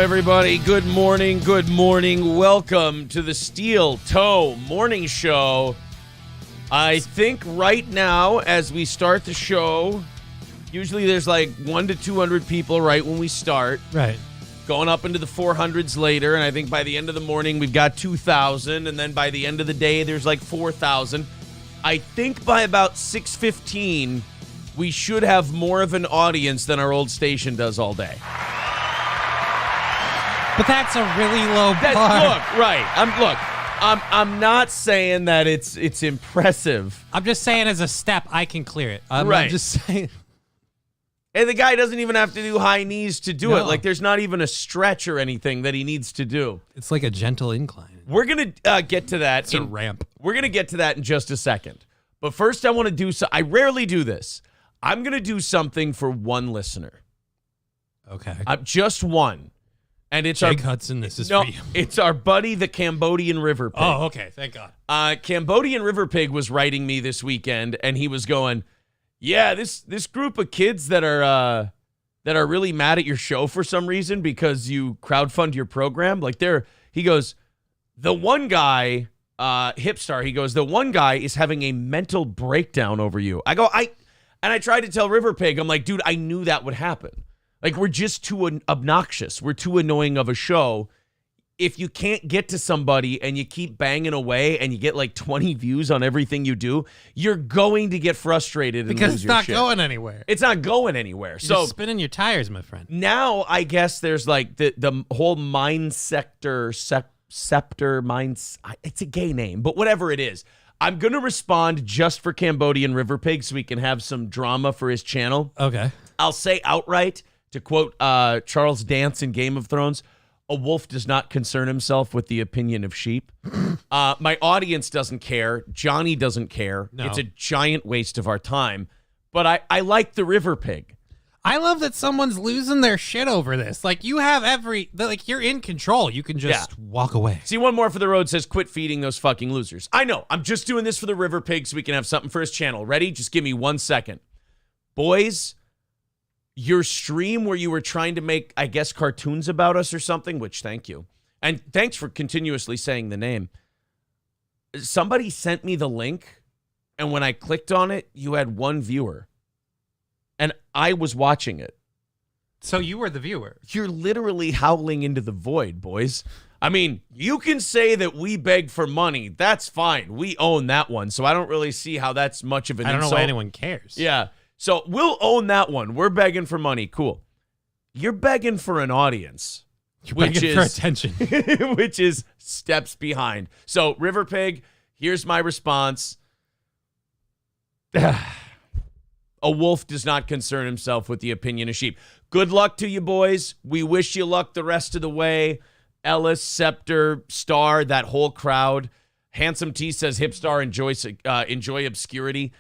everybody? Good morning. Good morning. Welcome to the Steel Toe Morning Show. I think right now, as we start the show, usually there's like 100 to 200 people right when we start. Right. Going up into the 400s later, and I think by the end of the morning we've got 2,000, and then by the end of the day there's like 4,000. I think by about 6:15 we should have more of an audience than our old station does all day. But that's a really low bar. I'm not saying that it's impressive. I'm just saying as a step, I can clear it. I'm just saying. And the guy doesn't even have to do high knees to do it. No. Like, there's not even a stretch or anything that he needs to do. It's like a gentle incline. We're going to get to that. It's a ramp. We're going to get to that in just a second. But first, I want to do so. I rarely do this. I'm going to do something for one listener. Okay. Just one. And it's Jake Hudson, this is for you. It's our buddy, the Cambodian River Pig. Oh, okay. Thank God. Cambodian River Pig was writing me this weekend, and he was going, yeah, this group of kids that are really mad at your show for some reason because you crowdfund your program. Like, he goes, the one guy, Hipstar, he goes, the one guy is having a mental breakdown over you. I tried to tell River Pig, I'm like, dude, I knew that would happen. Like, we're just too obnoxious. We're too annoying of a show. If you can't get to somebody and you keep banging away and you get like 20 views on everything you do, you're going to get frustrated and Because lose it's your not shit. going anywhere. It's not going anywhere. You're So just spinning your tires, my friend. now I guess there's like the whole mind sector, scepter, minds. It's a gay name, but whatever it is. I'm going to respond just for Cambodian River Pig so we can have some drama for his channel. Okay. I'll say outright, to quote Charles Dance in Game of Thrones, a wolf does not concern himself with the opinion of sheep. My audience doesn't care. Johnny doesn't care. No. It's a giant waste of our time. But I like the River Pig. I love that someone's losing their shit over this. Like, you have you're in control. You can just walk away. See, one more for the road says, quit feeding those fucking losers. I know. I'm just doing this for the River Pig so we can have something for his channel. Ready? Just give me 1 second. Boys, your stream where you were trying to make, I guess, cartoons about us or something, which thank you. And thanks for continuously saying the name. Somebody sent me the link, and when I clicked on it, you had one viewer. And I was watching it. So you were the viewer. You're literally howling into the void, boys. I mean, you can say that we beg for money. That's fine. We own that one. So I don't really see how that's much of an insult. I don't know why anyone cares. Yeah. So we'll own that one. We're begging for money. Cool. You're begging for an audience. You're begging for attention. Which is steps behind. So, River Pig, here's my response. A wolf does not concern himself with the opinion of sheep. Good luck to you, boys. We wish you luck the rest of the way. Ellis, Scepter, Star, that whole crowd. Handsome T says Hipstar enjoy obscurity.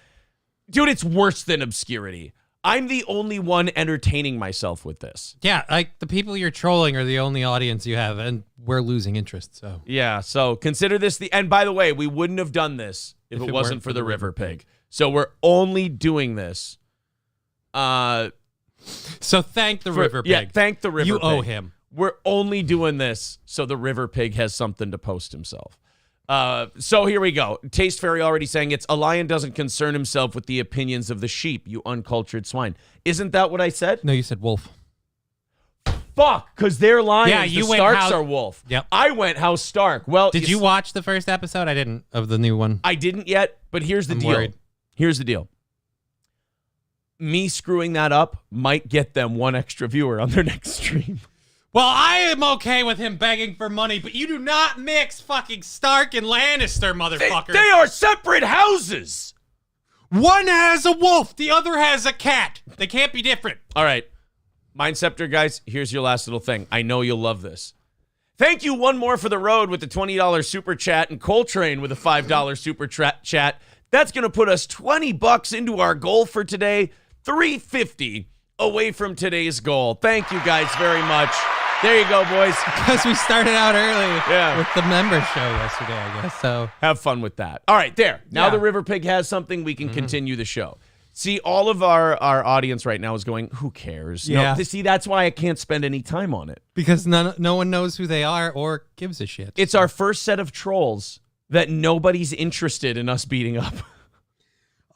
Dude, it's worse than obscurity. I'm the only one entertaining myself with this. Yeah, like the people you're trolling are the only audience you have, and we're losing interest. So yeah, so consider this and by the way, we wouldn't have done this if it wasn't for the River Pig. So we're only doing this. So thank the River Pig. Yeah, thank the River Pig. You owe him. We're only doing this so the River Pig has something to post himself. So here we go. Taste Fairy already saying a lion doesn't concern himself with the opinions of the sheep, you uncultured swine. Isn't that what I said? No, you said wolf. Fuck, because they're lions. Yeah, you the went Starks how- are wolf. Yep. I went House Stark. Well, Did you watch the first episode? I didn't, of the new one. I didn't yet, but here's the I'm deal. worried. Here's the deal. Me screwing that up might get them one extra viewer on their next stream. Well, I am okay with him begging for money, but you do not mix fucking Stark and Lannister, motherfucker. They are separate houses. One has a wolf, the other has a cat. They can't be different. All right. Mind Scepter, guys, here's your last little thing. I know you'll love this. Thank you one more for the road with the $20 super chat and Coltrane with a $5 super chat. That's going to put us $20 into our goal for today. $350 away from today's goal. Thank you guys very much. There you go, boys. Because we started out early with the member show yesterday, I guess. So have fun with that. All right, there. Now Yeah. the River Pig has something. We can continue the show. See, all of our audience right now is going, who cares? Yeah. No, see, that's why I can't spend any time on it. Because no one knows who they are or gives a shit. It's our first set of trolls that nobody's interested in us beating up.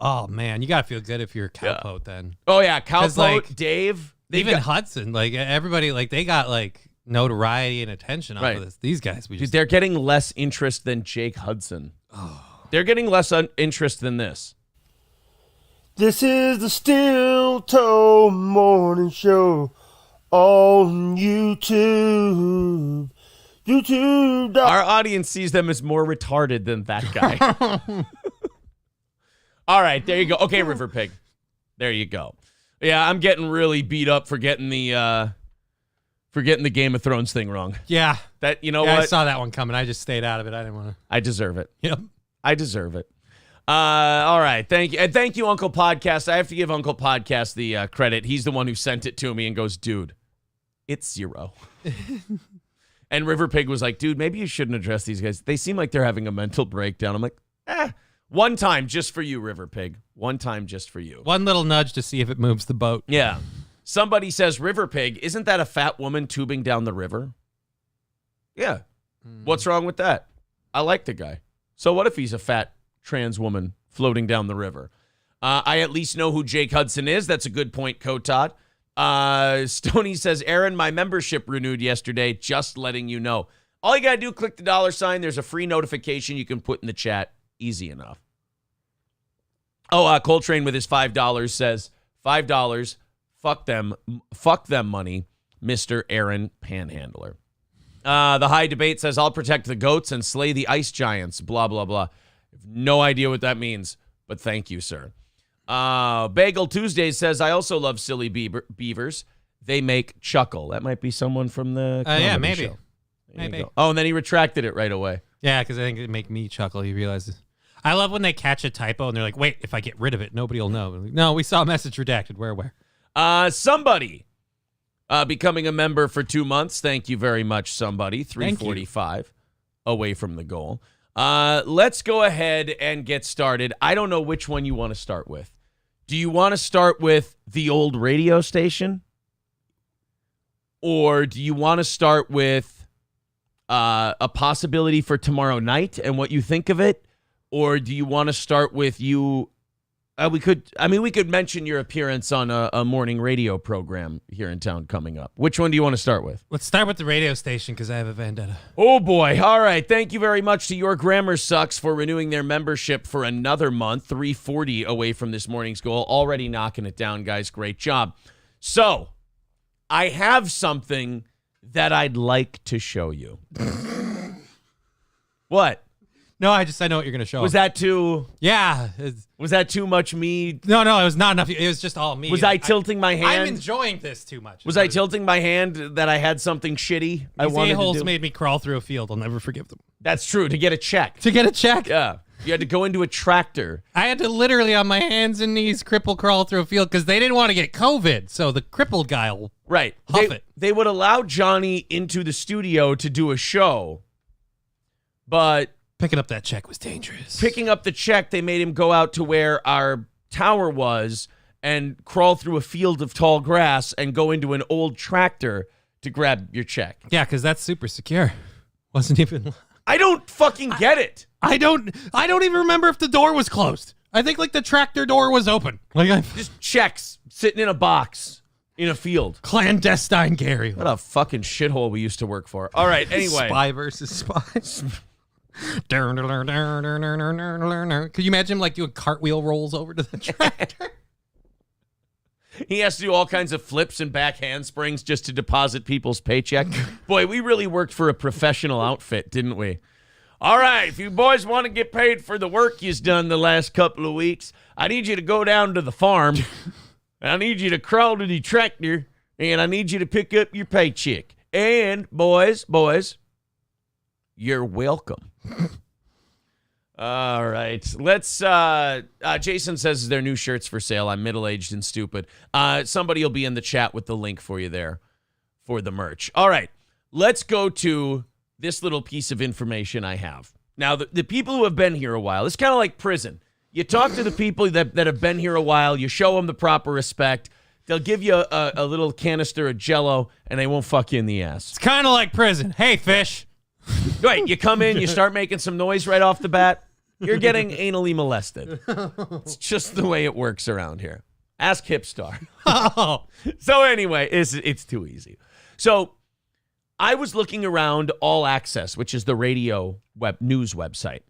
Oh, man. You got to feel good if you're a Cowpote then. Oh, yeah. Cowpote, like, Dave. Even Hudson, like everybody, like they got like notoriety and attention off of this. These guys, Dude, they're getting less interest than Jake Hudson. Oh. They're getting less interest than this. This is the Steel Toe Morning Show on YouTube. YouTube. Our audience sees them as more retarded than that guy. All right, there you go. Okay, River Pig. There you go. Yeah, I'm getting really beat up for getting the Game of Thrones thing wrong. Yeah. What? I saw that one coming. I just stayed out of it. I didn't want to. I deserve it. Yep. I deserve it. All right. Thank you. And thank you, Uncle Podcast. I have to give Uncle Podcast the credit. He's the one who sent it to me and goes, dude, it's 0. And River Pig was like, dude, maybe you shouldn't address these guys. They seem like they're having a mental breakdown. I'm like, one time just for you, River Pig. One time just for you. One little nudge to see if it moves the boat. Yeah. Somebody says, River Pig, isn't that a fat woman tubing down the river? Yeah. What's wrong with that? I like the guy. So what if he's a fat trans woman floating down the river? I at least know who Jake Hudson is. That's a good point, Kotod. Stoney says, Aaron, my membership renewed yesterday. Just letting you know. All you got to do, click the $sign. There's a free notification you can put in the chat. Easy enough. Oh, Coltrane with his $5 says, $5. Fuck them money, Mr. Aaron Panhandler. The High Debate says, I'll protect the goats and slay the ice giants, blah, blah, blah. I have no idea what that means, but thank you, sir. Bagel Tuesday says, I also love silly beavers. They make chuckle. That might be someone from the yeah, maybe. show. Maybe. Oh, and then he retracted it right away. Yeah, because I think it'd make me chuckle. He realizes. I love when they catch a typo and they're like, wait, if I get rid of it, nobody will know. Like, no, we saw a message redacted. Where? Somebody becoming a member for 2 months. Thank you very much, somebody. 345 away from the goal. Let's go ahead and get started. I don't know which one you want to start with. Do you want to start with the old radio station? Or do you want to start with a possibility for tomorrow night and what you think of it? Or do you want to start with you? We could mention your appearance on a morning radio program here in town coming up. Which one do you want to start with? Let's start with the radio station because I have a vendetta. Oh, boy. All right. Thank you very much to Your Grammar Sucks for renewing their membership for another month. 340 away from this morning's goal. Already knocking it down, guys. Great job. So, I have something that I'd like to show you. What? No, I know what you're going to show. Was that too... Yeah. Was that too much me? No, it was not enough. It was just all me. Was I tilting my hand? I'm enjoying this too much. Was I tilting my hand that I had something shitty I wanted to do? These a-holes made me crawl through a field. I'll never forgive them. That's true. To get a check. Yeah. You had to go into a tractor. I had to literally on my hands and knees cripple crawl through a field because they didn't want to get COVID. So the crippled guy will huff it. They would allow Johnny into the studio to do a show, but... Picking up that check was dangerous. Picking up the check, they made him go out to where our tower was and crawl through a field of tall grass and go into an old tractor to grab your check. Yeah, because that's super secure. Wasn't even... I don't fucking get it. I don't even remember if the door was closed. I think like the tractor door was open. Just checks sitting in a box in a field. Clandestine Gary. What a fucking shithole we used to work for. All right, anyway. Spy versus spy. Could you imagine him like doing cartwheel rolls over to the tractor? He has to do all kinds of flips and back handsprings just to deposit people's paycheck. Boy, we really worked for a professional outfit, didn't we? All right, if you boys want to get paid for the work you've done the last couple of weeks, I need you to go down to the farm. I need you to crawl to the tractor, and I need you to pick up your paycheck. And boys, you're welcome. All right. Let's Jason says their new shirts for sale. I'm middle-aged and stupid. Somebody will be in the chat with the link for you there for the merch. All right. Let's go to this little piece of information I have. Now, the people who have been here a while, it's kind of like prison. You talk to the people that have been here a while. You show them the proper respect. They'll give you a little canister of Jell-O, and they won't fuck you in the ass. It's kind of like prison. Hey, fish. Right, you come in, you start making some noise right off the bat. You're getting anally molested. It's just the way it works around here. Ask Hipstar. Oh. So anyway, it's too easy. So I was looking around All Access, which is the radio news website,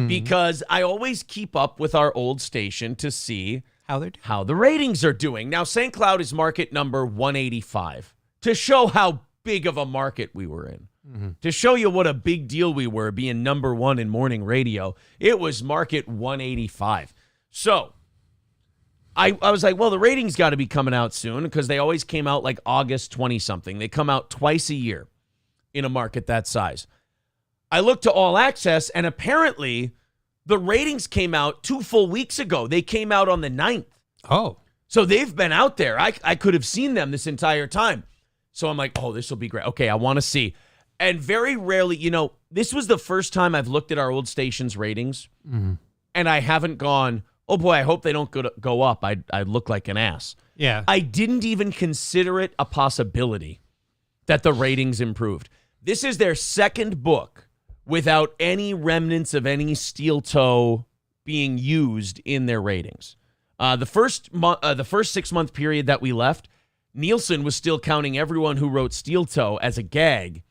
because I always keep up with our old station to see how the ratings are doing. Now, St. Cloud is market number 185 to show how big of a market we were in. To show you what a big deal we were being number one in morning radio, it was market 185. So I was like, well, the ratings got to be coming out soon because they always came out like August 20-something. They come out twice a year in a market that size. I looked to All Access, and apparently the ratings came out 2 full weeks ago. They came out on the 9th. Oh. So they've been out there. I could have seen them this entire time. So I'm like, oh, this will be great. Okay, I want to see. And very rarely, this was the first time I've looked at our old station's ratings, and I haven't gone, oh boy, I hope they don't go up. I'd look like an ass. Yeah. I didn't even consider it a possibility that the ratings improved. This is their second book without any remnants of any steel toe being used in their ratings. The first 6-month period that we left, Nielsen was still counting everyone who wrote steel toe as a gag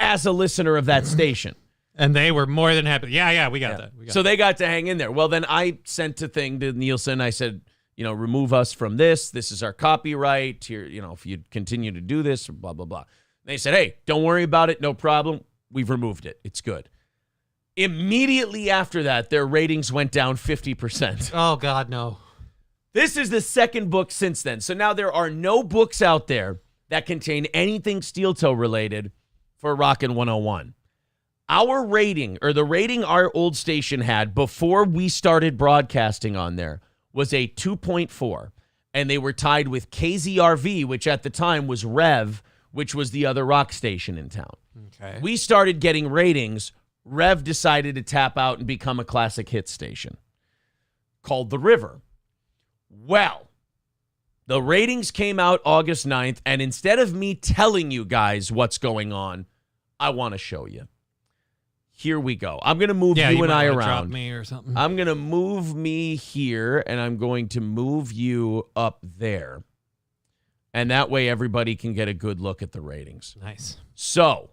as a listener of that station. And they were more than happy. Yeah, we got that. So they got to hang in there. Well, then I sent a thing to Nielsen. I said, remove us from this. This is our copyright. Here, if you continue to do this, blah, blah, blah. They said, hey, don't worry about it. No problem. We've removed it. It's good. Immediately after that, their ratings went down 50%. Oh, God, no. This is the second book since then. So now there are no books out there that contain anything steel toe related for Rockin' 101. Our rating, or the rating our old station had before we started broadcasting on there, was a 2.4. And they were tied with KZRV, which at the time was Rev, which was the other rock station in town. Okay. We started getting ratings. Rev decided to tap out and become a classic hit station called The River. Well, the ratings came out August 9th, and instead of me telling you guys what's going on, I want to show you. Here we go. I'm going to move you and I around. Drop me or something. I'm going to move me here, and I'm going to move you up there. And that way everybody can get a good look at the ratings. Nice. So,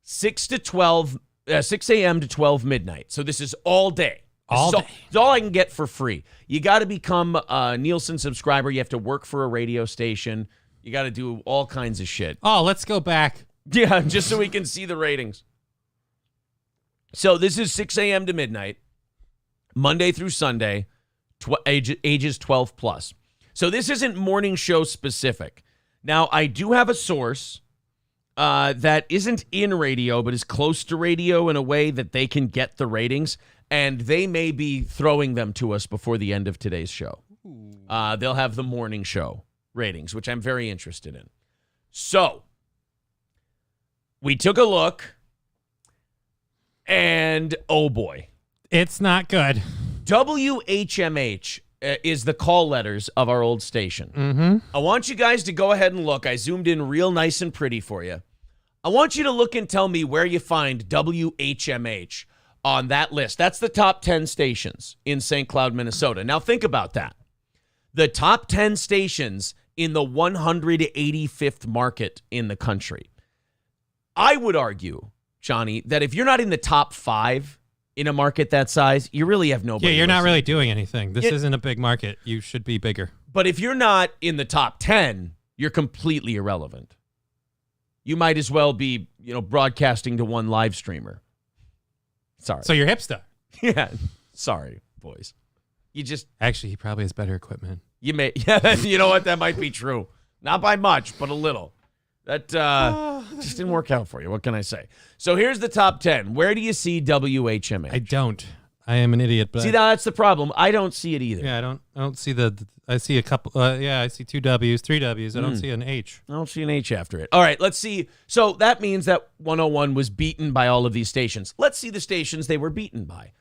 6 a.m. to 12 midnight. So this is all day. It's all I can get for free. You got to become a Nielsen subscriber. You have to work for a radio station. You got to do all kinds of shit. Oh, let's go back. Yeah, just so we can see the ratings. So this is 6 a.m. to midnight, Monday through Sunday, ages 12 plus. So this isn't morning show specific. Now, I do have a source that isn't in radio, but is close to radio in a way that they can get the ratings, and they may be throwing them to us before the end of today's show. They'll have the morning show ratings, which I'm very interested in. So, we took a look, and oh boy. It's not good. WHMH is the call letters of our old station. Mm-hmm. I want you guys to go ahead and look. I zoomed in real nice and pretty for you. I want you to look and tell me where you find WHMH on that list. That's the top 10 stations in St. Cloud, Minnesota. Now think about that. The top 10 stations in the 185th market in the country. I would argue, Johnny, that if you're not in the top 5 in a market that size, you really have nobody. Yeah, you're not really doing anything. This isn't a big market. You should be bigger. But if you're not in the top 10, you're completely irrelevant. You might as well be, broadcasting to one live streamer. Sorry. So you're hipster. Yeah. Sorry, boys. Actually, he probably has better equipment. You may. Yeah. You know what? That might be true. Not by much, but a little. That just didn't work out for you. What can I say? So here's the top 10. Where do you see WHMH? I don't. I am an idiot. But see, that's the problem. I don't see it either. Yeah, I don't see I see a couple. I see 2 W's, 3 W's. I don't see an H. I don't see an H after it. All right, let's see. So that means that 101 was beaten by all of these stations. Let's see the stations they were beaten by.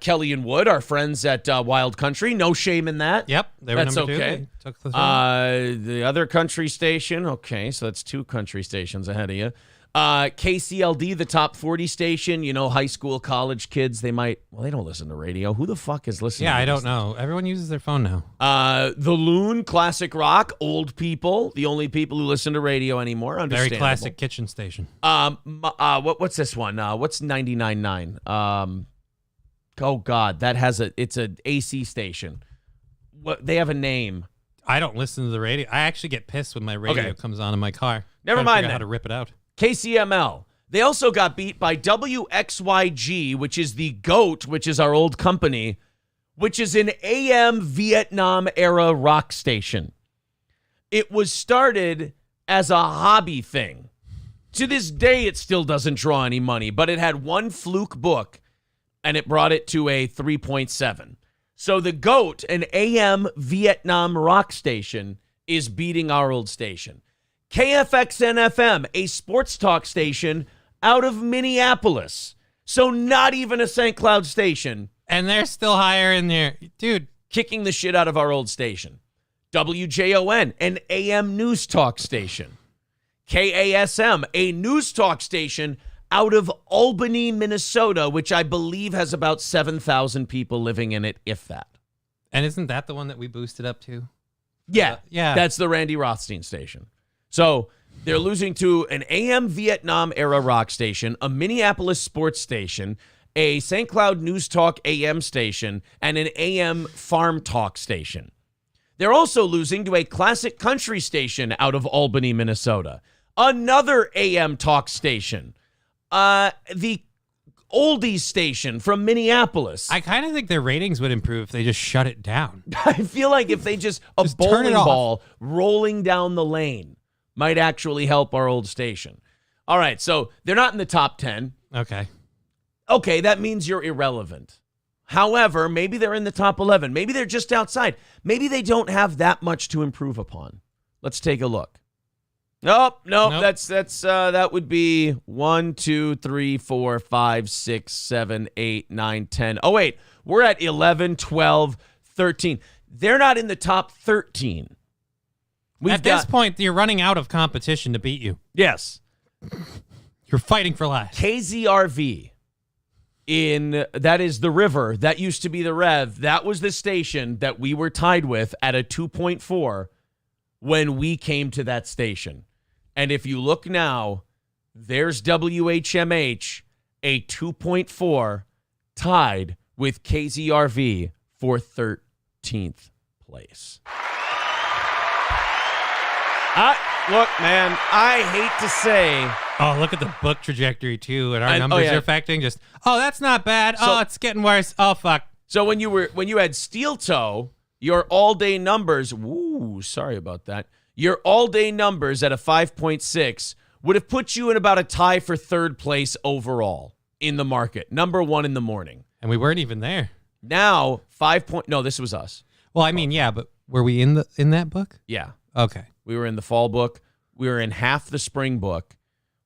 Kelly and Wood, our friends at Wild Country. No shame in that. Yep, they were That's number 2. okay. They took the thing. The other country station. Okay, so that's 2 country stations ahead of you. KCLD, the top 40 station. You know, high school, college kids, they don't listen to radio. Who the fuck is listening? Yeah, to I this don't know. Everyone uses their phone now. The Loon, classic rock, old people, the only people who listen to radio anymore. Very Understandable. classic kitchen station. What's this one? What's 99.9? Oh God, it's an AC station. What, they have a name. I don't listen to the radio. I actually get pissed when my radio comes on in my car. Never Trying to mind figure out then. how to rip it out. KCML. They also got beat by WXYG, which is the GOAT, which is our old company, which is an AM Vietnam era rock station. It was started as a hobby thing. To this day, it still doesn't draw any money, but it had one fluke book, and it brought it to a 3.7. So the GOAT, an AM Vietnam rock station, is beating our old station. KFXN-FM, a sports talk station out of Minneapolis. So not even a St. Cloud station. And they're still higher in there. Dude. Kicking the shit out of our old station. WJON, an AM news talk station. KASM, a news talk station out of Albany, Minnesota, which I believe has about 7,000 people living in it, if that. And isn't that the one that we boosted up to? Yeah. Yeah. That's the Randy Rothstein station. So they're losing to an AM Vietnam era rock station, a Minneapolis sports station, a St. Cloud News Talk AM station, and an AM Farm Talk station. They're also losing to a classic country station out of Albany, Minnesota. Another AM talk station. The oldies station from Minneapolis. I kind of think their ratings would improve if they just shut it down. I feel like if they just turn bowling it off. ball rolling down the lane might actually help our old station. All right, so they're not in the top 10. Okay. Okay, that means you're irrelevant. However, maybe they're in the top 11. Maybe they're just outside. Maybe they don't have that much to improve upon. Let's take a look. Nope. That would be 1, 2, 3, 4, 5, 6, 7, 8, 9, 10. Oh, wait, we're at 11, 12, 13. They're not in the top 13. At this point, you're running out of competition to beat you. Yes. You're fighting for last. KZRV that is the river. That used to be the Rev. That was the station that we were tied with at a 2.4 when we came to that station. And if you look now, there's WHMH, a 2.4 tied with KZRV for 13th place. Look, man, I hate to say. Oh, look at the book trajectory, too, and our numbers are affecting. That's not bad. It's getting worse. Oh, fuck. So when you had Steel Toe, your all-day numbers, sorry about that. Your all-day numbers at a 5.6 would have put you in about a tie for third place overall in the market. Number 1 in the morning. And we weren't even there. Now, no, this was us. Well, I mean, yeah, but were we in that book? Yeah. Okay. We were in the fall book. We were in half the spring book.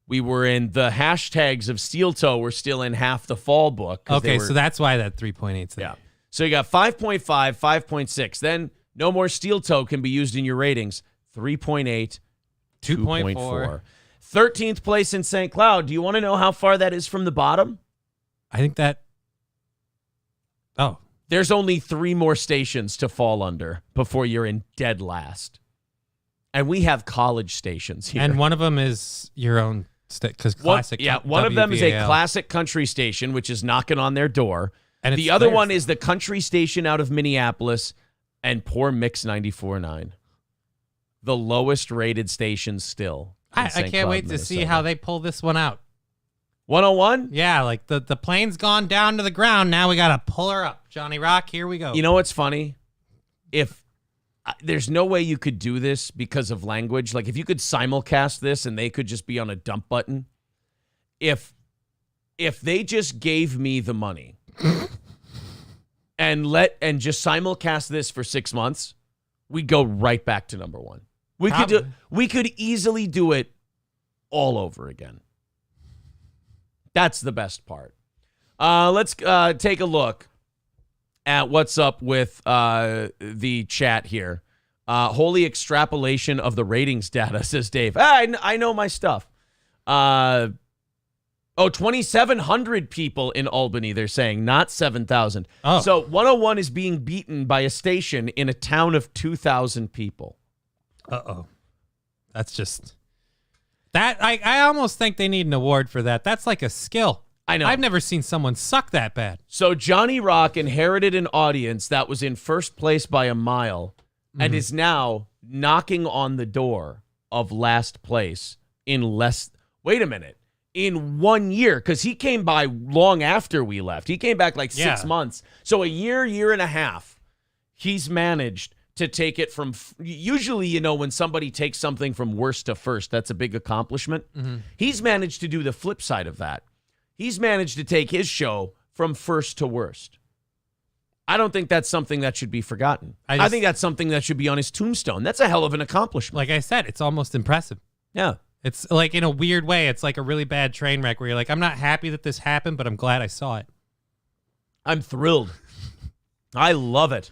We were in the hashtags of Steel Toe. We're still in half the fall book. Okay, so that's why that 3.8's there. Yeah. So you got 5.5, 5.6. Then no more Steel Toe can be used in your ratings. 3.8, 2.4. 13th place in St. Cloud. Do you want to know how far that is from the bottom? I think that... Oh. There's only 3 more stations to fall under before you're in dead last. And we have college stations here. And one of them is your own... Because classic... one of them is a WVAL. classic country station, which is knocking on their door. And the other one is the country station out of Minneapolis and poor Mix 94.9. The lowest rated station still. I can't wait to see how they pull this one out. 101? Yeah, like the plane's gone down to the ground. Now we got to pull her up. Johnny Rock, here we go. You know what's funny? If there's no way you could do this because of language. Like if you could simulcast this and they could just be on a dump button. If they just gave me the money and just simulcast this for 6 months, we'd go right back to number 1. We could easily do it all over again. That's the best part. Let's take a look at what's up with the chat here. Holy extrapolation of the ratings data, says Dave. I know my stuff. 2,700 people in Albany, they're saying, not 7,000. Oh. So 101 is being beaten by a station in a town of 2,000 people. Uh-oh. That's just... That I almost think they need an award for that. That's like a skill. I know. I've never seen someone suck that bad. So Johnny Rock inherited an audience that was in first place by a mile and is now knocking on the door of last place in less... Wait a minute. In 1 year, because he came by long after we left. He came back like 6 months. So a year and a half, he's managed to take it from... Usually, you know, when somebody takes something from worst to first, that's a big accomplishment. He's managed to do the flip side of that. He's managed to take his show from first to worst. I don't think that's something that should be forgotten. I think that's something that should be on his tombstone. That's a hell of an accomplishment. Like I said, it's almost impressive. Yeah. It's like, in a weird way, it's like a really bad train wreck where you're like, I'm not happy that this happened, but I'm glad I saw it. I'm thrilled. I love it.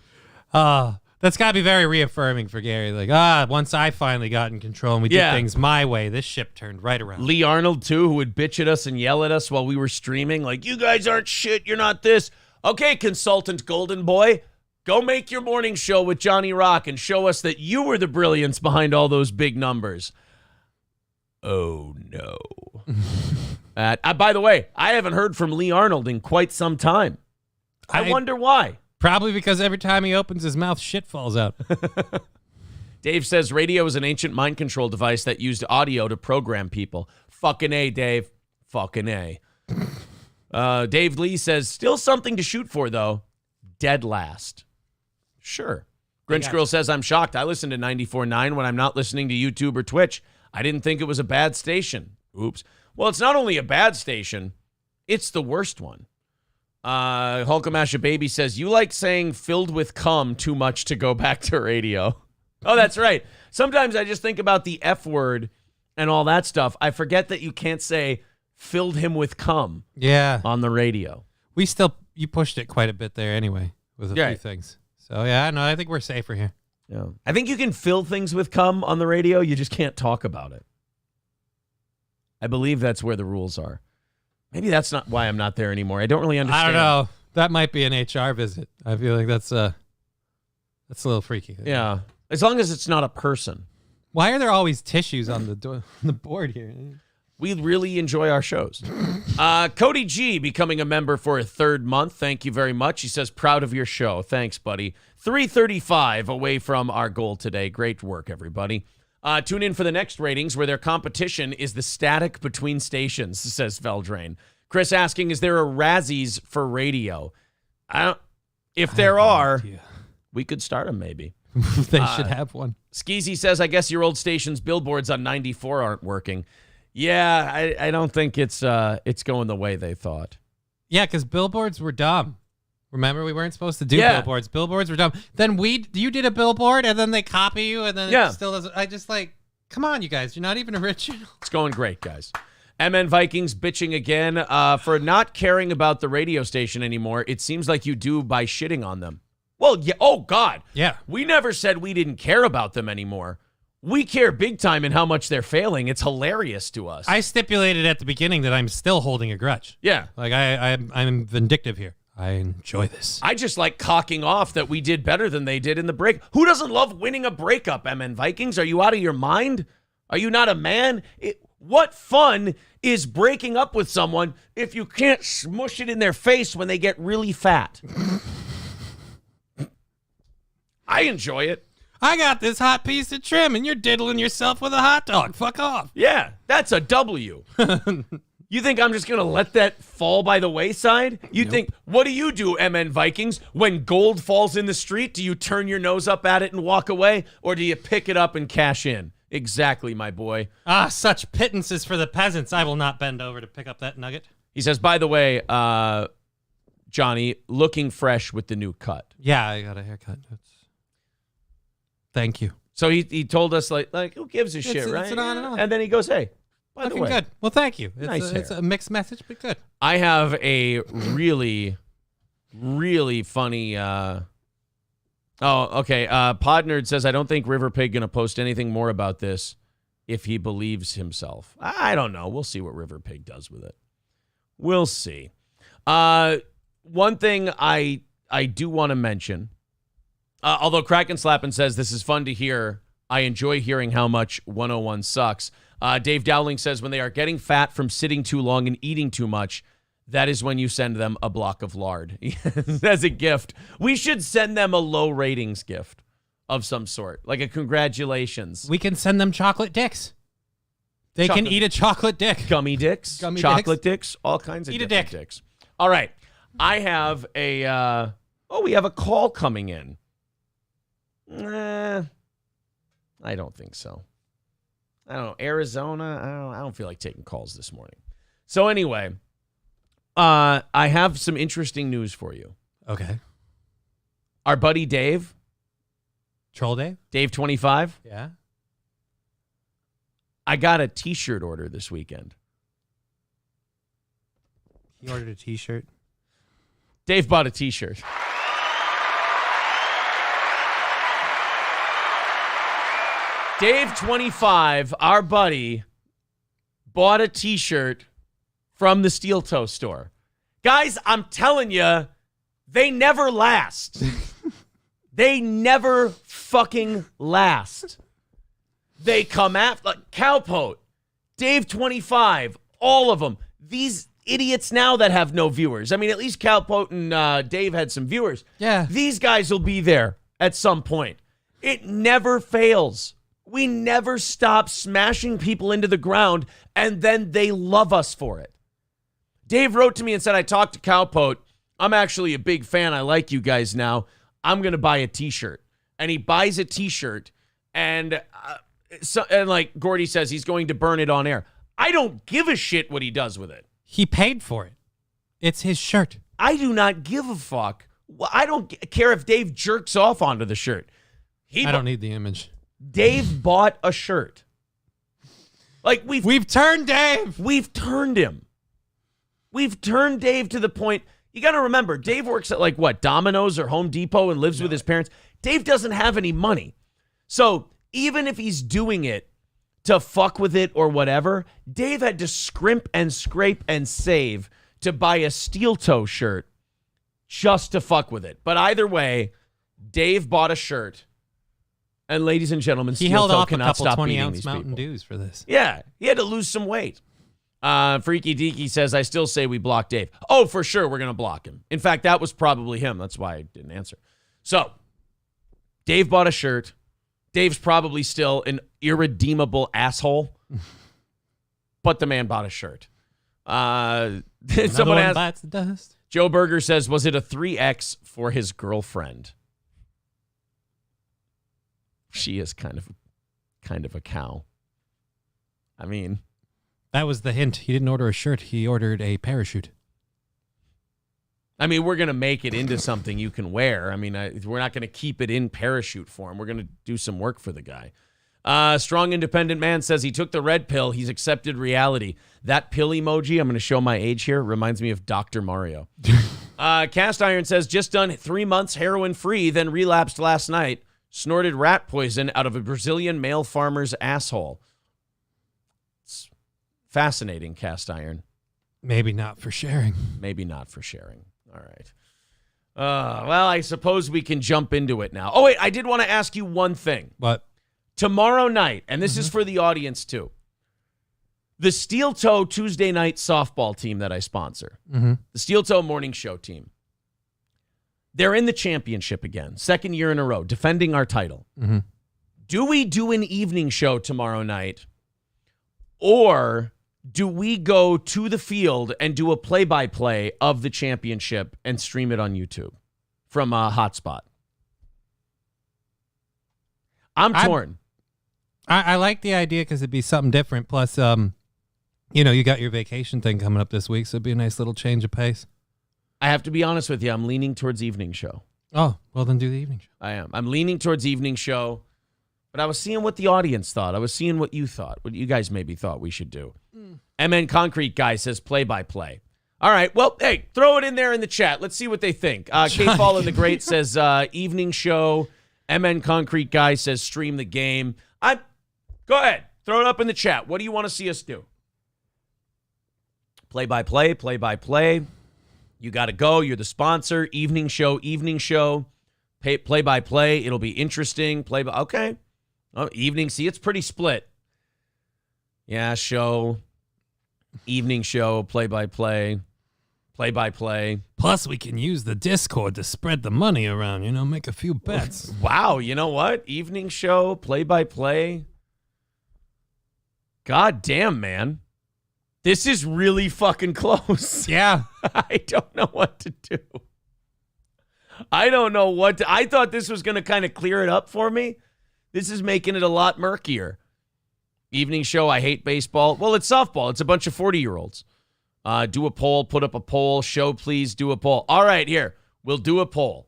That's got to be very reaffirming for Gary. Like, once I finally got in control and we did things my way, this ship turned right around. Lee Arnold, too, who would bitch at us and yell at us while we were streaming. Like, you guys aren't shit. You're not this. Okay, consultant Golden Boy, go make your morning show with Johnny Rock and show us that you were the brilliance behind all those big numbers. Oh, no. By the way, I haven't heard from Lee Arnold in quite some time. I wonder why. Probably because every time he opens his mouth, shit falls out. Dave says radio is an ancient mind control device that used audio to program people. Fucking A, Dave. Fucking A. Dave Lee says, still something to shoot for, though. Dead last. Sure. Grinch Girl says, I'm shocked. I listen to 94.9 when I'm not listening to YouTube or Twitch. I didn't think it was a bad station. Oops. Well, it's not only a bad station, it's the worst one. Hulkamasha Baby says, you like saying filled with cum too much to go back to radio. Oh, that's right. Sometimes I just think about the F word and all that stuff. I forget that you can't say filled him with cum on the radio. You pushed it quite a bit there anyway with a few things. So, yeah, no, I think we're safer here. Yeah. I think you can fill things with cum on the radio. You just can't talk about it. I believe that's where the rules are. Maybe that's not why I'm not there anymore. I don't really understand. I don't know. That might be an HR visit. I feel like that's a little freaky. Yeah. As long as it's not a person. Why are there always tissues on the board here? We really enjoy our shows. Cody G becoming a member for a third month. Thank you very much. He says, proud of your show. Thanks, buddy. 335 away from our goal today. Great work, everybody. Tune in for the next ratings where their competition is the static between stations, says Veldrain. Chris asking, is there a Razzies for radio? If there are, we could start them maybe. They should have one. Skeezy says, I guess your old station's billboards on 94 aren't working. Yeah, I don't think it's going the way they thought. Yeah, because billboards were dumb. Remember, we weren't supposed to do billboards. Billboards were dumb. Then you did a billboard, and then they copy you, and then it still doesn't. I just come on, you guys. You're not even original. It's going great, guys. MN Vikings bitching again for not caring about the radio station anymore. It seems like you do by shitting on them. Well, yeah. Oh, God. Yeah. We never said we didn't care about them anymore. We care big time in how much they're failing. It's hilarious to us. I stipulated at the beginning that I'm still holding a grudge. Yeah. Like, I'm vindictive here. I enjoy this. I just like cocking off that we did better than they did in the break. Who doesn't love winning a breakup, MN Vikings? Are you out of your mind? Are you not a man? What fun is breaking up with someone if you can't smush it in their face when they get really fat? I enjoy it. I got this hot piece of trim and you're diddling yourself with a hot dog. Fuck off. Yeah, that's a W. You think I'm just going to let that fall by the wayside? You think, what do you do, MN Vikings? When gold falls in the street, do you turn your nose up at it and walk away? Or do you pick it up and cash in? Exactly, my boy. Such pittances for the peasants. I will not bend over to pick up that nugget. He says, by the way, Johnny, looking fresh with the new cut. Yeah, I got a haircut. Thank you. So he told us, like who gives a shit, right? It's an on and on. And then he goes, hey, By the Looking way, good. Well, thank you. It's a mixed message, but good. I have a really, really funny. Podnerd says, I don't think River Pig going to post anything more about this if he believes himself. I don't know. We'll see what River Pig does with it. We'll see. One thing I do want to mention, although Kraken Slappin says this is fun to hear, I enjoy hearing how much 101 sucks. Dave Dowling says when they are getting fat from sitting too long and eating too much, that is when you send them a block of lard as a gift. We should send them a low ratings gift of some sort, like a congratulations. We can send them chocolate dicks. They can eat a chocolate dick. Gummy dicks, chocolate dicks, all kinds of different dicks. All right. I have we have a call coming in. I don't think so. I don't know. Arizona, I don't feel like taking calls this morning. So anyway, I have some interesting news for you. Okay. Our buddy Dave. Troll Dave? Dave 25. Yeah. I got a t-shirt order this weekend. He ordered a t-shirt? Dave bought a t-shirt. Dave 25, our buddy, bought a t-shirt from the Steel Toe store. Guys, I'm telling you, they never last. They never fucking last. They come after, like Cowpote, Dave 25, all of them. These idiots now that have no viewers. I mean, at least Cowpote and Dave had some viewers. Yeah. These guys will be there at some point. It never fails. We never stop smashing people into the ground, and then they love us for it. Dave wrote to me and said, I talked to Cowpote. I'm actually a big fan. I like you guys now. I'm going to buy a t-shirt. And he buys a t-shirt, and like Gordy says, he's going to burn it on air. I don't give a shit what he does with it. He paid for it. It's his shirt. I do not give a fuck. I don't care if Dave jerks off onto the shirt. I don't need the image. Dave bought a shirt. Like we've turned Dave. We've turned him. We've turned Dave to the point. You got to remember, Dave works at like what, Domino's or Home Depot and lives with his parents. Dave doesn't have any money. So even if he's doing it to fuck with it or whatever, Dave had to scrimp and scrape and save to buy a Steel Toe shirt just to fuck with it. But either way, Dave bought a shirt. And ladies and gentlemen, he Steel held Toe off a cannot couple stop 20-ounce these Mountain people. Dews for this. Yeah, he had to lose some weight. Freaky Deaky says, I still say we block Dave. Oh, for sure, we're going to block him. In fact, that was probably him. That's why I didn't answer. So, Dave bought a shirt. Dave's probably still an irredeemable asshole. But the man bought a shirt. Someone asked, bites the dust. Joe Berger says, was it a 3X for his girlfriend? She is kind of a cow. I mean, that was the hint. He didn't order a shirt. He ordered a parachute. I mean, we're going to make it into something you can wear. I mean, we're not going to keep it in parachute form. We're going to do some work for the guy. Strong Independent Man says he took the red pill. He's accepted reality. That pill emoji, I'm going to show my age here, reminds me of Dr. Mario. Cast Iron says, just done 3 months heroin free, then relapsed last night. Snorted rat poison out of a Brazilian male farmer's asshole. It's fascinating, Cast Iron. Maybe not for sharing. Maybe not for sharing. All right. Well, I suppose we can jump into it now. Oh, wait, I did want to ask you one thing. What? Tomorrow night, and this is for the audience too, the Steel Toe Tuesday night softball team that I sponsor, the Steel Toe Morning Show team, they're in the championship again, second year in a row, defending our title. Do we do an evening show tomorrow night, or do we go to the field and do a play-by-play of the championship and stream it on YouTube from a hotspot? I'm torn. I like the idea because it'd be something different. Plus, you got your vacation thing coming up this week, so it'd be a nice little change of pace. I have to be honest with you. I'm leaning towards evening show. Oh, well, then do the evening show. I am. I'm leaning towards evening show. But I was seeing what the audience thought. I was seeing what you thought, what you guys maybe thought we should do. MN Concrete Guy says play-by-play. All right, well, hey, throw it in there in the chat. Let's see what they think. Kate Fallen the Great says evening show. MN Concrete Guy says stream the game. Go ahead. Throw it up in the chat. What do you want to see us do? Play-by-play, play-by-play. You got to go. You're the sponsor. Evening show. Play-by-play. It'll be interesting. Okay. Oh, evening. See, it's pretty split. Yeah, show. Evening show. Play-by-play. Play-by-play. Plus, we can use the Discord to spread the money around, make a few bets. Wow, you know what? Evening show. Play-by-play. God damn, man. This is really fucking close. Yeah. I don't know what to do. I don't know what to... I thought this was going to kind of clear it up for me. This is making it a lot murkier. Evening show, I hate baseball. Well, it's softball. It's a bunch of 40-year-olds. Do a poll, put up a poll. Show, please, do a poll. All right, here. We'll do a poll.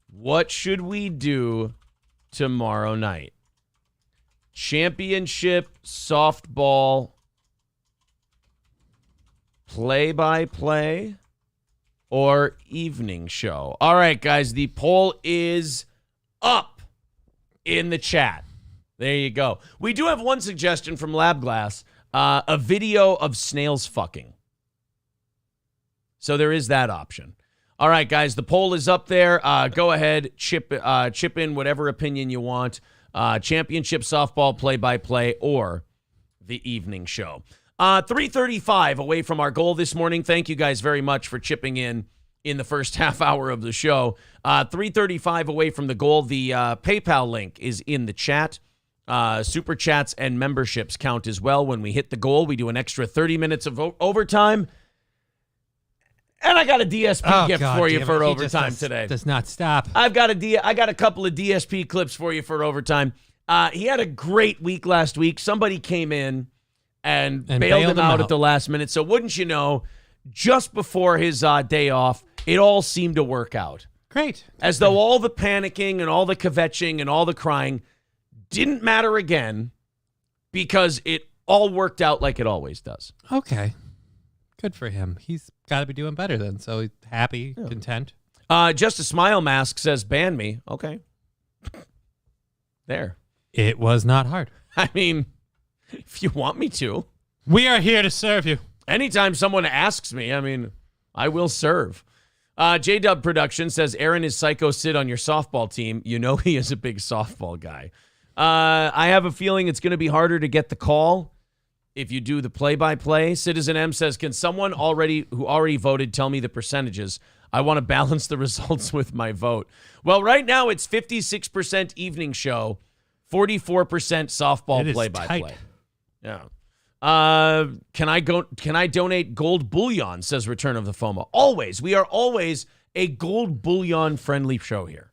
What should we do tomorrow night? Championship softball play-by-play or evening show? All right, guys, the poll is up in the chat. There you go. We do have one suggestion from Lab Glass, a video of snails fucking. So there is that option. All right, guys, the poll is up there. Go ahead, chip in whatever opinion you want. Championship softball play-by-play or the evening show. 3:35 away from our goal this morning. Thank you guys very much for chipping in the first half hour of the show. 3:35 away from the goal. The PayPal link is in the chat. Super chats and memberships count as well. When we hit the goal, we do an extra 30 minutes of overtime. And I got a DSP gift for you for overtime today. Does not stop. I got a couple of DSP clips for you for overtime. He had a great week last week. Somebody came in and bailed him out at the last minute. So wouldn't you know, just before his day off, it all seemed to work out. Great. As though all the panicking and all the kvetching and all the crying didn't matter again because it all worked out like it always does. Okay. Good for him. He's got to be doing better then. So he's happy, content. Just a smile mask says, ban me. Okay. There. It was not hard. I mean, if you want me to. We are here to serve you. Anytime someone asks me, I mean, I will serve. J-Dub Production says, Aaron is Psycho Sid on your softball team. You know he is a big softball guy. I have a feeling it's going to be harder to get the call if you do the play-by-play. Citizen M says, can someone who already voted tell me the percentages? I want to balance the results with my vote. Well, right now it's 56% evening show, 44% softball play-by-play. Yeah. Can I donate gold bullion, says Return of the FOMO. Always. We are always a gold bullion friendly show here.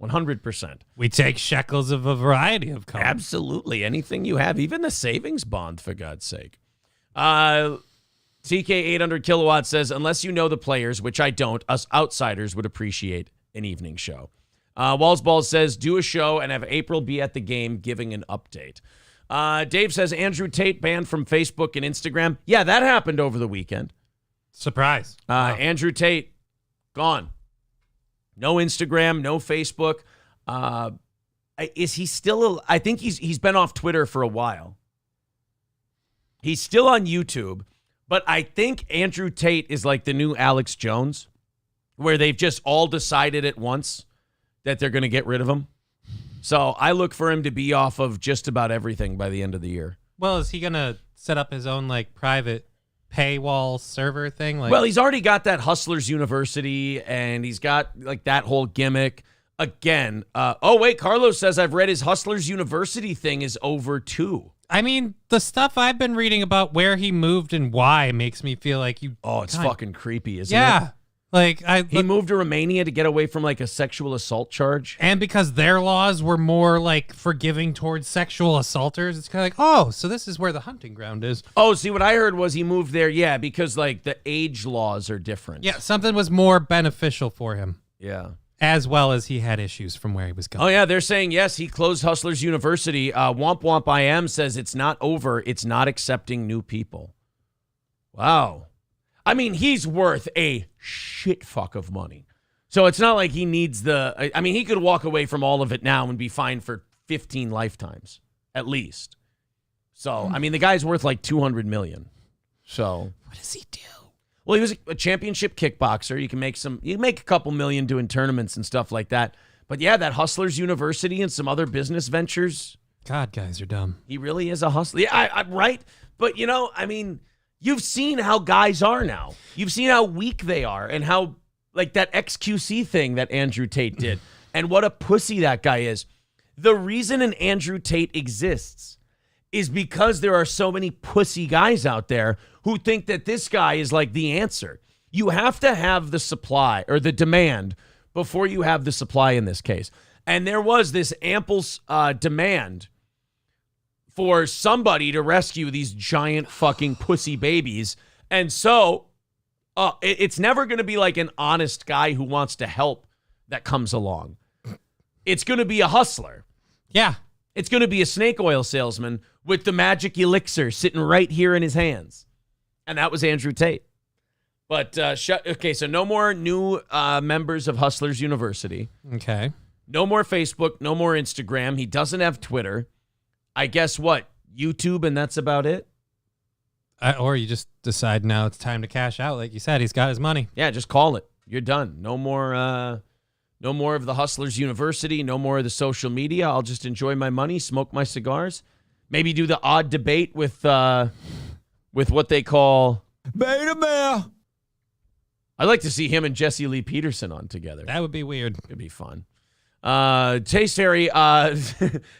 100%. We take shekels of a variety of colors. Absolutely. Anything you have, even the savings bond, for God's sake. TK 800 kilowatt says, unless you know the players, which I don't, us outsiders would appreciate an evening show. Wallsballs says, do a show and have April be at the game giving an update. Dave says, Andrew Tate banned from Facebook and Instagram. Yeah, that happened over the weekend. Surprise. Wow. Andrew Tate, gone. No Instagram, no Facebook. Is he still? I think he's been off Twitter for a while. He's still on YouTube, but I think Andrew Tate is like the new Alex Jones, where they've just all decided at once that they're going to get rid of him. So I look for him to be off of just about everything by the end of the year. Well, is he going to set up his own private paywall server thing? Well, he's already got that Hustlers University, and he's got that whole gimmick. Again, Carlos says I've read his Hustlers University thing is over too. I mean, the stuff I've been reading about where he moved and why makes me feel like you. Oh, it's fucking creepy, isn't it? Yeah. He moved to Romania to get away from a sexual assault charge. And because their laws were more forgiving towards sexual assaulters, it's kind of so this is where the hunting ground is. Oh, see, what I heard was he moved there, because the age laws are different. Yeah, something was more beneficial for him. Yeah. as well as he had issues from where he was going. Oh, yeah, they're saying, yes, he closed Hustlers University. Womp Womp I Am says it's not over. It's not accepting new people. Wow. I mean, he's worth a shit fuck of money. So it's not like he needs he could walk away from all of it now and be fine for 15 lifetimes, at least. So, I mean, the guy's worth like $200 million. So. What does he do? Well, he was a championship kickboxer. You can make a couple million doing tournaments and stuff like that. But yeah, that Hustlers University and some other business ventures. God, guys are dumb. He really is a hustler. Yeah, I'm right. But, you've seen how guys are now. You've seen how weak they are and how, like, that XQC thing that Andrew Tate did and what a pussy that guy is. The reason an Andrew Tate exists is because there are so many pussy guys out there who think that this guy is like the answer. You have to have the supply or the demand before you have the supply in this case. And there was this ample demand for somebody to rescue these giant fucking pussy babies. And so it's never going to be like an honest guy who wants to help that comes along. It's going to be a hustler. Yeah. It's going to be a snake oil salesman with the magic elixir sitting right here in his hands. And that was Andrew Tate. But, okay, so no more new members of Hustlers University. Okay. No more Facebook, no more Instagram. He doesn't have Twitter. I guess what? YouTube, and that's about it? Or you just decide now it's time to cash out. Like you said, he's got his money. Yeah, just call it. You're done. No more of the Hustlers University. No more of the social media. I'll just enjoy my money, smoke my cigars. Maybe do the odd debate with what they call Beta Male. I'd like to see him and Jesse Lee Peterson on together. That would be weird. It'd be fun. Taste Harry.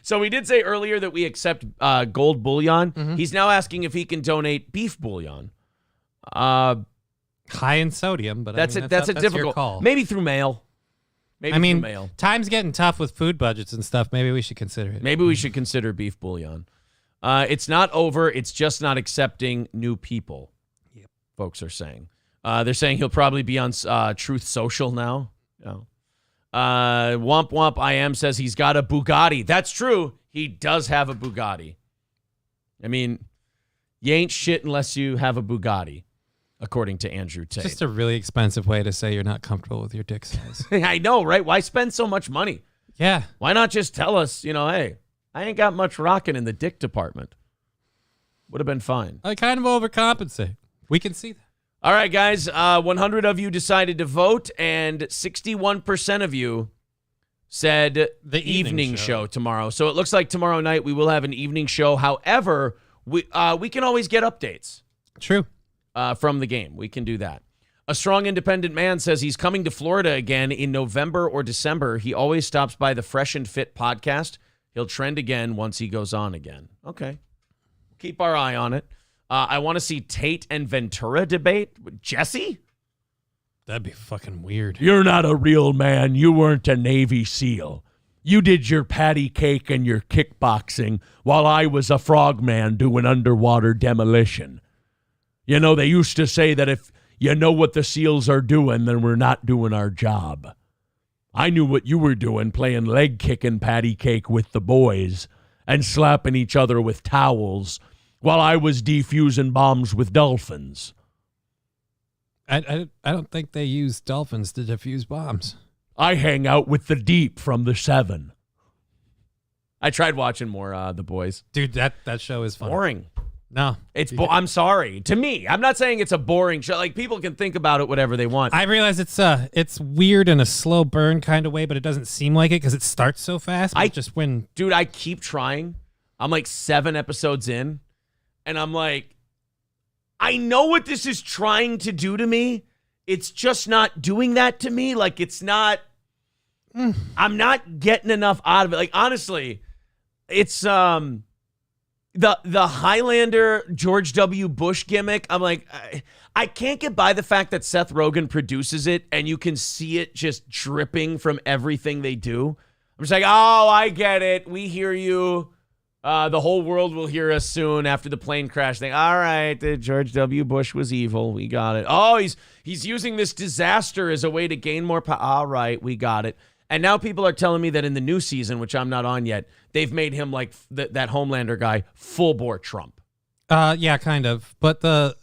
So we did say earlier that we accept gold bullion. Mm-hmm. He's now asking if he can donate beef bullion. High in sodium, but that's a difficult your call. Maybe through mail. Through mail. Time's getting tough with food budgets and stuff. Maybe we should consider it. Maybe we should consider beef bullion. It's not over. It's just not accepting new people. Yep. Folks are saying. They're saying he'll probably be on Truth Social now. No. Womp Womp I Am says he's got a Bugatti. That's true. He does have a Bugatti. I mean, you ain't shit unless you have a Bugatti, according to Andrew Tate. Just a really expensive way to say you're not comfortable with your dick size. I know, right? Why spend so much money? Yeah. Why not just tell us, hey, I ain't got much rocking in the dick department. Would have been fine. I kind of overcompensate. We can see that. All right, guys, 100 of you decided to vote, and 61% of you said the evening show tomorrow. So it looks like tomorrow night we will have an evening show. However, we can always get updates. True. From the game. We can do that. A strong independent man says he's coming to Florida again in November or December. He always stops by the Fresh and Fit podcast. He'll trend again once he goes on again. Okay. Keep our eye on it. I want to see Tate and Ventura debate with Jesse. That'd be fucking weird. You're not a real man. You weren't a Navy SEAL. You did your patty cake and your kickboxing while I was a frogman doing underwater demolition. They used to say that if you know what the SEALs are doing, then we're not doing our job. I knew what you were doing, playing leg kick and patty cake with the boys and slapping each other with towels while I was defusing bombs with dolphins. I don't think they use dolphins to defuse bombs. I hang out with the Deep from the 7. I tried watching more The Boys. Dude, that show is fun. Boring. No. I'm sorry. To me, I'm not saying it's a boring show. Like, people can think about it whatever they want. I realize it's weird in a slow burn kind of way, but it doesn't seem like it because it starts so fast. Dude, I keep trying. I'm like 7 episodes in, and I'm like, I know what this is trying to do to me. It's just not doing that to me. Like, it's not, I'm not getting enough out of it. Like, honestly, it's, the Highlander George W. Bush gimmick. I'm like, I can't get by the fact that Seth Rogen produces it and you can see it just dripping from everything they do. I'm just like, oh, I get it. We hear you. The whole world will hear us soon after the plane crash thing. All right, George W. Bush was evil. We got it. Oh, he's using this disaster as a way to gain more power. All right, we got it. And now people are telling me that in the new season, which I'm not on yet, they've made him like that Homelander guy, full bore Trump. Yeah, kind of. But the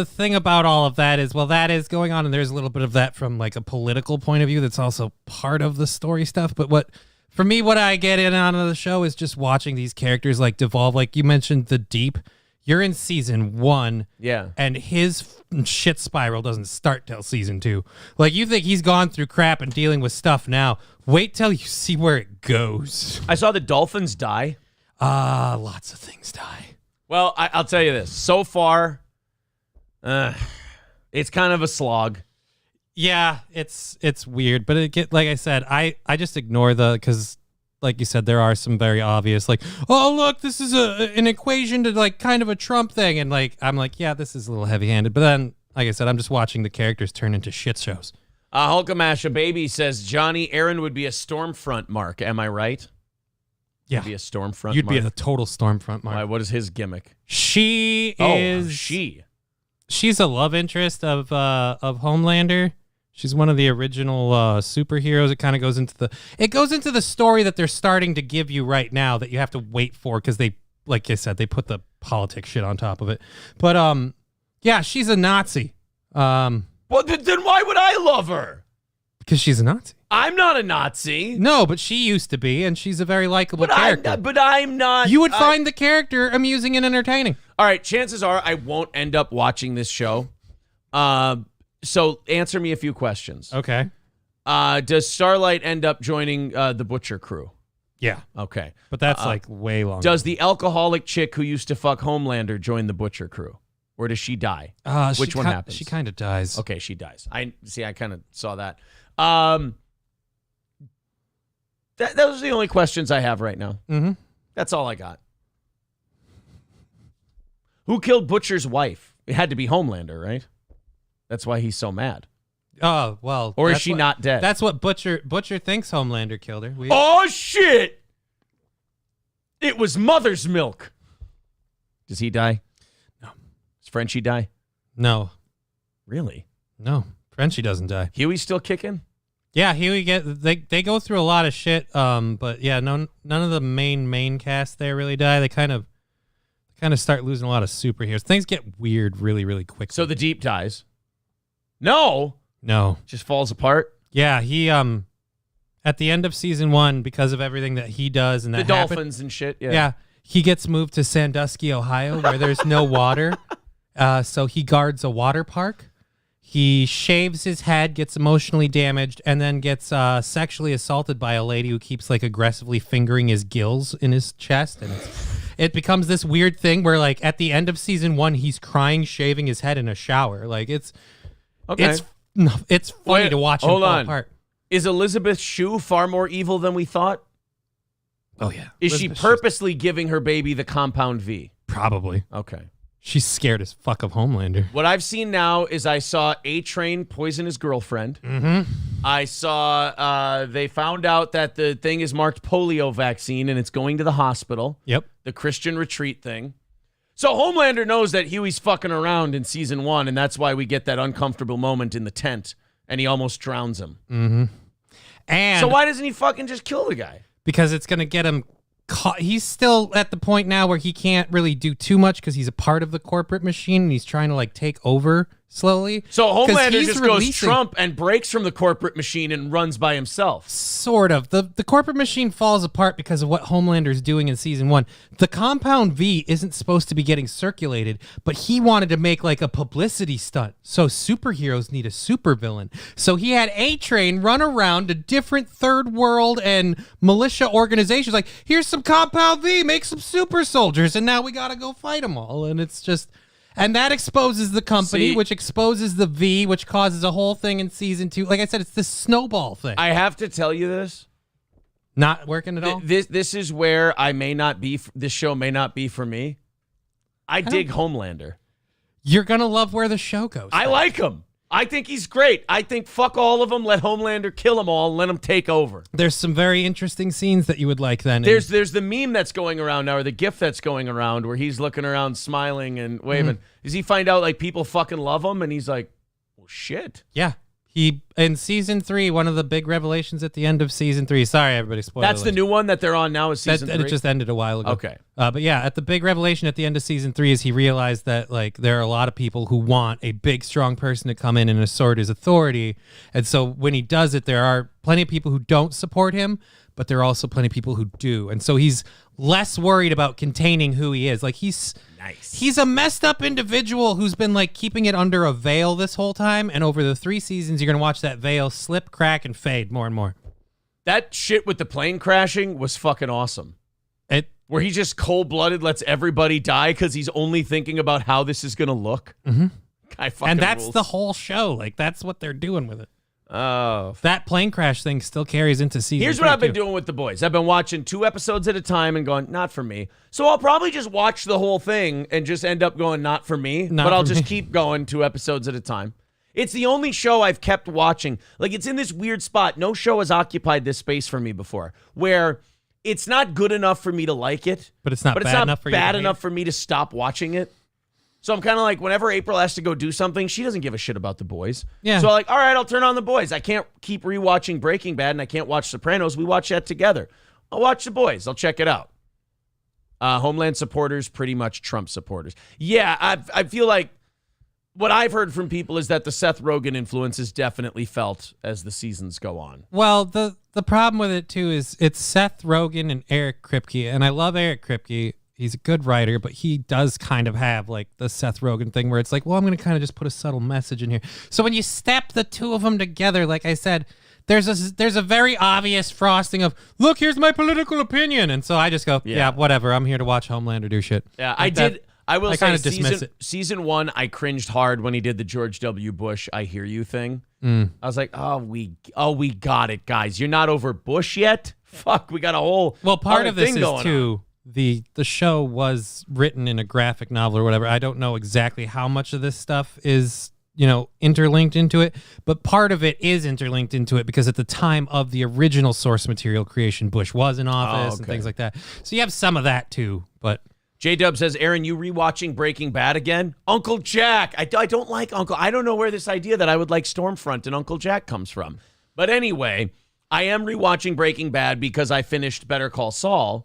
thing about all of that is, well, that is going on, and there's a little bit of that from like a political point of view that's also part of the story stuff. But for me, what I get in on the show is just watching these characters like devolve. Like you mentioned, the Deep. You're in season 1, yeah, and his shit spiral doesn't start till season 2. Like you think he's gone through crap and dealing with stuff now. Wait till you see where it goes. I saw the dolphins die. Lots of things die. Well, I'll tell you this. So far, it's kind of a slog. Yeah, it's weird, but like I said, I just ignore because like you said, there are some very obvious like, oh look, this is an equation to like kind of a Trump thing, and like I'm like, yeah, this is a little heavy-handed, but then like I said, I'm just watching the characters turn into shit shows. Hulkamash, a baby says Johnny Aaron would be a Stormfront Mark. Am I right? Yeah, be a Stormfront. You'd Mark. be a total Stormfront Mark. Why, what is his gimmick? She's a love interest of Homelander. She's one of the original superheroes. It kind of goes into the story that they're starting to give you right now that you have to wait for because they, like I said, they put the politics shit on top of it. But yeah, she's a Nazi. Well, then why would I love her? Because she's a Nazi. I'm not a Nazi. No, but she used to be, and she's a very likable character. I'm not. You would find the character amusing and entertaining. All right, chances are I won't end up watching this show. So answer me a few questions. Okay. Does Starlight end up joining the Butcher crew? Yeah. Okay. But that's like way longer. Does the alcoholic chick who used to fuck Homelander join the Butcher crew? Or does she die? Which one happens? She kind of dies. Okay, she dies. I kind of saw that. Those are the only questions I have right now. Mm-hmm. That's all I got. Who killed Butcher's wife? It had to be Homelander, right? That's why he's so mad. Oh, well. Or is she not dead? That's what Butcher thinks Homelander killed her. Oh, shit! It was Mother's Milk. Does he die? No. Does Frenchie die? No. Really? No. Frenchie doesn't die. Huey's still kicking? Yeah, Huey they go through a lot of shit. But yeah, none of the main cast there really die. They kind of start losing a lot of superheroes. Things get weird really, really quick. So the Deep dies. No. Just falls apart. Yeah, he at the end of season 1, because of everything that he does and that the dolphins and shit. Yeah, he gets moved to Sandusky, Ohio, where there's no water. So he guards a water park. He shaves his head, gets emotionally damaged, and then gets sexually assaulted by a lady who keeps like aggressively fingering his gills in his chest, and it becomes this weird thing where like at the end of season 1, he's crying, shaving his head in a shower. Like it's funny to watch him fall apart. Is Elizabeth Shue far more evil than we thought? Oh yeah. Is she purposely giving her baby the compound V? Probably. Okay. She's scared as fuck of Homelander. What I've seen now is I saw A-Train poison his girlfriend. Mm-hmm. I saw they found out that the thing is marked polio vaccine and it's going to the hospital. Yep. The Christian retreat thing. So Homelander knows that Huey's fucking around in season 1, and that's why we get that uncomfortable moment in the tent, and he almost drowns him. Mm-hmm. And so why doesn't he fucking just kill the guy? Because it's going to get him caught. He's still at the point now where he can't really do too much because he's a part of the corporate machine, and he's trying to like take over slowly. So Homelander just goes Trump and breaks from the corporate machine and runs by himself. Sort of. The corporate machine falls apart because of what Homelander's doing in season 1. The compound V isn't supposed to be getting circulated, but he wanted to make like a publicity stunt. So superheroes need a supervillain. So he had A-Train run around to different third world and militia organizations like, here's some compound V, make some super soldiers, and now we got to go fight them all. And it's just... And that exposes the company, which exposes the V, which causes a whole thing in season 2. Like I said, it's this snowball thing. I have to tell you this. Not working at all? This is where I may not be, this show may not be for me. I dig Homelander. You're going to love where the show goes. I like him. I think he's great. I think fuck all of them. Let Homelander kill them all and let him take over. There's some very interesting scenes that you would like then. There's the meme that's going around now, or the GIF that's going around where he's looking around smiling and waving. Does he find out like people fucking love him and he's like, well, shit. Yeah. He in season 3, one of the big revelations at the end of season 3. Sorry, everybody. Spoiler That's the alert. new one that they're on now is season 3? It just ended a while ago. Okay. But yeah, at the big revelation at the end of season 3 is he realized that like there are a lot of people who want a big, strong person to come in and assert his authority. And so when he does it, there are plenty of people who don't support him, but there are also plenty of people who do. And so he's less worried about containing who he is. Like he's a messed up individual who's been like keeping it under a veil this whole time. And over the 3 seasons, you're going to watch that veil slip, crack, and fade more and more. That shit with the plane crashing was fucking awesome. Where he just cold-blooded lets everybody die because he's only thinking about how this is going to look. Mm-hmm. Guy fucking And that's rules. the whole show. Like, that's what they're doing with it. Oh. That plane crash thing still carries into season Here's 3 what I've been too. doing with the boys. I've been watching 2 episodes at a time and going, not for me. So I'll probably just watch the whole thing and just end up going, not for me. Not but I'll for just me. keep going 2 episodes at a time. It's the only show I've kept watching. Like, it's in this weird spot. No show has occupied this space for me before, where it's not good enough for me to like it. But it's not bad enough for you to bad hate enough it. for me to stop watching it. So I'm kind of like, whenever April has to go do something, she doesn't give a shit about the boys. Yeah. So I'm like, all right, I'll turn on the boys. I can't keep rewatching Breaking Bad and I can't watch Sopranos. We watch that together. I'll watch the boys. I'll check it out. Homeland supporters, pretty much Trump supporters. Yeah, I feel like what I've heard from people is that the Seth Rogen influence is definitely felt as the seasons go on. Well, the problem with it too is it's Seth Rogen and Eric Kripke, and I love Eric Kripke. He's a good writer, but he does kind of have like the Seth Rogen thing where it's like, well, I'm going to kind of just put a subtle message in here. So when you step the 2 of them together, like I said, there's a very obvious frosting of, look, here's my political opinion. And so I just go, yeah, whatever. I'm here to watch Homelander do shit. Yeah, Like I will I say kinda dismiss it. season 1, I cringed hard when he did the George W. Bush "I hear you" thing. I was like, oh, we got it, guys. You're not over Bush yet? Fuck, we got a whole part other of this thing is going too the show was written in a graphic novel or whatever. I don't know exactly how much of this stuff is interlinked into it, but part of it is interlinked into it because at the time of the original source material creation, Bush was in office and things like that. So you have some of that too, but. J-Dub says, Aaron, you rewatching Breaking Bad again? Uncle Jack. I don't like Uncle. I don't know where this idea that I would like Stormfront and Uncle Jack comes from. But anyway, I am rewatching Breaking Bad because I finished Better Call Saul.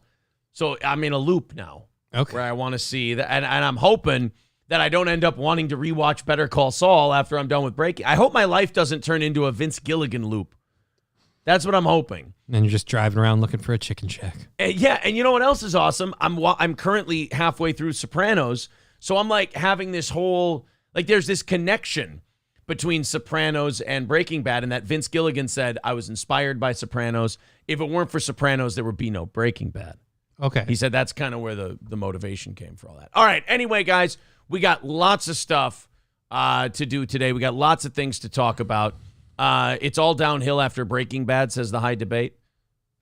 So I'm in a loop now. Okay. Where I want to see that. And I'm hoping that I don't end up wanting to rewatch Better Call Saul after I'm done with Breaking. I hope my life doesn't turn into a Vince Gilligan loop. That's what I'm hoping. And you're just driving around looking for a chicken shack. Yeah, and you know what else is awesome? I'm currently halfway through Sopranos, so I'm like having this whole, like there's this connection between Sopranos and Breaking Bad, and that Vince Gilligan said, I was inspired by Sopranos. If it weren't for Sopranos, there would be no Breaking Bad. Okay. He said that's kind of where the motivation came for all that. All right, anyway, guys, we got lots of stuff to do today. We got lots of things to talk about. It's all downhill after Breaking Bad, says the High Debate.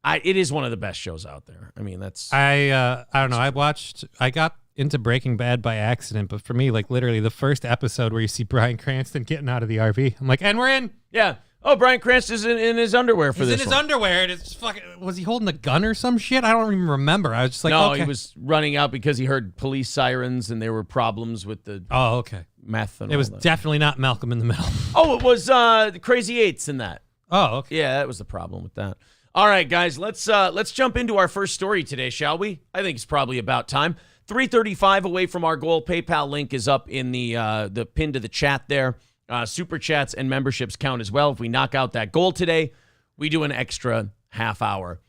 It is one of the best shows out there. I mean, that's... I don't know. I got into Breaking Bad by accident, but for me, like literally the first episode where you see Bryan Cranston getting out of the RV, I'm like, and we're in. Yeah. Oh, Bryan Cranston's in his underwear for He's this in his one. underwear. And it's fucking. Was he holding a gun or some shit? I don't even remember. I was just like, no, okay. he was running out because he heard police sirens and there were problems with the Oh, okay. meth and It all was that. definitely not Malcolm in the Middle. Oh, it was the Crazy Eights in that. Oh, okay. Yeah, that was the problem with that. All right, guys, let's jump into our first story today, shall we? I think it's probably about time. 3:35 away from our goal. PayPal link is up in the pin to the chat there. Super chats and memberships count as well. If we knock out that goal today, we do an extra half hour.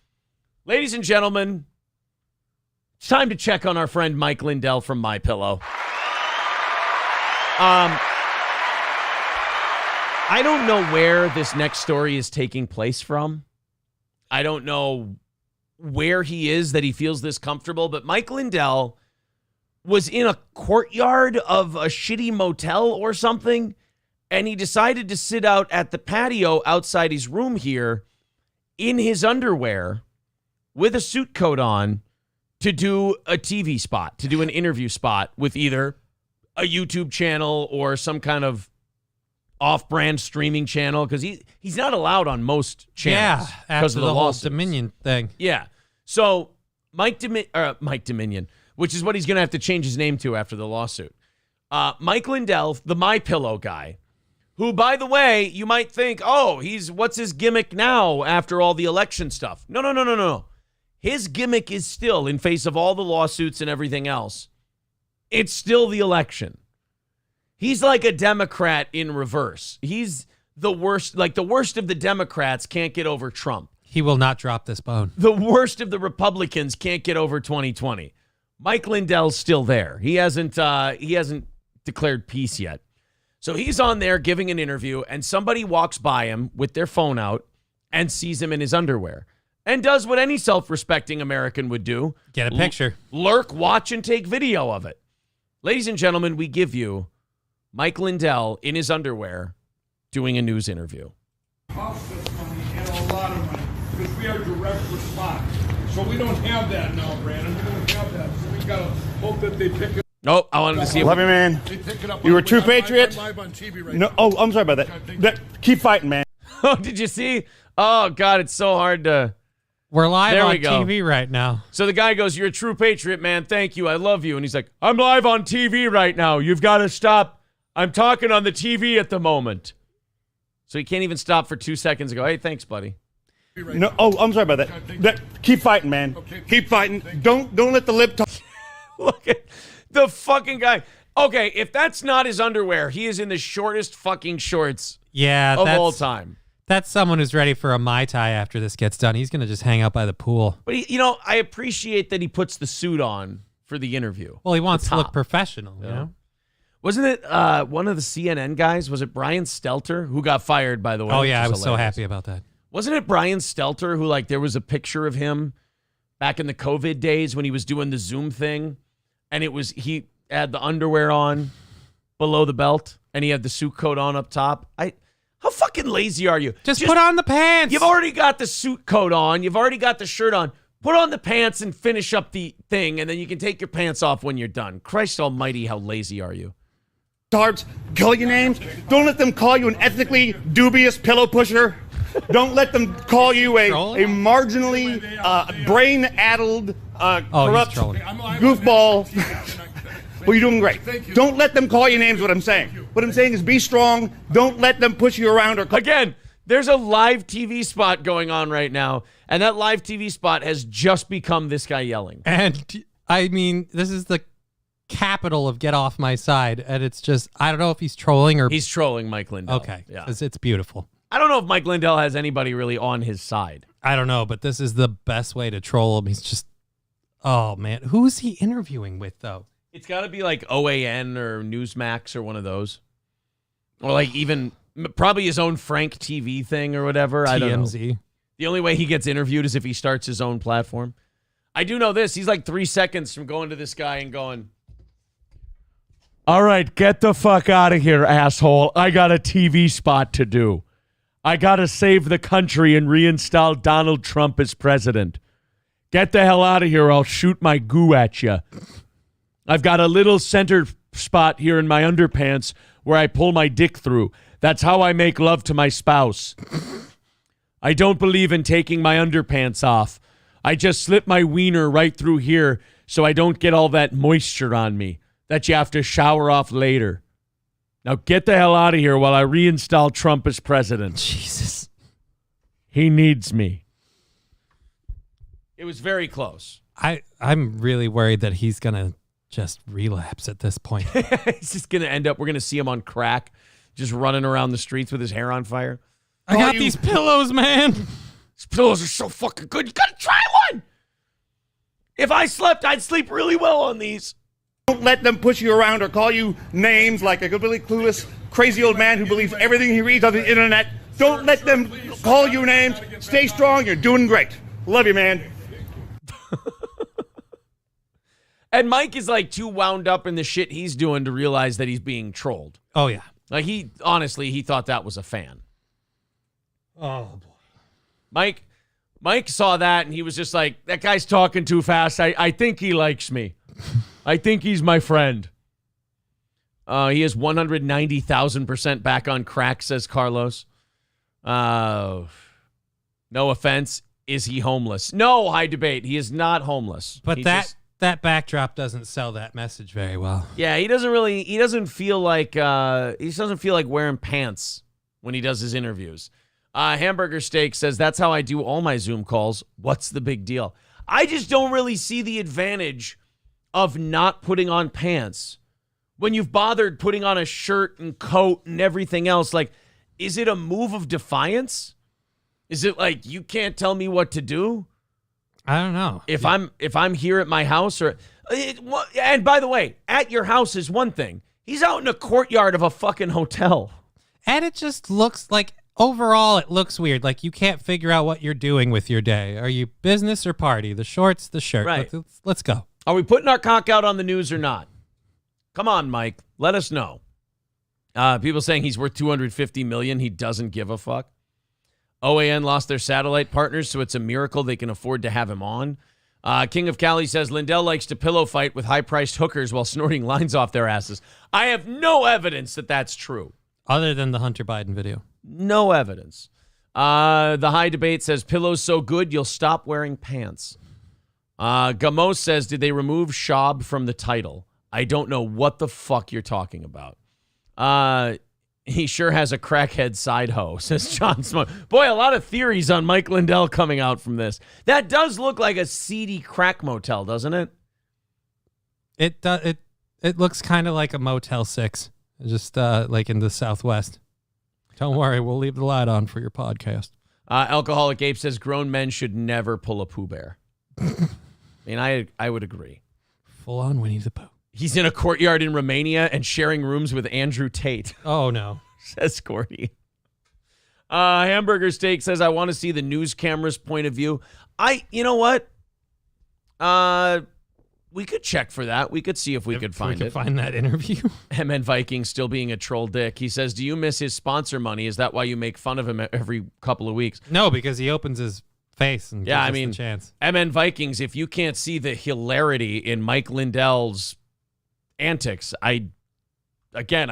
Ladies and gentlemen, it's time to check on our friend Mike Lindell from MyPillow. I don't know where this next story is taking place from. I don't know where he is that he feels this comfortable, but Mike Lindell was in a courtyard of a shitty motel or something, and he decided to sit out at the patio outside his room here in his underwear with a suit coat on to do a TV spot, to do an interview spot with either a YouTube channel or some kind of off-brand streaming channel because he's not allowed on most channels because after of the whole lawsuits. Dominion thing. Yeah. So Mike Dominion, which is what he's going to have to change his name to after the lawsuit. Mike Lindell, the MyPillow guy, who, by the way, you might think, oh, what's his gimmick now after all the election stuff? No. His gimmick is still, in face of all the lawsuits and everything else, it's still the election. He's like a Democrat in reverse. He's the worst, like the worst of the Democrats can't get over Trump. He will not drop this bone. The worst of the Republicans can't get over 2020. Mike Lindell's still there. He hasn't declared peace yet. So he's on there giving an interview, and somebody walks by him with their phone out and sees him in his underwear and does what any self-respecting American would do. Get a picture. Lurk, watch, and take video of it. Ladies and gentlemen, we give you Mike Lindell in his underwear doing a news interview. Cost us money and a lot of money because we are direct response. So we don't have that now, Brandon. We don't have that. So we got to hope that they pick it. Oh, I wanted to see. Love you, man. They pick it up. You were a true patriot? I'm live on TV right No, now. oh, I'm sorry about that. Keep fighting, man. Oh, did you see? Oh, God, it's so hard to. We're live There on we go. TV right now. So the guy goes, "You're a true patriot, man. Thank you. I love you." And he's like, "I'm live on TV right now. You've got to stop. I'm talking on the TV at the moment." So he can't even stop for 2 seconds and go, "Hey, thanks, buddy." No, oh, I'm sorry about that. Keep fighting, man. Keep fighting. Don't let the lip talk. Look at the fucking guy. Okay, if that's not his underwear, he is in the shortest fucking shorts Yeah, of all time. That's someone who's ready for a Mai Tai after this gets done. He's going to just hang out by the pool. But, I appreciate that he puts the suit on for the interview. Well, he wants The to look top. professional, you know? Wasn't it one of the CNN guys? Was it Brian Stelter, who got fired, by the way? Oh, yeah, I which was is so hilarious. happy about that. Wasn't it Brian Stelter who, like, there was a picture of him back in the COVID days when he was doing the Zoom thing, and he had the underwear on below the belt, and he had the suit coat on up top? How fucking lazy are you? Just put on the pants. You've already got the suit coat on. You've already got the shirt on. Put on the pants and finish up the thing, and then you can take your pants off when you're done. Christ almighty, how lazy are you? Tarts, call your names. Don't let them call you an ethnically dubious pillow pusher. Don't let them call you a marginally brain-addled, corrupt goofball. Well, you're doing great. Don't let them call your names, what I'm saying. What I'm saying is be strong. Don't let them push you around or... Again, there's a live TV spot going on right now, and that live TV spot has just become this guy yelling. And, I mean, this is the capital of get off my side, and it's just, I don't know if he's trolling or... He's trolling Mike Lindell. Okay, Yeah. it's beautiful. I don't know if Mike Lindell has anybody really on his side. I don't know, but this is the best way to troll him. He's just, oh, man. Who's he interviewing with, though? It's got to be like OAN or Newsmax or one of those. Or like even probably his own Frank TV thing or whatever. I don't know. TMZ. The only way he gets interviewed is if he starts his own platform. I do know this. He's like 3 seconds from going to this guy and going, All right, get the fuck out of here, asshole. I got a TV spot to do. I got to save the country and reinstall Donald Trump as president. Get the hell out of here or I'll shoot my goo at you. I've got a little center spot here in my underpants where I pull my dick through. That's how I make love to my spouse. I don't believe in taking my underpants off. I just slip my wiener right through here so I don't get all that moisture on me that you have to shower off later. Now get the hell out of here while I reinstall Trump as president. Jesus. He needs me. it was very close. I'm really worried that he's going to just relapse at this point. He's just going to end up, we're going to see him on crack, just running around the streets with his hair on fire. I got these pillows, man. These pillows are so fucking good. You got to try one. If I slept, I'd sleep really well on these. Don't let them push you around or call you names like a completely clueless, crazy old man who believes everything he reads on the internet. Don't let them call you names. Stay strong. You're doing great. Love you, man. And Mike is like too wound up in the shit he's doing to realize that he's being trolled. Oh, yeah. Like he thought that was a fan. Oh, boy. Mike saw that and he was just like, that guy's talking too fast. I think he likes me. I think he's my friend. He is 190,000% back on crack, says Carlos. No offense. Is he homeless? No, high debate. He is not homeless. But that backdrop doesn't sell that message very well. Yeah, he doesn't feel like wearing pants when he does his interviews. Hamburger Steak says, that's how I do all my Zoom calls. What's the big deal? I just don't really see the advantage of not putting on pants when you've bothered putting on a shirt and coat and everything else. Like, is it a move of defiance? Is it like, you can't tell me what to do? I don't know. If I'm here at my house and by the way, at your house is one thing. He's out in a courtyard of a fucking hotel. And it just looks like, overall, it looks weird. Like, you can't figure out what you're doing with your day. Are you business or party? The shorts, the shirt. Right. Let's go. Are we putting our cock out on the news or not? Come on, Mike. Let us know. People saying he's worth $250 million. He doesn't give a fuck. OAN lost their satellite partners, so it's a miracle they can afford to have him on. King of Cali says Lindell likes to pillow fight with high-priced hookers while snorting lines off their asses. I have no evidence that that's true. Other than the Hunter Biden video. No evidence. The high debate says pillows so good you'll stop wearing pants. Gamos says, did they remove Schaub from the title? I don't know what the fuck you're talking about. He sure has a crackhead side hoe, says John Smoke. Boy, a lot of theories on Mike Lindell coming out from this. That does look like a seedy crack motel, doesn't it? It looks kind of like a Motel 6, just like in the Southwest. Don't worry, we'll leave the light on for your podcast. Alcoholic Ape says grown men should never pull a Pooh Bear. I mean, I would agree. Full on Winnie the Pooh. He's in a courtyard in Romania and sharing rooms with Andrew Tate. Oh, no. Says Cordy. Hamburger Steak says, I want to see the news camera's point of view. You know what? We could check for that. We could see if we could find it. Find that interview. MN Viking still being a troll dick. He says, do you miss his sponsor money? Is that why you make fun of him every couple of weeks? No, because he opens his face and gives us the chance. MN Vikings, if you can't see the hilarity in Mike Lindell's antics, I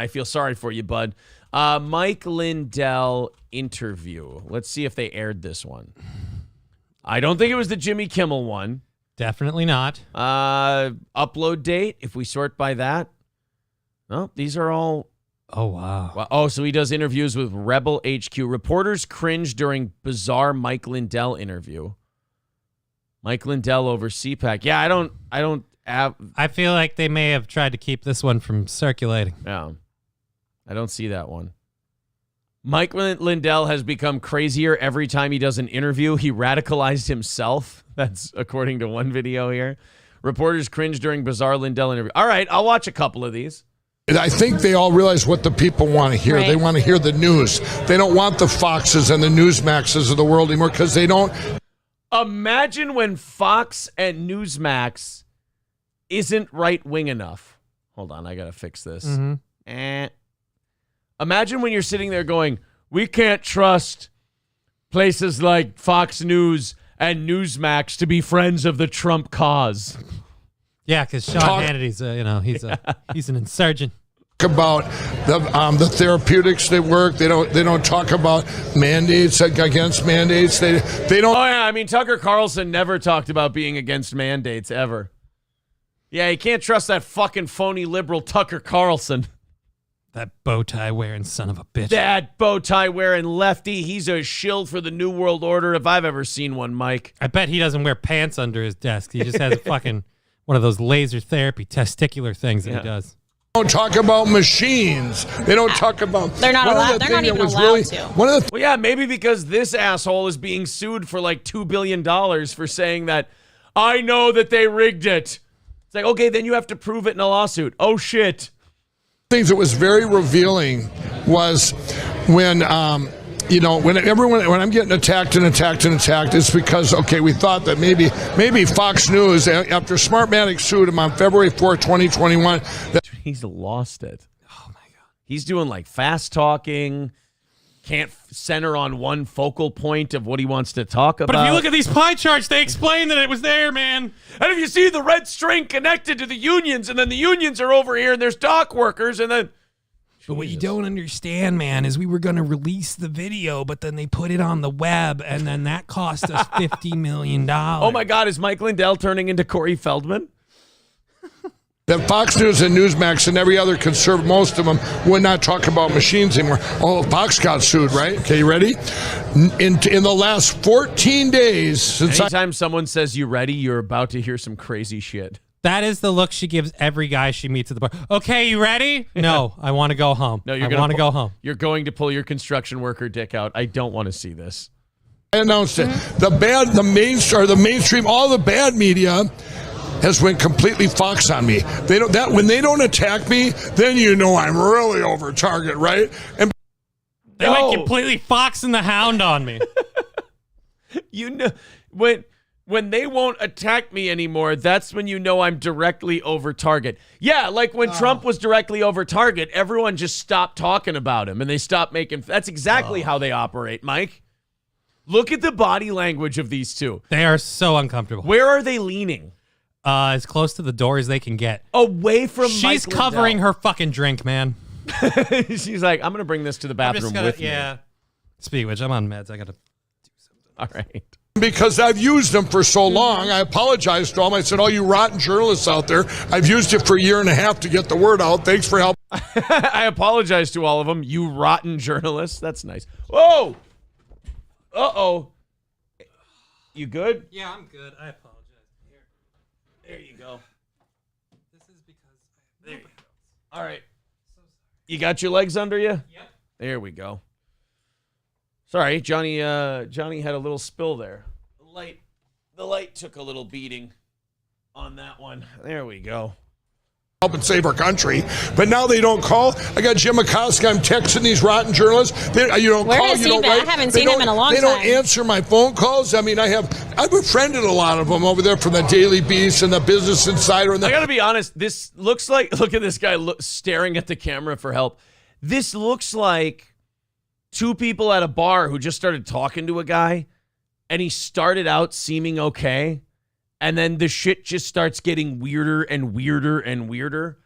feel sorry for you, bud. Mike Lindell interview. Let's see if they aired this one. I don't think it was the Jimmy Kimmel one. Definitely not. Upload date, if we sort by that. No, these are all. Oh, wow. Oh, so he does interviews with Rebel HQ. Reporters cringe during bizarre Mike Lindell interview. Mike Lindell over CPAC. Yeah, I feel like they may have tried to keep this one from circulating. Yeah. I don't see that one. Mike Lindell has become crazier every time he does an interview. He radicalized himself. That's according to one video here. Reporters cringe during bizarre Lindell interview. All right, I'll watch a couple of these. I think they all realize what the people want to hear. Right. They want to hear the news. They don't want the Foxes and the Newsmaxes of the world anymore because they don't. Imagine when Fox and Newsmax isn't right-wing enough. Hold on, I got to fix this. Mm-hmm. Imagine when you're sitting there going, we can't trust places like Fox News and Newsmax to be friends of the Trump cause. Yeah, because Sean Hannity's, he's an insurgent. About the therapeutics that work. They don't talk about mandates against mandates. They don't. Oh yeah, I mean Tucker Carlson never talked about being against mandates ever. Yeah, you can't trust that fucking phony liberal Tucker Carlson. That bow tie wearing son of a bitch. That bow tie wearing lefty. He's a shill for the New World Order if I've ever seen one, Mike. I bet he doesn't wear pants under his desk. He just has a fucking one of those laser therapy testicular things that he does. They don't talk about machines. They don't talk about. They're not allowed. They're not even allowed to. Well, yeah, maybe because this asshole is being sued for like $2 billion for saying that I know that they rigged it. It's like, okay, then you have to prove it in a lawsuit. Oh shit. Things that was very revealing was when when I'm getting attacked, it's because, okay, we thought that maybe Fox News, after Smartmatic sued him on February 4th, 2021. He's lost it. Oh, my God. He's doing like fast talking. can't center on one focal point of what he wants to talk about. But if you look at these pie charts, they explain that it was there, man. And if you see the red string connected to the unions, and then the unions are over here, and there's dock workers, and then... But what you don't understand, man, is we were going to release the video, but then they put it on the web, and then that cost us $50 million. Oh, my God, is Mike Lindell turning into Corey Feldman? That Fox News and Newsmax and every other conservative, most of them, would not talk about machines anymore. Oh, Fox got sued, right? Okay, you ready? In the last 14 days since Anytime someone says you ready, you're about to hear some crazy shit. That is the look she gives every guy she meets at the bar. Okay, you ready? No, I want to go home. No, I want to go home. You're going to pull your construction worker dick out. I don't want to see this. I announced it. The mainstream, all the bad media has went completely Fox on me. They don't when they don't attack me, then you know I'm really over target, right? And they went completely Fox and the Hound on me. You know when they won't attack me anymore, that's when you know I'm directly over target. Yeah, like when Trump was directly over target, everyone just stopped talking about him and they stopped making. That's exactly how they operate, Mike. Look at the body language of these two. They are so uncomfortable. Where are they leaning? As close to the door as they can get. Away from She's Mike covering Lindell. her fucking drink, man. She's like, I'm going to bring this to the bathroom with me. Speaking of which, I'm on meds. I got to do something. All right. because I've used them for so long, I apologized to them. I said, "Oh, you rotten journalists out there, I've used it for a year and a half to get the word out. Thanks for helping." I apologize to all of them, you rotten journalists. That's nice. Whoa! Uh-oh. You good? Yeah, I'm good. I apologize. There you go. This is because There you go. All right. You got your legs under you? Yep. There we go. Sorry, Johnny had a little spill there. The light took a little beating on that one. There we go. Help and save our country, but now they don't call. I got Jim McCoskey. I'm texting these rotten journalists. You don't Where call. has You he don't been? write. I haven't seen him in a long They don't time. answer my phone calls. I mean, I've befriended a lot of them over there from the Daily Beast and the Business Insider. And I got to be honest. This looks like, look at this guy staring at the camera for help. This looks like two people at a bar who just started talking to a guy, and he started out seeming okay, and then the shit just starts getting weirder and weirder and weirder.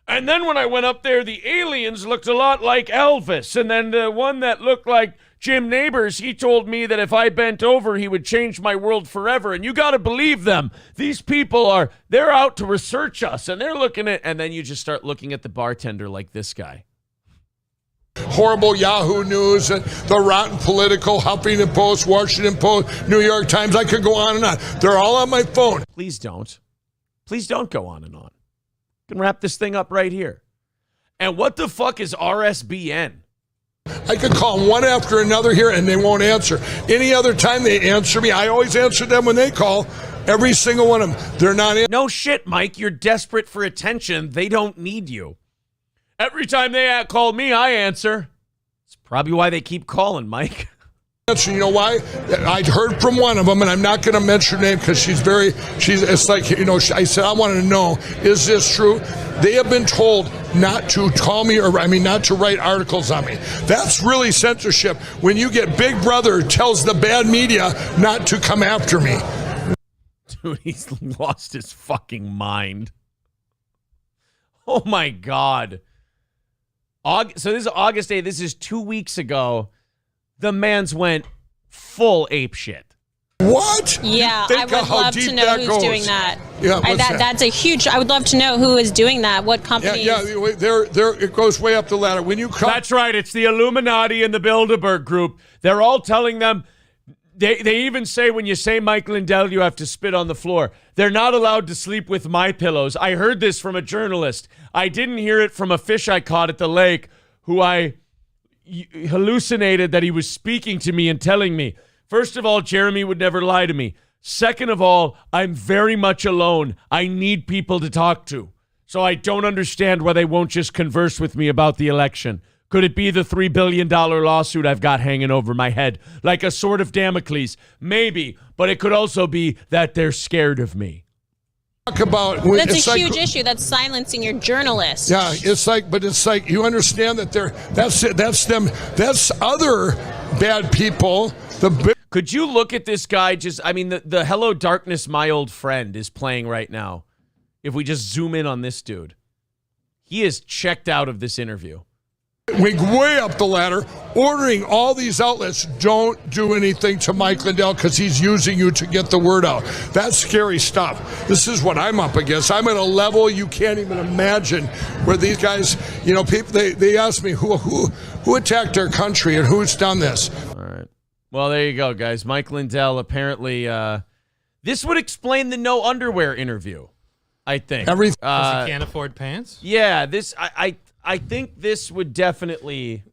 And then when I went up there, the aliens looked a lot like Elvis. And then the one that looked like Jim Neighbors, he told me that if I bent over, he would change my world forever. And you got to believe them. These people they're out to research us. And they're looking at, and then you just start looking at the bartender like this guy. horrible Yahoo News and the rotten Political, Huffington Post, Washington Post, New York Times. I could go on and on. They're all on my phone. Please don't. Please don't go on and on. Can wrap this thing up right here. And what the fuck is RSBN? I could call them one after another here, and they won't answer. Any other time they answer me, I always answer them when they call. Every single one of them. They're not in. No shit, Mike. You're desperate for attention. They don't need you. Every time they call me, I answer. It's probably why they keep calling, Mike. You know why? I heard from one of them, and I'm not going to mention her name because it's like, I said, I wanted to know, is this true? They have been told not to call me, not to write articles on me. That's really censorship when you get Big Brother tells the bad media not to come after me. Dude, he's lost his fucking mind. Oh, my God. So this is August 8th. This is 2 weeks ago. The man's went full ape shit. What? Yeah, I would love to know who's doing that. Yeah, that's a huge. I would love to know who is doing that. What company? Yeah, it goes way up the ladder. When you come, That's right. It's the Illuminati and the Bilderberg Group. They're all telling them. They even say when you say Mike Lindell, you have to spit on the floor. They're not allowed to sleep with my pillows. I heard this from a journalist. I didn't hear it from a fish I caught at the lake who I hallucinated that he was speaking to me and telling me. First of all, Jeremy would never lie to me. Second of all, I'm very much alone. I need people to talk to. So I don't understand why they won't just converse with me about the election. Could it be the $3 billion lawsuit I've got hanging over my head? Like a sword of Damocles? Maybe, but it could also be that they're scared of me. about That's it's a like, huge issue. That's silencing your journalists. Yeah, it's like you understand that that's other bad people. Could you look at this guy? The Hello Darkness, My Old Friend is playing right now. If we just zoom in on this dude, he is checked out of this interview. We're way up the ladder, ordering all these outlets. Don't do anything to Mike Lindell because he's using you to get the word out. That's scary stuff. This is what I'm up against. I'm at a level you can't even imagine where these guys, people, they ask me who attacked our country and who's done this. All right. Well, there you go, guys. Mike Lindell apparently, this would explain the no underwear interview, I think. Everything. Because he can't afford pants? Yeah, I think this would definitely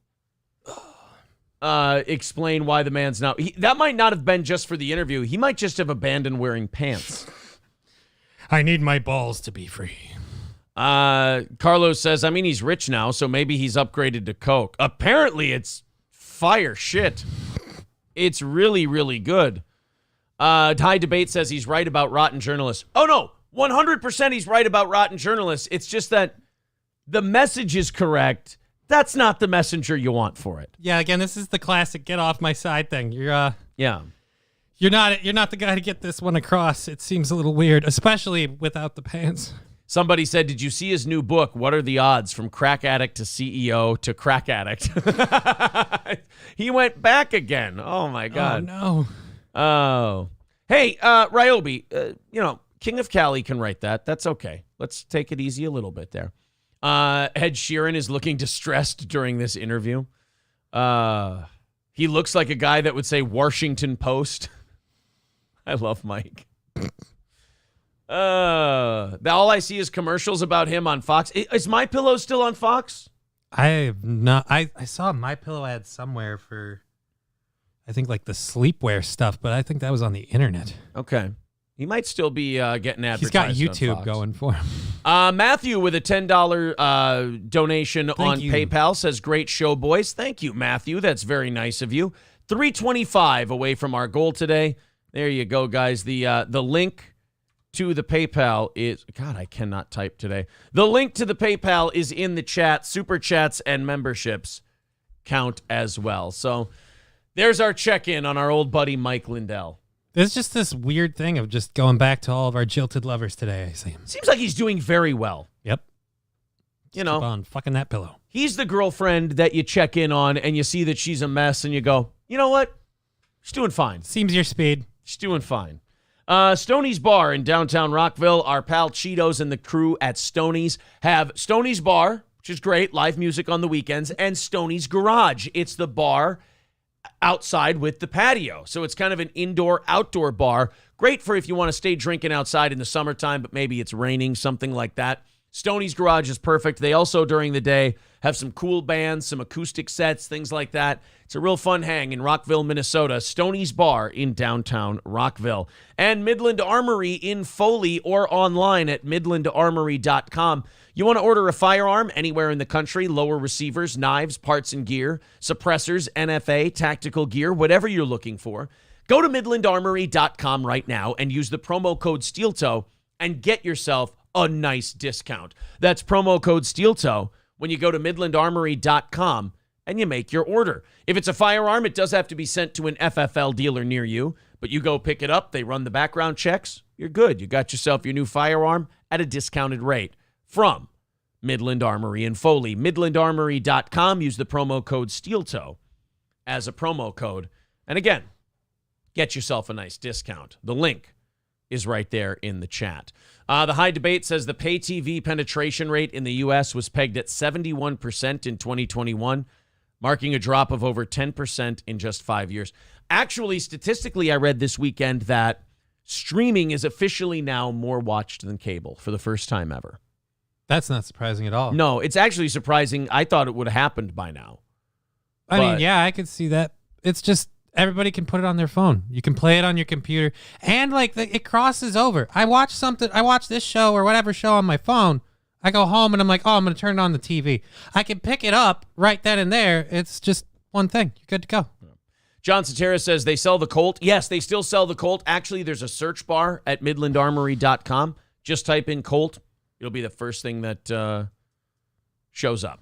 explain why the man's not. That might not have been just for the interview. He might just have abandoned wearing pants. I need my balls to be free. Carlos says, he's rich now, so maybe he's upgraded to Coke. Apparently, it's fire shit. It's really, really good. High Debate says he's right about rotten journalists. Oh, no, 100% he's right about rotten journalists. It's just that the message is correct. That's not the messenger you want for it. Yeah, again, this is the classic get off my side thing. You're not the guy to get this one across. It seems a little weird, especially without the pants. Somebody said, did you see his new book? What are the odds from crack addict to CEO to crack addict? He went back again. Oh, my God. Oh, no. Oh. Hey, Ryobi, King of Cali can write that. That's okay. Let's take it easy a little bit there. Ed Sheeran is looking distressed during this interview. He looks like a guy that would say Washington Post. I love Mike. All I see is commercials about him on Fox. Is My Pillow still on Fox? I have not. I saw a My Pillow ad somewhere for, I think, like the sleepwear stuff, but I think that was on the internet. Okay. He might still be getting advertised. He's got on YouTube Fox. going for him. Matthew with a $10 donation on PayPal says, great show, boys. Thank you, Matthew. That's very nice of you. 325 away from our goal today. There you go, guys. The link to the PayPal is, God, I cannot type today. The link to the PayPal is in the chat. Super chats and memberships count as well. So there's our check-in on our old buddy Mike Lindell. There's just this weird thing of just going back to all of our jilted lovers today. I see him. Seems like he's doing very well. Yep. Keep on fucking that pillow. He's the girlfriend that you check in on and you see that she's a mess and you go, you know what? She's doing fine. Seems your speed. She's doing fine. Stoney's Bar in downtown Rockville. Our pal Cheetos and the crew at Stoney's have Stoney's Bar, which is great, live music on the weekends, and Stoney's Garage. It's the bar outside with the patio. So it's kind of an indoor-outdoor bar. Great for if you want to stay drinking outside in the summertime, but maybe it's raining, something like that. Stoney's Garage is perfect. They also, during the day, have some cool bands, some acoustic sets, things like that. It's a real fun hang in Rockville, Minnesota. Stoney's Bar in downtown Rockville. And Midland Armory in Foley or online at midlandarmory.com. You want to order a firearm anywhere in the country, lower receivers, knives, parts and gear, suppressors, NFA, tactical gear, whatever you're looking for. Go to midlandarmory.com right now and use the promo code SteelToe and get yourself a nice discount. That's promo code SteelToe when you go to midlandarmory.com and you make your order. If it's a firearm, it does have to be sent to an FFL dealer near you, but you go pick it up, they run the background checks, you're good. You got yourself your new firearm at a discounted rate from Midland Armory in Foley. midlandarmory.com. Use the promo code SteelToe as a promo code. And again, get yourself a nice discount. The link is right there in the chat. The High Debate says the pay TV penetration rate in the U.S. was pegged at 71% in 2021, marking a drop of over 10% in just 5 years. Actually, statistically, I read this weekend that streaming is officially now more watched than cable for the first time ever. That's not surprising at all. No, it's actually surprising. I thought it would have happened by now. I mean, yeah, I could see that. It's just everybody can put it on their phone. You can play it on your computer. And, it crosses over. I watch this show or whatever show on my phone. I go home and I'm like, oh, I'm going to turn it on the TV. I can pick it up right then and there. It's just one thing. You're good to go. John Satera says they sell the Colt. Yes, they still sell the Colt. Actually, there's a search bar at midlandarmory.com. Just type in Colt. It'll be the first thing that shows up.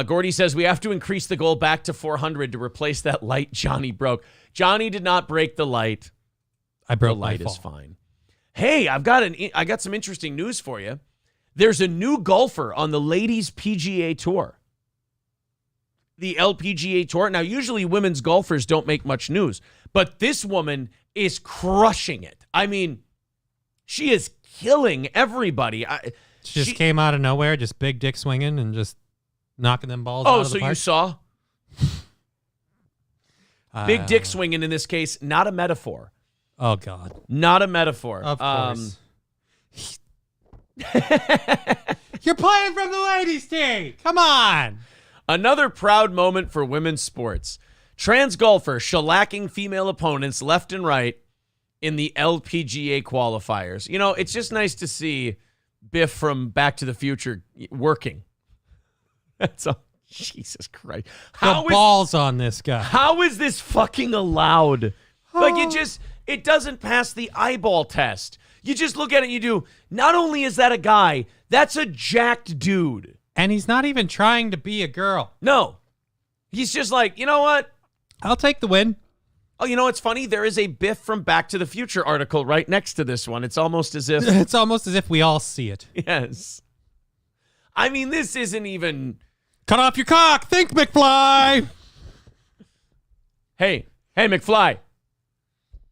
Gordy says, we have to increase the goal back to 400 to replace that light Johnny broke. Johnny did not break the light. I broke the light my is fall. fine. Hey, I got some interesting news for you. There's a new golfer on the ladies PGA Tour. The LPGA Tour. Now, usually women's golfers don't make much news, but this woman is crushing it. I mean, she is killing everybody. She just came out of nowhere, just big dick swinging and just knocking them balls out of the park. You saw? Big dick swinging in this case, not a metaphor. Oh, God. Not a metaphor. Of course. You're playing from the ladies' team. Come on. Another proud moment for women's sports. Trans golfer shellacking female opponents left and right in the LPGA qualifiers. You know, it's just nice to see Biff from Back to the Future working. That's all. Jesus Christ. Balls on this guy. How is this fucking allowed? Like, it doesn't pass the eyeball test. You just look at it and you do, not only is that a guy, that's a jacked dude. And he's not even trying to be a girl. No. He's just like, you know what? I'll take the win. Oh, you know what's funny? There is a Biff from Back to the Future article right next to this one. It's almost as if... It's almost as if we all see it. Yes. I mean, this isn't even... Cut off your cock. Think, McFly. Hey, McFly.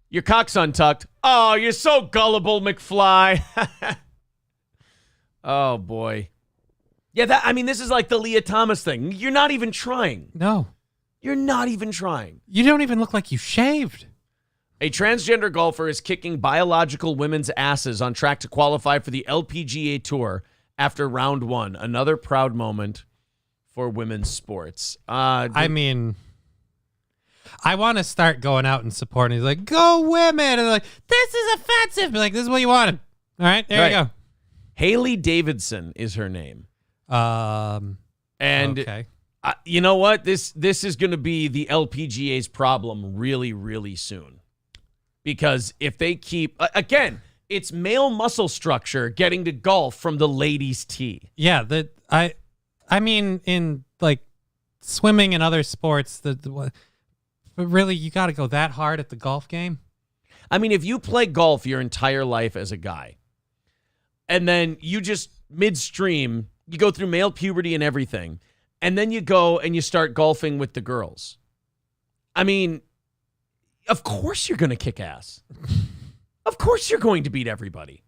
Your cock's untucked. Oh, you're so gullible, McFly. Oh, boy. Yeah, this is like the Leah Thomas thing. You're not even trying. No. You're not even trying. You don't even look like you shaved. A transgender golfer is kicking biological women's asses on track to qualify for the LPGA Tour after round 1. Another proud moment for women's sports. I want to start going out and supporting. He's like, go women. And they're like, this is offensive. Be like, this is what you wanted. All right, there you go. Haley Davidson is her name. Okay. You know what? This is going to be the LPGA's problem really, really soon. Because if they keep... again, it's male muscle structure getting to golf from the ladies' tee. Yeah, I mean, in like swimming and other sports, but really, you got to go that hard at the golf game? I mean, if you play golf your entire life as a guy, and then you just midstream, you go through male puberty and everything, and then you go and you start golfing with the girls. I mean, of course you're going to kick ass. Of course you're going to beat everybody.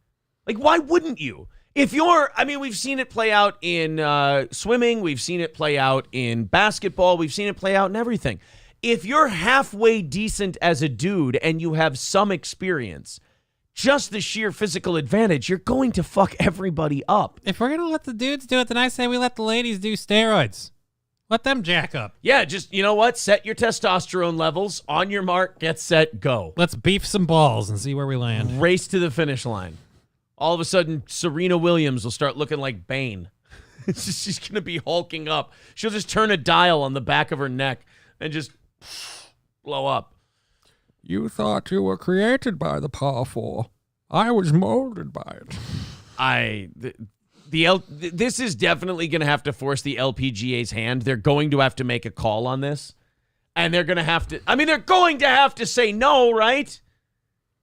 Like, why wouldn't you? We've seen it play out in swimming. We've seen it play out in basketball. We've seen it play out in everything. If you're halfway decent as a dude and you have some experience, just the sheer physical advantage, you're going to fuck everybody up. If we're going to let the dudes do it, then I say we let the ladies do steroids. Let them jack up. Yeah, just, you know what? Set your testosterone levels. On your mark, get set, go. Let's beef some balls and see where we land. Race to the finish line. All of a sudden, Serena Williams will start looking like Bane. She's going to be hulking up. She'll just turn a dial on the back of her neck and just blow up. You thought you were created by the powerful. I was molded by it. This is definitely going to have to force the LPGA's hand. They're going to have to make a call on this. And they're going to have to... they're going to have to say no, right?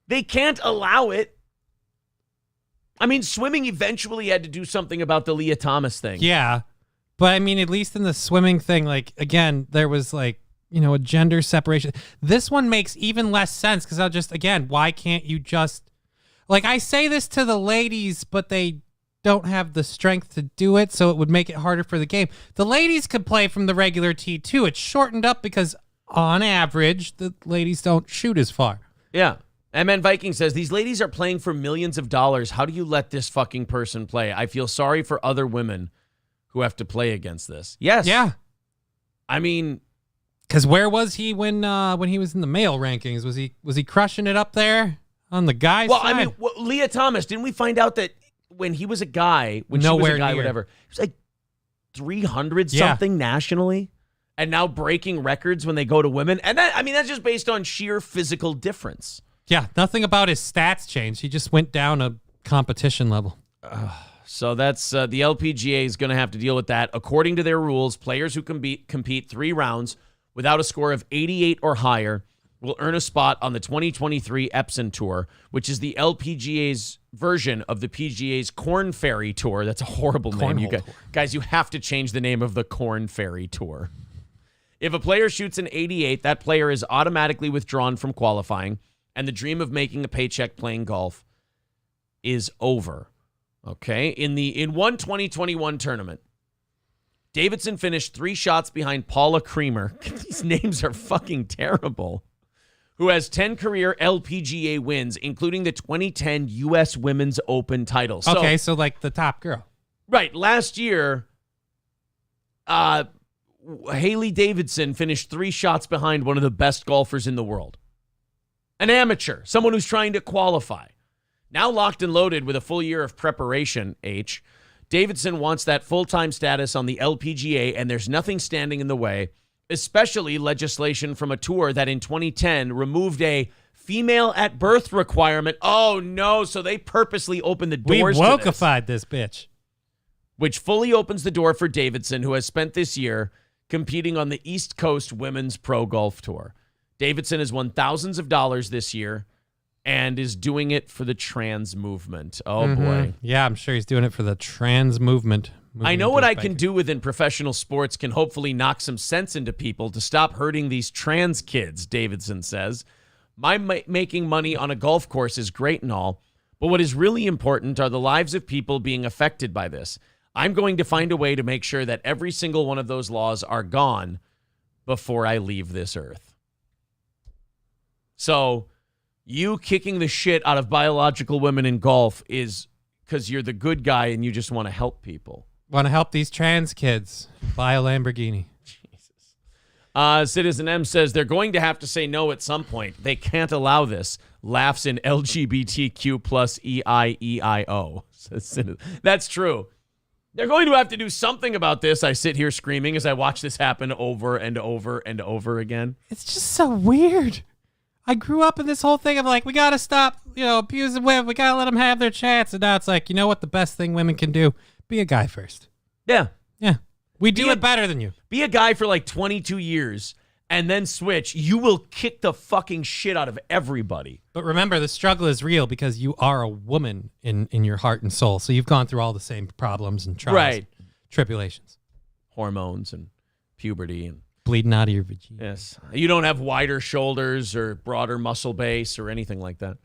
They can't allow it. Swimming eventually had to do something about the Leah Thomas thing. Yeah. But, at least in the swimming thing, again, there was, a gender separation. This one makes even less sense because why can't you just... I say this to the ladies, but they don't have the strength to do it, so it would make it harder for the game. The ladies could play from the regular tee, too. It's shortened up because, on average, the ladies don't shoot as far. Yeah. MN Viking says, these ladies are playing for millions of dollars. How do you let this fucking person play? I feel sorry for other women who have to play against this. Yes. Yeah. Because where was he when he was in the male rankings? Was he crushing it up there on the guys' side? Leah Thomas, didn't we find out that when he was a guy, when she was a guy, whatever, he was like 300 something nationally, and now breaking records when they go to women? And that's just based on sheer physical difference. Yeah, nothing about his stats changed. He just went down a competition level. So that's the LPGA is going to have to deal with that. According to their rules, players who compete 3 rounds without a score of 88 or higher will earn a spot on the 2023 Epson Tour, which is the LPGA's version of the PGA's Corn Ferry Tour. That's a horrible name. You guys, you have to change the name of the Corn Ferry Tour. If a player shoots an 88, that player is automatically withdrawn from qualifying, and the dream of making a paycheck playing golf is over. Okay? In one 2021 tournament, Davidson finished 3 shots behind Paula Creamer. These names are fucking terrible. Who has 10 career LPGA wins, including the 2010 U.S. Women's Open title. So like the top girl. Right. Last year, Haley Davidson finished 3 shots behind one of the best golfers in the world. An amateur, someone who's trying to qualify. Now locked and loaded with a full year of preparation, Davidson wants that full-time status on the LPGA, and there's nothing standing in the way, especially legislation from a tour that in 2010 removed a female at birth requirement. Oh, no. So they purposely opened the doors We wokeified this bitch. Which fully opens the door for Davidson, who has spent this year competing on the East Coast Women's Pro Golf Tour. Davidson has won thousands of dollars this year and is doing it for the trans movement. Oh, boy. Yeah, I'm sure he's doing it for the trans movement. I know what I can do within professional sports can hopefully knock some sense into people to stop hurting these trans kids, Davidson says. Making money on a golf course is great and all, but what is really important are the lives of people being affected by this. I'm going to find a way to make sure that every single one of those laws are gone before I leave this earth. So you kicking the shit out of biological women in golf is because you're the good guy and you just want to help people. Want to help these trans kids buy a Lamborghini. Jesus. Citizen M says they're going to have to say no at some point. They can't allow this. Laughs in LGBTQ plus EIEIO. That's true. They're going to have to do something about this. I sit here screaming as I watch this happen over and over and over again. It's just so weird. I grew up in this whole thing of like, we got to stop, abusing women. We got to let them have their chance. And now it's like, you know what? The best thing women can do, be a guy first. Yeah. Yeah. We do it better than you. Be a guy for like 22 years and then switch. You will kick the fucking shit out of everybody. But remember, the struggle is real because you are a woman in your heart and soul. So you've gone through all the same problems and trials, tribulations. Hormones and puberty and bleeding out of your vagina. Yes. You don't have wider shoulders or broader muscle base or anything like that.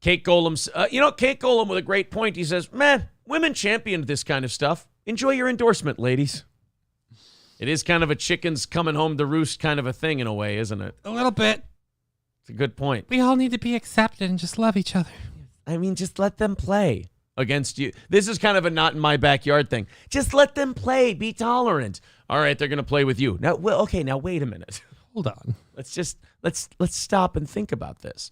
Kate Golem's, Kate Golem with a great point. He says, man, women championed this kind of stuff. Enjoy your endorsement, ladies. It is kind of a chickens coming home to roost kind of a thing in a way, isn't it? A little bit. It's a good point. We all need to be accepted and just love each other. I mean, just let them play against you. This is kind of a not in my backyard thing. Just let them play. Be tolerant. All right, they're going to play with you. Now, now wait a minute. Hold on. Let's stop and think about this.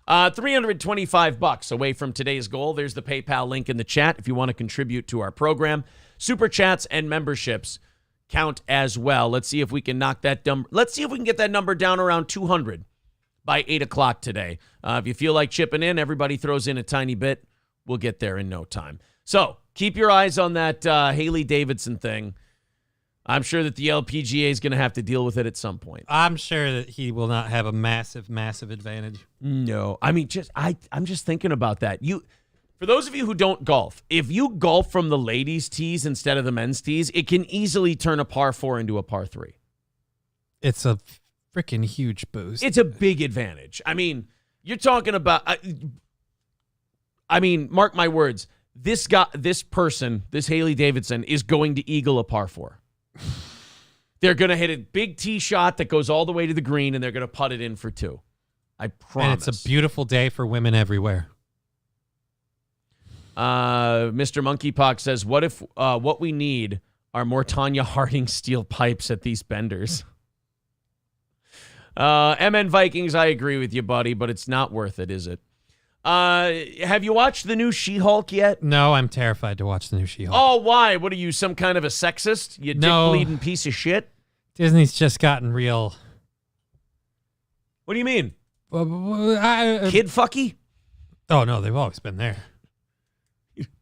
$325 away from today's goal. There's the PayPal link in the chat if you want to contribute to our program. Super chats and memberships count as well. Let's see if we can knock that number. Let's see if we can get that number down around 200 by 8 o'clock today. If you feel like chipping in, everybody throws in a tiny bit. We'll get there in no time. So keep your eyes on that Haley Davidson thing. I'm sure that the LPGA is going to have to deal with it at some point. I'm sure that he will not have a massive, massive advantage. No. I mean, I'm just thinking about that. For those of you who don't golf, if you golf from the ladies' tees instead of the men's tees, it can easily turn a par 4 into a par 3. It's a freaking huge boost. It's a big advantage. I mean, you're talking about... mark my words. This Haley Davidson, is going to eagle a par 4. They're going to hit a big tee shot that goes all the way to the green, and they're going to putt it in for 2. I promise. And it's a beautiful day for women everywhere. Mr. Monkeypox says, what if what we need are more Tanya Harding steel pipes at these benders? MN Vikings, I agree with you, buddy, but it's not worth it, is it? Have you watched the new She-Hulk yet? No, I'm terrified to watch the new She-Hulk. Oh, why? What are you, some kind of a sexist? You dick-bleeding piece of shit? Disney's just gotten real. What do you mean? Kid fucky? Oh, no, they've always been there.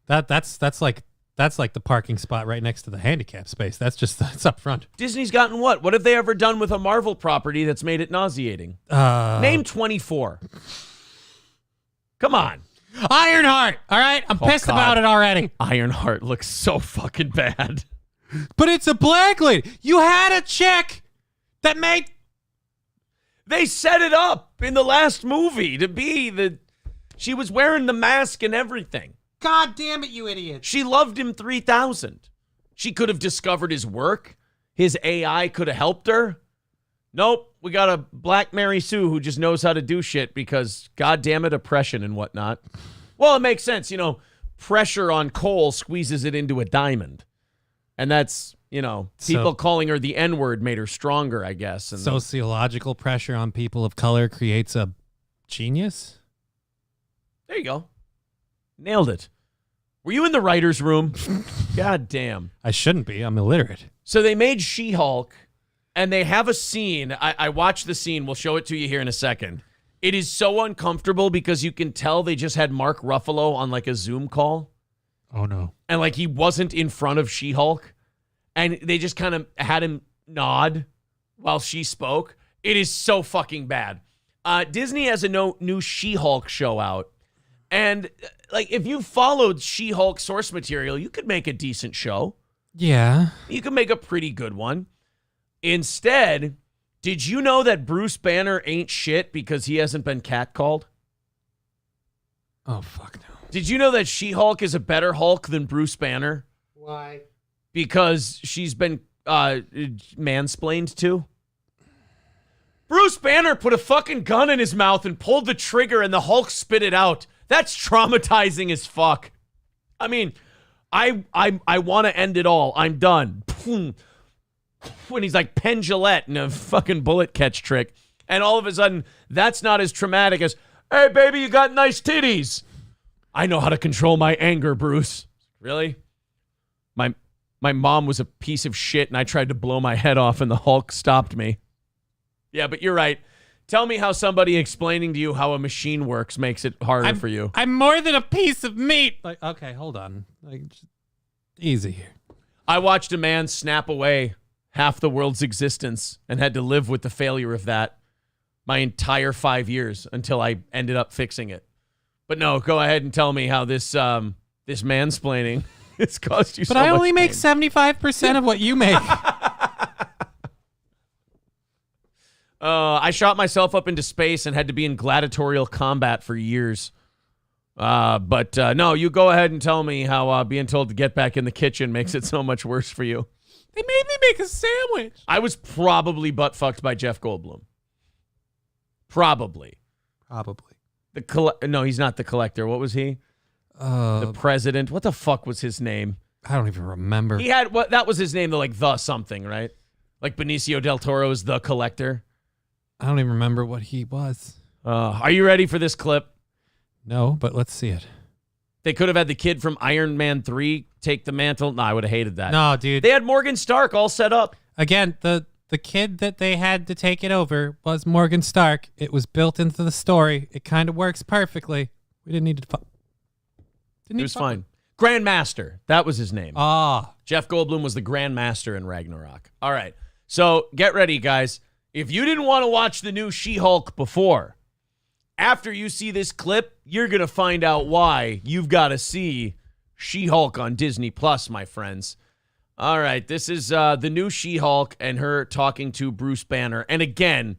That's like the parking spot right next to the handicap space. That's up front. Disney's gotten what? What have they ever done with a Marvel property that's made it nauseating? Name 24. Come on. Ironheart. All right, I'm pissed God. about it already. Ironheart looks so fucking bad. But it's a black lady. You had a chick that made. They set it up in the last movie to be the. She was wearing the mask and everything. God damn it, you idiot. She loved him 3,000. She could have discovered his work. His AI could have helped her. Nope, we got a Black Mary Sue who just knows how to do shit because, God damn it, oppression and whatnot. Well, it makes sense. Pressure on coal squeezes it into a diamond. And that's, people calling her the N-word made her stronger, I guess. And sociological pressure on people of color creates a genius? There you go. Nailed it. Were you in the writer's room? God damn. I shouldn't be. I'm illiterate. So they made She-Hulk, and they have a scene. I watched the scene. We'll show it to you here in a second. It is so uncomfortable because you can tell they just had Mark Ruffalo on like a Zoom call. Oh, no. And like he wasn't in front of She-Hulk. And they just kind of had him nod while she spoke. It is so fucking bad. Disney has a new She-Hulk show out. And like if you followed She-Hulk source material, you could make a decent show. Yeah. You could make a pretty good one. Instead, did you know that Bruce Banner ain't shit because he hasn't been catcalled? Oh, fuck no. Did you know that She-Hulk is a better Hulk than Bruce Banner? Why? Because she's been mansplained to? Bruce Banner put a fucking gun in his mouth and pulled the trigger and the Hulk spit it out. That's traumatizing as fuck. I mean, I want to end it all. I'm done. When he's like Penn Jillette in a fucking bullet catch trick. And all of a sudden, that's not as traumatic as, hey, baby, you got nice titties. I know how to control my anger, Bruce. Really? My mom was a piece of shit, and I tried to blow my head off, and the Hulk stopped me. Yeah, but you're right. Tell me how somebody explaining to you how a machine works makes it harder for you. I'm more than a piece of meat. Like, okay, hold on. Like, just easy here. I watched a man snap away half the world's existence and had to live with the failure of that my entire 5 years until I ended up fixing it. But no, go ahead and tell me how this mansplaining has cost you so much. But I only make pain. 75% of what you make. I shot myself up into space and had to be in gladiatorial combat for years. But no, you go ahead and tell me how being told to get back in the kitchen makes it so much worse for you. They made me make a sandwich. I was probably butt fucked by Jeff Goldblum. Probably. No, he's not the collector. What was he? The president. What the fuck was his name? I don't even remember. He had what? That was his name. The something, right? Like Benicio del Toro is the collector. I don't even remember what he was. Are you ready for this clip? No, but let's see it. They could have had the kid from Iron Man 3 take the mantle. No, I would have hated that. No, dude. They had Morgan Stark all set up. Again, the kid that they had to take it over was Morgan Stark. It was built into the story. It kind of works perfectly. We didn't need to. It was fine. Grandmaster. That was his name. Jeff Goldblum was the Grandmaster in Ragnarok. All right. So get ready, guys. If you didn't want to watch the new She-Hulk before, after you see this clip, you're going to find out why you've got to see She-Hulk on Disney Plus, my friends. All right. This is the new She-Hulk and her talking to Bruce Banner. And again,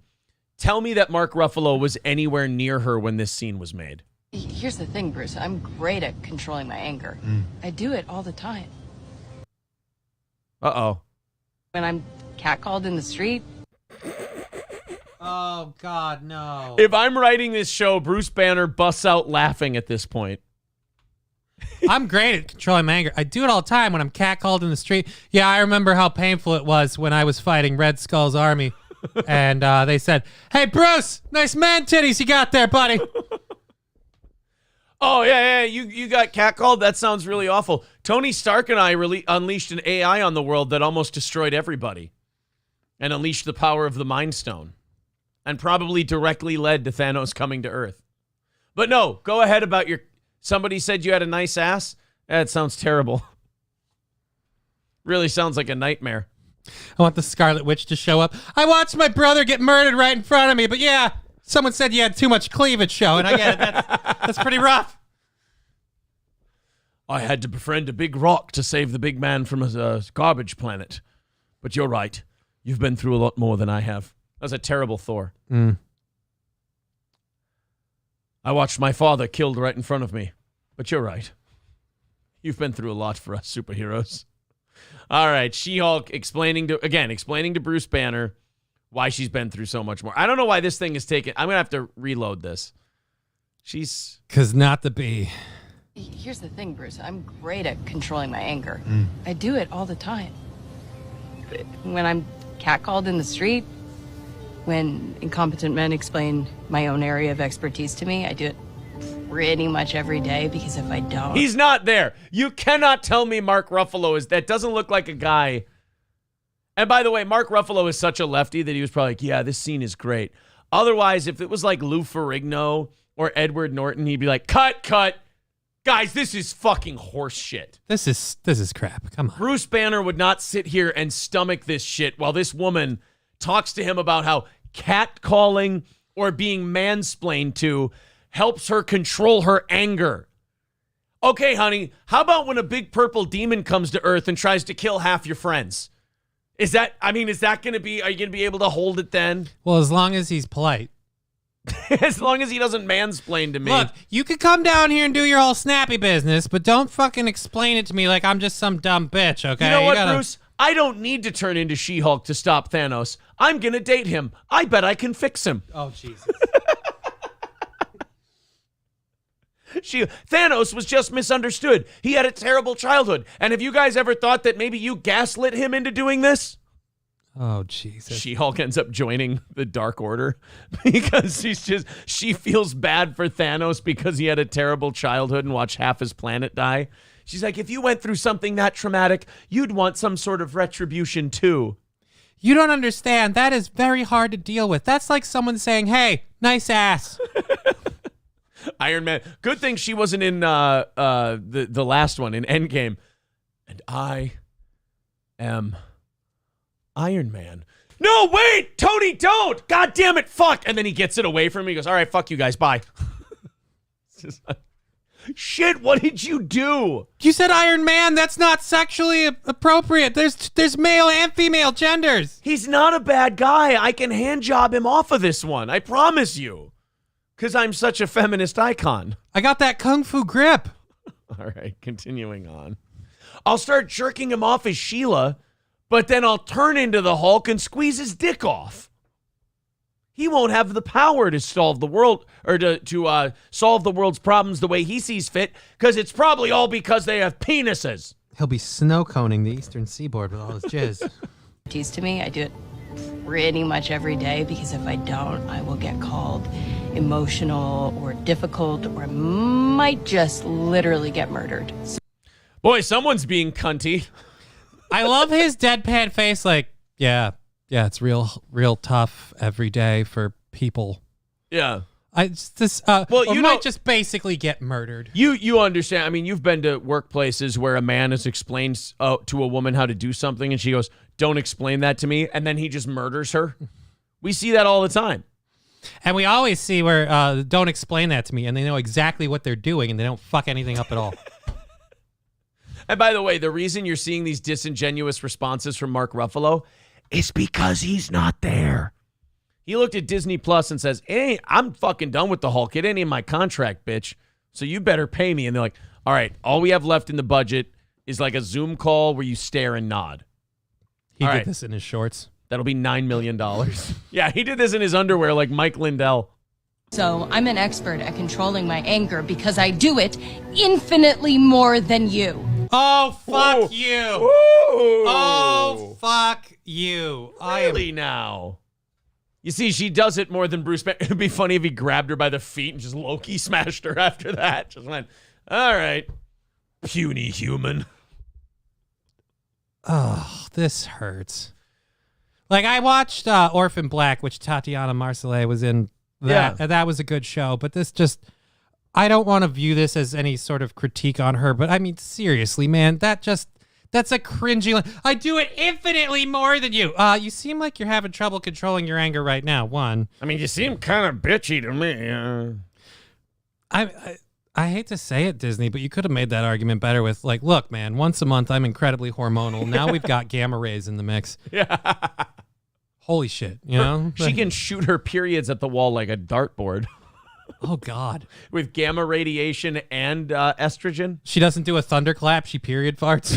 tell me that Mark Ruffalo was anywhere near her when this scene was made. Here's the thing, Bruce. I'm great at controlling my anger. I do it all the time. Uh-oh. When I'm catcalled in the street. Oh, God, no. If I'm writing this show, Bruce Banner busts out laughing at this point. I'm great at controlling my anger. I do it all the time when I'm catcalled in the street. Yeah, I remember how painful it was when I was fighting Red Skull's army. And they said, hey, Bruce, nice man titties you got there, buddy. Oh, yeah, you got catcalled? That sounds really awful. Tony Stark and I really unleashed an AI on the world that almost destroyed everybody and unleashed the power of the Mind Stone and probably directly led to Thanos coming to Earth. But no, go ahead about your... Somebody said you had a nice ass. That sounds terrible. Really sounds like a nightmare. I want the Scarlet Witch to show up. I watched my brother get murdered right in front of me, but yeah, someone said you had too much cleavage showing. I get it. That's pretty rough. I had to befriend a big rock to save the big man from a garbage planet. But you're right. You've been through a lot more than I have. That was a terrible Thor. I watched my father killed right in front of me. But you're right. You've been through a lot for us superheroes. All right, She-Hulk explaining to Bruce Banner why she's been through so much more. I don't know why this thing is taking... I'm going to have to reload this. She's... Because not the bee. Here's the thing, Bruce. I'm great at controlling my anger. I do it all the time. When I'm catcalled in the street, when incompetent men explain my own area of expertise to me, I do it pretty much every day, because if I don't... He's not there. You cannot tell me Mark Ruffalo is... That doesn't look like a guy... And by the way, Mark Ruffalo is such a lefty that he was probably like, yeah, this scene is great. Otherwise, if it was like Lou Ferrigno or Edward Norton, he'd be like, cut. Guys, this is fucking horse shit. This is crap. Come on. Bruce Banner would not sit here and stomach this shit while this woman talks to him about how catcalling or being mansplained to helps her control her anger. Okay, honey, how about when a big purple demon comes to Earth and tries to kill half your friends? Is that going to be, are you going to be able to hold it then? Well, as long as he's polite. As long as he doesn't mansplain to me. Look, you could come down here and do your whole snappy business, but don't fucking explain it to me like I'm just some dumb bitch, okay? You know what, Bruce? I don't need to turn into She-Hulk to stop Thanos. I'm going to date him. I bet I can fix him. Oh, Jesus. Thanos was just misunderstood. He had a terrible childhood. And have you guys ever thought that maybe you gaslit him into doing this? Oh, Jesus. She-Hulk ends up joining the Dark Order because she feels bad for Thanos because he had a terrible childhood and watched half his planet die. She's like, if you went through something that traumatic, you'd want some sort of retribution too. You don't understand. That is very hard to deal with. That's like someone saying, hey, nice ass. Iron Man. Good thing she wasn't in the last one, in Endgame. And I am Iron Man. No, wait! Tony, don't! God damn it, fuck! And then he gets it away from me. He goes, all right, fuck you guys, bye. It's just like, shit, what did you do? You said Iron Man. That's not sexually appropriate. There's male and female genders. He's not a bad guy. I can hand job him off of this one. I promise you. Because I'm such a feminist icon. I got that kung fu grip. All right, continuing on. I'll start jerking him off as Sheila, but then I'll turn into the Hulk and squeeze his dick off. He won't have the power to solve the world, or to solve the world's problems the way he sees fit, because it's probably all because they have penises. He'll be snow coning the eastern seaboard with all his jizz. Tease to me, I do it pretty much every day, because if I don't, I will get called emotional or difficult, or I might just literally get murdered. Boy, someone's being cunty. I love his deadpan face, like, yeah, it's real tough every day for people. Yeah. You might just basically get murdered. You understand. I mean, you've been to workplaces where a man has explained to a woman how to do something, and she goes, don't explain that to me, and then he just murders her. We see that all the time. And we always see where don't explain that to me, and they know exactly what they're doing, and they don't fuck anything up at all. And by the way, the reason you're seeing these disingenuous responses from Mark Ruffalo is because he's not there. He looked at Disney Plus and says, hey, I'm fucking done with the Hulk. It ain't in my contract, bitch. So you better pay me. And they're like, all right, all we have left in the budget is like a Zoom call where you stare and nod. He did this in his shorts. That'll be $9 million. Yeah, he did this in his underwear like Mike Lindell. So I'm an expert at controlling my anger because I do it infinitely more than you. Oh, fuck you. Ooh. Oh, fuck you. Really now? You see, she does it more than Bruce Banner. It'd be funny if he grabbed her by the feet and just Loki smashed her after that. Just went, all right, puny human. Oh, this hurts. Like, I watched Orphan Black, which Tatiana Marsalier was in. That was a good show, but this just... I don't want to view this as any sort of critique on her, but I mean, seriously, man, that's a cringy line. I do it infinitely more than you. You seem like you're having trouble controlling your anger right now. One. I mean, you seem kind of bitchy to me. I hate to say it, Disney, but you could have made that argument better with, like, look, man, once a month I'm incredibly hormonal. Now we've got gamma rays in the mix. Yeah. Holy shit, you know? She can shoot her periods at the wall like a dartboard. Oh, God. With gamma radiation and estrogen. She doesn't do a thunderclap. She period farts.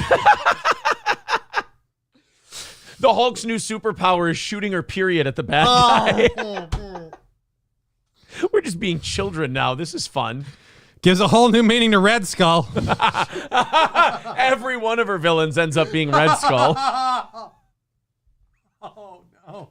The Hulk's new superpower is shooting her period at the bad guy. We're just being children now. This is fun. Gives a whole new meaning to Red Skull. Every one of her villains ends up being Red Skull. Oh, no.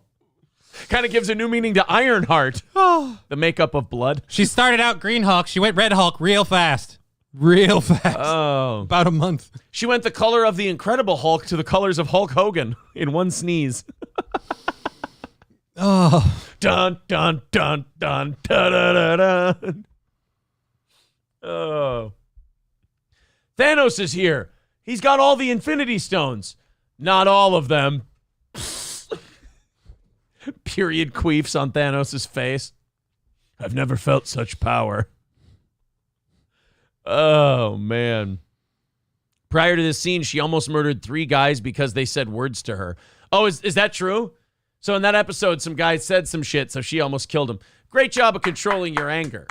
Kind of gives a new meaning to Ironheart. The makeup of blood. She started out Green Hulk. She went Red Hulk real fast. Real fast. Oh. About a month. She went the color of the Incredible Hulk to the colors of Hulk Hogan in one sneeze. Oh. Dun, dun, dun, dun, da, da, da, da. Oh. Thanos is here. He's got all the Infinity Stones. Not all of them. Period queefs on Thanos' face. I've never felt such power. Oh, man. Prior to this scene, she almost murdered 3 guys because they said words to her. Oh, is that true? So in that episode, some guy said some shit, so she almost killed him. Great job of controlling your anger.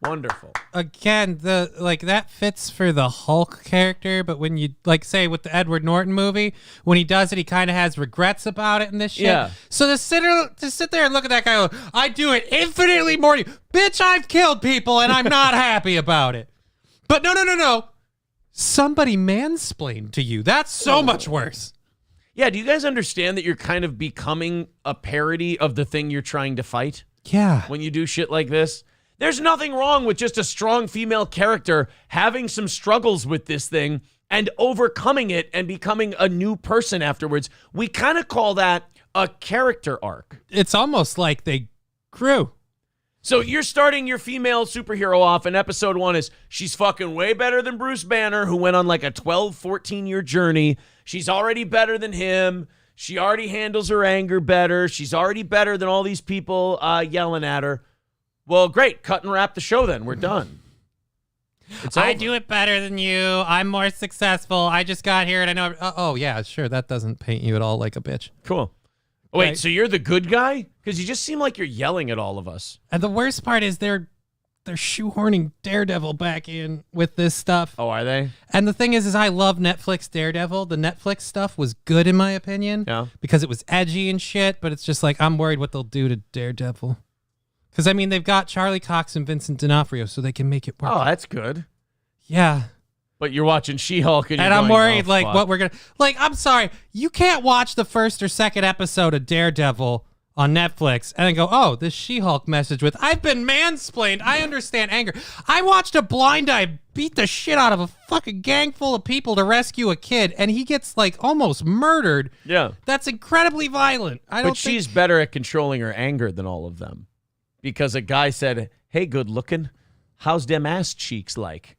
Wonderful. Again, that fits for the Hulk character, but when you say with the Edward Norton movie, when he does it, he kind of has regrets about it and this shit. Yeah. So to sit there and look at that guy, I do it infinitely more than you. Bitch, I've killed people and I'm not happy about it. But no. Somebody mansplained to you. That's so much worse. Yeah, do you guys understand that you're kind of becoming a parody of the thing you're trying to fight? Yeah. When you do shit like this? There's nothing wrong with just a strong female character having some struggles with this thing and overcoming it and becoming a new person afterwards. We kind of call that a character arc. It's almost like they grew. So you're starting your female superhero off, and episode 1 is she's fucking way better than Bruce Banner, who went on like a 12, 14-year journey. She's already better than him. She already handles her anger better. She's already better than all these people yelling at her. Well, great. Cut and wrap the show then. We're done. I do it better than you. I'm more successful. I just got here and I know. Oh, yeah, sure. That doesn't paint you at all like a bitch. Cool. Oh, wait, Right. so you're the good guy? Because you just seem like you're yelling at all of us. And the worst part is they're shoehorning Daredevil back in with this stuff. Oh, are they? And the thing is I love Netflix Daredevil. The Netflix stuff was good in my opinion. Yeah. Because it was edgy and shit, but it's just like I'm worried what they'll do to Daredevil. Because, I mean, they've got Charlie Cox and Vincent D'Onofrio, so they can make it work. Oh, that's good. Yeah. But you're watching She-Hulk and you're I'm going, worried, oh, like, fuck. what we're going to... Like, I'm sorry. You can't watch the first or second episode of Daredevil on Netflix and then go, oh, this She-Hulk message with, I've been mansplained. I understand anger. I watched a blind guy beat the shit out of a fucking gang full of people to rescue a kid, and he gets, like, almost murdered. Yeah. That's incredibly violent. But she's better at controlling her anger than all of them. Because a guy said, hey, good looking, how's them ass cheeks like?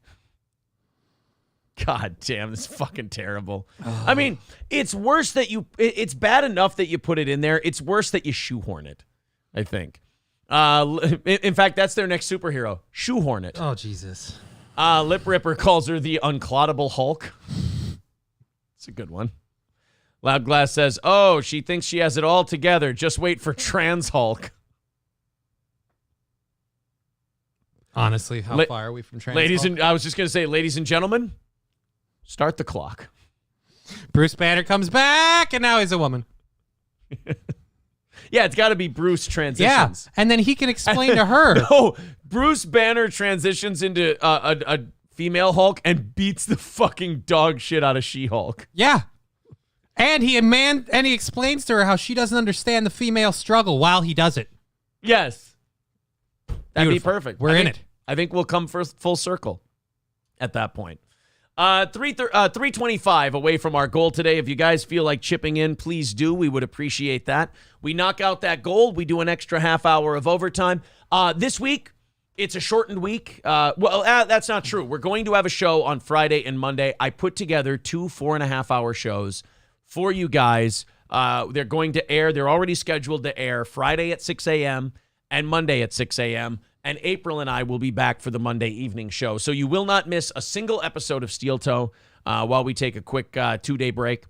God damn, this is fucking terrible. I mean, it's worse that it's bad enough that you put it in there. It's worse that you shoehorn it, I think. In fact, that's their next superhero, shoehorn it. Oh, Jesus. Lip Ripper calls her the unclottable Hulk. It's a good one. Loud Glass says, oh, she thinks she has it all together. Just wait for Trans Hulk. Honestly, how far are we from trans? I was just going to say, ladies and gentlemen, start the clock. Bruce Banner comes back, and now he's a woman. Yeah, it's got to be Bruce transitions. Yeah, and then he can explain to her. No, Bruce Banner transitions into a female Hulk and beats the fucking dog shit out of She-Hulk. Yeah. And he explains to her how she doesn't understand the female struggle while he does it. Yes. That'd Beautiful. be perfect. We're in it. I think we'll come full circle at that point. 325 away from our goal today. If you guys feel like chipping in, please do. We would appreciate that. We knock out that goal. We do an extra half hour of overtime. This week It's a shortened week. That's not true. We're going to have a show on Friday and Monday. I put together 2 4.5-hour shows for you guys. They're going to air. They're already scheduled to air Friday at 6 a.m. and Monday at 6 a.m. And April and I will be back for the Monday evening show. So you will not miss a single episode of Steel Toe while we take a quick 2-day break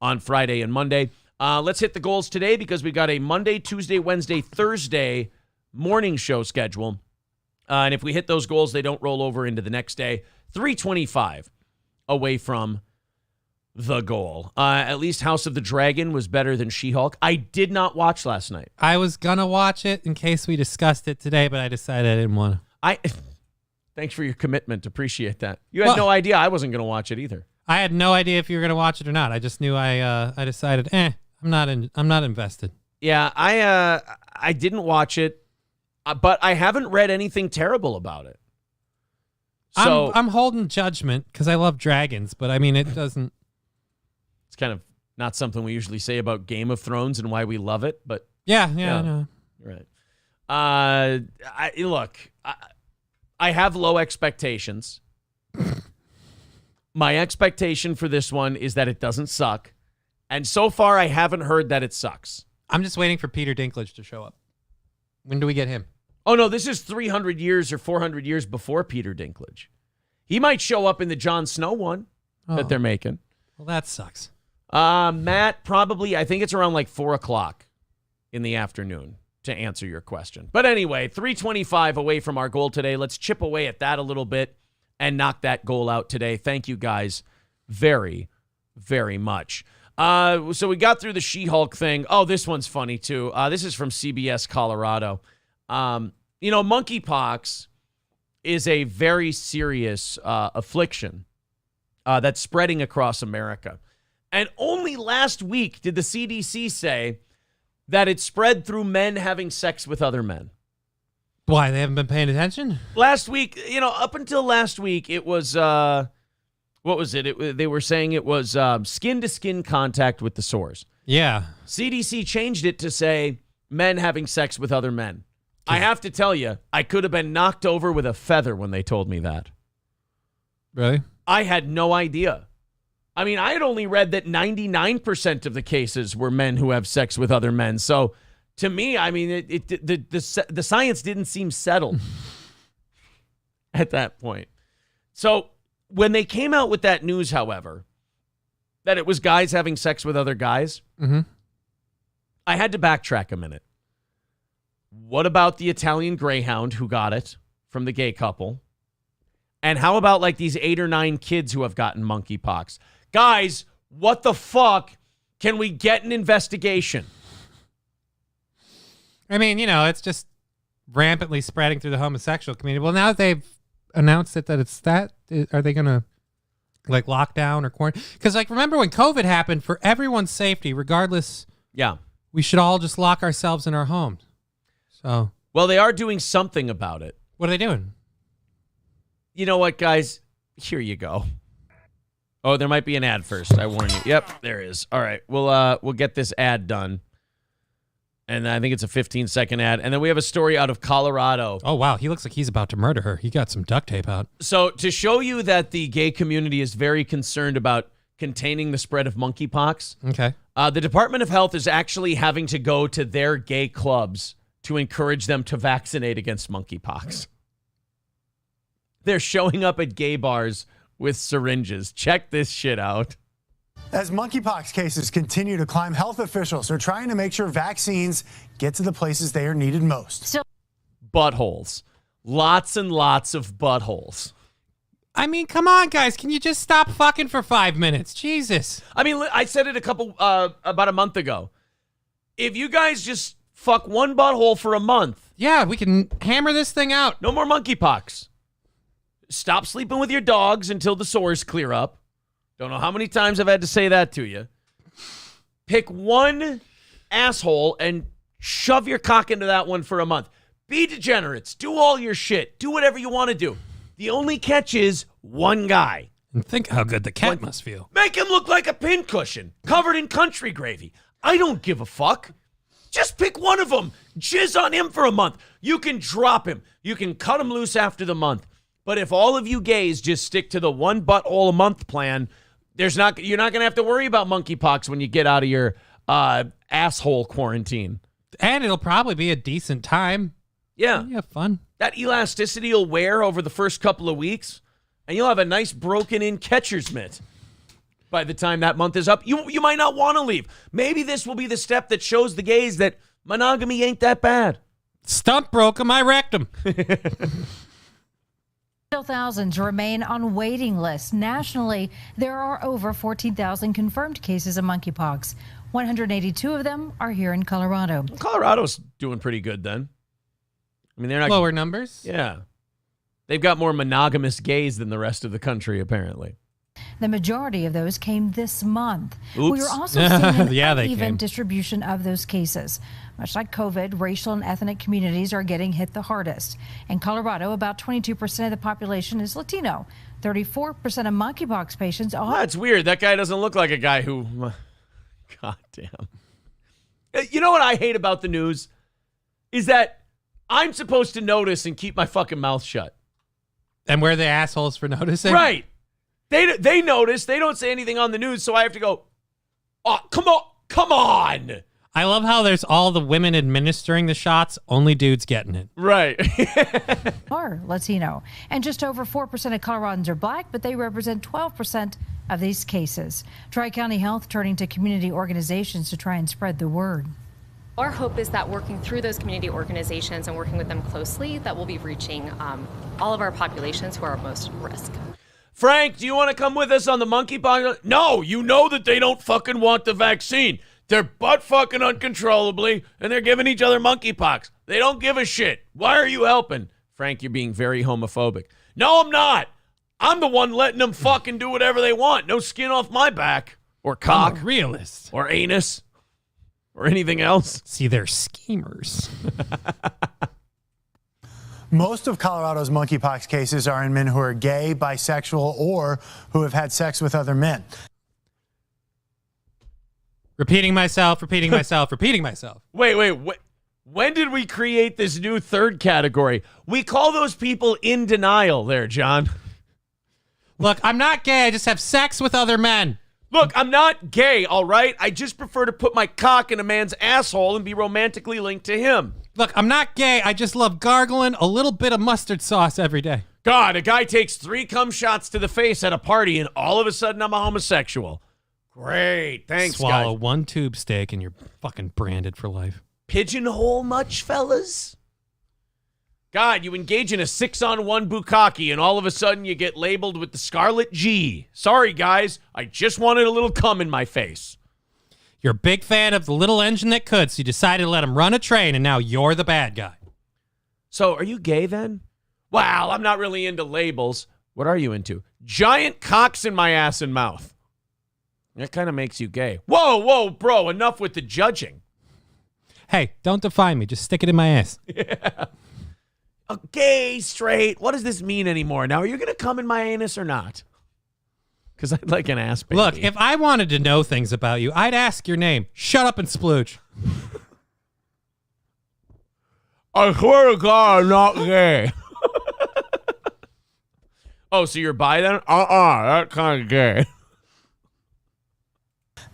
on Friday and Monday. Let's hit the goals today because we've got a Monday, Tuesday, Wednesday, Thursday morning show schedule. And if we hit those goals, they don't roll over into the next day. 325 away from the goal. At least House of the Dragon was better than She-Hulk. I did not watch last night. I was going to watch it in case we discussed it today, but I decided I didn't want to. Thanks for your commitment. Appreciate that. You had no idea I wasn't going to watch it either. I had no idea if you were going to watch it or not. I just knew I decided, I'm not invested. Yeah, I didn't watch it. But I haven't read anything terrible about it. So I'm holding judgment because I love dragons, but I mean, it doesn't. It's kind of not something we usually say about Game of Thrones and why we love it, but yeah. No. Right. I have low expectations. My expectation for this one is that it doesn't suck, and so far I haven't heard that it sucks. I'm just waiting for Peter Dinklage to show up. When do we get him? Oh, no, this is 300 years or 400 years before Peter Dinklage. He might show up in the Jon Snow one that they're making. Well, that sucks. Matt, probably, I think it's around like 4 o'clock in the afternoon to answer your question. But anyway, 325 away from our goal today. Let's chip away at that a little bit and knock that goal out today. Thank you guys very, very much. So we got through the She-Hulk thing. Oh, this one's funny, too. This is from CBS Colorado. Monkeypox is a very serious affliction that's spreading across America. And only last week did the CDC say that it spread through men having sex with other men. Why? They haven't been paying attention? Last week, up until last week, it was... what was it? They were saying it was skin-to-skin contact with the sores. Yeah. CDC changed it to say men having sex with other men. I have to tell you, I could have been knocked over with a feather when they told me that. Really? I had no idea. I mean, I had only read that 99% of the cases were men who have sex with other men. So to me, I mean, the science didn't seem settled at that point. So when they came out with that news, however, that it was guys having sex with other guys, I had to backtrack a minute. What about the Italian Greyhound who got it from the gay couple? And how about like these 8 or 9 kids who have gotten monkeypox? Guys, what the fuck? Can we get an investigation? I mean, it's just rampantly spreading through the homosexual community. Well, now that they've announced that it's that, are they going to like lock down or quarantine? Because remember when COVID happened, for everyone's safety, regardless, we should all just lock ourselves in our homes. So, well, they are doing something about it. What are they doing? You know what, guys? Here you go. Oh, there might be an ad first. I warn you. Yep, there is. All right, we'll get this ad done. And I think it's a 15-second ad. And then we have a story out of Colorado. Oh, wow. He looks like he's about to murder her. He got some duct tape out. So to show you that the gay community is very concerned about containing the spread of monkeypox, okay, the Department of Health is actually having to go to their gay clubs to encourage them to vaccinate against monkeypox. They're showing up at gay bars with syringes. Check this shit out. As monkeypox cases continue to climb, health officials are trying to make sure vaccines get to the places they are needed most. Buttholes. Lots and lots of buttholes. I mean, come on, guys. Can you just stop fucking for 5 minutes? Jesus. I mean, I said it about a month ago. If you guys just fuck one butthole for a month. Yeah, we can hammer this thing out. No more monkeypox. Stop sleeping with your dogs until the sores clear up. Don't know how many times I've had to say that to you. Pick one asshole and shove your cock into that one for a month. Be degenerates. Do all your shit. Do whatever you want to do. The only catch is one guy. And think how good the cat must feel. Make him look like a pincushion covered in country gravy. I don't give a fuck. Just pick one of them. Jizz on him for a month. You can drop him. You can cut him loose after the month. But if all of you gays just stick to the one butthole a month plan, you're not going to have to worry about monkeypox when you get out of your asshole quarantine. And it'll probably be a decent time. Yeah. You have fun. That elasticity will wear over the first couple of weeks, and you'll have a nice broken-in catcher's mitt by the time that month is up. You might not want to leave. Maybe this will be the step that shows the gays that monogamy ain't that bad. Stump broke him, I wrecked him. Still thousands remain on waiting lists. Nationally, there are over 14,000 confirmed cases of monkeypox. 182 of them are here in Colorado. Colorado's doing pretty good then. I mean, they're not lower numbers. Yeah. They've got more monogamous gays than the rest of the country, apparently. The majority of those came this month. Oops. We are also seeing an Yeah, they uneven came. distribution of those cases. Much like COVID, racial and ethnic communities are getting hit the hardest. In Colorado, about 22% of the population is Latino. 34% of monkeypox patients are. That's weird. That guy doesn't look like a guy who... God damn. You know what I hate about the news? Is that I'm supposed to notice and keep my fucking mouth shut. And we're the assholes for noticing. Right. They notice. They don't say anything on the news, so I have to go, oh, come on. I love how there's all the women administering the shots, only dudes getting it. Right. Are Latino. And just over 4% of Coloradans are black, but they represent 12% of these cases. Tri-County Health turning to community organizations to try and spread the word. Our hope is that working through those community organizations and working with them closely, that we'll be reaching all of our populations who are most at risk. Frank, do you want to come with us on the monkeypox? No, you know that they don't fucking want the vaccine. They're butt fucking uncontrollably, and they're giving each other monkeypox. They don't give a shit. Why are you helping? Frank, you're being very homophobic. No, I'm not. I'm the one letting them fucking do whatever they want. No skin off my back. Or cock. I'm a realist. Or anus. Or anything else. See, they're schemers. Most of Colorado's monkeypox cases are in men who are gay, bisexual, or who have had sex with other men. Repeating myself. Wait. When did we create this new third category? We call those people in denial there, John. Look, I'm not gay. I just have sex with other men. Look, I'm not gay, all right? I just prefer to put my cock in a man's asshole and be romantically linked to him. Look, I'm not gay. I just love gargling a little bit of mustard sauce every day. God, a guy takes 3 cum shots to the face at a party and all of a sudden I'm a homosexual. Great. Thanks, Swallow guys. 1 tube steak and you're fucking branded for life. Pigeonhole much, fellas? God, you engage in a 6-on-1 bukkake and all of a sudden you get labeled with the Scarlet G. Sorry, guys. I just wanted a little cum in my face. You're a big fan of the little engine that could, so you decided to let him run a train, and now you're the bad guy. So, are you gay then? Well, I'm not really into labels. What are you into? Giant cocks in my ass and mouth. That kind of makes you gay. Whoa, bro, enough with the judging. Hey, don't define me. Just stick it in my ass. Yeah. Gay, straight. What does this mean anymore? Now, are you going to come in my anus or not? Because I'd like an ass baby. Look, if I wanted to know things about you, I'd ask your name. Shut up and splooge. I swear to God, I'm not gay. Oh, so you're bi then? That's kind of gay.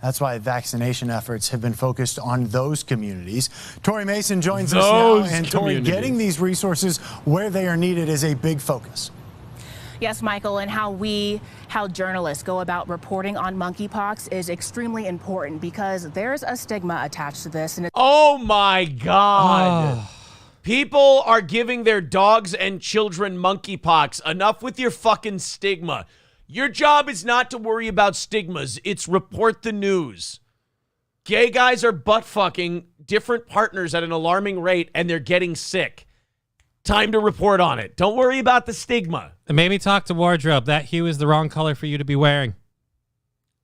That's why vaccination efforts have been focused on those communities. Tori Mason joins us now, and Tori, getting these resources where they are needed is a big focus. Yes, Michael, and how journalists go about reporting on monkeypox is extremely important because there's a stigma attached to this. And oh my God. People are giving their dogs and children monkeypox. Enough with your fucking stigma. Your job is not to worry about stigmas. It's report the news. Gay guys are butt fucking different partners at an alarming rate and they're getting sick. Time to report on it. Don't worry about the stigma. And maybe talk to wardrobe. That hue is the wrong color for you to be wearing.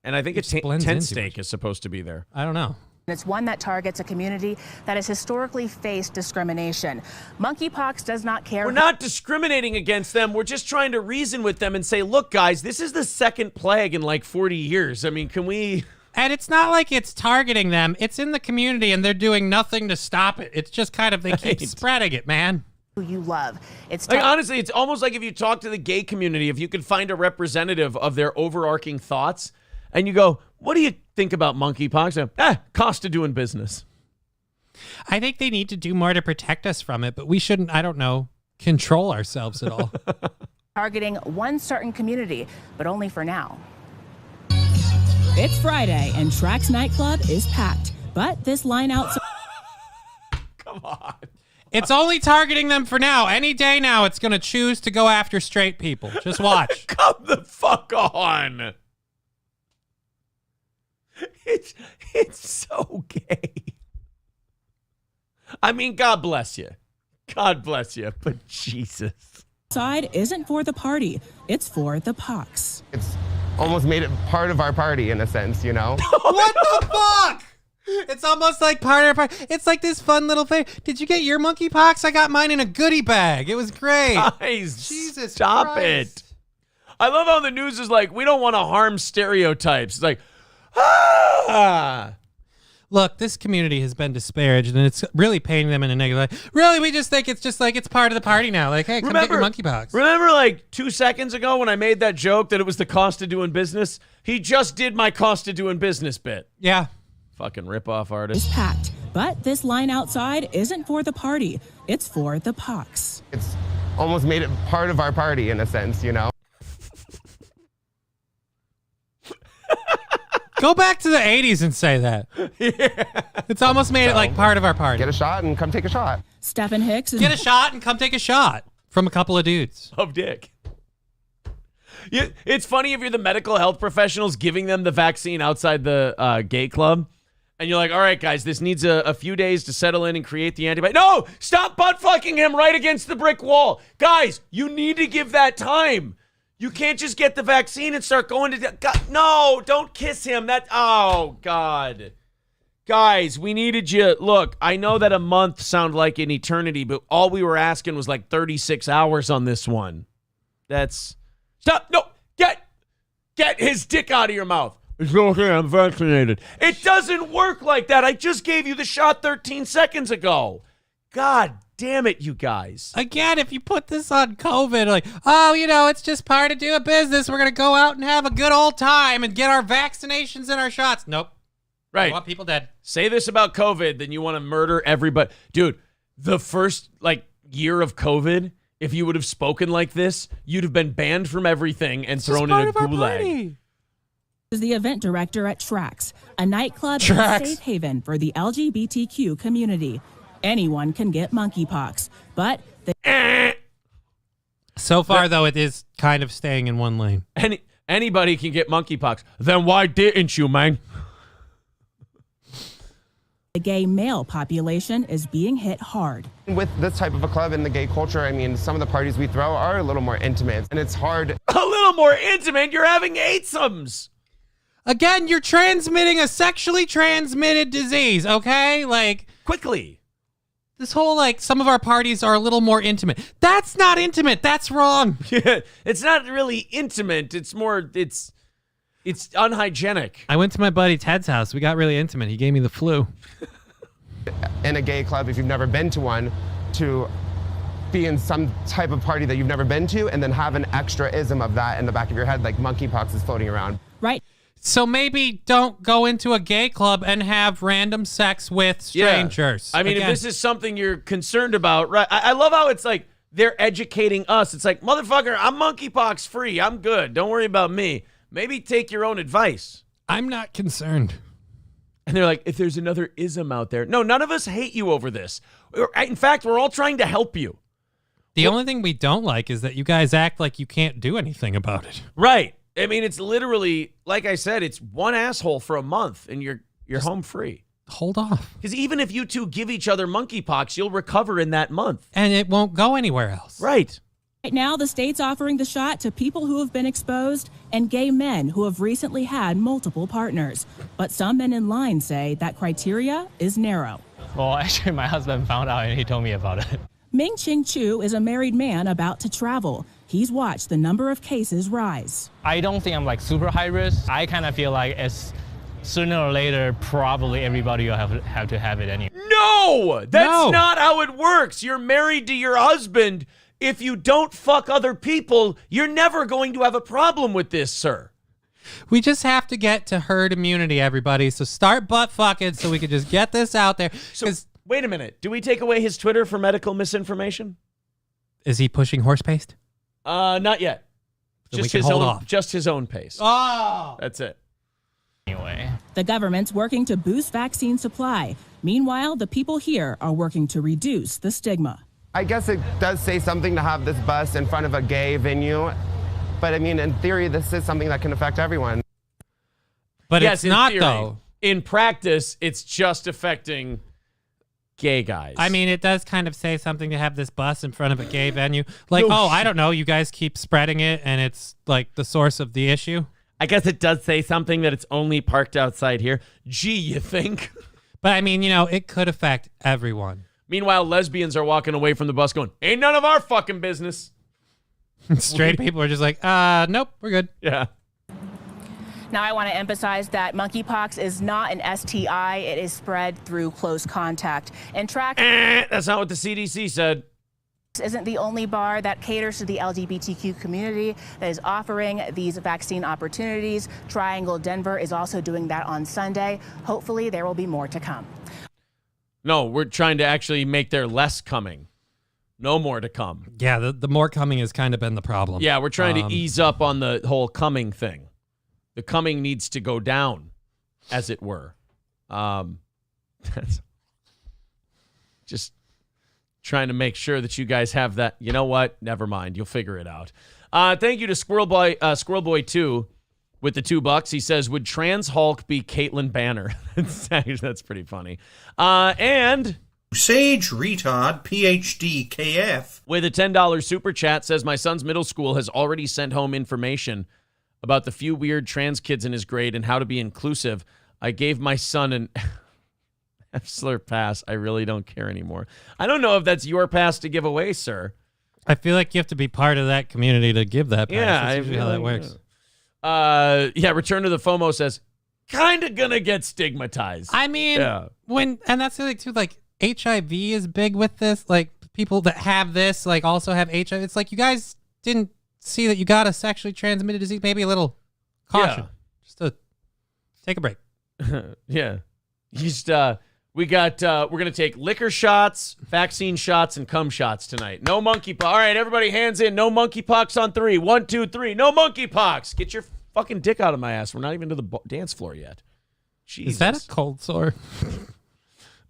And I think it's tent steak is supposed to be there. I don't know. It's one that targets a community that has historically faced discrimination. Monkeypox does not care. We're not discriminating against them. We're just trying to reason with them and say, look, guys, this is the second plague in like 40 years. I mean, can we And it's not like it's targeting them. It's in the community, and they're doing nothing to stop it. It's just kind of, they keep spreading it, man. Who you love. It's like, honestly, it's almost like if you talk to the gay community, if you could find a representative of their overarching thoughts, and you go, what do you think about monkeypox? Cost of doing business. I think they need to do more to protect us from it, but we shouldn't, I don't know, control ourselves at all. targeting one certain community, but only for now. It's Friday, and Trax nightclub is packed, but this line out... Come on. It's only targeting them for now. Any day now, it's going to choose to go after straight people. Just watch. Come the fuck on. It's so gay. I mean, God bless you. God bless you, but Jesus. Side isn't for the party. It's for the pox. It's almost made it part of our party in a sense, you know? What the fuck? It's almost like part of our party. It's like this fun little thing. Did you get your monkeypox? I got mine in a goodie bag. It was great. Guys, Jesus stop Christ. it. I love how the news is like, we don't want to harm stereotypes. It's like, ah. Look, this community has been disparaged, and it's really painting them in a negative light. Really, we just think it's just like it's part of the party now. Like, hey, come get your monkeypox. Remember like 2 seconds ago when I made that joke that it was the cost of doing business? He just did my cost of doing business bit. Yeah. Fucking rip-off artist. It's packed, but this line outside isn't for the party. It's for the pox. It's almost made it part of our party in a sense, you know? Go back to the 80s and say that. Yeah. It's almost made it like part of our party. Get a shot and come take a shot. Stephen Hicks is... Get a shot and come take a shot from a couple of dudes. Of dick. Yeah, it's funny if you're the medical health professionals giving them the vaccine outside the gay club, and you're like, all right, guys, this needs a few days to settle in and create the antibody. No! Stop butt-fucking him right against the brick wall. Guys, you need to give that time. You can't just get the vaccine and start going to... God, no, don't kiss him. Oh, God. Guys, we needed you. Look, I know that a month sounded like an eternity, but all we were asking was like 36 hours on this one. That's... Stop. No. Get his dick out of your mouth. It's okay. I'm vaccinated. It doesn't work like that. I just gave you the shot 13 seconds ago. God damn it, you guys. Again, if you put this on COVID, like, oh, you know, it's just part of doing business. We're going to go out and have a good old time and get our vaccinations and our shots. Nope. Right. I want people dead. Say this about COVID, then you want to murder everybody. Dude, the first, year of COVID, if you would have spoken like this, you'd have been banned from everything and thrown in a gulag. Is the event director at Trax, a nightclub and safe haven for the LGBTQ community. Anyone can get monkeypox, but so far though, it is kind of staying in one lane. Anybody can get monkeypox. Then why didn't you, man? The gay male population is being hit hard. With this type of a club in the gay culture, I mean, some of the parties we throw are a little more intimate, and it's hard. A little more intimate? You're having eightsomes. Again, you're transmitting a sexually transmitted disease, okay? Like, quickly. This whole, some of our parties are a little more intimate. That's not intimate. That's wrong. Yeah, it's not really intimate. It's more, it's unhygienic. I went to my buddy Ted's house. We got really intimate. He gave me the flu. In a gay club, if you've never been to one, to be in some type of party that you've never been to and then have an extra ism of that in the back of your head, like monkeypox is floating around. Right. So maybe don't go into a gay club and have random sex with strangers. Yeah. I mean, if this is something you're concerned about, right? I love how it's like they're educating us. It's like, motherfucker, I'm monkeypox free. I'm good. Don't worry about me. Maybe take your own advice. I'm not concerned. And they're like, if there's another ism out there. No, none of us hate you over this. In fact, we're all trying to help you. The only thing we don't like is that you guys act like you can't do anything about it. Right. I mean, it's literally, like I said, it's one asshole for a month and you're just home free. Hold off. Because even if you two give each other monkeypox, you'll recover in that month. And it won't go anywhere else. Right. Right now, the state's offering the shot to people who have been exposed and gay men who have recently had multiple partners. But some men in line say that criteria is narrow. Well, actually, my husband found out and he told me about it. Ming Ching Chu is a married man about to travel. He's watched the number of cases rise. I don't think I'm super high risk. I kind of feel like it's sooner or later, probably everybody will have to have it anyway. No, that's not how it works. You're married to your husband. If you don't fuck other people, you're never going to have a problem with this, sir. We just have to get to herd immunity, everybody. So start butt fucking so we can just get this out there. So wait a minute. Do we take away his Twitter for medical misinformation? Is he pushing horse paste? Not yet. Then Just his own pace. Oh, that's it. Anyway, The government's working to boost vaccine supply. Meanwhile, the people here are working to reduce the stigma. I guess it does say something to have this bus in front of a gay venue, but I mean, in theory, this is something that can affect everyone. But yes, it's in not, theory. though. In practice, it's just affecting gay guys. I mean, it does kind of say something to have this bus in front of a gay venue. Like, I don't know, you guys keep spreading it, and it's like the source of the issue. I guess it does say something that it's only parked outside here. Gee, you think? But I mean, it could affect everyone. Meanwhile, lesbians are walking away from the bus going, ain't none of our fucking business. Straight people are just like, nope, we're good. Yeah. Now, I want to emphasize that monkeypox is not an STI. It is spread through close contact. And that's not what the CDC said. This isn't the only bar that caters to the LGBTQ community that is offering these vaccine opportunities. Triangle Denver is also doing that on Sunday. Hopefully, there will be more to come. No, we're trying to actually make there less coming. No more to come. Yeah, the more coming has kind of been the problem. Yeah, we're trying to ease up on the whole coming thing. The coming needs to go down, as it were. That's just trying to make sure that you guys have that. You know what? Never mind. You'll figure it out. Thank you to Squirrel Boy 2 with the $2. He says, would Trans Hulk be Caitlyn Banner? That's pretty funny. And Sage Retard PhD KF with a $10 super chat says, my son's middle school has already sent home information about the few weird trans kids in his grade and how to be inclusive. I gave my son an F-slur pass. I really don't care anymore. I don't know if that's your pass to give away, sir. I feel like you have to be part of that community to give that pass. Yeah, That's usually how that works. Return to the FOMO says, kind of gonna get stigmatized. I mean, and that's the thing too, like HIV is big with this. Like people that have this, like also have HIV. It's like you guys didn't see that you got a sexually transmitted disease. Maybe a little caution. Just to take a break. Yeah. We're going to take liquor shots, vaccine shots, and cum shots tonight. No monkeypox. All right, everybody, hands in. No monkeypox on 3. 1, 2, 3. No monkeypox. Get your fucking dick out of my ass. We're not even to the dance floor yet. Jesus. Is that a cold sore?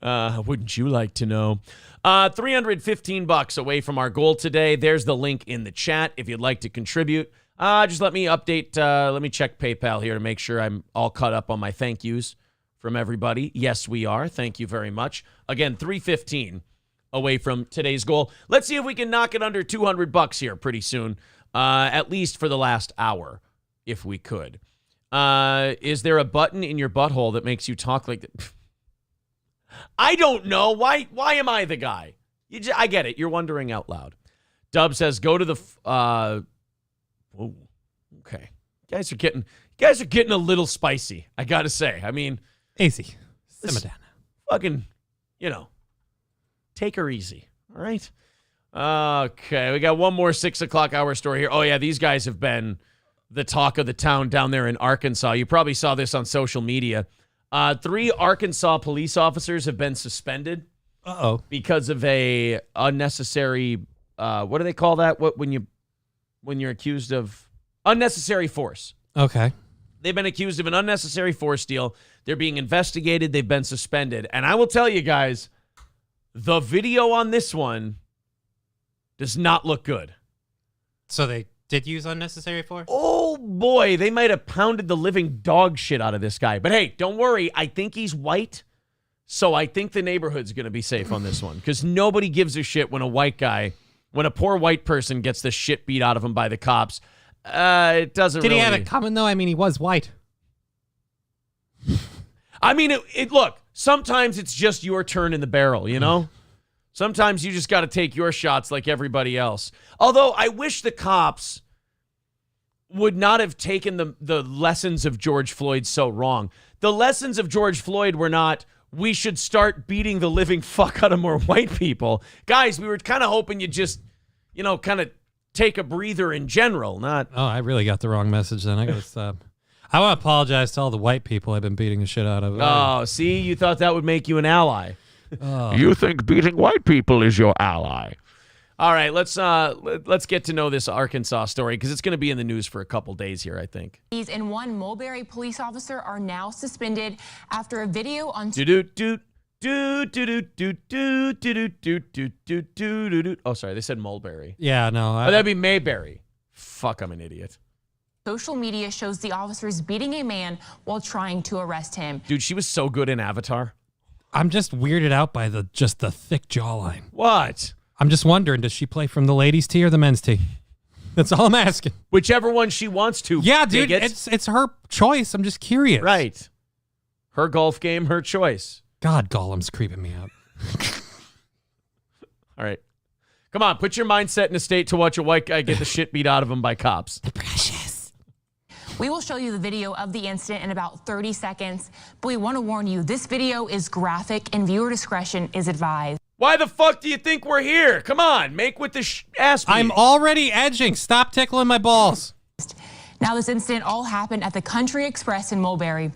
Wouldn't you like to know? $315 away from our goal today. There's the link in the chat if you'd like to contribute. Just let me update. Let me check PayPal here to make sure I'm all caught up on my thank yous from everybody. Yes, we are. Thank you very much. Again, $315 away from today's goal. Let's see if we can knock it under $200 here pretty soon, at least for the last hour, if we could. Is there a button in your butthole that makes you talk like that? I don't know. Why am I the guy? I get it. You're wondering out loud. Dub says, go to the... okay. You guys are getting a little spicy, I got to say. I mean... Easy. Simmer down. Fucking, take her easy. All right? Okay, we got one more 6 o'clock hour story here. Oh, yeah, these guys have been the talk of the town down there in Arkansas. You probably saw this on social media. 3 Arkansas police officers have been suspended. Because of a unnecessary, what do they call that? When you're accused of unnecessary force. Okay. They've been accused of an unnecessary force deal. They're being investigated. They've been suspended. And I will tell you guys, the video on this one does not look good. So they did use unnecessary force? Oh, boy. They might have pounded the living dog shit out of this guy. But, hey, don't worry. I think he's white. So I think the neighborhood's going to be safe on this one. Because nobody gives a shit when a poor white person gets the shit beat out of him by the cops. It doesn't really... Did he have it coming, though? I mean, he was white. I mean, look, sometimes it's just your turn in the barrel, Sometimes you just got to take your shots like everybody else. Although, I wish the cops would not have taken the lessons of George Floyd so wrong. the lessons of George Floyd were not, we should start beating the living fuck out of more white people. Guys, we were kind of hoping you'd just, kind of take a breather in general, not. Oh, I really got the wrong message then. I got to stop. I want to apologize to all the white people I've been beating the shit out of. Oh, see, you thought that would make you an ally. Oh. You think beating white people is your ally? All right, let's get to know this Arkansas story because it's going to be in the news for a couple days here, I think. And one Mulberry police officer are now suspended after a video on. Oh, sorry, they said Mulberry. Yeah, no. That'd be Mayberry. Fuck, I'm an idiot. Social media shows the officers beating a man while trying to arrest him. Dude, she was so good in Avatar. I'm just weirded out by the thick jawline. What? I'm just wondering, does she play from the ladies' tee or the men's tee? That's all I'm asking. Whichever one she wants to. Yeah, dude, it's her choice. I'm just curious. Right. Her golf game, her choice. God, Gollum's creeping me out. All right. Come on, put your mindset in a state to watch a white guy get the shit beat out of him by cops. Precious. We will show you the video of the incident in about 30 seconds, but we want to warn you, this video is graphic and viewer discretion is advised. Why the fuck do you think we're here? Come on, make with the ass beating. I'm already edging. Stop tickling my balls. Now, this incident all happened at the Country Express in Mulberry,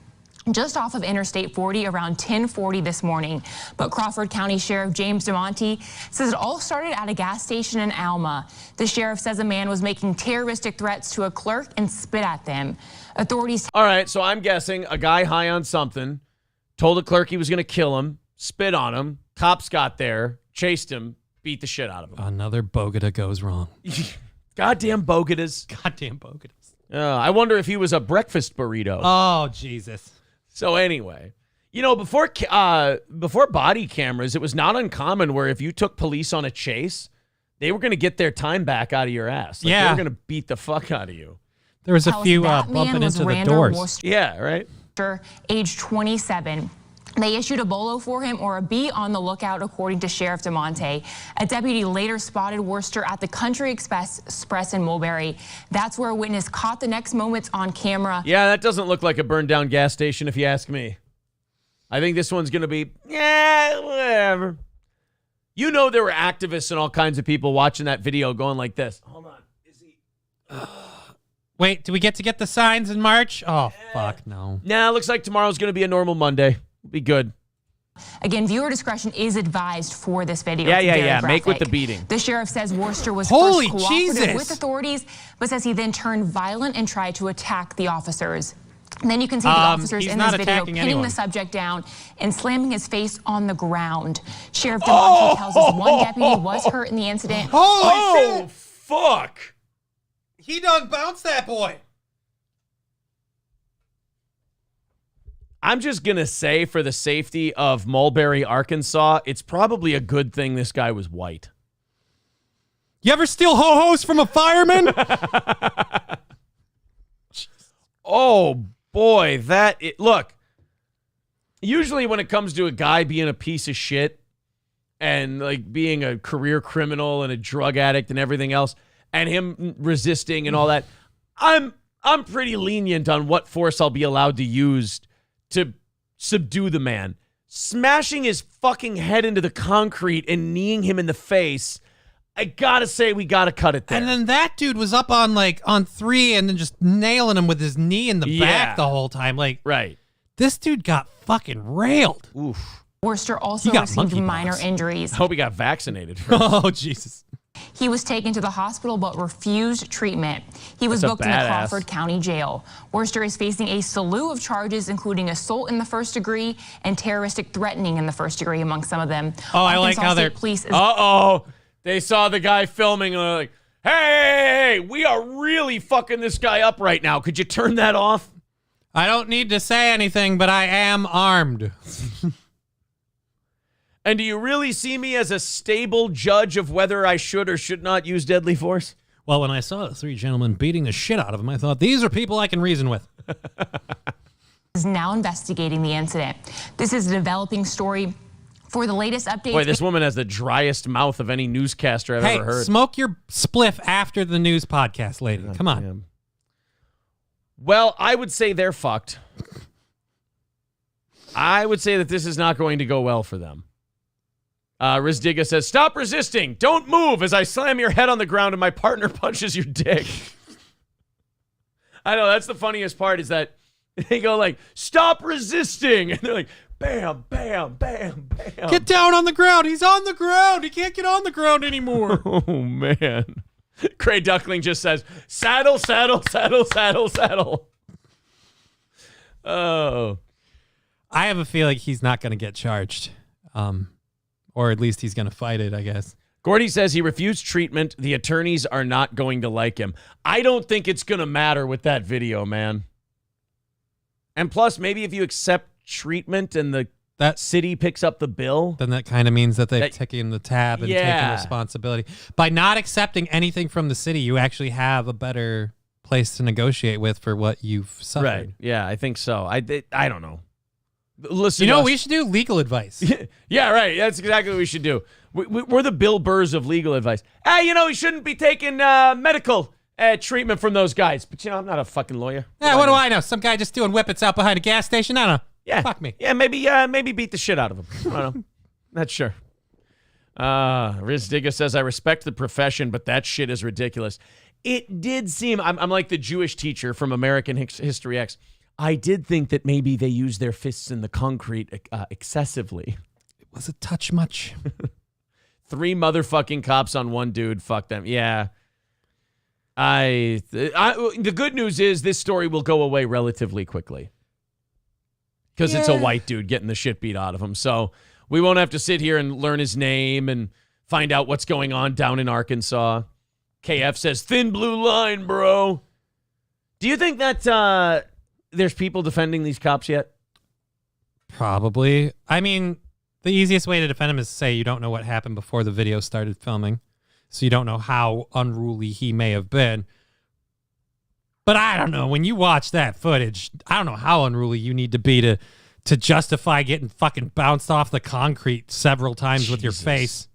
just off of Interstate 40 around 10:40 this morning. But Crawford County Sheriff James DeMonte says it all started at a gas station in Alma. The sheriff says a man was making terroristic threats to a clerk and spit at them. Authorities. All right, so I'm guessing a guy high on something told a clerk he was going to kill him, spit on him. Cops got there, chased him, beat the shit out of him. Another Bogota goes wrong. Goddamn Bogotas. Goddamn Bogotas. I wonder if he was a breakfast burrito. Oh, Jesus. So anyway, before body cameras, it was not uncommon where if you took police on a chase, they were going to get their time back out of your ass. They were going to beat the fuck out of you. There was a few bumping into the doors. Yeah, right. Age 27. They issued a bolo for him, or a be on the lookout, according to Sheriff DeMonte. A deputy later spotted Worcester at the Country Express in Mulberry. That's where a witness caught the next moments on camera. Yeah, that doesn't look like a burned down gas station if you ask me. I think this one's going to be, whatever. There were activists and all kinds of people watching that video going like this. Hold on. Is he... Wait, do we get the signs in March? Oh, fuck, no. Nah, looks like tomorrow's going to be a normal Monday. Be good. Again, viewer discretion is advised for this video. Yeah. Make with the beating. The sheriff says Worcester was Holy first cooperative Jesus. with authorities, but says he then turned violent and tried to attack the officers. And then you can see the officers in this video pinning the subject down and slamming his face on the ground. Sheriff DeMonte tells us one deputy was hurt in the incident. Oh, fuck. He done bounced that boy. I'm just going to say, for the safety of Mulberry, Arkansas, it's probably a good thing this guy was white. You ever steal ho-hos from a fireman? Oh, boy. Look, usually when it comes to a guy being a piece of shit and like being a career criminal and a drug addict and everything else, and him resisting and all that, I'm pretty lenient on what force I'll be allowed to use to subdue the man. Smashing his fucking head into the concrete and kneeing him in the face, I gotta say, we gotta cut it there. And then that dude was up on 3 and then just nailing him with his knee in the back the whole time. Like, right. This dude got fucking railed. Oof. Worcester also received minor injuries. I hope he got vaccinated first. Oh, Jesus. He was taken to the hospital but refused treatment. He was booked in the Crawford County Jail. Worcester is facing a slew of charges, including assault in the first degree and terroristic threatening in the first degree, among some of them. Oh, I like how they're... They saw the guy filming and they're like, hey, we are really fucking this guy up right now. Could you turn that off? I don't need to say anything, but I am armed. And do you really see me as a stable judge of whether I should or should not use deadly force? Well, when I saw the 3 gentlemen beating the shit out of him, I thought, these are people I can reason with. Is now investigating the incident. This is a developing story. For the latest updates... Boy, this woman has the driest mouth of any newscaster I've ever heard. Smoke your spliff after the news podcast, lady. Come on. Damn. Well, I would say they're fucked. I would say that this is not going to go well for them. Rizdiga says, stop resisting. Don't move as I slam your head on the ground and my partner punches your dick. I know, that's the funniest part is that they go like, stop resisting. And they're like, bam, bam, bam, bam. Get down on the ground. He's on the ground. He can't get on the ground anymore. Oh, man. Cray Duckling just says, saddle, saddle, saddle, saddle, saddle. Oh. I have a feeling he's not going to get charged. Or at least he's going to fight it, I guess. Gordy says he refused treatment. The attorneys are not going to like him. I don't think it's going to matter with that video, man. And plus, maybe if you accept treatment and that city picks up the bill, then that kind of means that they've taken the tab and taken responsibility. By not accepting anything from the city, you actually have a better place to negotiate with for what you've suffered. Right. Yeah, I think so. I don't know. Listen, you know, we should do legal advice. Yeah, right. That's exactly what we should do. We're the Bill Burrs of legal advice. Hey, you know, we shouldn't be taking medical treatment from those guys. But, you know, I'm not a fucking lawyer. Yeah, what do I know? Some guy just doing whippets out behind a gas station? I don't know. Yeah. Fuck me. Yeah, maybe beat the shit out of him. I don't know. Not sure. Riz Digga says, I respect the profession, but that shit is ridiculous. It did seem, I'm like the Jewish teacher from American History X. I did think that maybe they used their fists in the concrete excessively. It was a touch much. 3 motherfucking cops on one dude. Fuck them. Yeah. The good news is this story will go away relatively quickly. Because it's a white dude getting the shit beat out of him. So we won't have to sit here and learn his name and find out what's going on down in Arkansas. KF says, thin blue line, bro. Do you think that there's people defending these cops yet? Probably. I mean, the easiest way to defend him is to say you don't know what happened before the video started filming. So you don't know how unruly he may have been. But I don't know. When you watch that footage, I don't know how unruly you need to be to justify getting fucking bounced off the concrete several times with your face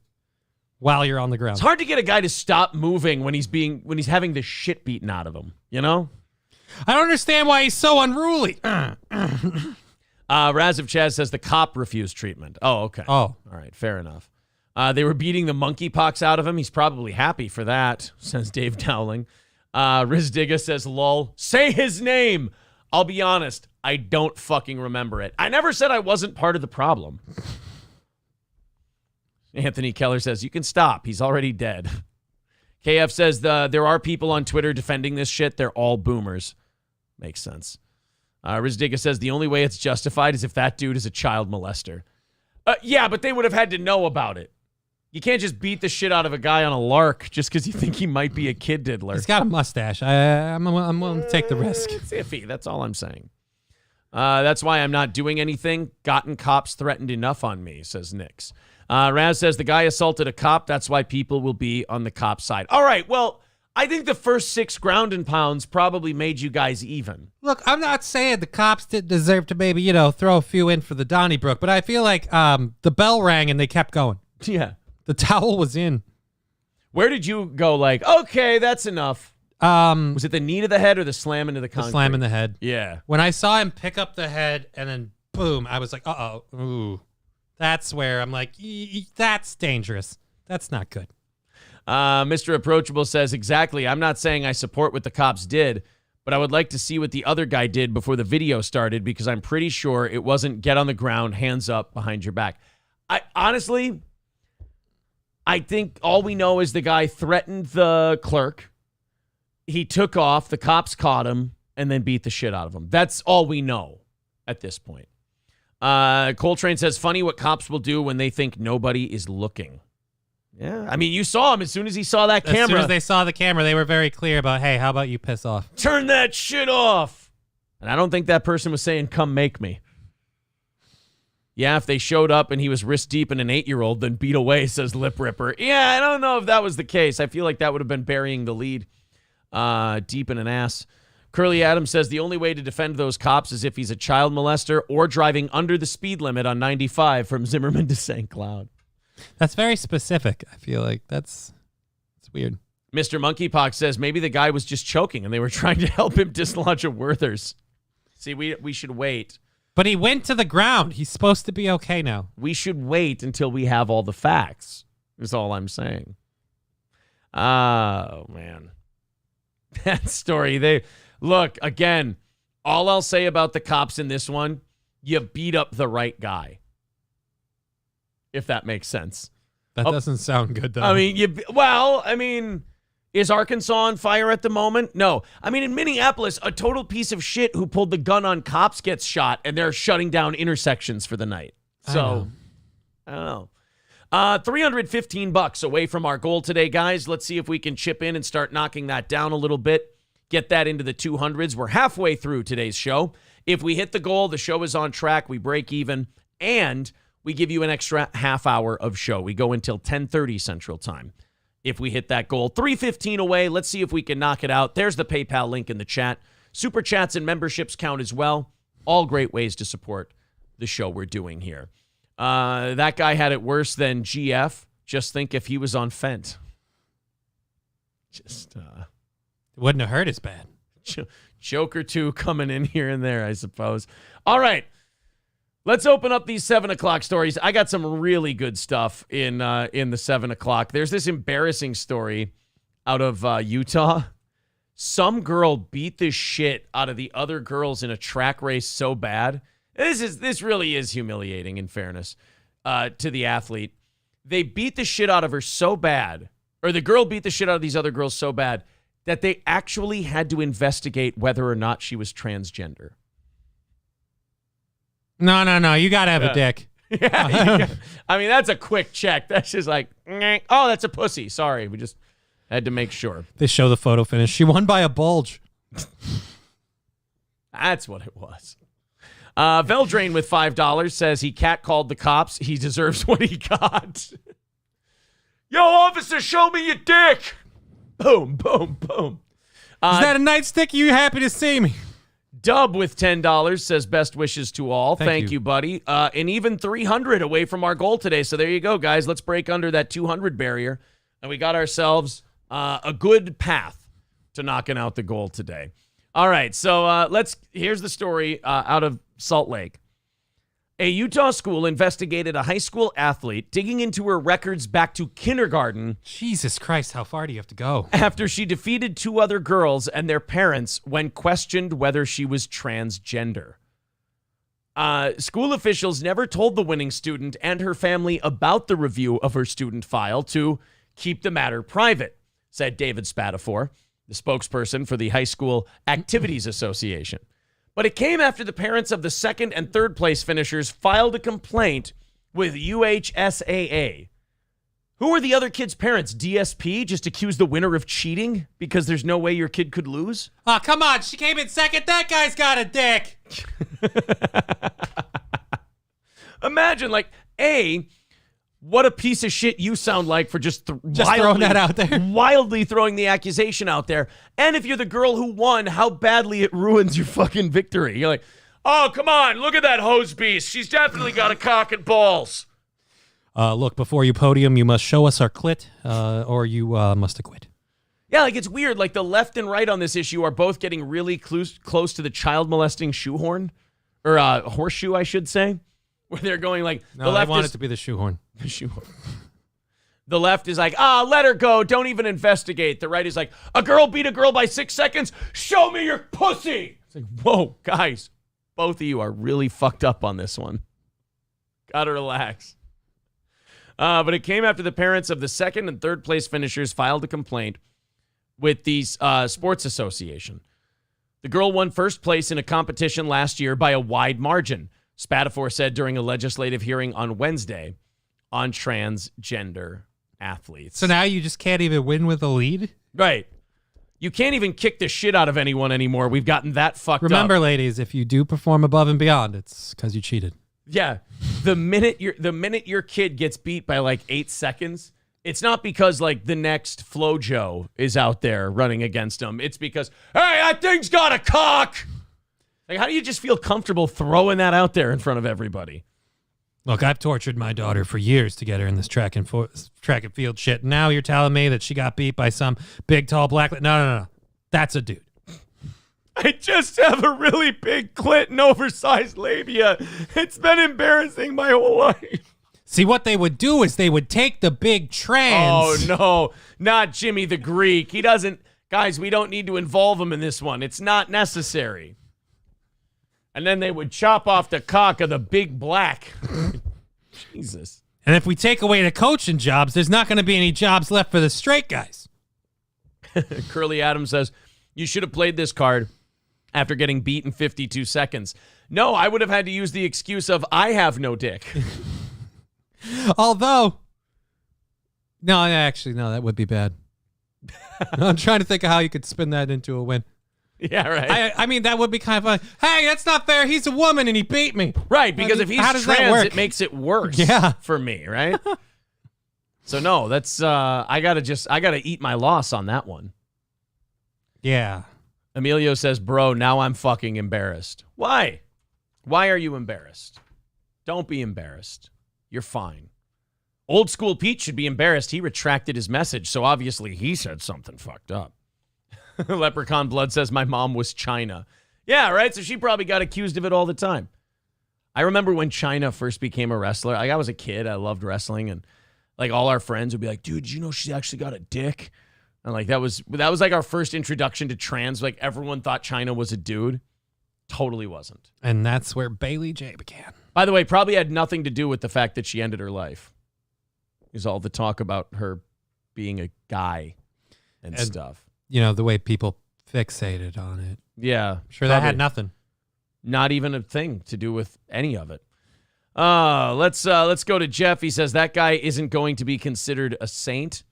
while you're on the ground. It's hard to get a guy to stop moving when he's having the shit beaten out of him, you know? I don't understand why he's so unruly. Raziv Chaz says the cop refused treatment. Oh, okay. Oh. All right, fair enough. They were beating the monkeypox out of him. He's probably happy for that, says Dave Dowling. Riz Digga says, lol. Say his name. I'll be honest, I don't fucking remember it. I never said I wasn't part of the problem. Anthony Keller says, you can stop. He's already dead. KF says there are people on Twitter defending this shit. They're all boomers. Makes sense. Riz Digga says the only way it's justified is if that dude is a child molester. Yeah, but they would have had to know about it. You can't just beat the shit out of a guy on a lark just because you think he might be a kid diddler. He's got a mustache. I'm willing to take the risk. It's iffy. That's all I'm saying. That's why I'm not doing anything. Gotten cops threatened enough on me, says Nix. Raz says the guy assaulted a cop. That's why people will be on the cop side. All right, well, I think the first 6 ground and pounds probably made you guys even. Look, I'm not saying the cops didn't deserve to maybe, throw a few in for the Donnybrook, but I feel like the bell rang and they kept going. Yeah. The towel was in. Where did you go like, okay, that's enough? Was it the knee to the head or the slam into the concrete? The slam in the head. Yeah. When I saw him pick up the head and then boom, I was like, uh-oh, ooh. That's where I'm like, that's dangerous. That's not good. Mr. Approachable says, exactly. I'm not saying I support what the cops did, but I would like to see what the other guy did before the video started because I'm pretty sure it wasn't get on the ground, hands up behind your back. I think all we know is the guy threatened the clerk. He took off. The cops caught him and then beat the shit out of him. That's all we know at this point. Coltrane says, funny what cops will do when they think nobody is looking. Yeah. I mean, you saw him as soon as he saw that camera. As soon as they saw the camera, they were very clear about, hey, how about you piss off? Turn that shit off. And I don't think that person was saying, come make me. Yeah, if they showed up and he was wrist deep in an 8-year-old, then beat away, says Lip Ripper. Yeah, I don't know if that was the case. I feel like that would have been burying the lead deep in an ass. Curly Adams says the only way to defend those cops is if he's a child molester or driving under the speed limit on 95 from Zimmerman to St. Cloud. That's very specific. I feel like it's weird. Mr. Monkeypox says maybe the guy was just choking and they were trying to help him dislodge a Werther's. See, we should wait But he went to the ground. He's supposed to be okay now. We should wait until we have all the facts, is all I'm saying. Oh, man. That story. Look, again, all I'll say about the cops in this one, you beat up the right guy. If that makes sense. That doesn't sound good, though. I mean, is Arkansas on fire at the moment? No. I mean, in Minneapolis, a total piece of shit who pulled the gun on cops gets shot, and they're shutting down intersections for the night. So, I don't know. $315 away from our goal today, guys. Let's see if we can chip in and start knocking that down a little bit. Get that into the 200s. We're halfway through today's show. If we hit the goal, the show is on track. We break even, and we give you an extra half hour of show. We go until 10:30 Central Time. If we hit that goal, $315 away. Let's see if we can knock it out. There's the PayPal link in the chat. Super chats and memberships count as well. All great ways to support the show we're doing here. That guy had it worse than GF. Just think if he was on Fent. It wouldn't have hurt as bad. Joke or two coming in here and there, I suppose. All right. Let's open up these 7 o'clock stories. I got some really good stuff in the 7 o'clock. There's this embarrassing story out of Utah. Some girl beat the shit out of the other girls in a track race so bad. This really is humiliating, in fairness, to the athlete. They beat the shit out of her so bad, or the girl beat the shit out of these other girls so bad, that they actually had to investigate whether or not she was transgender. No. You got to have a dick. Yeah. I mean, that's a quick check. That's just like, oh, that's a pussy. Sorry. We just had to make sure. They show the photo finish. She won by a bulge. That's what it was. Veldrain with $5 says he catcalled the cops. He deserves what he got. Yo, officer, show me your dick. Boom, boom, boom. Is that a nightstick? Are you happy to see me? Dub with $10 says best wishes to all. Thank you, buddy. And even 300 away from our goal today. So there you go, guys. Let's break under that 200 barrier. And we got ourselves a good path to knocking out the goal today. All right, so here's the story out of Salt Lake. A Utah school investigated a high school athlete digging into her records back to kindergarten. Jesus Christ, how far do you have to go? After she defeated 2 other girls and their parents when questioned whether she was transgender. School officials never told the winning student and her family about the review of her student file to keep the matter private, said David Spatafor, the spokesperson for the High School Activities Association. But it came after the parents of the 2nd and 3rd place finishers filed a complaint with UHSAA. Who are the other kids' parents? DSP just accused the winner of cheating because there's no way your kid could lose? Oh, come on. She came in 2nd. That guy's got a dick. Imagine, what a piece of shit you sound like for just throwing that out there. Wildly throwing the accusation out there. And if you're the girl who won, how badly it ruins your fucking victory. You're like, oh, come on, look at that hose beast. She's definitely got a cock and balls. Look, before you podium, you must show us our clit, or you must acquit. Yeah, it's weird. The left and right on this issue are both getting really close to the child molesting shoehorn, or horseshoe, I should say. Where they're going no, the left I want it to be the shoehorn. The shoehorn. The left is like, let her go. Don't even investigate. The right is like, a girl beat a girl by 6 seconds. Show me your pussy. It's like, whoa, guys, both of you are really fucked up on this one. Gotta relax. But it came after the parents of the 2nd and 3rd place finishers filed a complaint with the Sports Association. The girl won 1st place in a competition last year by a wide margin, Spatafor said during a legislative hearing on Wednesday on transgender athletes. So now you just can't even win with a lead? Right. You can't even kick the shit out of anyone anymore. We've gotten that fucked up. Remember, ladies, if you do perform above and beyond, it's because you cheated. Yeah. The minute your kid gets beat by 8 seconds, it's not because the next FloJo is out there running against them. It's because, hey, that thing's got a cock. How do you just feel comfortable throwing that out there in front of everybody? Look, I've tortured my daughter for years to get her in this track and field shit. Now you're telling me that she got beat by some big, tall, black... No. That's a dude. I just have a really big clit and oversized labia. It's been embarrassing my whole life. See, what they would do is they would take the big trans. Oh, no. Not Jimmy the Greek. He doesn't. Guys, we don't need to involve him in this one. It's not necessary. And then they would chop off the cock of the big black. Jesus. And if we take away the coaching jobs, there's not going to be any jobs left for the straight guys. Curly Adams says, you should have played this card after getting beat in 52 seconds. No, I would have had to use the excuse of I have no dick. Although, no, that would be bad. I'm trying to think of how you could spin that into a win. Yeah, right. I mean, that would be kind of fun. Hey, that's not fair. He's a woman and he beat me. Right, because if he's trans, it makes it worse for me, right? So no, that's I gotta eat my loss on that one. Yeah. Emilio says, bro, now I'm fucking embarrassed. Why? Why are you embarrassed? Don't be embarrassed. You're fine. Old School Pete should be embarrassed. He retracted his message, so obviously he said something fucked up. Leprechaun Blood says, my mom was China. Yeah, right? So she probably got accused of it all the time. I remember when China first became a wrestler. Like, I was a kid. I loved wrestling, and like all our friends would be like, dude, did you know she actually got a dick? And like that was like our first introduction to trans. Like everyone thought China was a dude. Totally wasn't. And that's where Bailey J began. By the way, probably had nothing to do with the fact that she ended her life. It was all the talk about her being a guy and stuff. You know, the way people fixated on it. Yeah. Sure, that had nothing. Not even a thing to do with any of it. Let's go to Jeff. He says that guy isn't going to be considered a saint.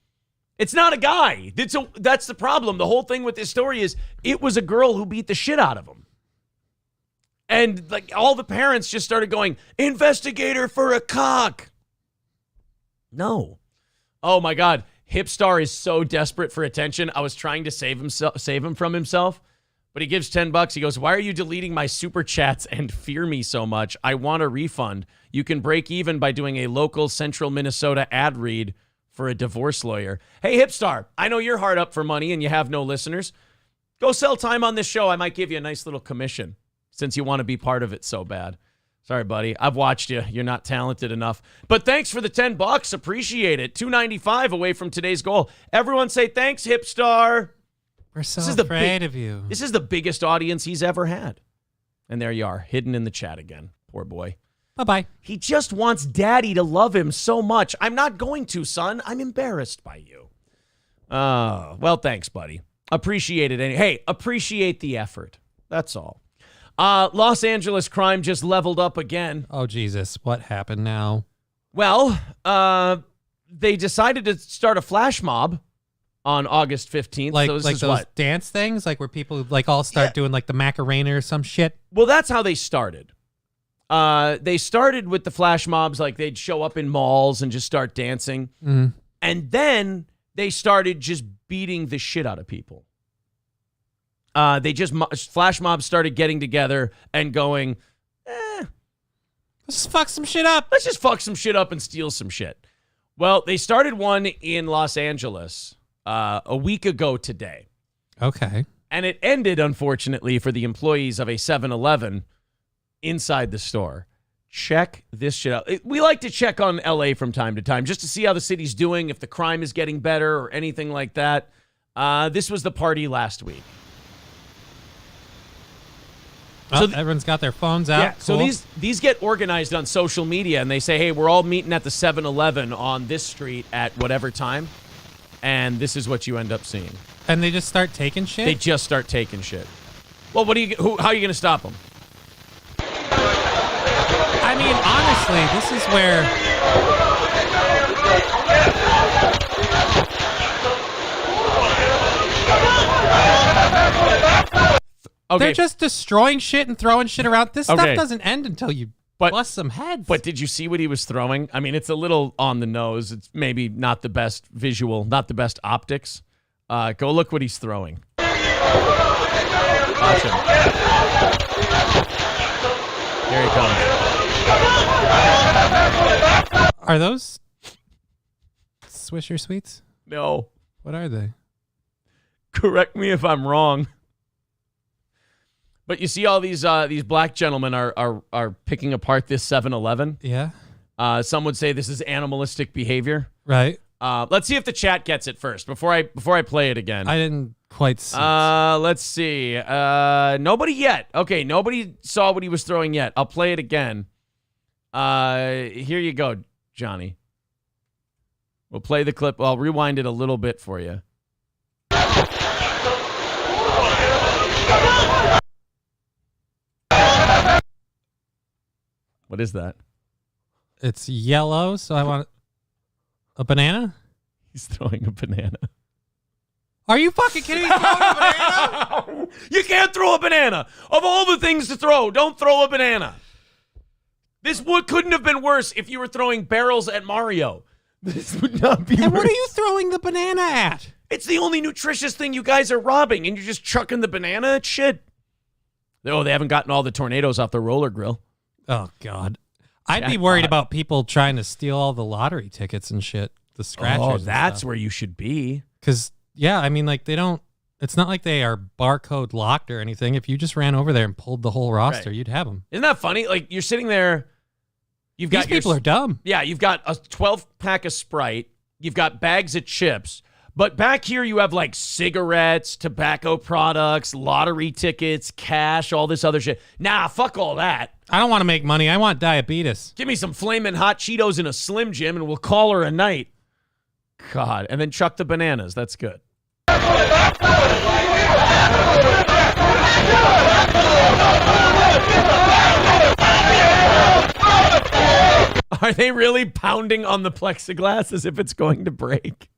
It's not a guy. That's the problem. The whole thing with this story is it was a girl who beat the shit out of him. And like all the parents just started going, investigate her for a cock. No. Oh my God. Hipstar is so desperate for attention. I was trying to save him from himself, but he gives $10. He goes, why are you deleting my super chats and fear me so much? I want a refund. You can break even by doing a local central Minnesota ad read for a divorce lawyer. Hey, Hipstar, I know you're hard up for money and you have no listeners. Go sell time on this show. I might give you a nice little commission since you want to be part of it so bad. Sorry, buddy. I've watched you. You're not talented enough. But thanks for the $10. Appreciate it. $2.95 away from today's goal. Everyone say thanks, Hipstar. We're so afraid of you. This is the biggest audience he's ever had. And there you are, hidden in the chat again. Poor boy. Bye-bye. He just wants daddy to love him so much. I'm not going to, son. I'm embarrassed by you. Well, thanks, buddy. Appreciate it. Hey, appreciate the effort. That's all. Los Angeles crime just leveled up again. Oh, Jesus. What happened now? Well, they decided to start a flash mob on August 15th. Like, so this like is those what? dance things? Like where people like all start doing like the Macarena or some shit? Well, that's how they started. They started with the flash mobs. Like they'd show up in malls and just start dancing. Mm-hmm. And then they started just beating the shit out of people. Flash mobs started getting together and going, let's fuck some shit up. Let's just fuck some shit up and steal some shit. Well, they started one in Los Angeles a week ago today. Okay. And it ended, unfortunately, for the employees of a 7-Eleven inside the store. Check this shit out. We like to check on LA from time to time just to see how the city's doing, if the crime is getting better or anything like that. This was the party last week. So everyone's got their phones out. Yeah, cool. So these get organized on social media, and they say, hey, we're all meeting at the 7-Eleven on this street at whatever time, and this is what you end up seeing. And they just start taking shit? They just start taking shit. Well, how are you going to stop them? I mean, honestly, this is where... Okay. They're just destroying shit and throwing shit around. This stuff doesn't end until you bust some heads. But did you see what he was throwing? I mean, it's a little on the nose. It's maybe not the best visual, not the best optics. Go look what he's throwing. Watch him. Here he comes. Are those Swisher Sweets? No. What are they? Correct me if I'm wrong. But you see all these black gentlemen are picking apart this 7-Eleven. Yeah. Some would say this is animalistic behavior. Right. Let's see if the chat gets it first before I play it again. I didn't quite see. Let's see. Nobody yet. Okay, nobody saw what he was throwing yet. I'll play it again. Here you go, Johnny. We'll play the clip. I'll rewind it a little bit for you. What is that? It's yellow, so I want a banana. He's throwing a banana. Are you fucking kidding me? Throwing a banana? You can't throw a banana. Of all the things to throw, don't throw a banana. This couldn't have been worse if you were throwing barrels at Mario. This would not be And worse. what are you throwing the banana at? It's the only nutritious thing you guys are robbing, and you're just chucking the banana at shit. Oh, they haven't gotten all the tornadoes off the roller grill. Oh, God. I'd be worried about people trying to steal all the lottery tickets and shit. The scratchers. Oh, that's where you should be. Because, yeah, I mean, like, they don't, it's not like they are barcode locked or anything. If you just ran over there and pulled the whole roster, Right. you'd have them. Isn't that funny? Like, you're sitting there. You've got These people are dumb. Yeah, you've got a 12-pack of Sprite. You've got bags of chips. But back here, you have, like, cigarettes, tobacco products, lottery tickets, cash, all this other shit. Nah, fuck all that. I don't want to make money. I want diabetes. Give me some flaming hot Cheetos and a Slim Jim, and we'll call her a night. God. And then chuck the bananas. That's good. Are they really pounding on the plexiglass as if it's going to break?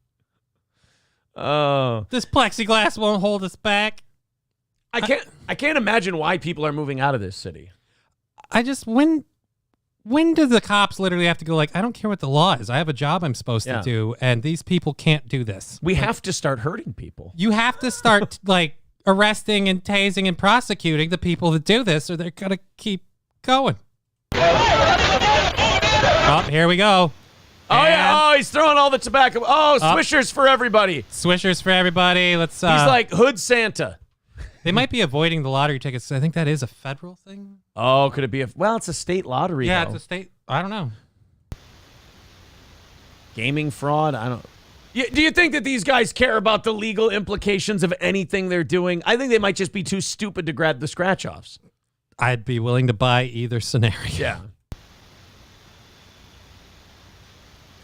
Oh. This plexiglass won't hold us back. I can't imagine why people are moving out of this city. I just, when do the cops literally have to go like, I don't care what the law is. I have a job I'm supposed to do, and these people can't do this. We have to start hurting people. You have to start like arresting and tasing and prosecuting the people that do this, or they're gonna keep going. Oh, here we go. Oh, yeah. Oh, he's throwing all the tobacco. Oh, Swishers for everybody. Swishers for everybody. Let's. He's like Hood Santa. They might be avoiding the lottery tickets. I think that is a federal thing. Oh, could it be well, it's a state lottery. Yeah, though. it's a state. I don't know. Gaming fraud. I don't. Do you think that these guys care about the legal implications of anything they're doing? I think they might just be too stupid to grab the scratch-offs. I'd be willing to buy either scenario. Yeah.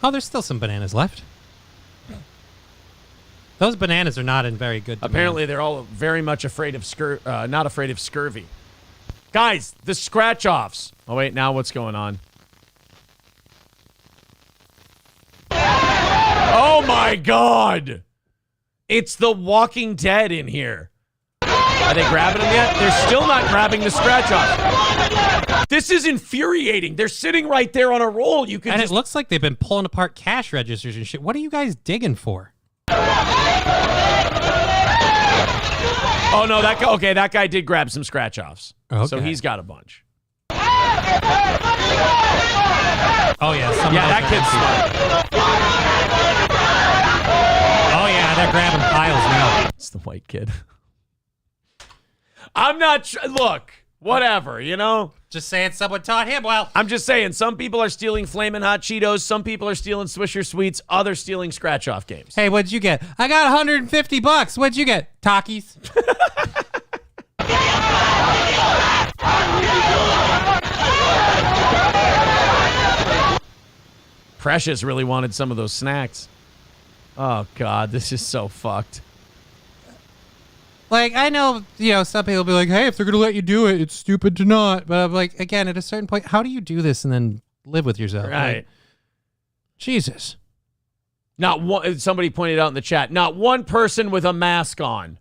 Oh, there's still some bananas left. Those bananas are not in very good demand. Apparently, they're all very much afraid of not afraid of scurvy. Guys, the scratch-offs. Oh, wait, now what's going on? Oh, my God. It's the Walking Dead in here. Are they grabbing them yet? They're still not grabbing the scratch-offs. This is infuriating. They're sitting right there on a roll. You can and it looks like they've been pulling apart cash registers and shit. What are you guys digging for? Oh, no, that guy did grab some scratch-offs. Okay. So he's got a bunch. Oh, yeah. That kid's smart. Oh, yeah, they're grabbing piles now. It's the white kid. I'm not look, whatever, you know? Just saying someone taught him well. I'm just saying, some people are stealing Flamin' Hot Cheetos, some people are stealing Swisher Sweets, others stealing scratch-off games. Hey, what'd you get? I got $150. What'd you get? Takis. Precious really wanted some of those snacks. Oh, God, this is so fucked. Like, I know, some people will be like, hey, if they're going to let you do it, it's stupid to not. But I'm like, again, at a certain point, how do you do this and then live with yourself? Right. Like, Jesus. Not one, somebody pointed out in the chat, not one person with a mask on.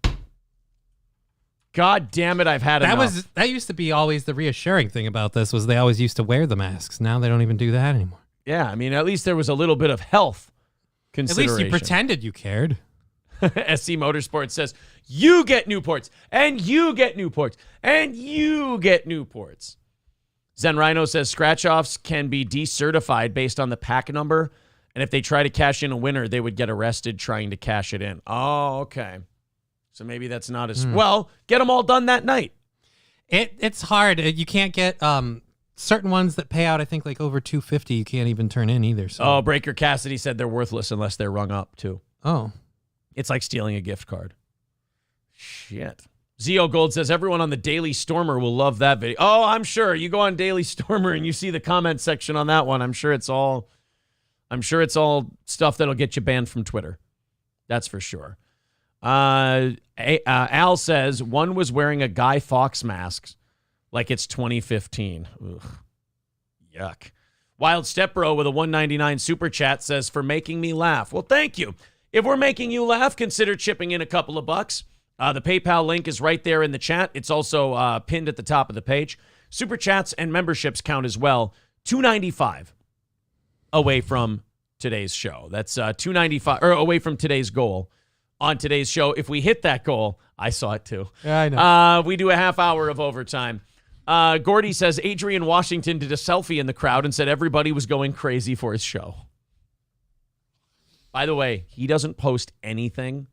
God damn it, I've had enough. That used to be always the reassuring thing about this was they always used to wear the masks. Now they don't even do that anymore. Yeah, I mean, at least there was a little bit of health consideration. At least you pretended you cared. SC Motorsports says, you get Newports, and you get Newports, and you get Newports. Zen Rhino says, scratch-offs can be decertified based on the pack number, and if they try to cash in a winner, they would get arrested trying to cash it in. Oh, okay. So maybe that's not as... Well, get them all done that night. It's hard. You can't get certain ones that pay out, I think, like over $250. You can't even turn in either. So. Oh, Breaker Cassidy said they're worthless unless they're rung up, too. Oh. It's like stealing a gift card. Shit. Zio Gold says everyone on the Daily Stormer will love that video. Oh, I'm sure. You go on Daily Stormer and you see the comment section on that one. I'm sure it's all stuff that'll get you banned from Twitter. That's for sure. Al says one was wearing a Guy Fawkes mask like it's 2015. Ugh. Yuck. Wild Step Bro with a $1.99 super chat says, for making me laugh. Well, thank you. If we're making you laugh, consider chipping in a couple of bucks. The PayPal link is right there in the chat. It's also pinned at the top of the page. Super chats and memberships count as well. $2.95 away from today's show. That's $2.95 or away from today's goal on today's show. If we hit that goal, I saw it too. Yeah, I know. We do a half hour of overtime. Gordy says Adrian Washington did a selfie in the crowd and said everybody was going crazy for his show. By the way, he doesn't post anything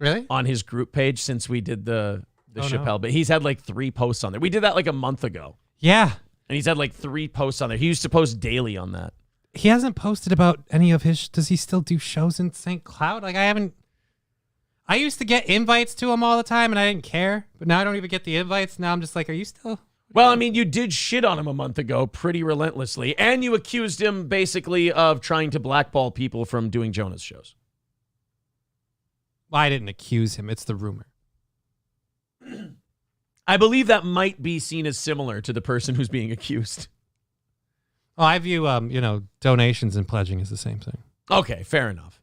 really on his group page since we did the Chappelle, but he's had like 3 posts on there. We did that like a month ago. Yeah. And he's had like 3 posts on there. He used to post daily on that. He hasn't posted about any of his. Does he still do shows in St. Cloud? Like, I used to get invites to him all the time and I didn't care, but now I don't even get the invites. Now I'm just like, are you still? Well, I mean, you did shit on him a month ago pretty relentlessly, and you accused him basically of trying to blackball people from doing Jonah's shows. Well, I didn't accuse him. It's the rumor. I believe that might be seen as similar to the person who's being accused. Oh, I view, donations and pledging as the same thing. Okay, fair enough.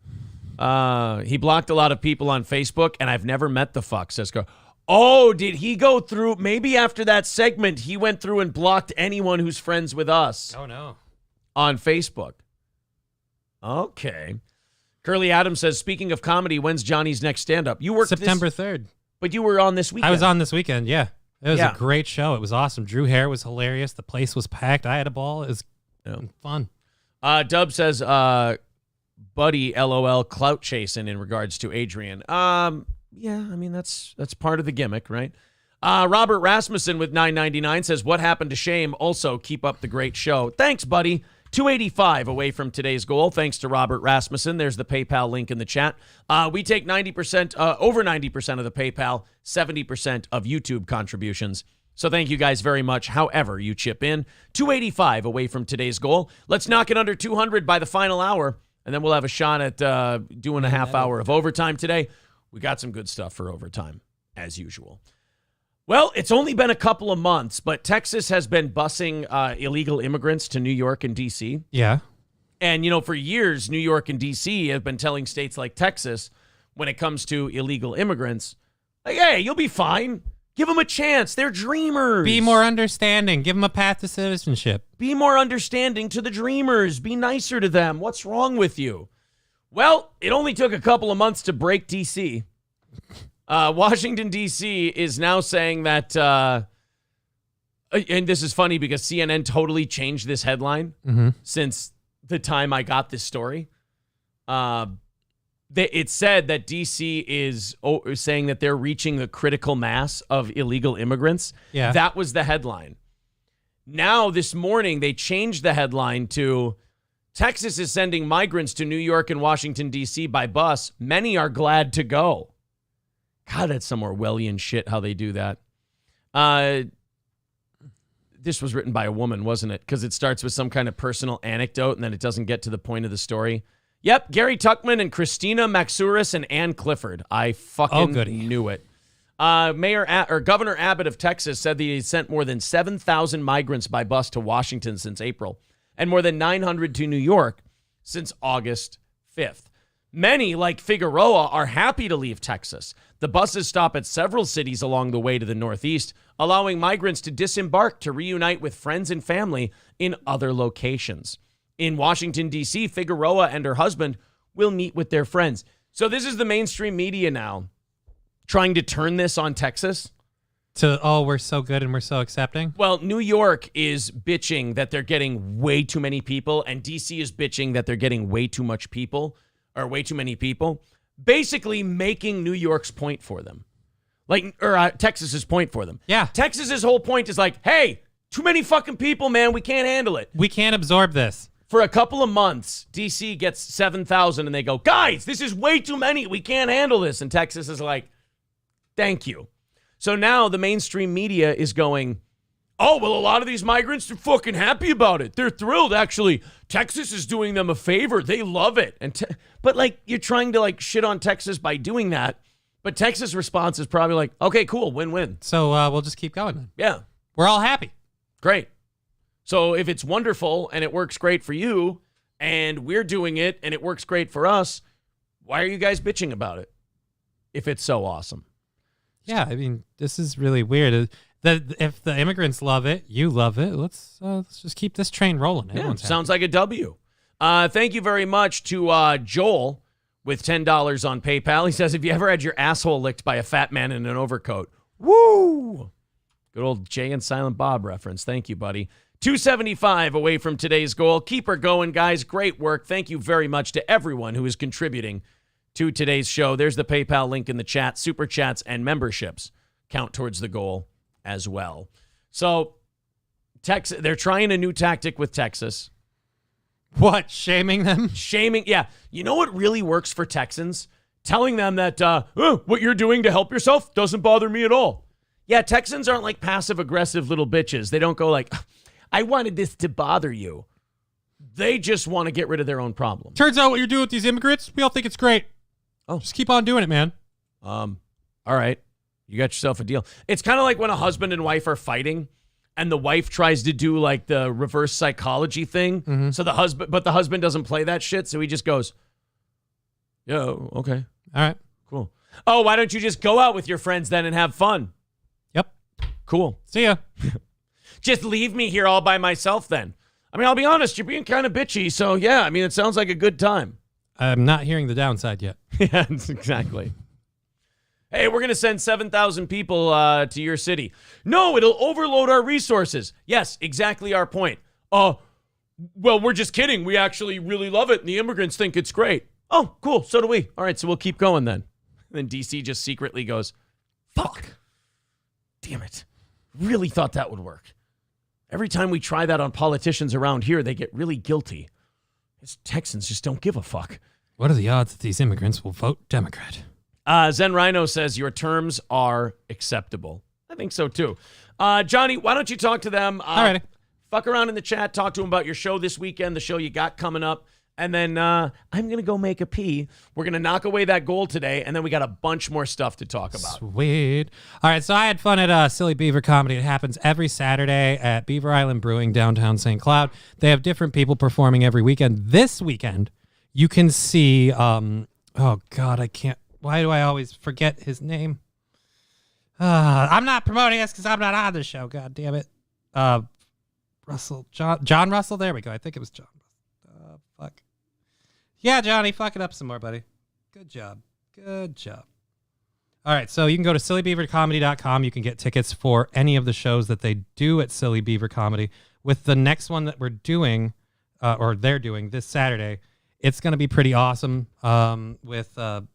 He blocked a lot of people on Facebook, and I've never met the fuck, says Go. Oh, did he go through? Maybe after that segment, he went through and blocked anyone who's friends with us. Oh, no. On Facebook. Okay. Curly Adams says, speaking of comedy, when's Johnny's next stand-up? You worked September 3rd. But you were on this weekend. I was on this weekend, yeah. It was a great show. It was awesome. Drew Hare was hilarious. The place was packed. I had a ball. It was fun. Dub says, buddy, LOL, clout chasing in regards to Adrian. Yeah, I mean, that's part of the gimmick, right? Robert Rasmussen with $9.99 says, what happened to Shame? Also, keep up the great show. Thanks, buddy. $2.85 away from today's goal. Thanks to Robert Rasmussen. There's the PayPal link in the chat. We take 90%, over 90% of the PayPal, 70% of YouTube contributions. So thank you guys very much, however you chip in. $2.85 away from today's goal. Let's knock it under 200 by the final hour, and then we'll have a shot at doing a half hour of overtime today. We got some good stuff for overtime, as usual. Well, it's only been a couple of months, but Texas has been busing illegal immigrants to New York and D.C. Yeah. And, for years, New York and D.C. have been telling states like Texas, when it comes to illegal immigrants, like, hey, you'll be fine. Give them a chance. They're dreamers. Be more understanding. Give them a path to citizenship. Be more understanding to the dreamers. Be nicer to them. What's wrong with you? Well, it only took a couple of months to break D.C. Washington, D.C. is now saying that, and this is funny because CNN totally changed this headline since the time I got this story. It said that D.C. is saying that they're reaching the critical mass of illegal immigrants. Yeah. That was the headline. Now, this morning, they changed the headline to Texas is sending migrants to New York and Washington, D.C. by bus. Many are glad to go. God, that's some Orwellian shit how they do that. This was written by a woman, wasn't it? Because it starts with some kind of personal anecdote and then it doesn't get to the point of the story. Yep, Gary Tuchman and Christina Maxouris and Ann Clifford. I fucking knew it. Governor Abbott of Texas said that he sent more than 7,000 migrants by bus to Washington since April and more than 900 to New York since August 5th. Many, like Figueroa, are happy to leave Texas. The buses stop at several cities along the way to the Northeast, allowing migrants to disembark to reunite with friends and family in other locations. In Washington, D.C., Figueroa and her husband will meet with their friends. So this is the mainstream media now trying to turn this on Texas. We're so good and we're so accepting? Well, New York is bitching that they're getting way too many people, and D.C. is bitching that they're getting way too much people, or way too many people, basically making New York's point for them. Texas's point for them. Yeah. Texas's whole point is like, hey, too many fucking people, man. We can't handle it. We can't absorb this. For a couple of months, D.C. gets 7,000, and they go, guys, this is way too many. We can't handle this. And Texas is like, thank you. So now the mainstream media is going, oh, well, a lot of these migrants are fucking happy about it. They're thrilled, actually. Texas is doing them a favor. They love it. But, like, you're trying to, like, shit on Texas by doing that. But Texas' response is probably like, okay, cool, win-win. So we'll just keep going then. Yeah. We're all happy. Great. So if it's wonderful and it works great for you and we're doing it and it works great for us, why are you guys bitching about it if it's so awesome? Yeah, I mean, this is really weird. If the immigrants love it, you love it. Let's just keep this train rolling. Everyone's sounds like a W. Thank you very much to Joel with $10 on PayPal. He says, have you ever had your asshole licked by a fat man in an overcoat? Woo! Good old Jay and Silent Bob reference. Thank you, buddy. 275 away from today's goal. Keep her going, guys. Great work. Thank you very much to everyone who is contributing to today's show. There's the PayPal link in the chat. Super chats and memberships count towards the goal as well. So, Texas, they're trying a new tactic with Texas. What? Shaming them? Shaming, yeah. You know what really works for Texans? Telling them that what you're doing to help yourself doesn't bother me at all. Yeah, Texans aren't like passive-aggressive little bitches. They don't go like, I wanted this to bother you. They just want to get rid of their own problem. Turns out what you're doing with these immigrants, we all think it's great. Oh, just keep on doing it, man. All right. You got yourself a deal. It's kind of like when a husband and wife are fighting and the wife tries to do like the reverse psychology thing. Mm-hmm. So the husband doesn't play that shit. So he just goes, yeah, okay. All right. Cool. Oh, why don't you just go out with your friends then and have fun? Yep. Cool. See ya. Just leave me here all by myself then. I mean, I'll be honest, you're being kind of bitchy. So yeah, I mean, it sounds like a good time. I'm not hearing the downside yet. Yeah, exactly. Hey, we're going to send 7,000 people to your city. No, it'll overload our resources. Yes, exactly our point. Well, we're just kidding. We actually really love it, and the immigrants think it's great. Oh, cool. So do we. All right, so we'll keep going then. And then DC just secretly goes, fuck. Damn it. Really thought that would work. Every time we try that on politicians around here, they get really guilty. These Texans just don't give a fuck. What are the odds that these immigrants will vote Democrat? Zen Rhino says your terms are acceptable. I think so, too. Johnny, why don't you talk to them? All right. Fuck around in the chat. Talk to them about your show this weekend, the show you got coming up. And then I'm going to go make a pee. We're going to knock away that goal today, and then we got a bunch more stuff to talk about. Sweet. All right, so I had fun at Silly Beaver Comedy. It happens every Saturday at Beaver Island Brewing, downtown St. Cloud. They have different people performing every weekend. This weekend, you can see, oh, God, I can't. Why do I always forget his name? I'm not promoting this because I'm not on the show. God damn it. John Russell. There we go. I think it was John. Fuck. Yeah, Johnny, fuck it up some more, buddy. Good job. Good job. All right, so you can go to sillybeavercomedy.com. You can get tickets for any of the shows that they do at Silly Beaver Comedy. With the next one that we're doing, or they're doing this Saturday, it's going to be pretty awesome. With damn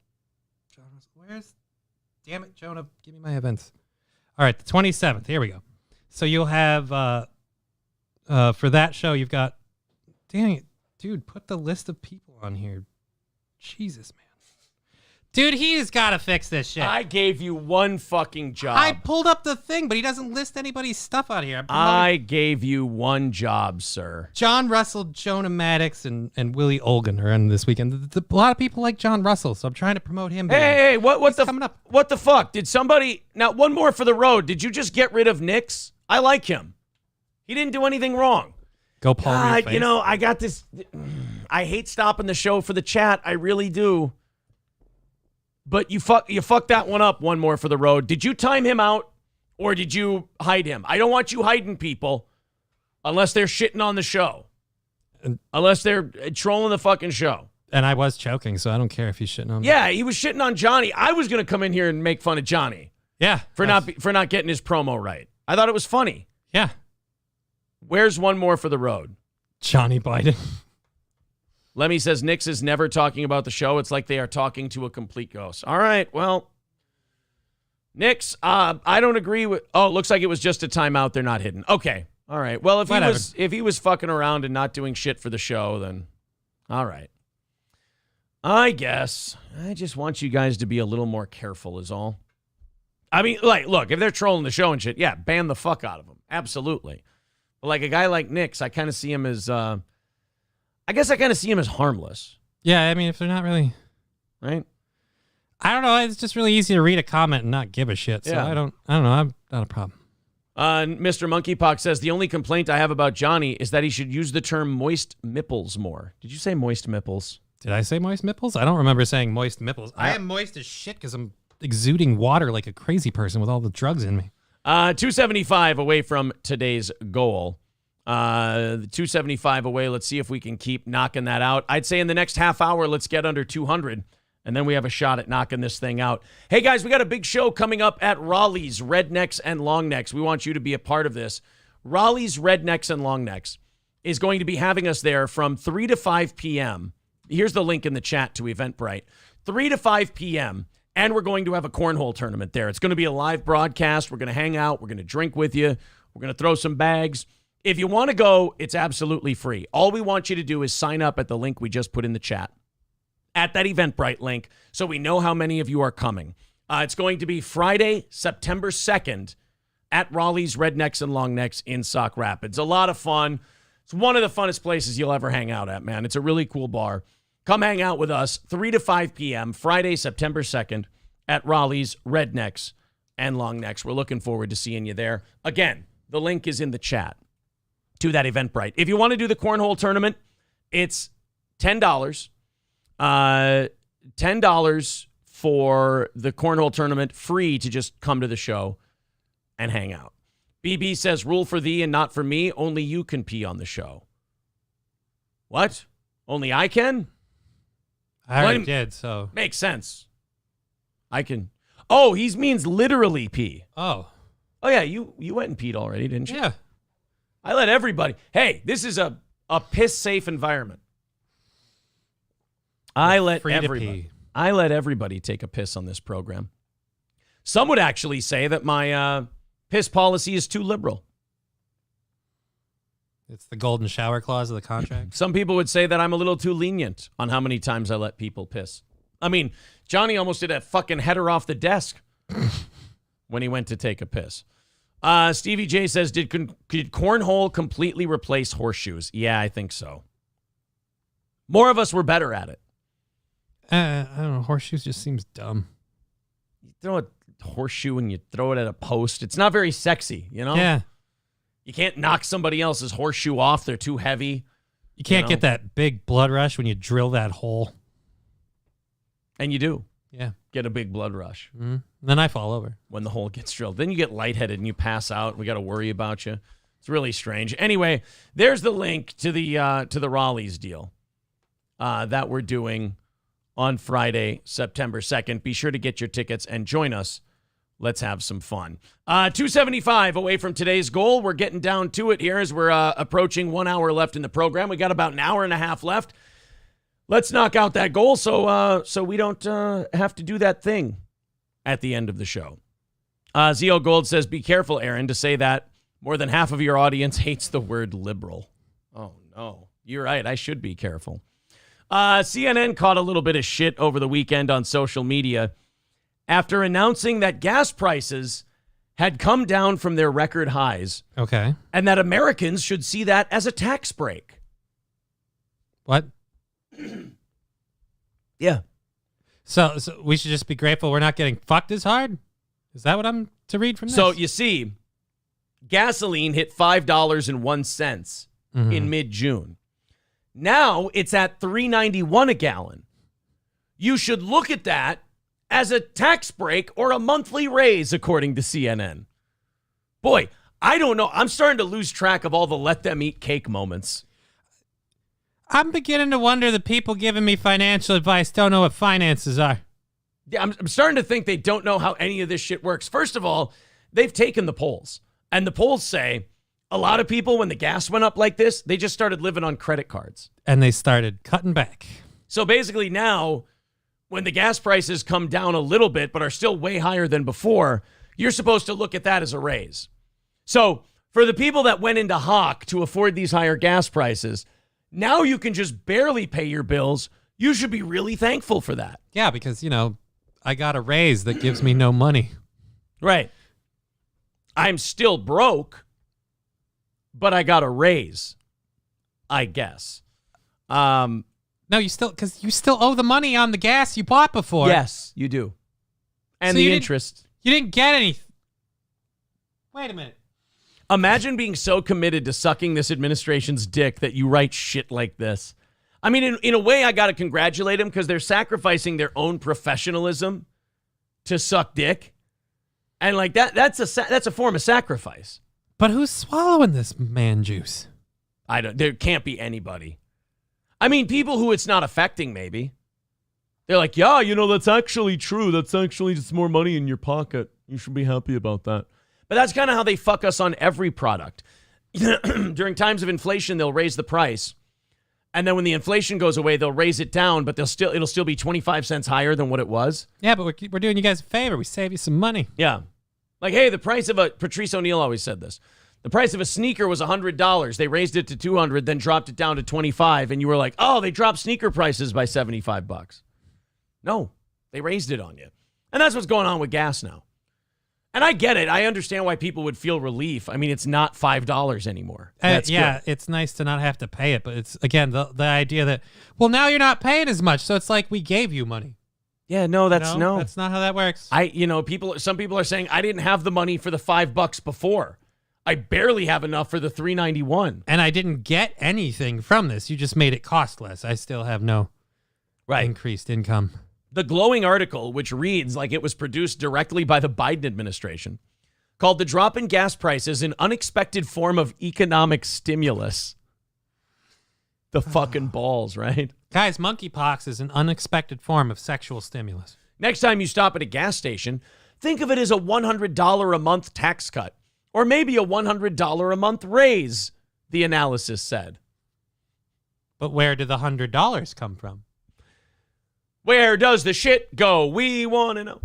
it, Jonah, give me my events. All right, the 27th. Here we go. So you'll have for that show, you've got, dang it, dude, put the list of people on here. Jesus, man. Dude, he's got to fix this shit. I gave you one fucking job. I pulled up the thing, but he doesn't list anybody's stuff on here. I gave you one job, sir. John Russell, Jonah Maddox, and Willie Olgan are in this weekend. A lot of people like John Russell, so I'm trying to promote him. Hey, what's coming up? What the fuck? Did somebody... Now, one more for the road. Did you just get rid of Nix? I like him. He didn't do anything wrong. Go Paul. You know, I got this... I hate stopping the show for the chat. I really do. But you fucked that one up. One more for the road. Did you time him out or did you hide him? I don't want you hiding people unless they're shitting on the show. Unless they're trolling the fucking show. And I was choking, so I don't care if he's shitting on me. Yeah, he was shitting on Johnny. I was going to come in here and make fun of Johnny. Yeah. For not getting his promo right. I thought it was funny. Yeah. Where's one more for the road? Johnny Biden. Lemmy says Nix is never talking about the show. It's like they are talking to a complete ghost. All right, well, Nix, I don't agree with. Oh, it looks like it was just a timeout. They're not hidden. Okay. All right. Well, if he was fucking around and not doing shit for the show, then all right. I guess I just want you guys to be a little more careful is all. I mean, like, look, if they're trolling the show and shit, yeah, ban the fuck out of them. Absolutely. But like a guy like Nix, I kind of see him as, I guess I kind of see him as harmless. Yeah, I mean, if they're not really. Right? I don't know. It's just really easy to read a comment and not give a shit. So Yeah. I don't know. I'm not a problem. Mr. Monkeypox says, the only complaint I have about Johnny is that he should use the term moist mipples more. Did you say moist mipples? Did I say moist nipples? I don't remember saying moist nipples. I am moist as shit because I'm exuding water like a crazy person with all the drugs in me. 275 away from today's goal. 275 away. Let's see if we can keep knocking that out. I'd say in the next half hour, let's get under 200. And then we have a shot at knocking this thing out. Hey, guys, we got a big show coming up at Raleigh's Rednecks and Longnecks. We want you to be a part of this. Raleigh's Rednecks and Longnecks is going to be having us there from 3 to 5 p.m. Here's the link in the chat to Eventbrite. 3 to 5 p.m., and we're going to have a cornhole tournament there. It's going to be a live broadcast. We're going to hang out. We're going to drink with you. We're going to throw some bags. If you want to go, it's absolutely free. All we want you to do is sign up at the link we just put in the chat, at that Eventbrite link, so we know how many of you are coming. It's going to be Friday, September 2nd at Raleigh's Rednecks and Longnecks in Sauk Rapids. A lot of fun. It's one of the funnest places you'll ever hang out at, man. It's a really cool bar. Come hang out with us 3 to 5 p.m. Friday, September 2nd at Raleigh's Rednecks and Longnecks. We're looking forward to seeing you there. Again, the link is in the chat to that Eventbrite. If you want to do the cornhole tournament, it's $10. $10 for the cornhole tournament, free to just come to the show and hang out. BB says, rule for thee and not for me. Only you can pee on the show. What? Only I can? I already did, so. Makes sense. I can. Oh, he means literally pee. Oh. Oh, yeah, you went and peed already, didn't you? Yeah. I let everybody. Hey, this is a piss-safe environment. I let everybody take a piss on this program. Some would actually say that my piss policy is too liberal. It's the golden shower clause of the contract. Some people would say that I'm a little too lenient on how many times I let people piss. I mean, Johnny almost did a fucking header off the desk when he went to take a piss. Stevie J says, did cornhole completely replace horseshoes? Yeah, I think so. More of us were better at it. I don't know. Horseshoes just seems dumb. You throw a horseshoe and you throw it at a post. It's not very sexy, you know? Yeah. You can't knock somebody else's horseshoe off. They're too heavy. You can't get that big blood rush when you drill that hole. And you do. Yeah. Get a big blood rush. Mm-hmm. Then I fall over. When the hole gets drilled. Then you get lightheaded and you pass out. We got to worry about you. It's really strange. Anyway, there's the link to the Raleigh's deal that we're doing on Friday, September 2nd. Be sure to get your tickets and join us. Let's have some fun. 275 away from today's goal. We're getting down to it here as we're approaching 1 hour left in the program. We got about an hour and a half left. Let's knock out that goal so we don't have to do that thing at the end of the show. Zio Gold says, be careful, Aaron, to say that more than half of your audience hates the word liberal. Oh, no. You're right. I should be careful. CNN caught a little bit of shit over the weekend on social media after announcing that gas prices had come down from their record highs. Okay. And that Americans should see that as a tax break. What? Yeah. So we should just be grateful we're not getting fucked as hard? Is that what I'm to read from this? So you see, gasoline hit $5.01 in mid-June. Now it's at $3.91 a gallon. You should look at that as a tax break or a monthly raise, according to CNN. Boy, I don't know. I'm starting to lose track of all the let them eat cake moments. I'm beginning to wonder the people giving me financial advice don't know what finances are. Yeah, I'm starting to think they don't know how any of this shit works. First of all, they've taken the polls, and the polls say a lot of people, when the gas went up like this, they just started living on credit cards. And they started cutting back. So basically now, when the gas prices come down a little bit but are still way higher than before, you're supposed to look at that as a raise. So for the people that went into hock to afford these higher gas prices, now you can just barely pay your bills. You should be really thankful for that. Yeah, because, I got a raise that gives me no money. Right. I'm still broke, but I got a raise, I guess. No, because you still owe the money on the gas you bought before. Yes, you do. And So the you interest. You didn't get anything. Wait a minute. Imagine being so committed to sucking this administration's dick that you write shit like this. I mean, in a way, I got to congratulate them because they're sacrificing their own professionalism to suck dick. And like that's a form of sacrifice. But who's swallowing this man juice? There can't be anybody. I mean, people who it's not affecting, maybe. They're like, yeah, that's actually true. That's actually just more money in your pocket. You should be happy about that. But that's kind of how they fuck us on every product. During times of inflation, they'll raise the price. And then when the inflation goes away, they'll raise it down, but it'll still be 25 cents higher than what it was. Yeah, but we're doing you guys a favor. We save you some money. Yeah. Like, hey, the price of Patrice O'Neill always said this. The price of a sneaker was $100. They raised it to $200, then dropped it down to $25. And you were like, oh, they dropped sneaker prices by $75. No, they raised it on you. And that's what's going on with gas now. And I get it. I understand why people would feel relief. I mean, it's not $5 anymore. That's yeah, good. It's nice to not have to pay it. But it's, again, the idea that, well, now you're not paying as much. So it's like we gave you money. Yeah, no, that's That's not how that works. Some people are saying I didn't have the money for the $5 before. I barely have enough for the $3.91. And I didn't get anything from this. You just made it cost less. I still have no increased income. The glowing article, which reads like it was produced directly by the Biden administration, called the drop in gas prices an unexpected form of economic stimulus. The fucking balls, right? Guys, monkeypox is an unexpected form of sexual stimulus. Next time you stop at a gas station, think of it as a $100 a month tax cut, or maybe a $100 a month raise, the analysis said. But where did the $100 come from? Where does the shit go? We want to know.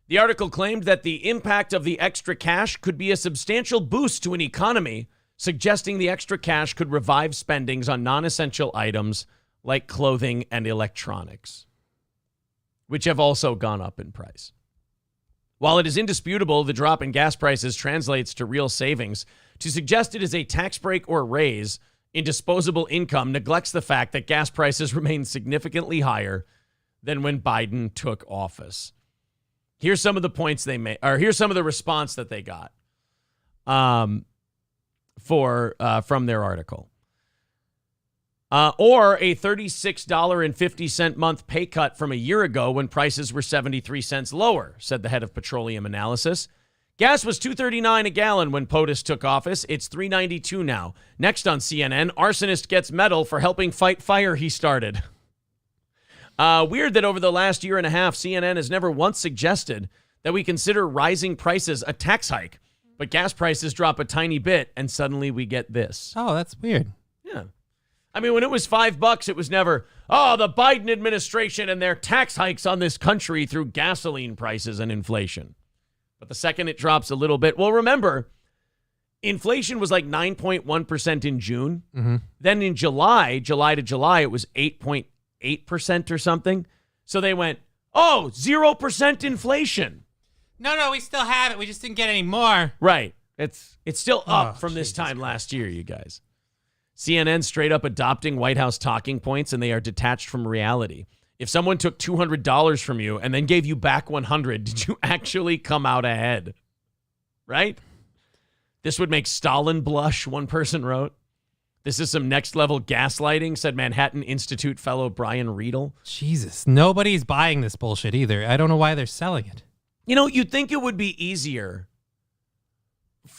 The article claimed that the impact of the extra cash could be a substantial boost to an economy, suggesting the extra cash could revive spendings on non-essential items like clothing and electronics, which have also gone up in price. While it is indisputable the drop in gas prices translates to real savings, to suggest it is a tax break or raise in disposable income neglects the fact that gas prices remain significantly higher than when Biden took office. Here's some of the points they made, or here's some of the response that they got from their article. Or a $36.50 month pay cut from a year ago when prices were 73 cents lower, said the head of petroleum analysis. Gas was $2.39 a gallon when POTUS took office. It's $3.92 now. Next on CNN, arsonist gets medal for helping fight fire he started. Weird that over the last year and a half, CNN has never once suggested that we consider rising prices a tax hike. But gas prices drop a tiny bit, and suddenly we get this. Oh, that's weird. Yeah. I mean, when it was $5, it was never, the Biden administration and their tax hikes on this country through gasoline prices and inflation. But the second it drops a little bit, well, remember, inflation was like 9.1% in June. Mm-hmm. Then in July to July, it was 8.8% or something. So they went, 0% inflation. No, we still have it. We just didn't get any more. Right. It's still up from this time last year, you guys. CNN straight up adopting White House talking points, and they are detached from reality. If someone took $200 from you and then gave you back $100, did you actually come out ahead? Right? This would make Stalin blush, one person wrote. This is some next-level gaslighting, said Manhattan Institute fellow Brian Riedel. Jesus, nobody's buying this bullshit either. I don't know why they're selling it. You'd think it would be easier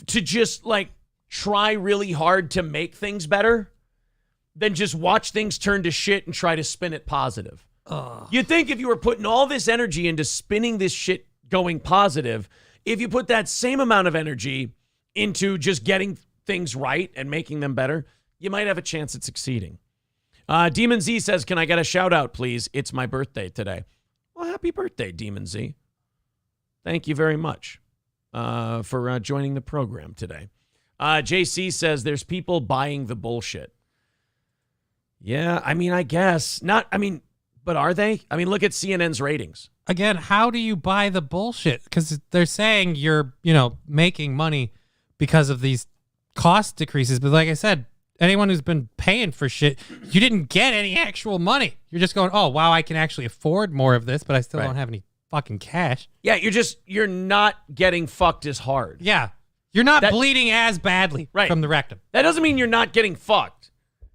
to just, try really hard to make things better than just watch things turn to shit and try to spin it positive. You'd think if you were putting all this energy into spinning this shit going positive, if you put that same amount of energy into just getting things right and making them better, you might have a chance at succeeding. Demon Z says, can I get a shout out, please? It's my birthday today. Well, happy birthday, Demon Z. Thank you very much for joining the program today. JC says there's people buying the bullshit. Yeah, I mean, I guess. But are they? I mean, look at CNN's ratings. Again, how do you buy the bullshit? Because they're saying you're, making money because of these cost decreases. But like I said, anyone who's been paying for shit, you didn't get any actual money. You're just going, oh, wow, I can actually afford more of this, but I still don't have any fucking cash. Yeah, you're not getting fucked as hard. Yeah. You're not bleeding as badly from the rectum. That doesn't mean you're not getting fucked.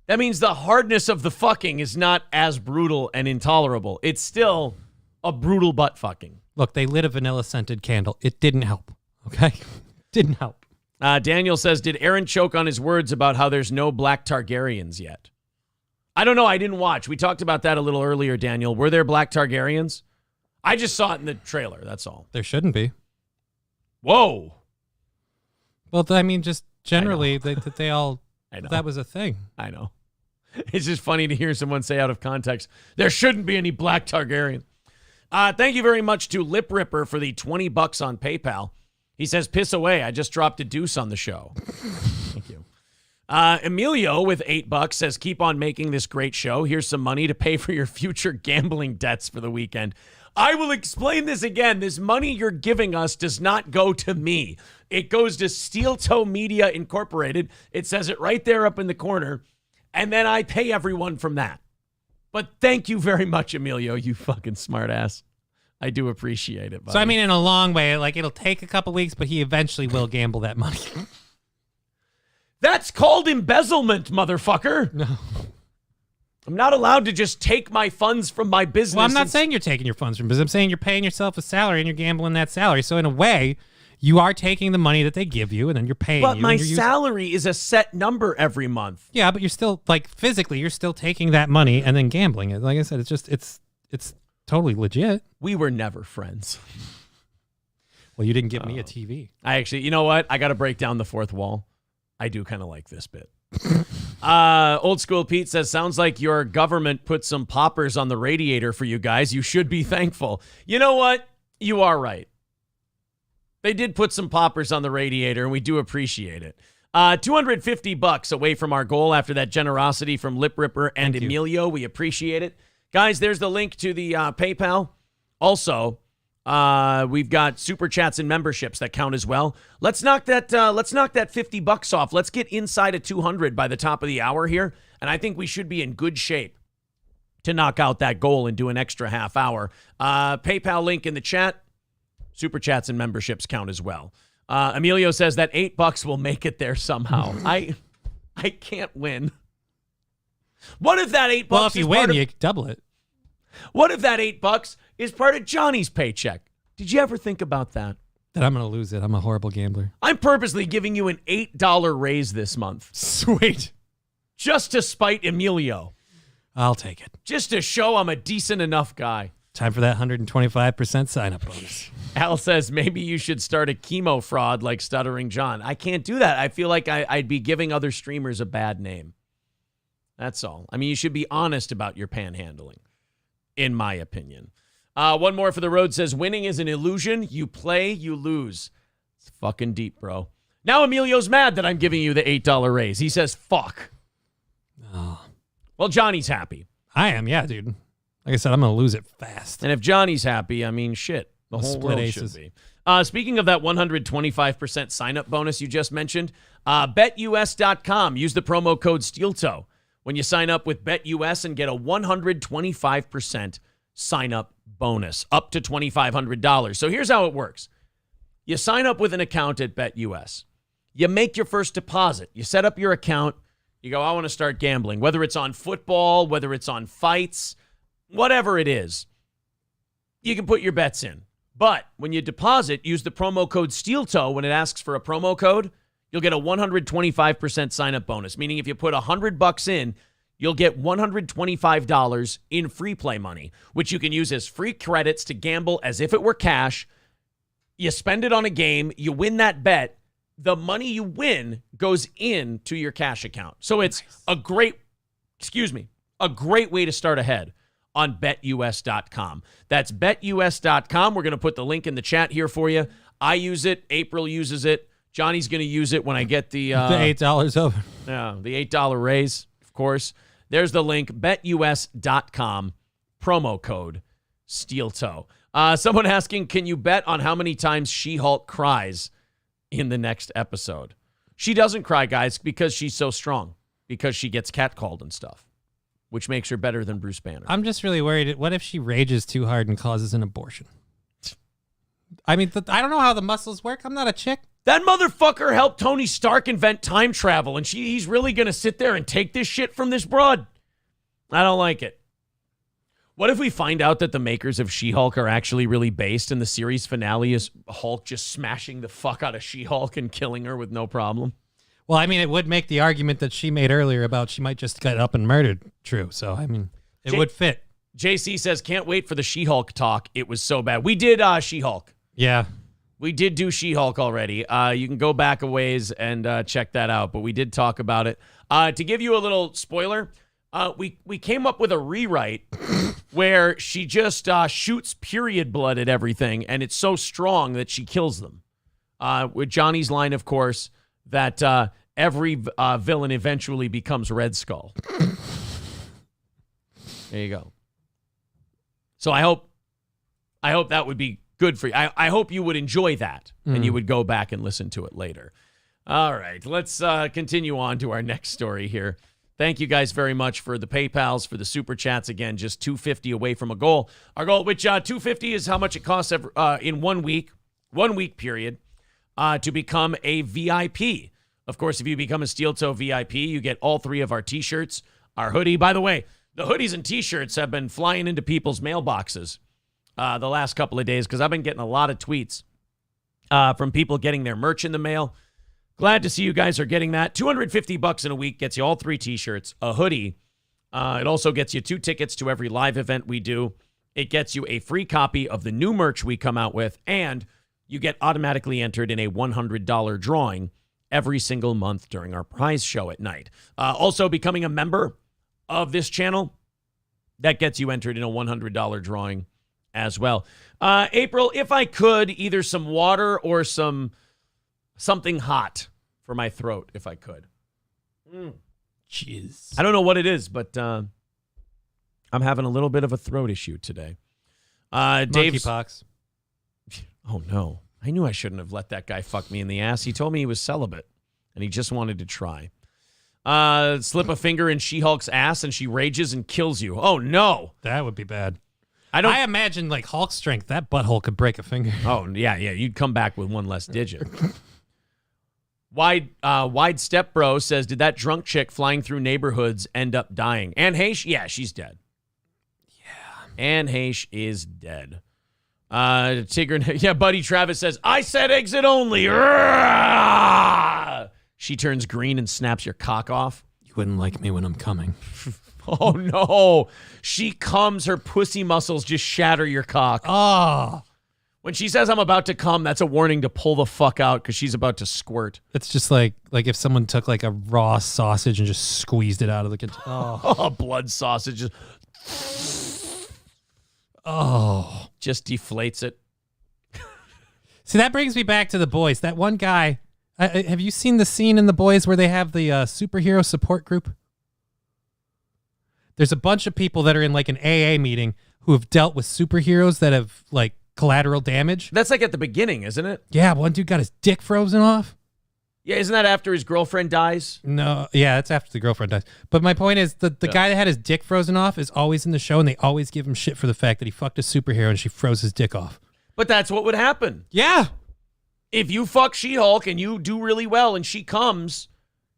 That means the hardness of the fucking is not as brutal and intolerable. It's still a brutal butt fucking. Look, they lit a vanilla-scented candle. It didn't help, okay? Didn't help. Daniel says, did Aaron choke on his words about how there's no black Targaryens yet? I don't know. I didn't watch. We talked about that a little earlier, Daniel. Were there black Targaryens? I just saw it in the trailer. That's all. There shouldn't be. Whoa. Well, I mean, just generally, they all... I know. That was a thing. I know. It's just funny to hear someone say out of context, there shouldn't be any black Targaryen. Thank you very much to Lip Ripper for the $20 on PayPal. He says, piss away. I just dropped a deuce on the show. Thank you. Emilio with $8 says, keep on making this great show. Here's some money to pay for your future gambling debts for the weekend. I will explain this again. This money you're giving us does not go to me. It goes to Steel Toe Media Incorporated. It says it right there up in the corner. And then I pay everyone from that. But thank you very much, Emilio, you fucking smartass. I do appreciate it, buddy. So, I mean, in a long way, like, it'll take a couple weeks, but he eventually will gamble that money. That's called embezzlement, motherfucker. No. I'm not allowed to just take my funds from my business. Well, I'm not saying you're taking your funds from business. I'm saying you're paying yourself a salary and you're gambling that salary. So, in a way, you are taking the money that they give you and then you're paying But you. my salary is a set number every month. Yeah, but you're still, like, physically, you're still taking that money and then gambling it. Like I said, it's totally legit. We were never friends. Well, you didn't give me a TV. I actually, you know what? I got to break down the fourth wall. I do kind of like this bit. Old School Pete says, sounds like your government put some poppers on the radiator for you guys. You should be thankful. You know what? You are right. They did put some poppers on the radiator, and we do appreciate it. $250 away from our goal after that generosity from Lip Ripper and Emilio. We appreciate it. Guys, there's the link to the PayPal. Also, we've got super chats and memberships that count as well. Let's knock that $50 off. Let's get inside of 200 by the top of the hour here, and I think we should be in good shape to knock out that goal and do an extra half hour. PayPal link in the chat. Super chats and memberships count as well. Emilio says that $8 will make it there somehow. I can't win. What if that $8? Well, if you win, you double it. What if that $8 is part of Johnny's paycheck? Did you ever think about that? That I'm going to lose it. I'm a horrible gambler. I'm purposely giving you an $8 raise this month. Sweet. Just to spite Emilio. I'll take it. Just to show I'm a decent enough guy. Time for that 125% sign-up bonus. Al says maybe you should start a chemo fraud like Stuttering John. I can't do that. I feel like I'd be giving other streamers a bad name. That's all. I mean, you should be honest about your panhandling, in my opinion. One more for the road says, winning is an illusion. You play, you lose. It's fucking deep, bro. Now Emilio's mad that I'm giving you the $8 raise. He says, fuck. Oh. Well, Johnny's happy. I am, yeah, dude. Like I said, I'm going to lose it fast. And if Johnny's happy, I mean, shit. The whole world should be. Speaking of that 125% sign-up bonus you just mentioned, BetUS.com. Use the promo code SteelToe when you sign up with BetUS and get a 125% sign-up bonus, up to $2,500. So here's how it works. You sign up with an account at BetUS. You make your first deposit. You set up your account. You go, I want to start gambling, whether it's on football, whether it's on fights, whatever it is. You can put your bets in. But when you deposit, use the promo code SteelToe. When it asks for a promo code, you'll get a 125% sign-up bonus, meaning if you put $100 in, you'll get $125 in free play money, which you can use as free credits to gamble as if it were cash. You spend it on a game, you win that bet, the money you win goes into your cash account. So it's a great way to start ahead. on betus.com. That's betus.com. We're going to put the link in the chat here for you. I use it. April uses it. Johnny's going to use it when I get the $8 over. Yeah, the $8 raise, of course. There's the link, betus.com, promo code Steel Toe. Someone asking, can you bet on how many times She-Hulk cries in the next episode? She doesn't cry, guys, because she's so strong, because she gets catcalled and stuff, which makes her better than Bruce Banner. I'm just really worried. What if she rages too hard and causes an abortion? I mean, I don't know how the muscles work. I'm not a chick. That motherfucker helped Tony Stark invent time travel, and he's really going to sit there and take this shit from this broad? I don't like it. What if we find out that the makers of She-Hulk are actually really based, and the series finale is Hulk just smashing the fuck out of She-Hulk and killing her with no problem? Well, I mean, it would make the argument that she made earlier about she might just get up and murdered true. So, I mean, it would fit. JC says, can't wait for the She-Hulk talk. It was so bad. We did She-Hulk. Yeah. We did do She-Hulk already. You can go back a ways and check that out, but we did talk about it. To give you a little spoiler, we came up with a rewrite where she just shoots period blood at everything, and it's so strong that she kills them. With Johnny's line, of course, that every villain eventually becomes Red Skull. There you go. So I hope that would be good for you. I hope you would enjoy that, and you would go back and listen to it later. All right, let's continue on to our next story here. Thank you guys very much for the PayPals, for the Super Chats. Again, just $250 away from a goal. Our goal, which $250 is how much it costs in 1 week period, to become a VIP. Of course, if you become a Steel Toe VIP, you get all 3 of our T-shirts, our hoodie. By the way, the hoodies and T-shirts have been flying into people's mailboxes the last couple of days because I've been getting a lot of tweets from people getting their merch in the mail. Glad to see you guys are getting that. $250 in a week gets you all 3 T-shirts, a hoodie. It also gets you 2 tickets to every live event we do. It gets you a free copy of the new merch we come out with, and you get automatically entered in a $100 drawing every single month during our prize show at night. Also, becoming a member of this channel, that gets you entered in a $100 drawing as well. April, if I could, either some water or something hot for my throat, if I could. Jeez. I don't know what it is, but I'm having a little bit of a throat issue today. Monkeypox. Oh, no. I knew I shouldn't have let that guy fuck me in the ass. He told me he was celibate, and he just wanted to try. Slip a finger in She-Hulk's ass, and she rages and kills you. Oh, no. That would be bad. I imagine, like, Hulk strength, that butthole could break a finger. Oh, yeah. You'd come back with one less digit. Wide Step Bro says, did that drunk chick flying through neighborhoods end up dying? Anne Heche? Yeah, she's dead. Yeah. Anne Heche is dead. Tigger, yeah, Buddy Travis says, I said exit only. She turns green and snaps your cock off. You wouldn't like me when I'm coming. Oh, no. She comes, her pussy muscles just shatter your cock. Oh. When she says I'm about to come, that's a warning to pull the fuck out because she's about to squirt. It's just like if someone took like a raw sausage and just squeezed it out of the container. Oh, blood sausage. Oh. Just deflates it. See, that brings me back to The Boys. That one guy, have you seen the scene in The Boys where they have the superhero support group? There's a bunch of people that are in like an AA meeting who have dealt with superheroes that have like collateral damage. That's like at the beginning, isn't it? Yeah, one dude got his dick frozen off. Yeah, isn't that after his girlfriend dies? No, yeah, that's after the girlfriend dies. But my point is, the guy that had his dick frozen off is always in the show, and they always give him shit for the fact that he fucked a superhero and she froze his dick off. But that's what would happen. Yeah. If you fuck She-Hulk and you do really well and she comes,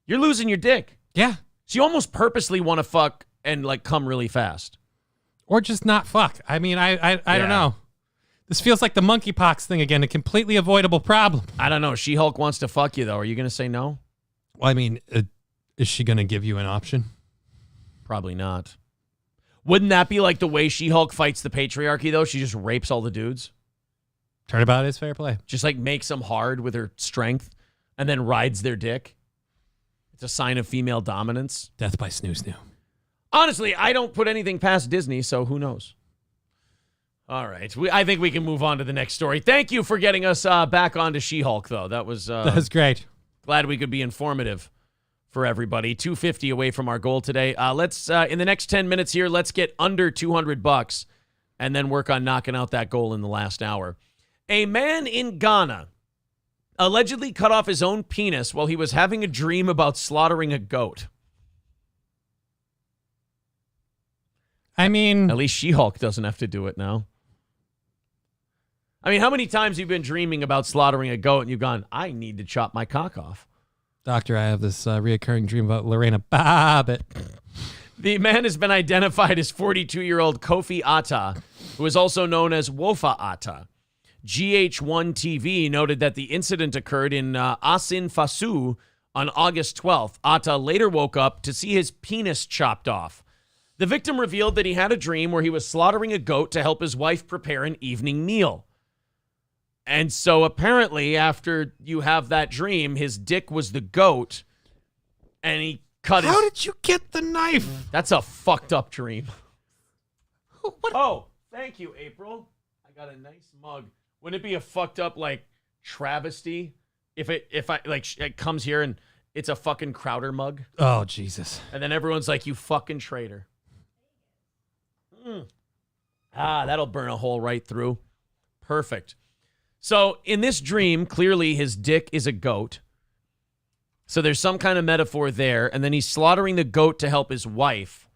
you're losing your dick. Yeah. So you almost purposely want to fuck and like come really fast. Or just not fuck. I mean, I don't know. This feels like the monkeypox thing again, a completely avoidable problem. I don't know. She-Hulk wants to fuck you, though. Are you going to say no? Well, I mean, is she going to give you an option? Probably not. Wouldn't that be like the way She-Hulk fights the patriarchy, though? She just rapes all the dudes. Turnabout is fair play. Just like makes them hard with her strength and then rides their dick. It's a sign of female dominance. Death by snoo-snoo. Honestly, I don't put anything past Disney, so who knows? All right. I think we can move on to the next story. Thank you for getting us back onto She-Hulk, though. That was great. Glad we could be informative for everybody. 250 away from our goal today. Let's in the next 10 minutes here, let's get under $200 and then work on knocking out that goal in the last hour. A man in Ghana allegedly cut off his own penis while he was having a dream about slaughtering a goat. I mean, at least She-Hulk doesn't have to do it now. I mean, how many times have you been dreaming about slaughtering a goat and you've gone, I need to chop my cock off? Doctor, I have this reoccurring dream about Lorena Babbitt. The man has been identified as 42-year-old Kofi Atta, who is also known as Wofa Atta. GH1 TV noted that the incident occurred in Asin Fasu on August 12th. Atta later woke up to see his penis chopped off. The victim revealed that he had a dream where he was slaughtering a goat to help his wife prepare an evening meal. And so apparently after you have that dream, his dick was the goat and he cut his... How did you get the knife? That's a fucked up dream. Oh, thank you, April. I got a nice mug. Wouldn't it be a fucked up, like, travesty if it comes here and it's a fucking Crowder mug? Oh, Jesus. And then everyone's like, you fucking traitor. That'll burn a hole right through. Perfect. So in this dream, clearly his dick is a goat. So there's some kind of metaphor there. And then he's slaughtering the goat to help his wife.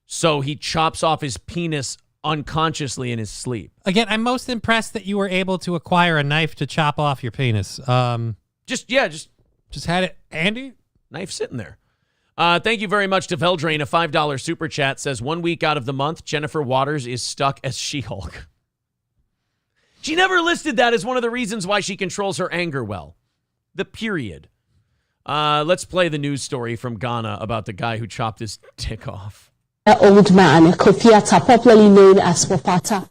So he chops off his penis unconsciously in his sleep. Again, I'm most impressed that you were able to acquire a knife to chop off your penis. Just had it handy. Knife sitting there. Thank you very much to Veldrain. A $5 super chat says 1 week out of the month, Jennifer Waters is stuck as She-Hulk. She never listed that as one of the reasons why she controls her anger well. The period. Let's play the news story from Ghana about the guy who chopped his dick off. Old man, Kofi Atta, popularly known as Wofata,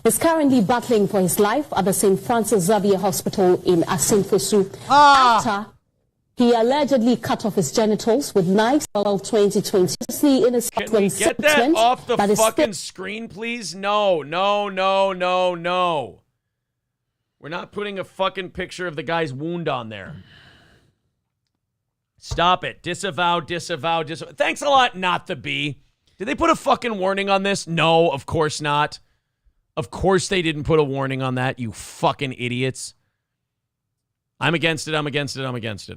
is currently battling for his life at the St. Francis Xavier Hospital in Asinfosu. After he allegedly cut off his genitals with knives in 2020. In his Can we get that off the fucking screen, please? No. We're not putting a fucking picture of the guy's wound on there. Stop it. Disavow. Thanks a lot, not the bee. Did they put a fucking warning on this? No, of course not. Of course they didn't put a warning on that, you fucking idiots. I'm against it.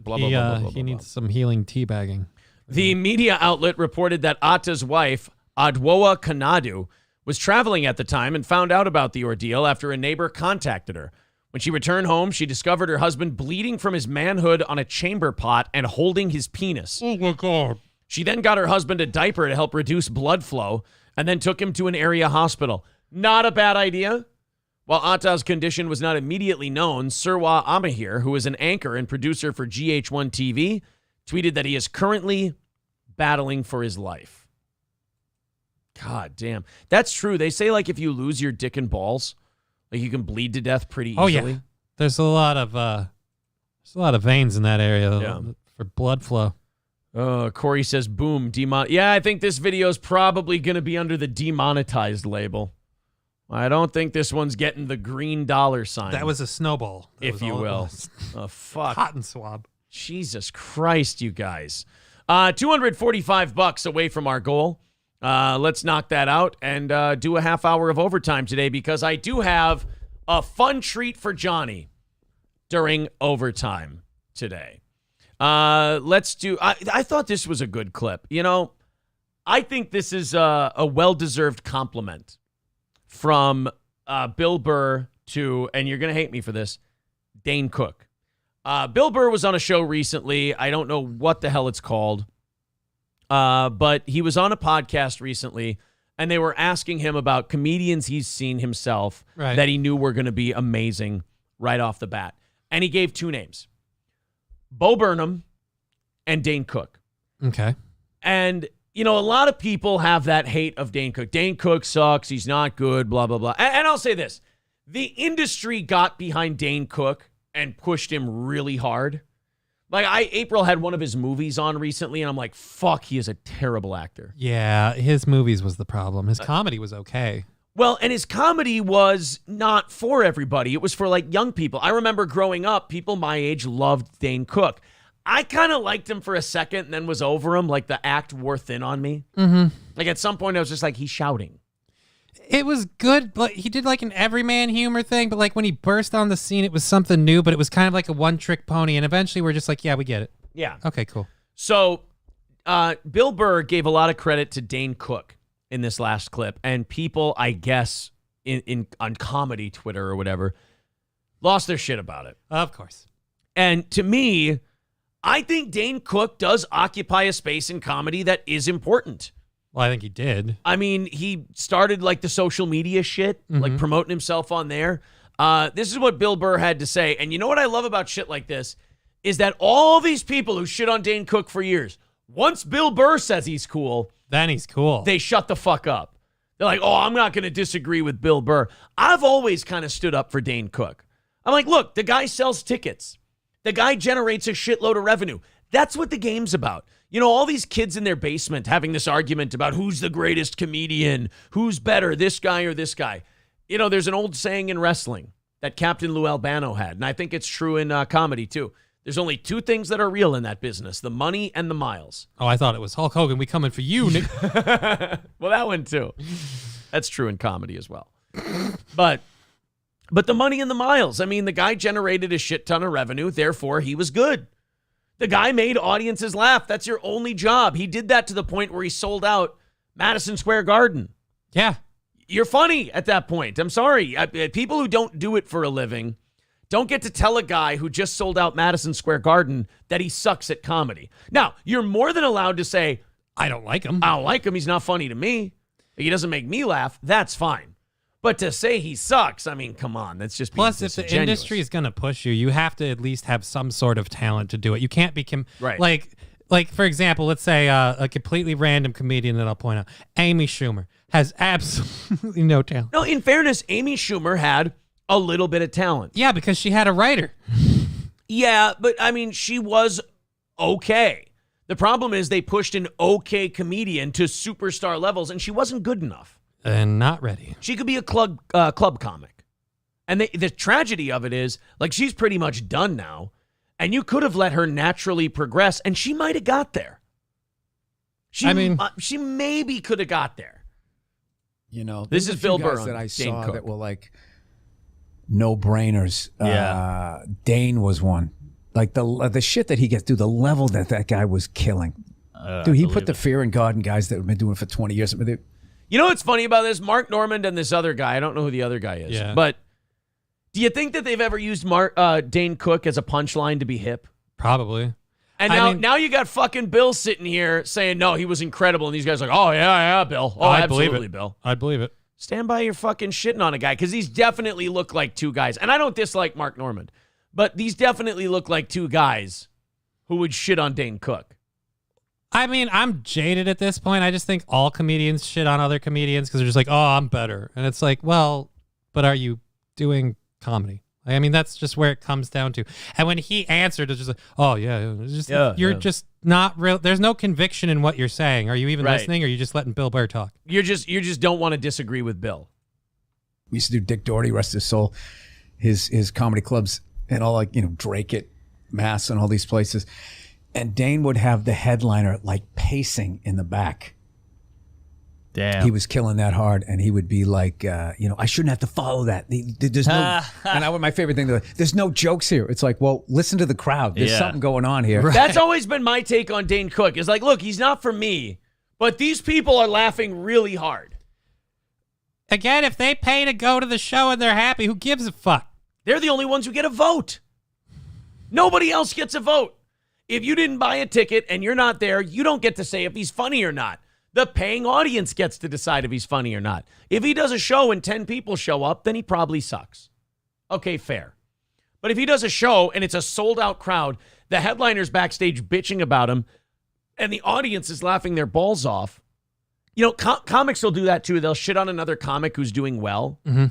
Blah, blah, blah. He needs some healing teabagging. The media outlet reported that Atta's wife, Adwoa Kanadu, was traveling at the time and found out about the ordeal after a neighbor contacted her. When she returned home, she discovered her husband bleeding from his manhood on a chamber pot and holding his penis. Oh, my God. She then got her husband a diaper to help reduce blood flow and then took him to an area hospital. Not a bad idea. While Atta's condition was not immediately known, Sirwa Amahir, who is an anchor and producer for GH1 TV, tweeted that he is currently battling for his life. God damn. That's true. They say, like, if you lose your dick and balls, like, you can bleed to death pretty easily. Oh, yeah. There's a lot of veins in that area for blood flow. Corey says, boom, yeah, I think this video is probably going to be under the demonetized label. I don't think this one's getting the green dollar sign. That was a snowball. If you will. Oh, fuck. Cotton swab. Jesus Christ, you guys. $245 away from our goal. Let's knock that out and do a half hour of overtime today because I do have a fun treat for Johnny during overtime today. Let's do... I thought this was a good clip. You know, I think this is a well-deserved compliment from Bill Burr to, and you're going to hate me for this, Dane Cook. Bill Burr was on a show recently. I don't know what the hell it's called, but he was on a podcast recently, and they were asking him about comedians he's seen himself that he knew were going to be amazing right off the bat. And he gave two names. Bo Burnham and Dane Cook. Okay. And, you know, a lot of people have that hate of Dane Cook. Dane Cook sucks. He's not good, blah, blah, blah. And I'll say this. The industry got behind Dane Cook and pushed him really hard. Like, April had one of his movies on recently, and I'm like, fuck, he is a terrible actor. Yeah, his movies was the problem. His comedy was okay. Well, and his comedy was not for everybody. It was for, like, young people. I remember growing up, people my age loved Dane Cook. I kind of liked him for a second and then was over him. Like, the act wore thin on me. Mm-hmm. Like, at some point, I was just like, he's shouting. It was good, but he did like an everyman humor thing, but like when he burst on the scene, it was something new, but it was kind of like a one-trick pony, and eventually we're just like, yeah, we get it. Yeah. Okay, cool. So, Bill Burr gave a lot of credit to Dane Cook in this last clip, and people, I guess, on comedy Twitter or whatever, lost their shit about it. Of course. And to me, I think Dane Cook does occupy a space in comedy that is important. Well, I think he did. I mean, he started like the social media shit, like promoting himself on there. This is what Bill Burr had to say. And you know what I love about shit like this is that all these people who shit on Dane Cook for years, once Bill Burr says he's cool, then he's cool. They shut the fuck up. They're like, oh, I'm not going to disagree with Bill Burr. I've always kind of stood up for Dane Cook. I'm like, look, the guy sells tickets. The guy generates a shitload of revenue. That's what the game's about. You know, all these kids in their basement having this argument about who's the greatest comedian, who's better, this guy or this guy. You know, there's an old saying in wrestling that Captain Lou Albano had, and I think it's true in comedy too. There's only two things that are real in that business, the money and the miles. Oh, I thought it was Hulk Hogan. We coming for you, Nick. Well, that one too. That's true in comedy as well. But the money and the miles. I mean, the guy generated a shit ton of revenue, therefore he was good. The guy made audiences laugh. That's your only job. He did that to the point where he sold out Madison Square Garden. Yeah. You're funny at that point. I'm sorry. People who don't do it for a living don't get to tell a guy who just sold out Madison Square Garden that he sucks at comedy. Now, you're more than allowed to say, I don't like him. I don't like him. He's not funny to me. He doesn't make me laugh. That's fine. But to say he sucks, I mean, come on. That's just being Plus, if the industry is going to push you, you have to at least have some sort of talent to do it. You can't be right. Like for example, let's say a completely random comedian that I'll point out, Amy Schumer, has absolutely no talent. No, in fairness, Amy Schumer had a little bit of talent. Yeah, because she had a writer. Yeah, but I mean, she was okay. The problem is they pushed an okay comedian to superstar levels, and she wasn't good enough. And not ready. She could be a club comic. And the tragedy of it is, like, she's pretty much done now. And you could have let her naturally progress, and she might have got there. She maybe could have got there. You know, this is Bill Burr that I Dane saw Cook. that were like no-brainers. Yeah. Dane was one. Like the shit that he gets through, the level that guy was killing. Dude, he put the fear in God in guys that have been doing it for 20 years. You know what's funny about this? Mark Normand and this other guy. I don't know who the other guy is. Yeah. But do you think that they've ever used Dane Cook as a punchline to be hip? Probably. And now you got fucking Bill sitting here saying, no, he was incredible. And these guys are like, oh, yeah, Bill. Oh, absolutely, Bill. I'd believe it. Stand by your fucking shitting on a guy, because these definitely look like two guys. And I don't dislike Mark Normand, but these definitely look like two guys who would shit on Dane Cook. I mean, I'm jaded at this point. I just think all comedians shit on other comedians because they're just like, oh, I'm better. And it's like, well, but are you doing comedy? I mean, that's just where it comes down to. And when he answered, it's just like, oh, yeah. You're just not real. There's no conviction in what you're saying. Are you even listening, or are you just letting Bill Burr talk? You just don't want to disagree with Bill. We used to do Dick Doherty, rest his soul, his comedy clubs and all, like, you know, Drake at Mass and all these places. And Dane would have the headliner like pacing in the back. Damn. He was killing that hard, and he would be like, you know, I shouldn't have to follow that. There's no, and my favorite thing, there's no jokes here. It's like, well, listen to the crowd. There's something going on here. Right. That's always been my take on Dane Cook. Is like, look, he's not for me, but these people are laughing really hard. Again, if they pay to go to the show and they're happy, who gives a fuck? They're the only ones who get a vote. Nobody else gets a vote. If you didn't buy a ticket and you're not there, you don't get to say if he's funny or not. The paying audience gets to decide if he's funny or not. If he does a show and 10 people show up, then he probably sucks. Okay, fair. But if he does a show and it's a sold-out crowd, the headliner's backstage bitching about him, and the audience is laughing their balls off, you know, comics will do that too. They'll shit on another comic who's doing well. Mm-hmm.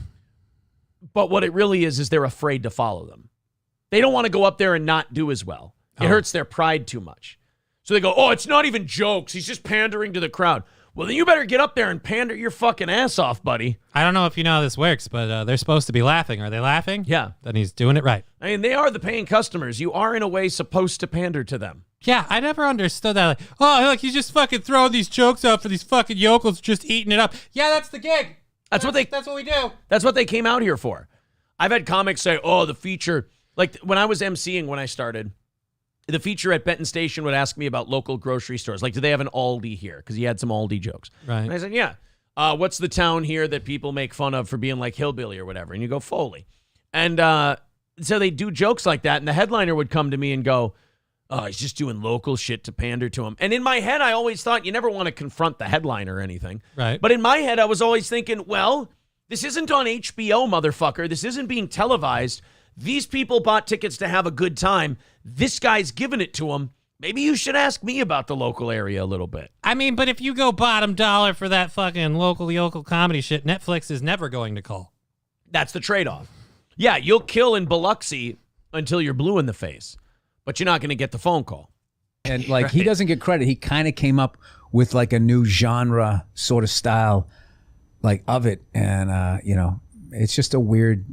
But what it really is they're afraid to follow them. They don't want to go up there and not do as well. It hurts their pride too much. So they go, oh, it's not even jokes. He's just pandering to the crowd. Well, then you better get up there and pander your fucking ass off, buddy. I don't know if you know how this works, but they're supposed to be laughing. Are they laughing? Yeah. Then he's doing it right. I mean, they are the paying customers. You are, in a way, supposed to pander to them. Yeah, I never understood that. Like, oh, look, he's just fucking throwing these jokes out for these fucking yokels just eating it up. Yeah, that's the gig. That's what we do. That's what they came out here for. I've had comics say, oh, the feature. Like, when I was emceeing when I started, the feature at Benton Station would ask me about local grocery stores. Like, do they have an Aldi here? Because he had some Aldi jokes. Right. And I said, yeah. What's the town here that people make fun of for being like hillbilly or whatever? And you go, Foley. And so they do jokes like that. And the headliner would come to me and go, oh, he's just doing local shit to pander to him. And in my head, I always thought you never want to confront the headliner or anything. Right. But in my head, I was always thinking, well, this isn't on HBO, motherfucker. This isn't being televised. These people bought tickets to have a good time. This guy's giving it to them. Maybe you should ask me about the local area a little bit. I mean, but if you go bottom dollar for that fucking local yokel comedy shit, Netflix is never going to call. That's the trade-off. Yeah, you'll kill in Biloxi until you're blue in the face, but you're not going to get the phone call. And like he doesn't get credit. He kind of came up with like a new genre sort of style, like of it, and you know, it's just a weird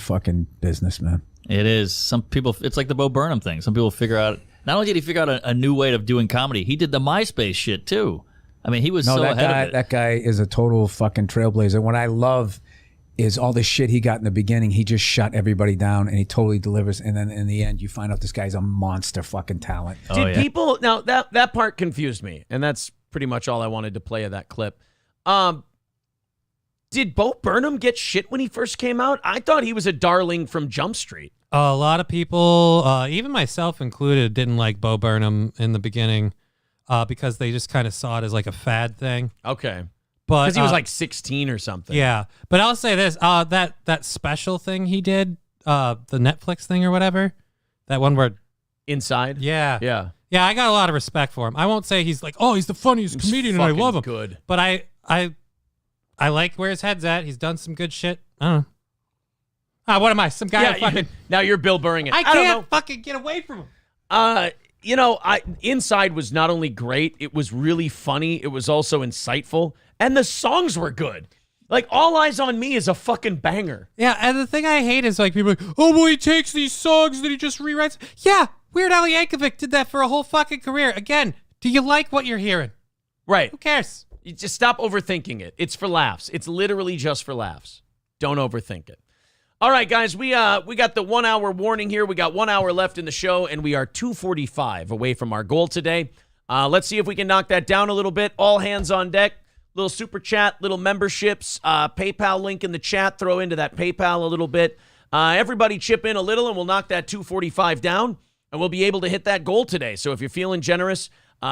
fucking business, man. It is. Some people, it's like the Bo Burnham thing. Some people figure out, not only did he figure out a new way of doing comedy, he did the MySpace shit too. I mean, he was so ahead of it. That guy is a total fucking trailblazer. What I love is all the shit he got in the beginning. He just shut everybody down and he totally delivers. And then in the end, you find out this guy's a monster fucking talent. Did people, now that part confused me, and that's pretty much all I wanted to play of that clip. Did Bo Burnham get shit when he first came out? I thought he was a darling from Jump Street. A lot of people, even myself included, didn't like Bo Burnham in the beginning because they just kind of saw it as like a fad thing. Okay. But because he was like 16 or something. Yeah. But I'll say this, that special thing he did, the Netflix thing or whatever, that one where... Inside? Yeah. Yeah. Yeah, I got a lot of respect for him. I won't say he's like, oh, he's the funniest comedian and I love him. Good. But I like where his head's at. He's done some good shit. I don't know. What am I? Some guy fucking... Now you're Bill Burring it. I don't know. can't fucking get away from him. You know, Inside was not only great, it was really funny. It was also insightful. And the songs were good. Like, All Eyes on Me is a fucking banger. Yeah, and the thing I hate is like people are like, oh, well, he takes these songs that he just rewrites. Yeah, Weird Al Yankovic did that for a whole fucking career. Again, do you like what you're hearing? Right. Who cares? You just stop overthinking it. It's for laughs. It's literally just for laughs. Don't overthink it. All right, guys, we got the 1 hour warning here. We got 1 hour left in the show, and we are 2:45 away from our goal today. Let's see if we can knock that down a little bit. All hands on deck. Little super chat, little memberships, PayPal link in the chat. Throw into that PayPal a little bit. Everybody chip in a little, and we'll knock that 245 down, and we'll be able to hit that goal today. So if you're feeling generous,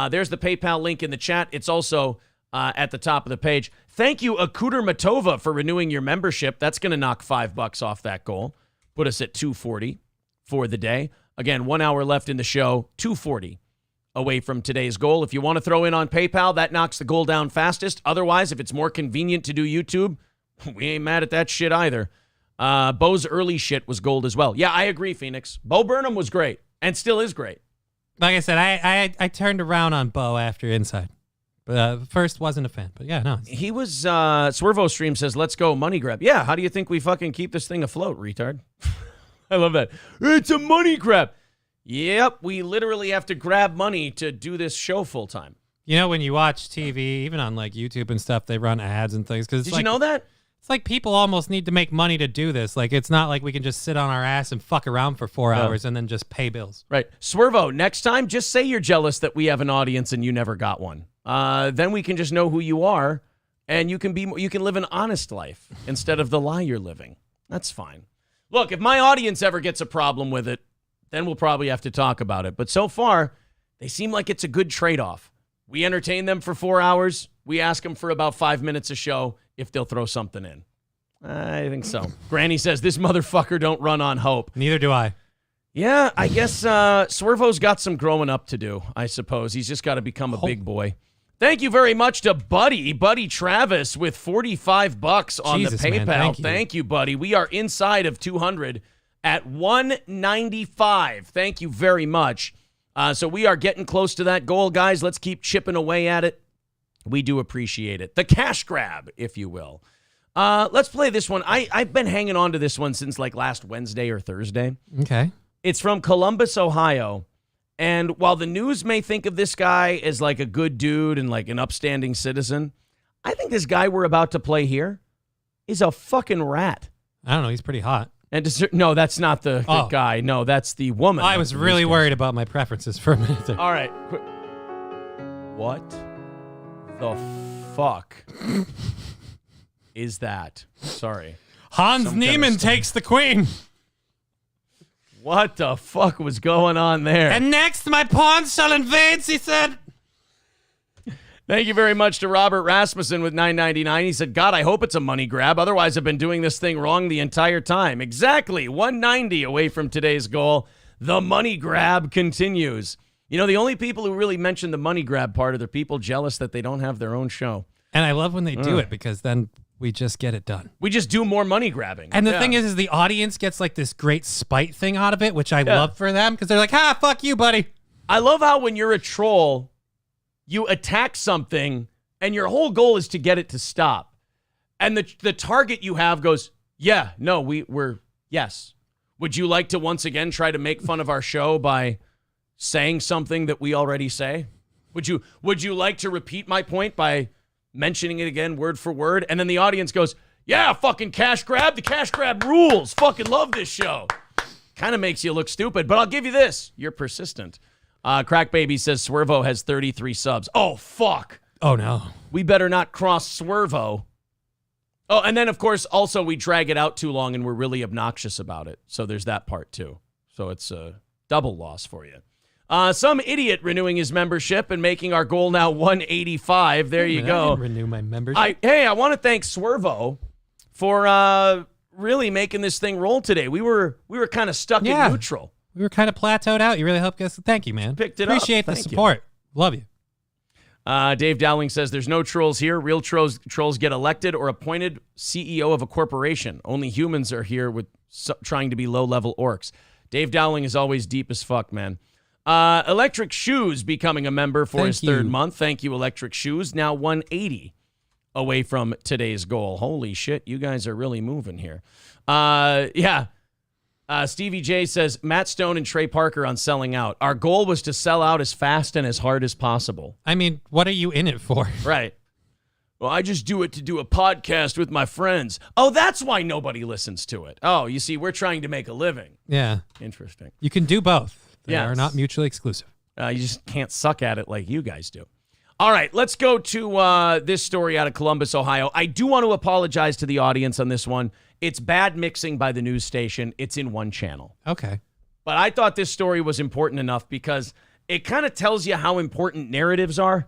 there's the PayPal link in the chat. It's also at the top of the page. Thank you, Akuter Matova, for renewing your membership. That's going to knock $5 off that goal. Put us at 240 for the day. Again, 1 hour left in the show, 240 away from today's goal. If you want to throw in on PayPal, that knocks the goal down fastest. Otherwise, if it's more convenient to do YouTube, we ain't mad at that shit either. Bo's early shit was gold as well. Yeah, I agree, Phoenix. Bo Burnham was great and still is great. Like I said, I turned around on Bo after Inside. But first wasn't a fan, but yeah, no. He was, Swervo Stream says, let's go money grab. Yeah, how do you think we fucking keep this thing afloat, retard? I love that. It's a money grab. Yep, we literally have to grab money to do this show full time. You know, when you watch TV, even on like YouTube and stuff, they run ads and things. Did you know that? It's like people almost need to make money to do this. Like, it's not like we can just sit on our ass and fuck around for 4 hours and then just pay bills. Right. Swervo, next time, just say you're jealous that we have an audience and you never got one. Then we can just know who you are, and you can live an honest life instead of the lie you're living. That's fine. Look, if my audience ever gets a problem with it, then we'll probably have to talk about it. But so far, they seem like it's a good trade-off. We entertain them for 4 hours. We ask them for about 5 minutes a show if they'll throw something in. I think so. Granny says, this motherfucker don't run on hope. Neither do I. Yeah, I guess Swervo's got some growing up to do, I suppose. He's just got to become a big boy. Thank you very much to Buddy Travis with $45 on Jesus, the PayPal. man, Thank you, Buddy. We are inside of 200 at 195. Thank you very much. So we are getting close to that goal, guys. Let's keep chipping away at it. We do appreciate it. The cash grab, if you will. Let's play this one. I've been hanging on to this one since like last Wednesday or Thursday. Okay. It's from Columbus, Ohio. And while the news may think of this guy as like a good dude and like an upstanding citizen, I think this guy we're about to play here is a fucking rat. I don't know. He's pretty hot. And no, that's not the guy. No, that's the woman. I was really worried about my preferences for a minute there. All right. What the fuck is that? Sorry. Hans Niemann takes the queen. What the fuck was going on there? And next, my pawn shall invade, he said. Thank you very much to Robert Rasmussen with $9.99. He said, God, I hope it's a money grab. Otherwise, I've been doing this thing wrong the entire time. Exactly. 190 away from today's goal. The money grab continues. You know, the only people who really mention the money grab part are the people jealous that they don't have their own show. And I love when they do it because then we just get it done. We just do more money grabbing. And the thing is the audience gets like this great spite thing out of it, which I love for them because they're like, fuck you, buddy. I love how when you're a troll, you attack something and your whole goal is to get it to stop. And the target you have goes, yeah, no, we're yes. Would you like to once again try to make fun of our show by saying something that we already say? Would you like to repeat my point by mentioning it again word for word? And then the audience goes, yeah, fucking cash grab. The cash grab rules. Fucking love this show. Kind of makes you look stupid, but I'll give you this. You're persistent. Crack Baby says Swervo has 33 subs. Oh, fuck. Oh, no. We better not cross Swervo. Oh, and then, of course, also we drag it out too long and we're really obnoxious about it. So there's that part, too. So it's a double loss for you. Some idiot renewing his membership and making our goal now 185. There you go. I didn't renew my membership. I want to thank Swervo for really making this thing roll today. We were kind of stuck in neutral. We were kind of plateaued out. You really helped us. Thank you, man. Picked it up. Appreciate the support. Love you. Dave Dowling says there's no trolls here. Real trolls get elected or appointed CEO of a corporation. Only humans are here with trying to be low-level orcs. Dave Dowling is always deep as fuck, man. Electric Shoes becoming a member for his third month. Thank you, Electric Shoes. Now 180 away from today's goal. Holy shit, you guys are really moving here. Stevie J says, Matt Stone and Trey Parker on selling out. Our goal was to sell out as fast and as hard as possible. I mean, what are you in it for? Right. Well, I just do it to do a podcast with my friends. Oh, that's why nobody listens to it. Oh, you see, we're trying to make a living. Yeah. Interesting. You can do both. They are not mutually exclusive. You just can't suck at it like you guys do. All right, let's go to this story out of Columbus, Ohio. I do want to apologize to the audience on this one. It's bad mixing by the news station. It's in one channel. Okay. But I thought this story was important enough because it kind of tells you how important narratives are.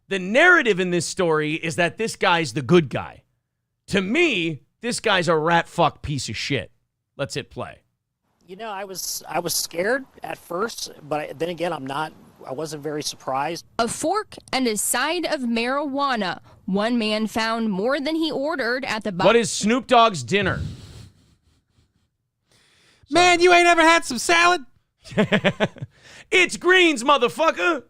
The narrative in this story is that this guy's the good guy. To me, this guy's a rat fuck piece of shit. Let's hit play. You know, I was scared at first, but then again, I wasn't very surprised. A fork and a side of marijuana. One man found more than he ordered at the What is Snoop Dogg's dinner? Man, you ain't ever had some salad? It's greens, motherfucker.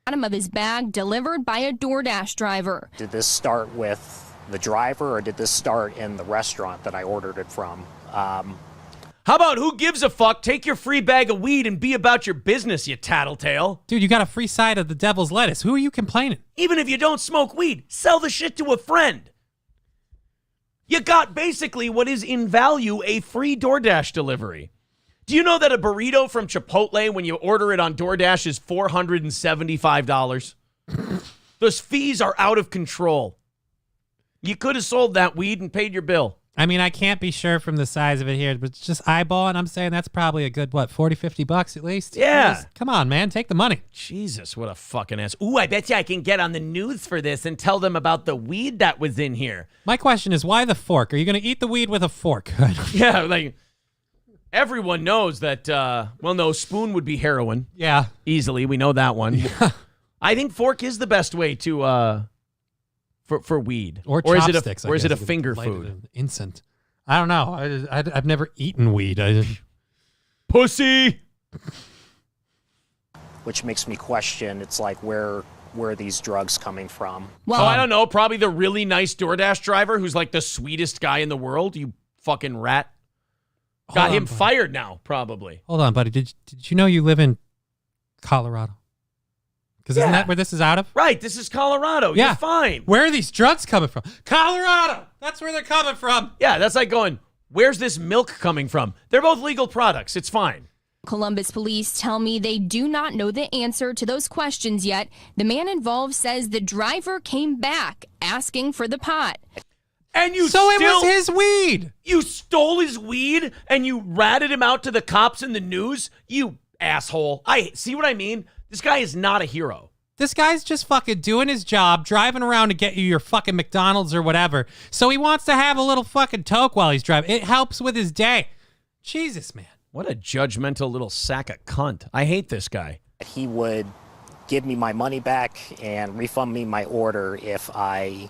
Bottom of his bag delivered by a DoorDash driver. Did this start with the driver or did this start in the restaurant that I ordered it from? How about who gives a fuck? Take your free bag of weed and be about your business, you tattletale. Dude, you got a free side of the devil's lettuce. Who are you complaining? Even if you don't smoke weed, sell the shit to a friend. You got basically what is in value a free DoorDash delivery. Do you know that a burrito from Chipotle, when you order it on DoorDash, is $475? Those fees are out of control. You could have sold that weed and paid your bill. I mean, I can't be sure from the size of it here, but it's just eyeballing. I'm saying that's probably a good, $40, $50 at least? Yeah. Just, come on, man. Take the money. Jesus, what a fucking ass. Ooh, I bet you I can get on the news for this and tell them about the weed that was in here. My question is, why the fork? Are you going to eat the weed with a fork? Yeah, like, everyone knows that, no, spoon would be heroin. Yeah. Easily. We know that one. Yeah. I think fork is the best way to, for weed. Or chopsticks. Or is it a finger food? Incense. I don't know. I've never eaten weed. Pussy. Which makes me question, it's like, where are these drugs coming from? Well, I don't know. Probably the really nice DoorDash driver who's like the sweetest guy in the world. You fucking rat. Got him fired now, probably. Hold on, buddy. Did you know you live in Colorado? Because isn't that where this is out of? Right. This is Colorado. Yeah. You're fine. Where are these drugs coming from? Colorado. That's where they're coming from. Yeah, that's like going, where's this milk coming from? They're both legal products. It's fine. Columbus police tell me they do not know the answer to those questions yet. The man involved says the driver came back asking for the pot. And it was his weed. You stole his weed and you ratted him out to the cops in the news? You asshole. See what I mean? This guy is not a hero. This guy's just fucking doing his job, driving around to get you your fucking McDonald's or whatever. So he wants to have a little fucking toke while he's driving. It helps with his day. Jesus, man. What a judgmental little sack of cunt. I hate this guy. He would give me my money back and refund me my order if I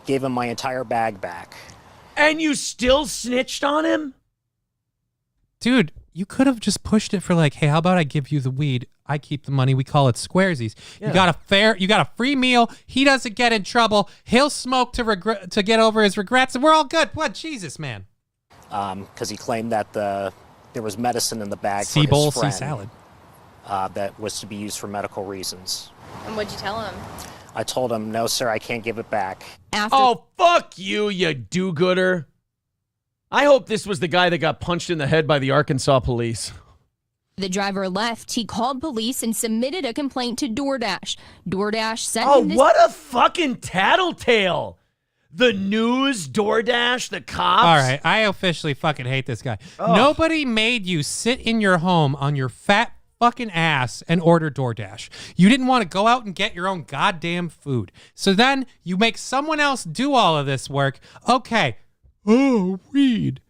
gave him my entire bag back. And you still snitched on him? Dude, you could have just pushed it for like, hey, how about I give you the weed? I keep the money. We call it squaresies. Yeah. You got a free meal. He doesn't get in trouble. He'll smoke to get over his regrets, and we're all good. What? Jesus, man. Because he claimed that there was medicine in the bag sea for bowl, his friend, sea salad. that was to be used for medical reasons. And what'd you tell him? I told him, no, sir, I can't give it back. Oh, fuck you, you do-gooder. I hope this was the guy that got punched in the head by the Arkansas police. The driver left. He called police and submitted a complaint to DoorDash. DoorDash sent him this. What a fucking tattletale. The news, DoorDash, the cops. All right, I officially fucking hate this guy. Ugh. Nobody made you sit in your home on your fat fucking ass and order DoorDash. You didn't want to go out and get your own goddamn food. So then you make someone else do all of this work. Okay. Oh, weed.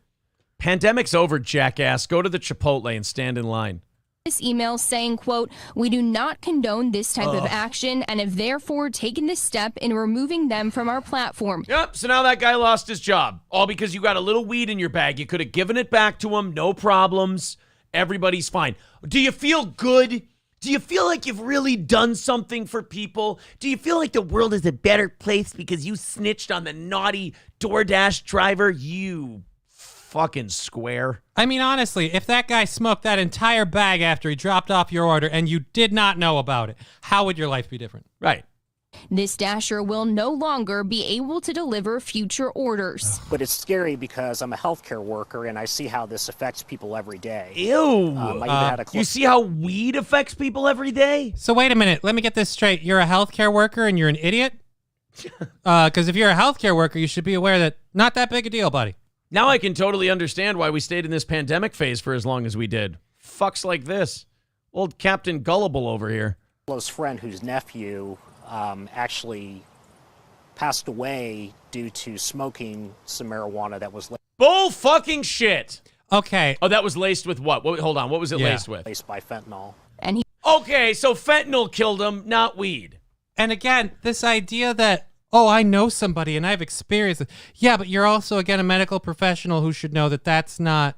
Pandemic's over, jackass. Go to the Chipotle and stand in line. This email saying, quote, we do not condone this type of action and have therefore taken this step in removing them from our platform. Yep, so now that guy lost his job. All because you got a little weed in your bag. You could have given it back to him. No problems. Everybody's fine. Do you feel good? Do you feel like you've really done something for people? Do you feel like the world is a better place because you snitched on the naughty DoorDash driver? You fucking square. I mean, honestly, if that guy smoked that entire bag after he dropped off your order and you did not know about it, how would your life be different? Right. This dasher will no longer be able to deliver future orders. But it's scary because I'm a healthcare worker and I see how this affects people every day. Ew. You see how weed affects people every day? So wait a minute. Let me get this straight. You're a healthcare worker and you're an idiot? Because if you're a healthcare worker, you should be aware that not that big a deal, buddy. Now I can totally understand why we stayed in this pandemic phase for as long as we did. Fucks like this. Old Captain Gullible over here. Close friend whose nephew actually passed away due to smoking some marijuana that was bull fucking shit. Okay. Oh, that was laced with what? Hold on. What was it laced with? Laced by fentanyl. And okay, so fentanyl killed him, not weed. And again, this idea that, oh, I know somebody and I've experienced it. Yeah, but you're also, again, a medical professional who should know that it's not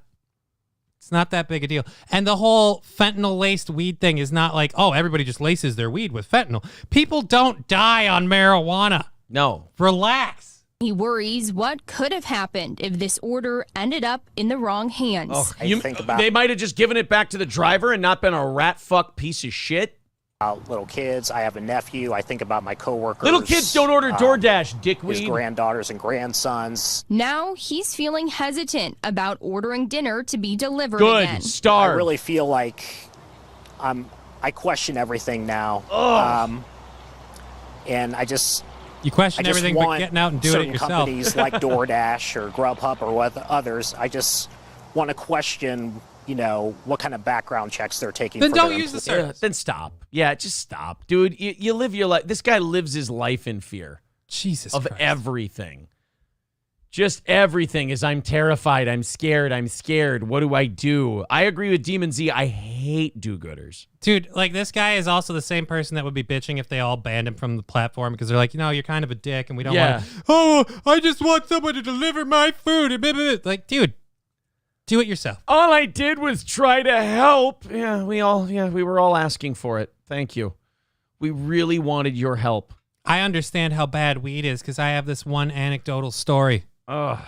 that big a deal. And the whole fentanyl-laced weed thing is not like, oh, everybody just laces their weed with fentanyl. People don't die on marijuana. No. Relax. He worries what could have happened if this order ended up in the wrong hands. Oh, they might have just given it back to the driver and not been a rat fuck piece of shit. Little kids. I have a nephew. I think about my coworkers. Little kids don't order DoorDash, dickweed. His granddaughters and grandsons. Now he's feeling hesitant about ordering dinner to be delivered Good. again. Starve. I really feel like I question everything now. And I just... You question everything but getting out and doing it yourself. Companies like DoorDash or Grubhub or others, I just want to question... what kind of background checks they're taking. Then for don't their use the service. Then stop. Yeah, just stop. Dude, you live your life. This guy lives his life in fear. Jesus Of Christ. everything. Just everything is I'm terrified. I'm scared. What do I do? I agree with Demon Z. I hate hate do-gooders. Dude, like this guy is also the same person that would be bitching if they all banned him from the platform because they're like, you're kind of a dick and we don't want to. Oh, I just want someone to deliver my food. Like, dude, do it yourself. All I did was try to help. Yeah, we were all asking for it. Thank you. We really wanted your help. I understand how bad weed is because I have this one anecdotal story. Ugh.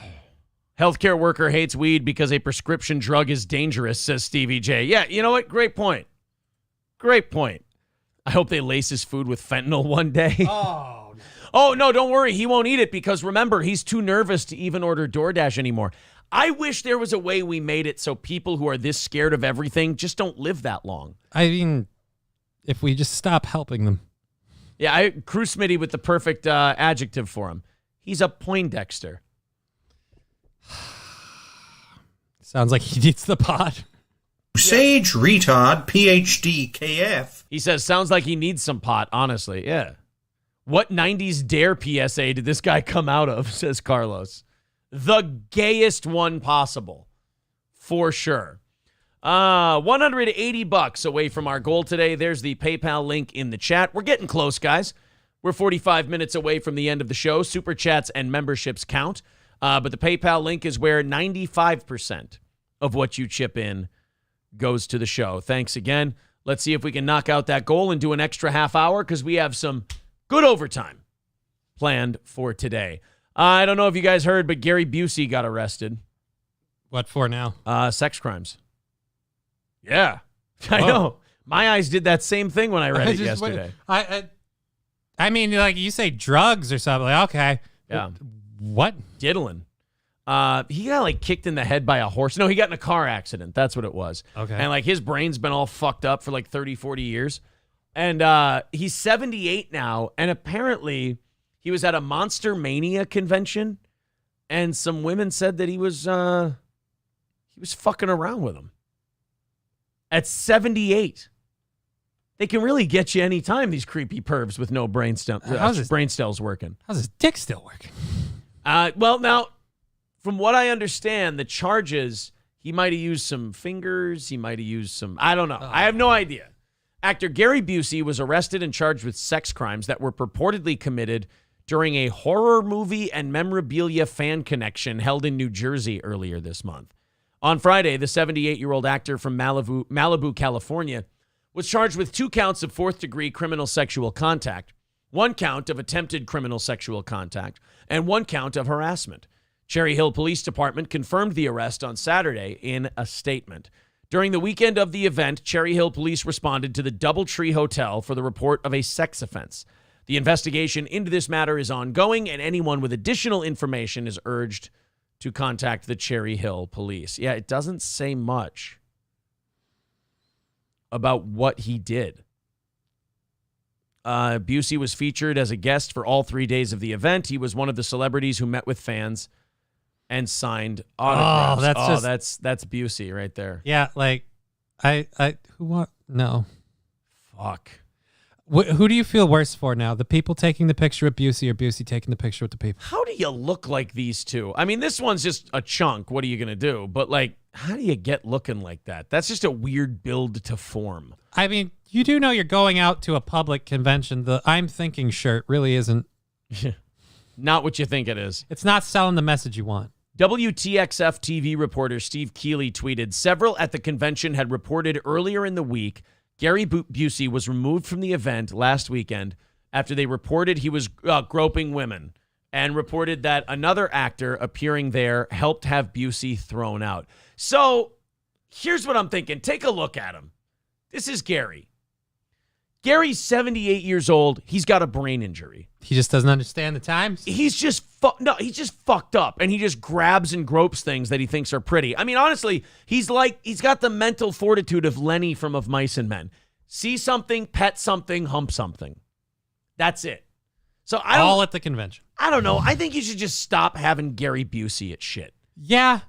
Healthcare worker hates weed because a prescription drug is dangerous, says Stevie J. Yeah, you know what? Great point. Great point. I hope they lace his food with fentanyl one day. Oh, no, don't worry. He won't eat it because, remember, he's too nervous to even order DoorDash anymore. I wish there was a way we made it so people who are this scared of everything just don't live that long. I mean, if we just stop helping them. Yeah, Crew Smitty with the perfect adjective for him. He's a Poindexter. Sounds like he needs the pot. Sage Retard PhD KF. He says, sounds like he needs some pot, honestly. Yeah. What 90s dare PSA did this guy come out of, says Carlos. The gayest one possible. For sure. $180 away from our goal today. There's the PayPal link in the chat. We're getting close, guys. We're 45 minutes away from the end of the show. Super chats and memberships count. But the PayPal link is where 95% of what you chip in goes to the show. Thanks again. Let's see if we can knock out that goal and do an extra half hour because we have some good overtime planned for today. I don't know if you guys heard, but Gary Busey got arrested. What for now? Sex crimes. Yeah. I know. My eyes did that same thing when I read it yesterday. I mean, like you say drugs or something. Like, okay. Yeah. What? Diddling. He got like kicked in the head by a horse. No, he got in a car accident. That's what it was. Okay. And like his brain's been all fucked up for like 30, 40 years. And he's 78 now. And apparently he was at a Monster Mania convention. And some women said that he was fucking around with them. At 78. They can really get you anytime, these creepy pervs with no brain cells working. How's his dick still working? Well, now, from what I understand, the charges, he might have used some fingers. He might have used some, I don't know. I have no idea. Actor Gary Busey was arrested and charged with sex crimes that were purportedly committed during a horror movie and memorabilia fan connection held in New Jersey earlier this month. On Friday, the 78-year-old actor from Malibu, California, was charged with 2 counts of fourth-degree criminal sexual contact, 1 count of attempted criminal sexual contact, and 1 count of harassment. Cherry Hill Police Department confirmed the arrest on Saturday in a statement. During the weekend of the event, Cherry Hill Police responded to the DoubleTree Hotel for the report of a sex offense. The investigation into this matter is ongoing, and anyone with additional information is urged to contact the Cherry Hill Police. Yeah, it doesn't say much about what he did. Busey was featured as a guest for all 3 days of the event. He was one of the celebrities who met with fans and signed autographs. That's Busey right there. Yeah, like no. Fuck. Who do you feel worse for now? The people taking the picture with Busey or Busey taking the picture with the people? How do you look like these two? I mean, this one's just a chunk. What are you going to do? But, like, how do you get looking like that? That's just a weird build to form. I mean, you do know you're going out to a public convention. The I'm Thinking shirt really isn't. Not what you think it is. It's not selling the message you want. WTXF TV reporter Steve Keeley tweeted, several at the convention had reported earlier in the week Gary Busey was removed from the event last weekend after they reported he was groping women and reported that another actor appearing there helped have Busey thrown out. So here's what I'm thinking. Take a look at him. This is Gary. Gary's 78 years old. He's got a brain injury. He just doesn't understand the times? He's just fucked up, and he just grabs and gropes things that he thinks are pretty. I mean, honestly, he's got the mental fortitude of Lenny from Of Mice and Men. See something, pet something, hump something. That's it. So all at the convention. I don't know. I think you should just stop having Gary Busey at shit. Yeah.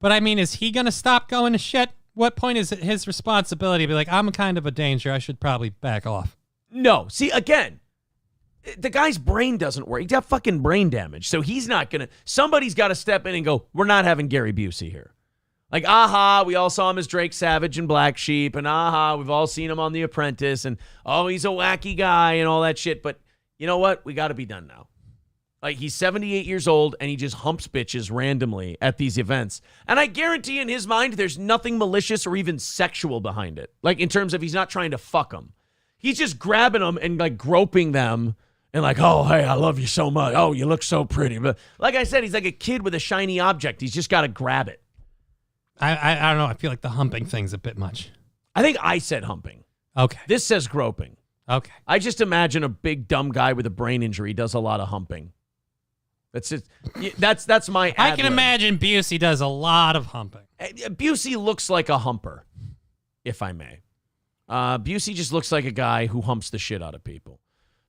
But I mean, is he going to stop going to shit? What point is it his responsibility to be like, I'm kind of a danger. I should probably back off? No. See, again, the guy's brain doesn't work. He's got fucking brain damage. So he's not going to. Somebody's got to step in and go, we're not having Gary Busey here. Like, aha, we all saw him as Drake Savage and Black Sheep, and aha, we've all seen him on The Apprentice, and oh, he's a wacky guy and all that shit. But you know what? We got to be done now. Like, he's 78 years old, and he just humps bitches randomly at these events. And I guarantee in his mind, there's nothing malicious or even sexual behind it. Like, in terms of he's not trying to fuck them. He's just grabbing them and, like, groping them and like, oh, hey, I love you so much. Oh, you look so pretty. But like I said, he's like a kid with a shiny object. He's just got to grab it. I don't know. I feel like the humping thing's a bit much. I think I said humping. Okay. This says groping. Okay. I just imagine a big dumb guy with a brain injury does a lot of humping. That's it. That's my I can imagine Busey does a lot of humping. Busey looks like a humper, if I may. Busey just looks like a guy who humps the shit out of people.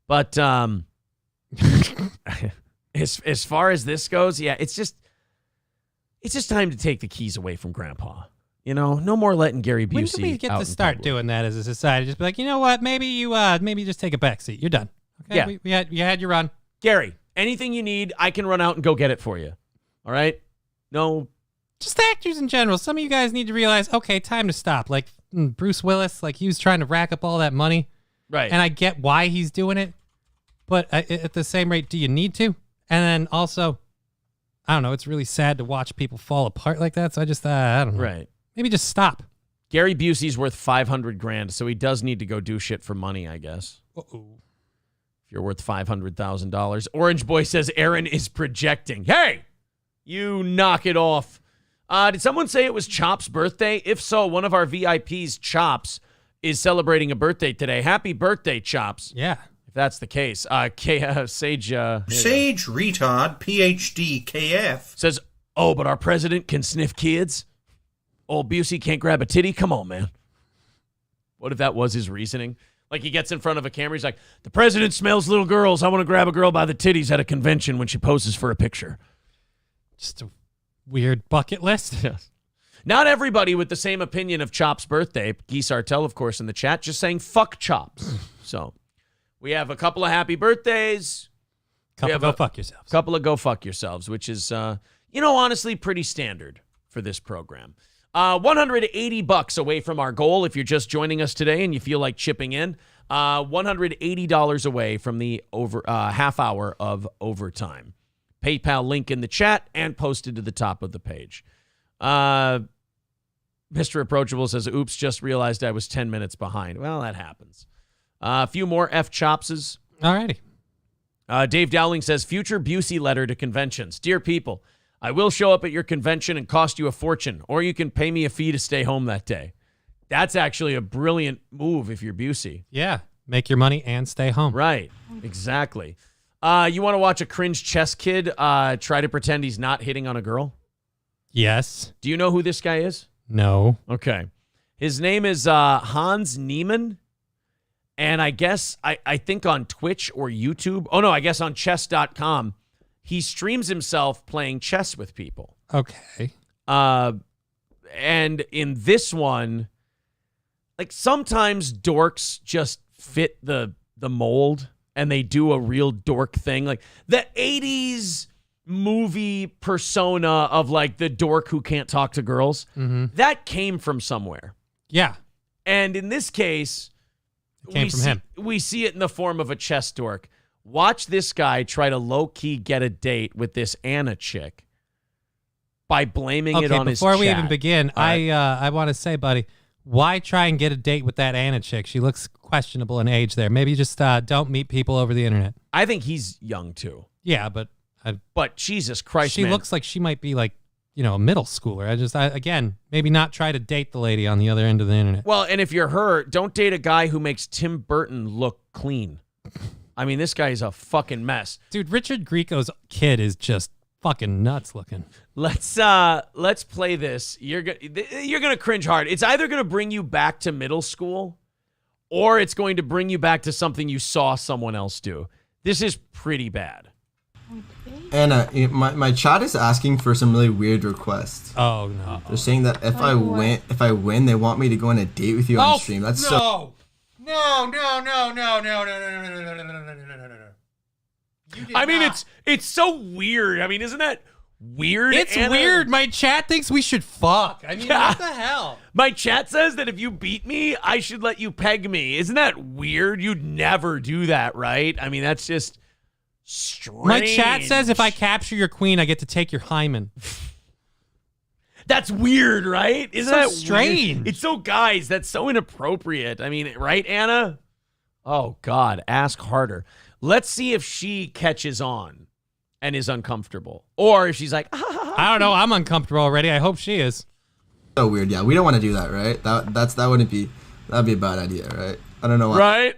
But as far as this goes, yeah, it's just time to take the keys away from Grandpa. You know, no more letting Gary Busey. When do we get to start doing that as a society? Just be like, you know what? Maybe you just take a back seat. You're done. Okay. Yeah. You had your run. Gary, anything you need, I can run out and go get it for you. All right? No. Just actors in general. Some of you guys need to realize, okay, time to stop. Like Bruce Willis, like he was trying to rack up all that money. Right. And I get why he's doing it. But at the same rate, do you need to? And then also, I don't know, it's really sad to watch people fall apart like that. So I just, I don't know. Right. Maybe just stop. Gary Busey's worth $500,000, so he does need to go do shit for money, I guess. Uh-oh. If you're worth $500,000. Orange Boy says Aaron is projecting. Hey, you knock it off. Did someone say it was Chop's birthday? If so, one of our VIPs, Chops, is celebrating a birthday today. Happy birthday, Chops. Yeah. If that's the case. Sage Retard, PhD, KF. Says, oh, but our president can sniff kids? Old Busey can't grab a titty? Come on, man. What if that was his reasoning? Like he gets in front of a camera, he's like, the president smells little girls. I want to grab a girl by the titties at a convention when she poses for a picture. Just a weird bucket list. Yes. Not everybody with the same opinion of Chop's birthday. Geese Artel, of course, in the chat, just saying fuck Chops. So we have a couple of happy birthdays. Couple of go fuck yourselves. Couple of go fuck yourselves, which is, honestly pretty standard for this program. $180 away from our goal if you're just joining us today and you feel like chipping in. $180 away from the half hour of overtime. PayPal link in the chat and posted to the top of the page. Mr. Approachable says, oops, just realized I was 10 minutes behind. Well, that happens. A few more F-Chopses. Alrighty. Dave Dowling says, future Busey letter to conventions. Dear people, I will show up at your convention and cost you a fortune, or you can pay me a fee to stay home that day. That's actually a brilliant move if you're Busey. Yeah. Make your money and stay home. Right. Exactly. You want to watch a cringe chess kid try to pretend he's not hitting on a girl? Yes. Do you know who this guy is? No. Okay. His name is Hans Niemann. And I guess, I think on Twitch or YouTube. Oh, no, I guess on chess.com. He streams himself playing chess with people. Okay. And in this one, like sometimes dorks just fit the mold and they do a real dork thing. Like the 80s movie persona of like the dork who can't talk to girls. Mm-hmm. That came from somewhere. Yeah. And in this case, it came from him. We see it in the form of a chess dork. Watch this guy try to low-key get a date with this Anna chick by blaming it on his chat. Before we even begin, I want to say, buddy, why try and get a date with that Anna chick? She looks questionable in age there. Maybe just don't meet people over the internet. I think he's young, too. Yeah, but Jesus Christ, she man. looks like she might be like, a middle schooler. Again, maybe not try to date the lady on the other end of the internet. Well, and if you're her, don't date a guy who makes Tim Burton look clean. I mean, this guy is a fucking mess. Dude, Richard Grieco's kid is just fucking nuts looking. Let's play this. You're gonna cringe hard. It's either gonna bring you back to middle school, or it's going to bring you back to something you saw someone else do. This is pretty bad. Anna, my chat is asking for some really weird requests. Oh no! They're saying that if I win, they want me to go on a date with you on stream. That's so. No. I mean, it's so weird. I mean, isn't that weird? It's Anna? weird. My chat thinks we should fuck. I mean, what the hell? My chat says that if you beat me, I should let you peg me. Isn't that weird? You'd never do that, right? I mean, that's just strange. My chat says if I capture your queen, I get to take your hymen. That's weird, right? Isn't that strange? Weird? It's so, guys, that's so inappropriate. I mean, right, Anna? Oh, God, ask harder. Let's see if she catches on and is uncomfortable. Or if she's like, I don't know, I'm uncomfortable already. I hope she is. So weird. Yeah, we don't want to do that, right? That'd be a bad idea, right? I don't know why.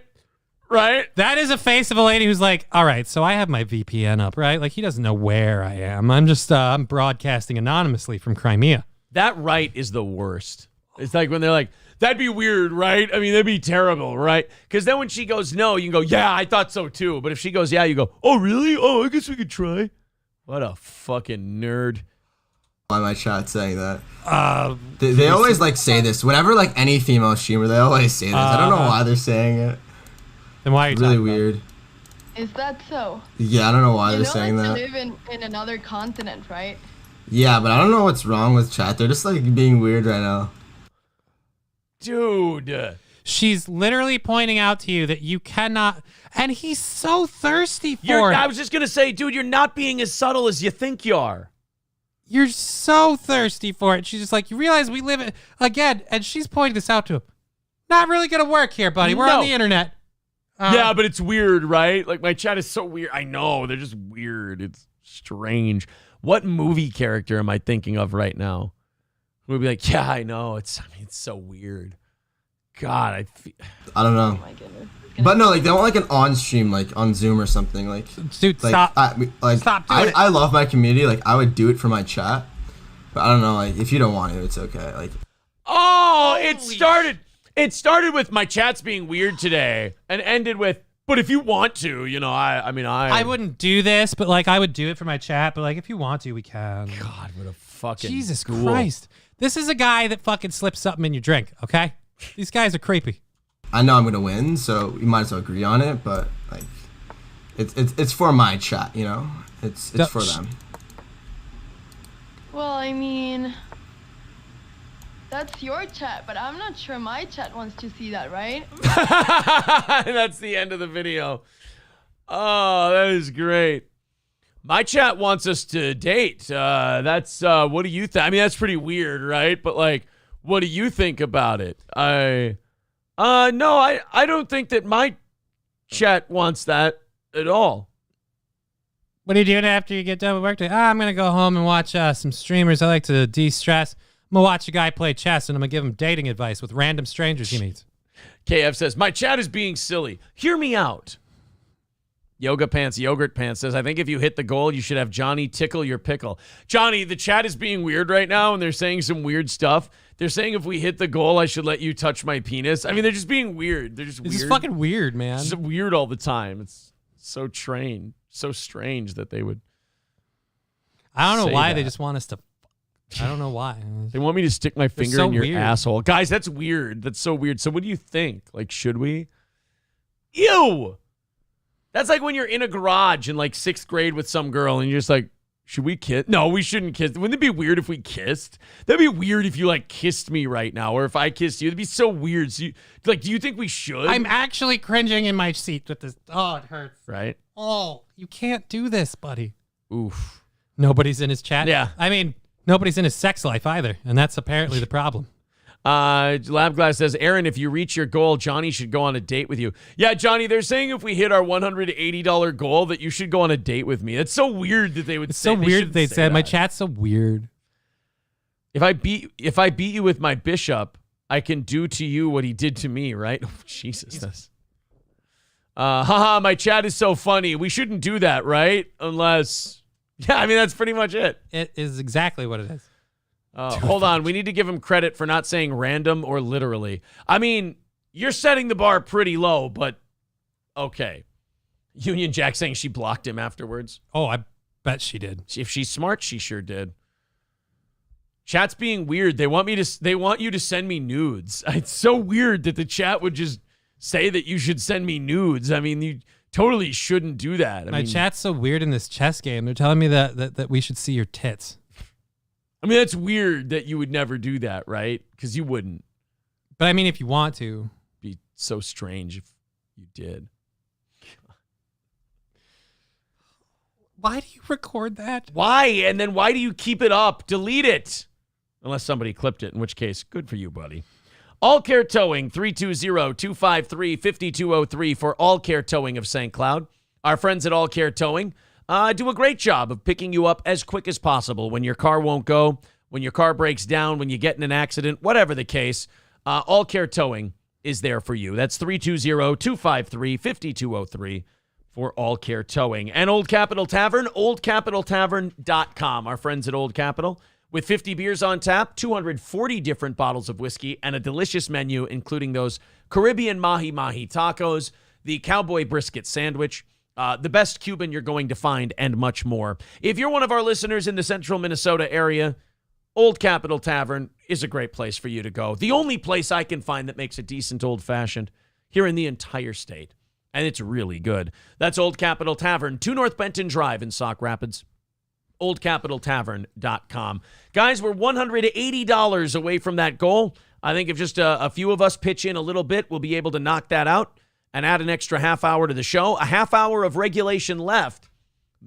Right? That is a face of a lady who's like, all right, so I have my VPN up, right? Like, he doesn't know where I am. I'm just, I'm broadcasting anonymously from Crimea. That right is the worst. It's like when they're like, that'd be weird, right? I mean, that'd be terrible, right? Because then when she goes, no, you can go, yeah, I thought so too. But if she goes, yeah, you go, oh, really? Oh, I guess we could try. What a fucking nerd. Why my chat saying that? They always like say this. Whenever like any female streamer, they always say this. I don't know why they're saying it. Then why are you really weird? Is that so? Yeah, I don't know why they're saying that. You live in another continent, right? Yeah, but I don't know what's wrong with chat. They're just like being weird right now. Dude. She's literally pointing out to you that you cannot, and he's so thirsty for it. I was just going to say, dude, you're not being as subtle as you think you are. You're so thirsty for it. She's just like, you realize we live in, again, and she's pointing this out to him. Not really going to work here, buddy. We're on the internet. Yeah, but it's weird, right? Like, my chat is so weird. I know. They're just weird. It's strange. What movie character am I thinking of right now? Who would be like, yeah, I know. It's so weird. God, I don't know. Oh my goodness. But no, like they want like an on stream, like on Zoom or something. Like, dude, like, stop. Stop doing it. I love my community. Like, I would do it for my chat. But I don't know. Like, if you don't want it, it's okay. Like, oh, it started. It started with my chats being weird today, and ended with, but if you want to, you know, I wouldn't do this, but like I would do it for my chat. But like, if you want to, we can. God, what a fucking Jesus ghoul. Christ! This is a guy that fucking slips something in your drink. Okay, these guys are creepy. I know I'm gonna win, so we might as well agree on it. But like, it's for my chat, you know. It's for them. Well, I mean, that's your chat, but I'm not sure my chat wants to see that, right? That's the end of the video. Oh, that is great. My chat wants us to date. That's what do you think? I mean, that's pretty weird, right? But like, what do you think about it? No, I don't think that my chat wants that at all. What are you doing after you get done with work today? I'm going to go home and watch some streamers. I like to de-stress. I'm going to watch a guy play chess, and I'm going to give him dating advice with random strangers he meets. KF says, my chat is being silly. Hear me out. Yoga Pants, Yogurt Pants says, I think if you hit the goal, you should have Johnny tickle your pickle. Johnny, the chat is being weird right now, and they're saying some weird stuff. They're saying if we hit the goal, I should let you touch my penis. I mean, they're just being weird. They're just weird. It's just fucking weird, man. It's just weird all the time. It's so strange that they would. I don't know why that. they just want us to. I don't know why. They want me to stick my finger so in your weird. asshole. Guys, that's weird. That's so weird. So what do you think? Like, should we? Ew! That's like when you're in a garage in like 6th grade with some girl and you're just like, should we kiss? No, we shouldn't kiss. Wouldn't it be weird if we kissed? That'd be weird if you like kissed me right now, or if I kissed you. It'd be so weird. So do you think we should? I'm actually cringing in my seat with this. Oh, it hurts. Right? Oh, you can't do this, buddy. Oof. Nobody's in his chat. Yeah. I mean, nobody's in his sex life either, and that's apparently the problem. Lab Glass says, Aaron, if you reach your goal, Johnny should go on a date with you. Yeah, Johnny, they're saying if we hit our $180 goal that you should go on a date with me. It's so weird that they would say. So weird they said. That. My chat's so weird. If I beat you with my bishop, I can do to you what he did to me, right? Oh, Jesus. Haha, my chat is so funny. We shouldn't do that, right? Unless, yeah, I mean, that's pretty much it. It is exactly what it is. Hold on. We need to give him credit for not saying random or literally. I mean, you're setting the bar pretty low, but okay. Union Jack saying she blocked him afterwards. Oh, I bet she did. If she's smart, she sure did. Chat's being weird. They want you to send me nudes. It's so weird that the chat would just say that you should send me nudes. I mean, totally shouldn't do that. My chat's so weird in this chess game. They're telling me that we should see your tits. I mean, that's weird that you would never do that, right? Because you wouldn't. But I mean, if you want to. Be so strange if you did. Why do you record that? Why? And then why do you keep it up? Delete it. Unless somebody clipped it, in which case, good for you, buddy. All Care Towing, 320-253-5203 for All Care Towing of St. Cloud. Our friends at All Care Towing do a great job of picking you up as quick as possible when your car won't go, when your car breaks down, when you get in an accident, whatever the case. All Care Towing is there for you. That's 320-253-5203 for All Care Towing. And Old Capitol Tavern, oldcapitaltavern.com. Our friends at Old Capitol. With 50 beers on tap, 240 different bottles of whiskey, and a delicious menu, including those Caribbean mahi-mahi tacos, the cowboy brisket sandwich, the best Cuban you're going to find, and much more. If you're one of our listeners in the central Minnesota area, Old Capitol Tavern is a great place for you to go. The only place I can find that makes a decent old-fashioned here in the entire state, and it's really good. That's Old Capitol Tavern, 2 North Benton Drive in Sauk Rapids. oldcapitaltavern.com. Guys, we're $180 away from that goal. I think if just a few of us pitch in a little bit, we'll be able to knock that out and add an extra half hour to the show. A half hour of regulation left.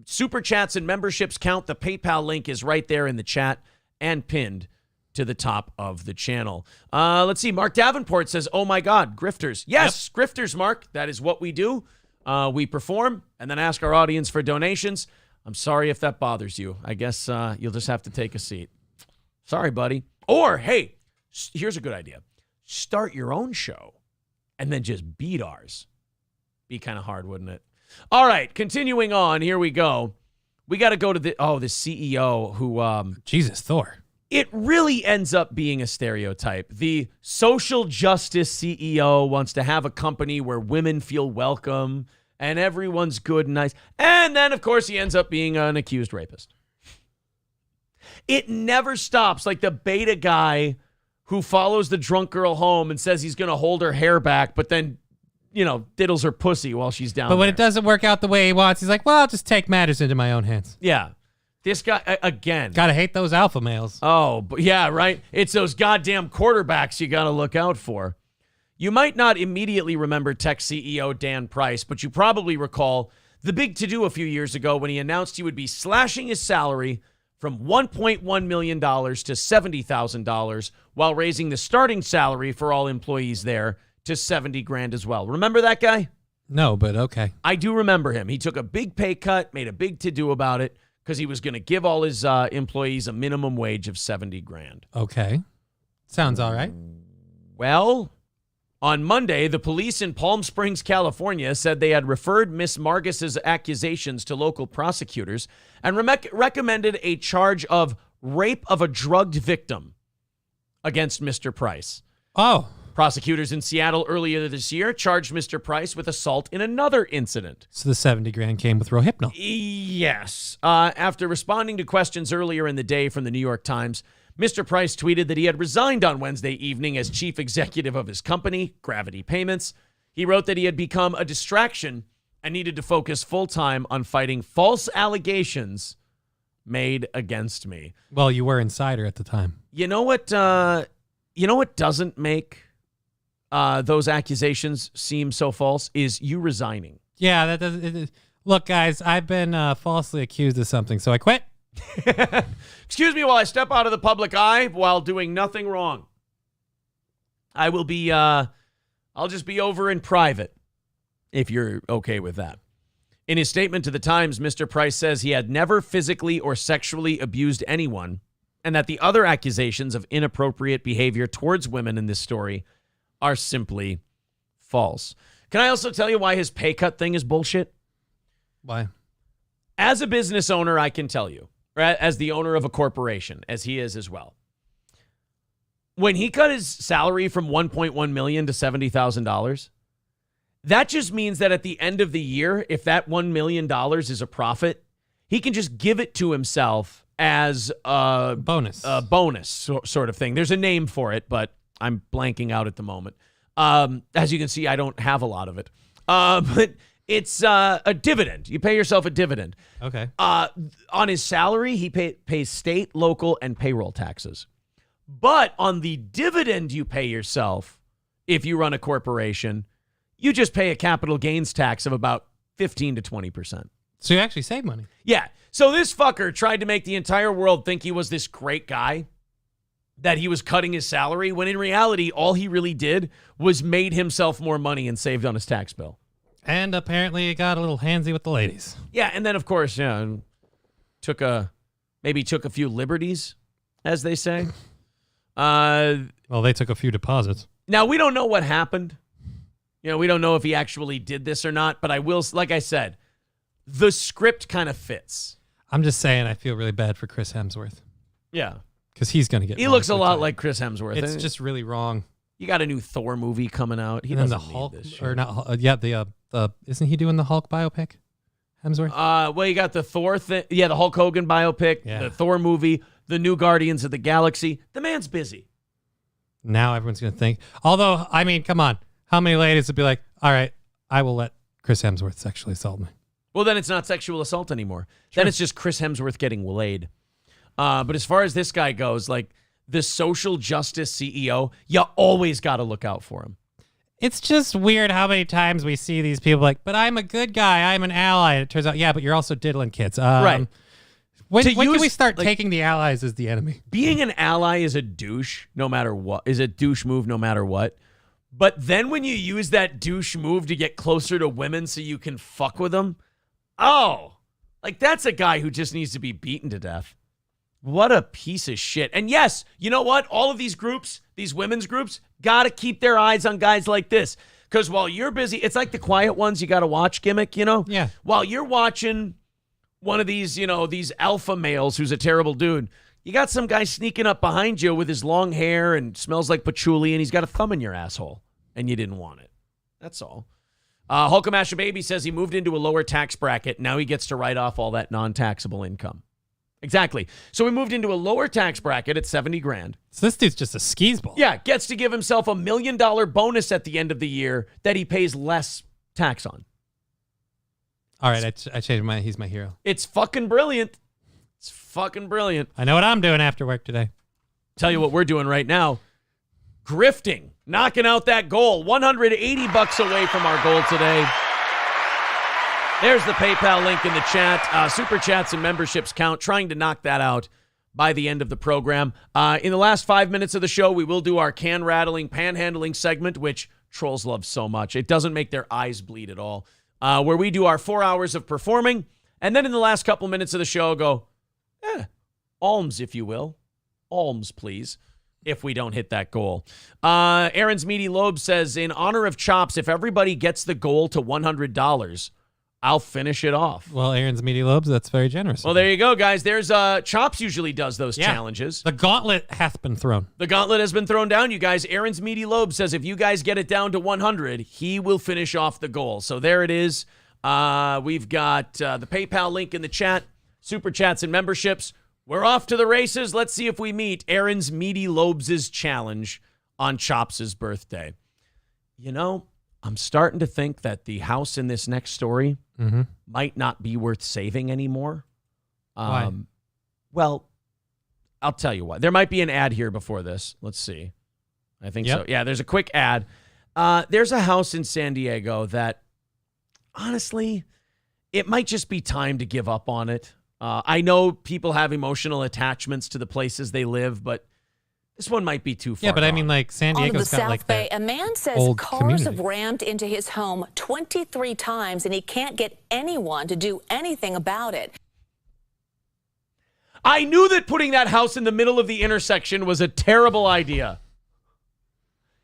Super chats and memberships count. The PayPal link is right there in the chat and pinned to the top of the channel. Let's see. Mark Davenport says, oh my God, grifters. Yes, grifters, Mark. That is what we do. We perform and then ask our audience for donations. I'm sorry if that bothers you. I guess you'll just have to take a seat. Sorry, buddy. Or, hey, here's a good idea. Start your own show and then just beat ours. Be kind of hard, wouldn't it? All right, continuing on. Here we go. We got to go to the CEO who... Jesus, Thor. It really ends up being a stereotype. The social justice CEO wants to have a company where women feel welcome and everyone's good and nice. And then, of course, he ends up being an accused rapist. It never stops. Like the beta guy who follows the drunk girl home and says he's going to hold her hair back, but then, diddles her pussy while she's down But when there. it doesn't work out the way he wants, he's like, well, I'll just take matters into my own hands. Yeah. This guy, again. Gotta hate those alpha males. Oh, but yeah, right? It's those goddamn quarterbacks you got to look out for. You might not immediately remember tech CEO Dan Price, but you probably recall the big to-do a few years ago when he announced he would be slashing his salary from $1.1 million to $70,000 while raising the starting salary for all employees there to $70,000 as well. Remember that guy? No, but okay. I do remember him. He took a big pay cut, made a big to-do about it because he was going to give all his employees a minimum wage of $70,000. Okay. Sounds all right. Well, on Monday, the police in Palm Springs, California, said they had referred Miss Margus's accusations to local prosecutors and recommended a charge of rape of a drugged victim against Mr. Price. Oh. Prosecutors in Seattle earlier this year charged Mr. Price with assault in another incident. So the $70,000 came with Rohypnol. Yes. After responding to questions earlier in the day from the New York Times, Mr. Price tweeted that he had resigned on Wednesday evening as chief executive of his company, Gravity Payments. He wrote that he had become a distraction and needed to focus full-time on fighting false allegations made against me. Well, you were insider at the time. You know what doesn't make those accusations seem so false is you resigning. Yeah, that doesn't. Look, guys, I've been falsely accused of something, so I quit. Excuse me while I step out of the public eye while doing nothing wrong. I will be, I'll just be over in private, if you're okay with that. In his statement to the Times, Mr. Price says he had never physically or sexually abused anyone, and that the other accusations of inappropriate behavior towards women in this story are simply false. Can I also tell you why his pay cut thing is bullshit? Why? As a business owner, I can tell you, as the owner of a corporation, as he is as well, when he cut his salary from $1.1 million to $70,000, that just means that at the end of the year, if that $1 million is a profit, he can just give it to himself as a bonus sort of thing. There's a name for it, but I'm blanking out at the moment. As you can see, I don't have a lot of it. But It's a dividend. You pay yourself a dividend. Okay. On his salary, he pays state, local, and payroll taxes. But on the dividend you pay yourself, if you run a corporation, you just pay a capital gains tax of about 15 to 20%. So you actually save money. Yeah. So this fucker tried to make the entire world think he was this great guy, that he was cutting his salary, when in reality, all he really did was made himself more money and saved on his tax bill. And apparently it got a little handsy with the ladies. Yeah, and then, of course, took a few liberties, as they say. Well, they took a few deposits. Now, we don't know what happened. We don't know if he actually did this or not, but I will, like I said, the script kind of fits. I'm just saying I feel really bad for Chris Hemsworth. Yeah. Because he's going to get... He looks a lot like Chris Hemsworth. It's just really wrong. You got a new Thor movie coming out. He and then doesn't the need Hulk, this shit. or not? The isn't he doing the Hulk biopic? Hemsworth. Well, you got the Thor thing. Yeah, the Hulk Hogan biopic, the Thor movie, the new Guardians of the Galaxy. The man's busy. Now everyone's going to think. Although, I mean, come on, how many ladies would be like, "All right, I will let Chris Hemsworth sexually assault me"? Well, then it's not sexual assault anymore. Sure. Then it's just Chris Hemsworth getting laid. But as far as this guy goes, like the social justice CEO, you always got to look out for him. It's just weird how many times we see these people like, but I'm a good guy, I'm an ally. And it turns out, yeah, but you're also diddling kids. Right. When can we start taking the allies as the enemy? Being an ally is a douche, no matter what. Is a douche move, no matter what. But then when you use that douche move to get closer to women so you can fuck with them, like that's a guy who just needs to be beaten to death. What a piece of shit. And yes, you know what? All of these groups, these women's groups, got to keep their eyes on guys like this. Because while you're busy, it's like the quiet ones you got to watch gimmick, Yeah. While you're watching one of these, these alpha males who's a terrible dude, you got some guy sneaking up behind you with his long hair and smells like patchouli, and he's got a thumb in your asshole, and you didn't want it. That's all. Hulkamasha Baby says he moved into a lower tax bracket. Now he gets to write off all that non-taxable income. Exactly. So we moved into a lower tax bracket at $70,000. So this dude's just a skis ball. Yeah, gets to give himself $1 million bonus at the end of the year that he pays less tax on. All right, I changed my. He's my hero. It's fucking brilliant. It's fucking brilliant. I know what I'm doing after work today. Tell you what we're doing right now. Grifting, knocking out that goal. $180 away from our goal today. There's the PayPal link in the chat. Super chats and memberships count. Trying to knock that out by the end of the program. In the last 5 minutes of the show, we will do our can rattling, panhandling segment, which trolls love so much. It doesn't make their eyes bleed at all. Where we do our 4 hours of performing. And then in the last couple minutes of the show, go, alms, if you will. Alms, please, if we don't hit that goal. Aaron's Meaty Loeb says, in honor of Chops, if everybody gets the goal to $100, I'll finish it off. Well, Aaron's Meaty Lobes, that's very generous. Well, there you go, guys. There's Chops usually does those challenges. The gauntlet hath been thrown. The gauntlet has been thrown down, you guys. Aaron's Meaty Lobe says if you guys get it down to 100, he will finish off the goal. So there it is. We've got the PayPal link in the chat, super chats and memberships. We're off to the races. Let's see if we meet Aaron's Meaty Lobes' challenge on Chops' birthday. I'm starting to think that the house in this next story might not be worth saving anymore. Why? Well, I'll tell you why. There might be an ad here before this. Let's see. I think so. Yeah, there's a quick ad. There's a house in San Diego that, honestly, it might just be time to give up on it. I know people have emotional attachments to the places they live, but this one might be too far. Yeah, but I mean, like, San Diego's got, like, Bay, a man says cars have rammed into his home 23 times, and he can't get anyone to do anything about it. I knew that putting that house in the middle of the intersection was a terrible idea.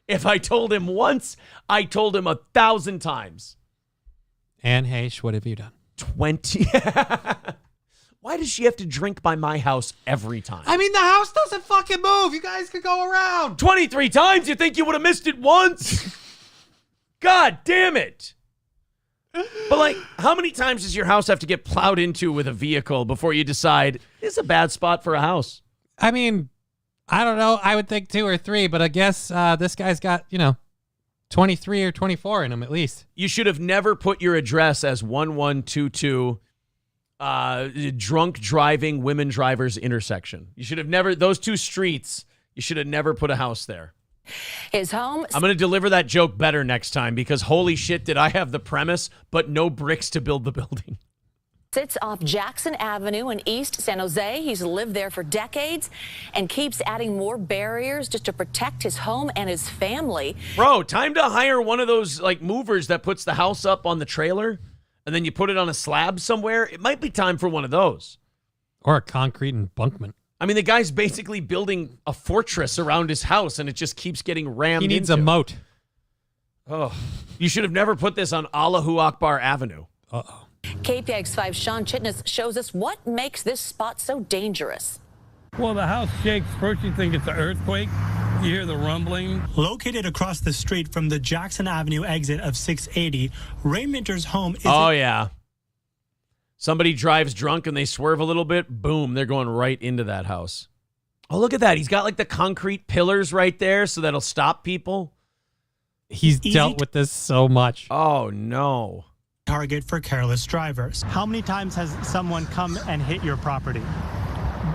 If I told him once, I told him 1,000 times. Anne Heche, what have you done? 20. Why does she have to drink by my house every time? I mean, the house doesn't fucking move. You guys could go around. 23 times? You think you would have missed it once? God damn it. But, like, how many times does your house have to get plowed into with a vehicle before you decide it's a bad spot for a house? I mean, I don't know. I would think 2 or 3, but I guess this guy's got, 23 or 24 in them at least. You should have never put your address as 1122 drunk driving women drivers intersection. You should have never, those two streets, you should have never put a house there. His home. I'm going to deliver that joke better next time because holy shit, did I have the premise, but no bricks to build the building. Sits off Jackson Avenue in East San Jose. He's lived there for decades and keeps adding more barriers just to protect his home and his family. Bro, time to hire one of those like movers that puts the house up on the trailer and then you put it on a slab somewhere. It might be time for one of those. Or a concrete embankment. I mean, the guy's basically building a fortress around his house and it just keeps getting rammed He needs into. a moat. Oh, you should have never put this on Allahu Akbar Avenue. Uh-oh. KPIX5's Sean Chitness shows us what makes this spot so dangerous. Well, the house shakes. First you think it's an earthquake. You hear the rumbling. Located across the street from the Jackson Avenue exit of 680, Ray Minter's home is... Oh, yeah. Somebody drives drunk and they swerve a little bit. Boom, they're going right into that house. Oh, look at that. He's got like the concrete pillars right there so that'll stop people. He's dealt with this so much. Oh, no. Target for careless drivers. How many times has someone come and hit your property?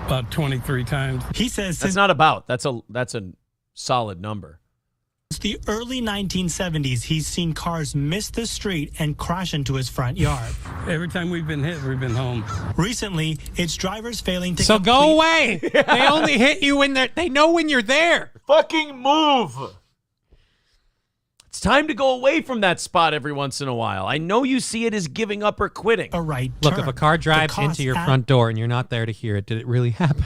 About 23 times. He says that's not about. That's a solid number. Since the early 1970s, he's seen cars miss the street and crash into his front yard. Every time we've been hit, we've been home. Recently, it's drivers failing to So go away. They only hit you when they know when you're there. Fucking move. It's time to go away from that spot every once in a while. I know you see it as giving up or quitting. A right Look, turn. if a car drives into your front door and you're not there to hear it, did it really happen?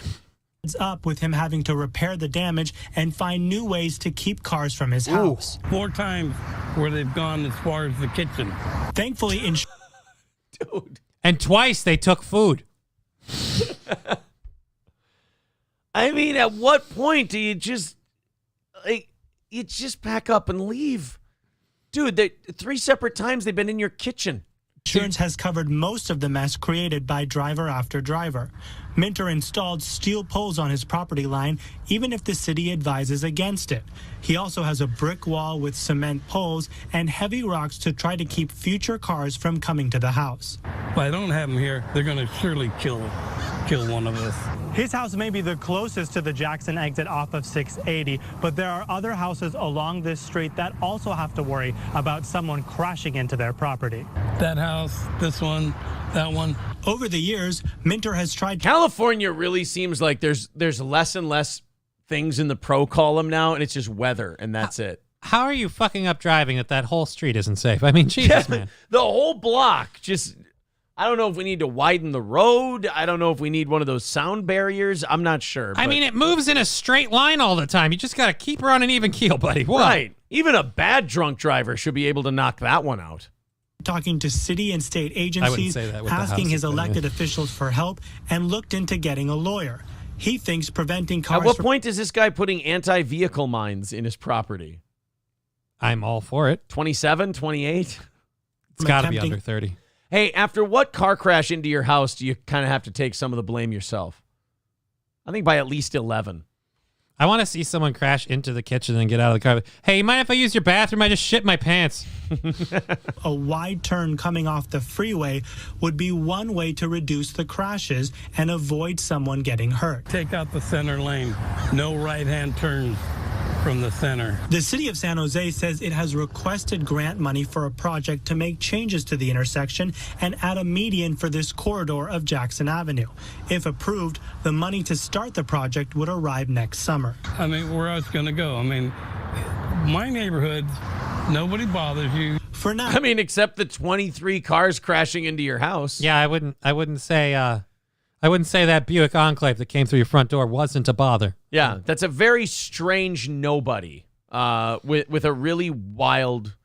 It's up with him having to repair the damage and find new ways to keep cars from his house. 4 times where they've gone as far as the kitchen. Thankfully, dude. And twice they took food. I mean, at what point do you just you just pack up and leave? Dude, 3 separate times they've been in your kitchen. Insurance has covered most of the mess created by driver after driver. Minter installed steel poles on his property line, even if the city advises against it. He also has a brick wall with cement poles and heavy rocks to try to keep future cars from coming to the house. If I don't have them here, they're going to surely kill one of us. His house may be the closest to the Jackson exit off of 680, but there are other houses along this street that also have to worry about someone crashing into their property. That house, this one, that one. Over the years, Minter has tried... California really seems like there's less and less things in the pro column now, and it's just weather, and that's it. How are you fucking up driving that whole street isn't safe? I mean, Jesus, man. The whole block just... I don't know if we need to widen the road. I don't know if we need one of those sound barriers. I'm not sure. I mean, it moves in a straight line all the time. You just got to keep her on an even keel, buddy. What? Right. Even a bad drunk driver should be able to knock that one out. Talking to city and state agencies, asking his elected officials for help, and looked into getting a lawyer. He thinks preventing cars... At what point is this guy putting anti-vehicle mines in his property? I'm all for it. 27, 28? It's got to be under 30. Hey, after what car crash into your house do you kind of have to take some of the blame yourself? I think by at least 11. I want to see someone crash into the kitchen and get out of the car. Hey, you mind if I use your bathroom? I just shit my pants. A wide turn coming off the freeway would be one way to reduce the crashes and avoid someone getting hurt. Take out the center lane. No right-hand turns from the center. The city of San Jose says it has requested grant money for a project to make changes to the intersection and add a median for this corridor of Jackson Avenue. If approved, the money to start the project would arrive next summer. I mean, where else going to go? I mean, my neighborhood, nobody bothers you. For now. I mean, except the 23 cars crashing into your house. Yeah, I wouldn't say that Buick Enclave that came through your front door wasn't a bother. Yeah, that's a very strange nobody with a really wild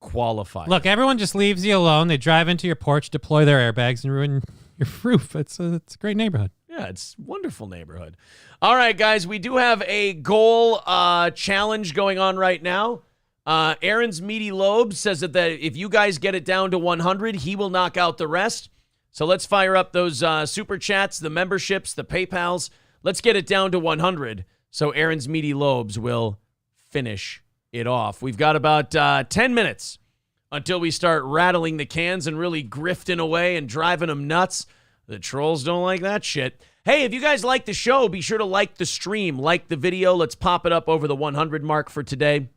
qualifier. Look, everyone just leaves you alone. They drive into your porch, deploy their airbags, and ruin your roof. It's a great neighborhood. Yeah, it's a wonderful neighborhood. All right, guys, we do have a goal challenge going on right now. Aaron's Meaty Lobe says that if you guys get it down to 100, he will knock out the rest. So let's fire up those super chats, the memberships, the PayPals. Let's get it down to 100 so Aaron's Meaty Lobes will finish it off. We've got about 10 minutes until we start rattling the cans and really grifting away and driving them nuts. The trolls don't like that shit. Hey, if you guys like the show, be sure to like the stream, like the video. Let's pop it up over the 100 mark for today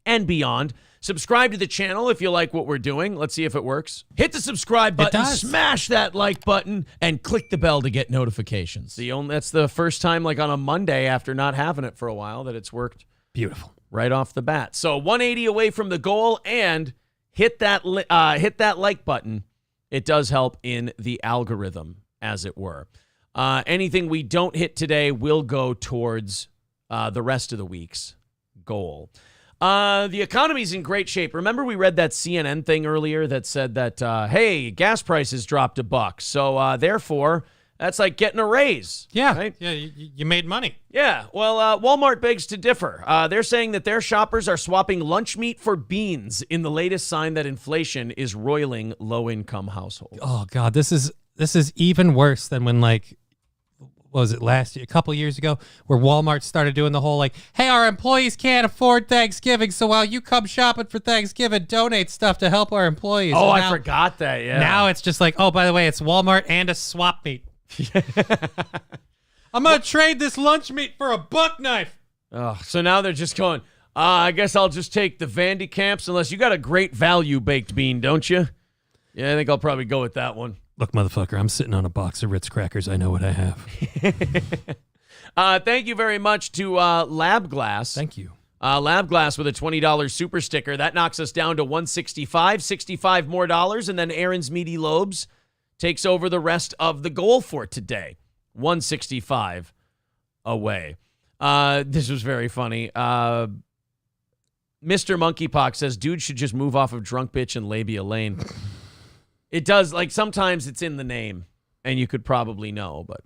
and beyond. Subscribe to the channel if you like what we're doing. Let's see if it works. Hit the subscribe button, smash that like button, and click the bell to get notifications. That's the first time, like on a Monday after not having it for a while, that it's worked. Beautiful. Right off the bat. So 180 away from the goal, and hit that like button. It does help in the algorithm, as it were. Anything we don't hit today will go towards the rest of the week's goal. The economy's in great shape. Remember we read that CNN thing earlier that said that, hey, gas prices dropped $1. So therefore, that's like getting a raise. Yeah. Right? Yeah, you made money. Yeah. Well, Walmart begs to differ. They're saying that their shoppers are swapping lunch meat for beans in the latest sign that inflation is roiling low-income households. Oh, God. This is even worse than when, like, what was it last year, a couple years ago, where Walmart started doing the whole, like, hey, our employees can't afford Thanksgiving, so while you come shopping for Thanksgiving, donate stuff to help our employees. Oh, I forgot that, yeah. Now it's just like, oh, by the way, it's Walmart and a swap meet. I'm going to trade this lunch meat for a buck knife. Oh, so now they're just going, I guess I'll just take the Vandy Camps, unless you got a great value baked bean, don't you? Yeah, I think I'll probably go with that one. Look, motherfucker, I'm sitting on a box of Ritz crackers. I know what I have. Thank you very much to Lab Glass. Thank you. Lab Glass with a $20 super sticker. That knocks us down to $165, $65 more dollars, and then Aaron's Meaty Lobes takes over the rest of the goal for today. $165 away. This was very funny. Mr. Monkeypox says, dude should just move off of Drunk Bitch and Labia Lane. It does, like, sometimes it's in the name, and you could probably know, but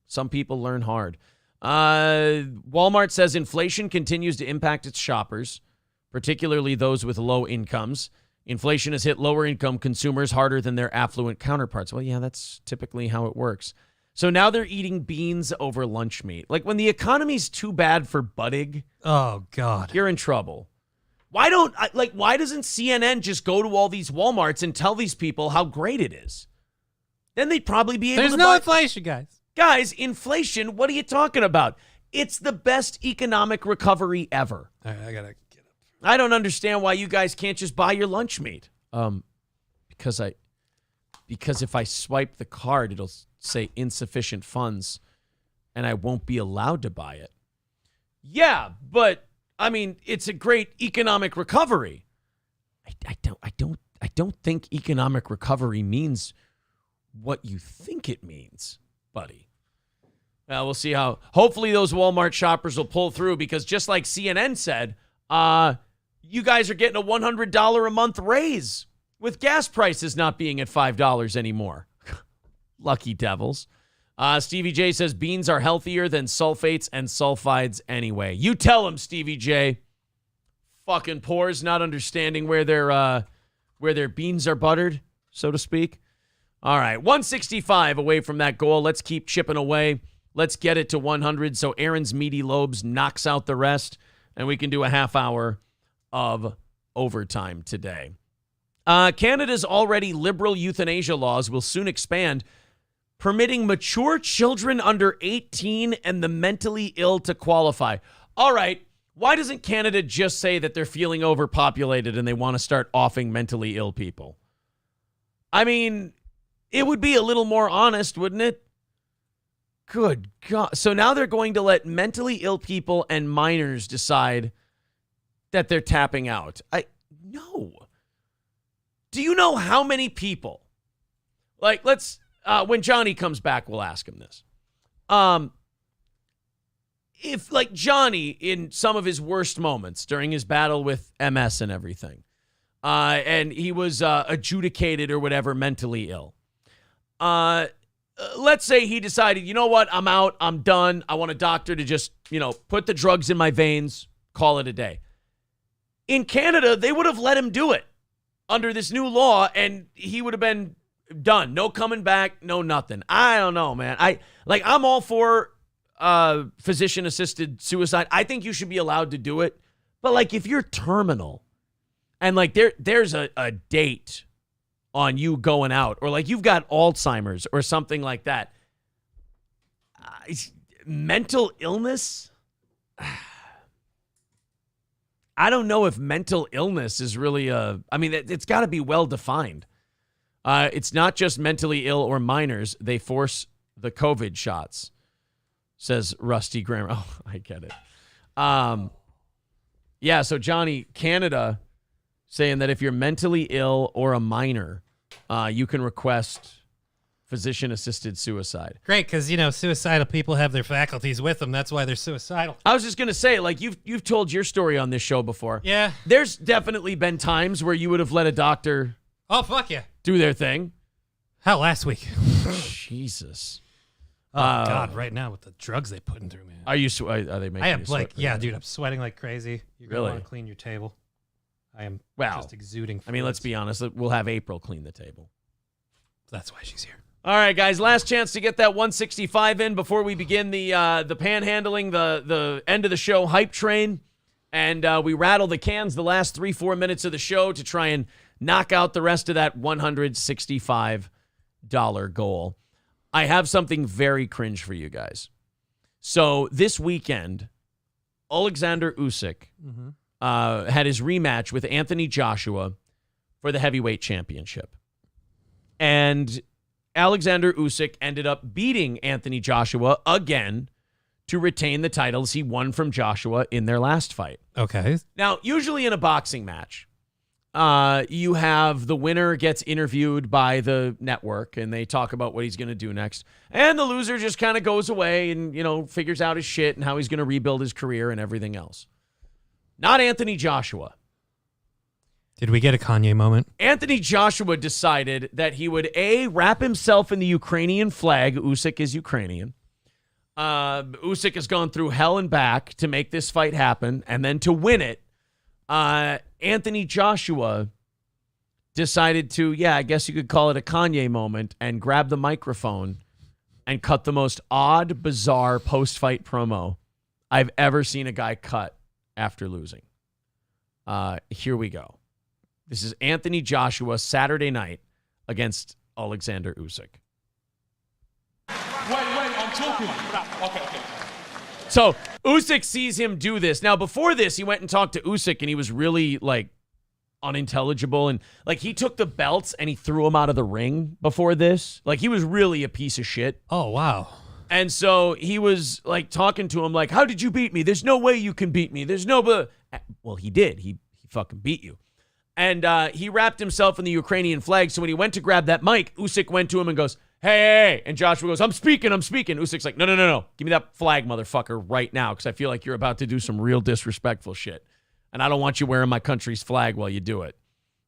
some people learn hard. Walmart says inflation continues to impact its shoppers, particularly those with low incomes. Inflation has hit lower-income consumers harder than their affluent counterparts. Well, yeah, that's typically how it works. So now they're eating beans over lunch meat. Like, when the economy's too bad for budding, oh, God, you're in trouble. Why doesn't CNN just go to all these Walmarts and tell these people how great it is? Then they'd probably be able There's to no buy. inflation, guys. Guys, inflation, what are you talking about? It's the best economic recovery ever. All right, I got to get up. I don't understand why you guys can't just buy your lunch meat. Because if I swipe the card, it'll say insufficient funds, and I won't be allowed to buy it. Yeah, but I mean, it's a great economic recovery. I don't think economic recovery means what you think it means, buddy. Well, we'll see how. Hopefully, those Walmart shoppers will pull through, because just like CNN said, you guys are getting a $100 a month raise with gas prices not being at $5 anymore. Lucky devils. Stevie J says beans are healthier than sulfates and sulfides anyway. You tell him, Stevie J. Fucking pores, not understanding where their beans are buttered, so to speak. All right, 165 away from that goal. Let's keep chipping away. Let's get it to 100 so Aaron's Meaty Lobes knocks out the rest, and we can do a half hour of overtime today. Canada's already liberal euthanasia laws will soon expand, permitting mature children under 18 and the mentally ill to qualify. All right, why doesn't Canada just say that they're feeling overpopulated and they want to start offing mentally ill people? I mean, it would be a little more honest, wouldn't it? Good God. So now they're going to let mentally ill people and minors decide that they're tapping out. No. Do you know how many people, like, let's, when Johnny comes back, we'll ask him this. If, like, Johnny, in some of his worst moments during his battle with MS and everything, and he was adjudicated or whatever mentally ill, let's say he decided, you know what, I'm out, I'm done, I want a doctor to just, put the drugs in my veins, call it a day. In Canada, they would have let him do it under this new law, and he would have been done. No coming back, no nothing. I don't know, man. I'm all for physician-assisted suicide. I think you should be allowed to do it, But like if you're terminal and like there's a date on you going out, or like you've got Alzheimer's or something like that, mental illness, I don't know if mental illness is really it's got to be well defined. It's not just mentally ill or minors. They force the COVID shots, says Rusty Graham. Oh, I get it. Yeah, so Johnny, Canada saying that if you're mentally ill or a minor, you can request physician-assisted suicide. Great, because, suicidal people have their faculties with them. That's why they're suicidal. I was just going to say, like, you've told your story on this show before. Yeah. There's definitely been times where you would have let a doctor fuck yeah, do their thing. Hell, last week. Jesus. Oh, God, right now with the drugs they putting through, man. Are they making I am you sweat? yeah, dude, I'm sweating like crazy. You're going to Really? want to clean your table. I am Wow. just exuding I mean, let's fluids. be honest. We'll have April clean the table. That's why she's here. All right, guys, last chance to get that 165 in before we begin the panhandling, the end of the show hype train. And we rattle the cans the last 3-4 minutes of the show to try and knock out the rest of that $165 goal. I have something very cringe for you guys. So this weekend, Alexander Usyk had his rematch with Anthony Joshua for the heavyweight championship. And Alexander Usyk ended up beating Anthony Joshua again to retain the titles he won from Joshua in their last fight. Okay. Now, usually in a boxing match, you have the winner gets interviewed by the network and they talk about what he's going to do next. And the loser just kind of goes away and, figures out his shit and how he's going to rebuild his career and everything else. Not Anthony Joshua. Did we get a Kanye moment? Anthony Joshua decided that he would, wrap himself in the Ukrainian flag. Usyk is Ukrainian. Usyk has gone through hell and back to make this fight happen. And then to win it, Anthony Joshua decided to, I guess you could call it a Kanye moment, and grab the microphone and cut the most odd, bizarre post-fight promo I've ever seen a guy cut after losing. Here we go. This is Anthony Joshua Saturday night against Alexander Usyk. Wait, I'm talking. Okay. So Usyk sees him do this. Now, before this, he went and talked to Usyk, and he was really, unintelligible. And, he took the belts and he threw them out of the ring before this. He was really a piece of shit. Oh, wow. And so he was, talking to him how did you beat me? There's no way you can beat me. There's no... Well, he did. He fucking beat you. And he wrapped himself in the Ukrainian flag. So when he went to grab that mic, Usyk went to him and goes, hey. And Joshua goes, I'm speaking. Usyk's like, no. Give me that flag, motherfucker, right now, because I feel like you're about to do some real disrespectful shit. And I don't want you wearing my country's flag while you do it.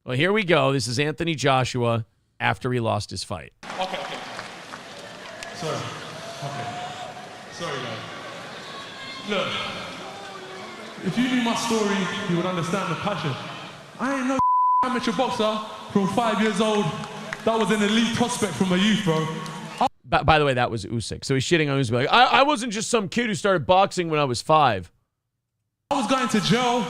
Well, here we go. This is Anthony Joshua after he lost his fight. Okay. Sorry. Okay. Sorry, guys. Look, if you knew my story, you would understand the passion. I ain't no amateur boxer from 5 years old. That was an elite prospect from my youth, bro. By the way, that was Usyk. So he's shitting on Usyk. I wasn't just some kid who started boxing when I was 5. I was going to jail.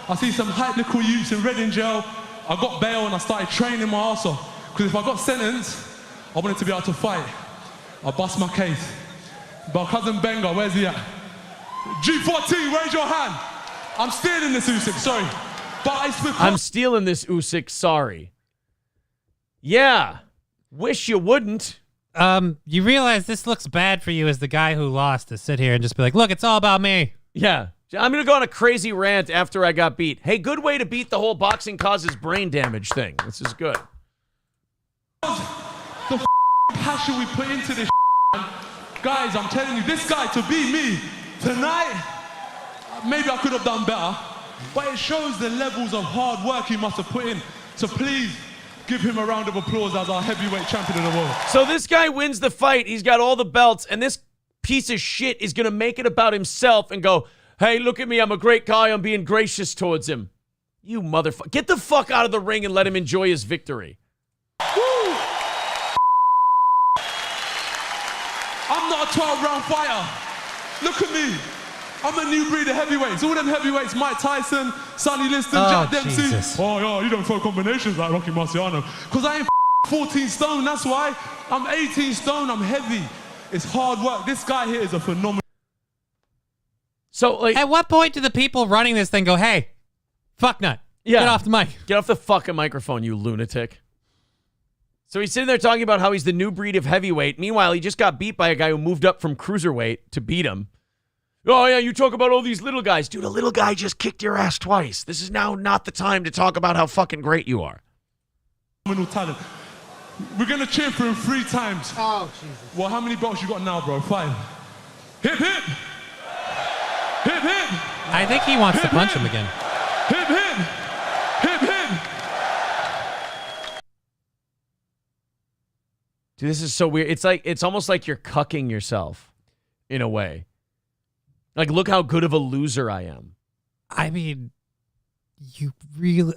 I see some hype little youths in Reading jail. I got bail and I started training my ass off. Because if I got sentenced, I wanted to be able to fight. I bust my case. But cousin Benga, where's he at? G14, raise your hand. I'm stealing this, Usyk, sorry. But I'm stealing this, Usyk, sorry. Yeah, wish you wouldn't. You realize this looks bad for you as the guy who lost to sit here and just be like, look, it's all about me. Yeah, I'm going to go on a crazy rant after I got beat. Hey, good way to beat the whole boxing causes brain damage thing. This is good. The passion we put into this guys, I'm telling you, this guy to beat me tonight, maybe I could have done better, but it shows the levels of hard work he must have put in. So please, give him a round of applause as our heavyweight champion of the world. So this guy wins the fight. He's got all the belts, and this piece of shit is going to make it about himself and go, hey, look at me. I'm a great guy. I'm being gracious towards him. You motherfucker. Get the fuck out of the ring and let him enjoy his victory. Woo! I'm not a 12-round fighter. Look at me. I'm a new breed of heavyweights. All them heavyweights, Mike Tyson, Sonny Liston, Jack Dempsey. Jesus. Oh, yeah, you don't throw combinations like Rocky Marciano. Because I ain't 14 stone, that's why. I'm 18 stone, I'm heavy. It's hard work. This guy here is a phenomenal. So, like, at what point do the people running this thing go, hey, fuck nut, get off the mic. Get off the fucking microphone, you lunatic. So he's sitting there talking about how he's the new breed of heavyweight. Meanwhile, he just got beat by a guy who moved up from cruiserweight to beat him. Oh, yeah, you talk about all these little guys. Dude, a little guy just kicked your ass twice. This is now not the time to talk about how fucking great you are. Phenomenal talent. We're going to cheer for him 3 times. Oh, Jesus. Well, how many belts you got now, bro? 5. Hip, hip. Hip, hip. I think he wants to punch him again. Hip, hip. Hip, hip. Dude, this is so weird. It's almost like you're cucking yourself in a way. Like, look how good of a loser I am. I mean, you really...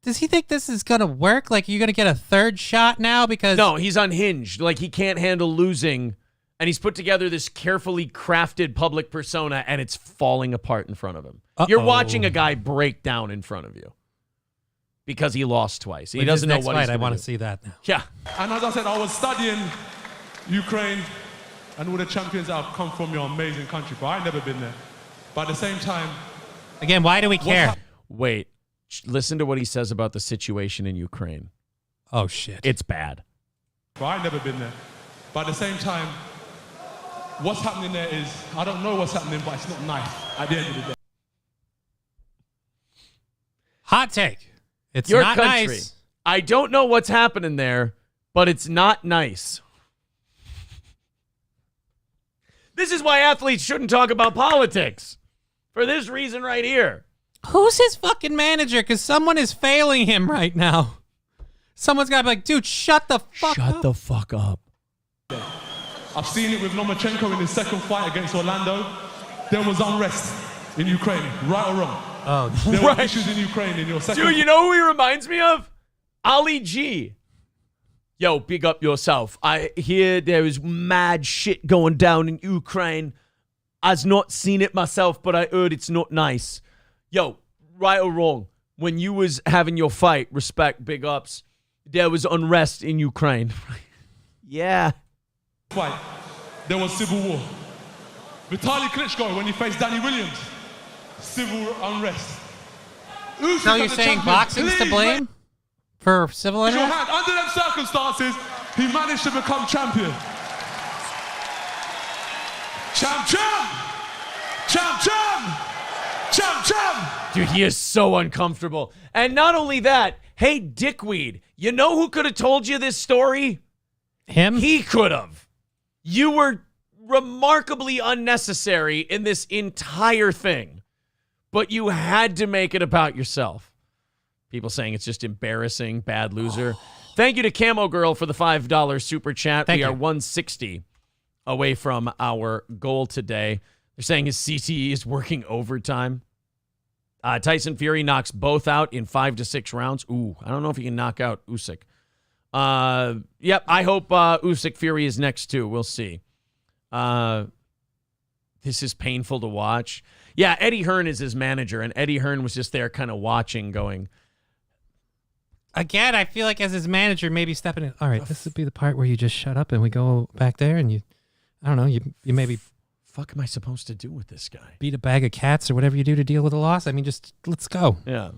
Does he think this is going to work? Like, you're going to get a 3rd shot now because... No, he's unhinged. Like, he can't handle losing, and he's put together this carefully crafted public persona, and it's falling apart in front of him. You're watching a guy break down in front of you because he lost twice. He doesn't know what he's going to do. I want to see that now. Yeah. And as I said, I was studying Ukraine and all the champions that have come from your amazing country, but I've never been there. But at the same time... Again, why do we care? Wait. Listen to what he says about the situation in Ukraine. Oh, shit. It's bad. But I've never been there. But at the same time, what's happening there is, I don't know what's happening, but it's not nice at the end of the day. Hot take. It's Your not country. nice. I don't know what's happening there, but it's not nice. This is why athletes shouldn't talk about politics. For this reason right here. Who's his fucking manager? Because someone is failing him right now. Someone's got to be like, dude, shut the fuck up. Shut the fuck up. I've seen it with Lomachenko in his 2nd fight against Orlando. There was unrest in Ukraine, right or wrong. Oh, there were issues in Ukraine in your 2nd Dude, you know who he reminds me of? Ali G. Yo, big up yourself. I hear there is mad shit going down in Ukraine. I've not seen it myself, but I heard it's not nice. Yo, right or wrong, when you was having your fight, respect, big ups, there was unrest in Ukraine. Yeah. Fight. There was civil war. Vitaly Klitschko, when he faced Danny Williams, civil unrest. So you're saying boxing's to blame for civil unrest? Under them circumstances, he managed to become champion. Champ, champ! Champ, champ! Champ, champ! Dude, he is so uncomfortable. And not only that, hey, dickweed, you know who could have told you this story? Him? He could have. You were remarkably unnecessary in this entire thing, but you had to make it about yourself. People saying it's just embarrassing, bad loser. Thank you to Camo Girl for the $5 super chat. We are 160 away from our goal today. They're saying his CTE is working overtime. Tyson Fury knocks both out in 5 to 6 rounds. Ooh, I don't know if he can knock out Usyk. Yep, I hope Usyk Fury is next too. We'll see. This is painful to watch. Yeah, Eddie Hearn is his manager, and Eddie Hearn was just there kind of watching, going... Again, I feel like as his manager, maybe stepping in. All right, this would be the part where you just shut up and we go back there and you, I don't know, you maybe... Fuck am I supposed to do with this guy? Beat a bag of cats or whatever you do to deal with a loss. I mean, just let's go. Yeah.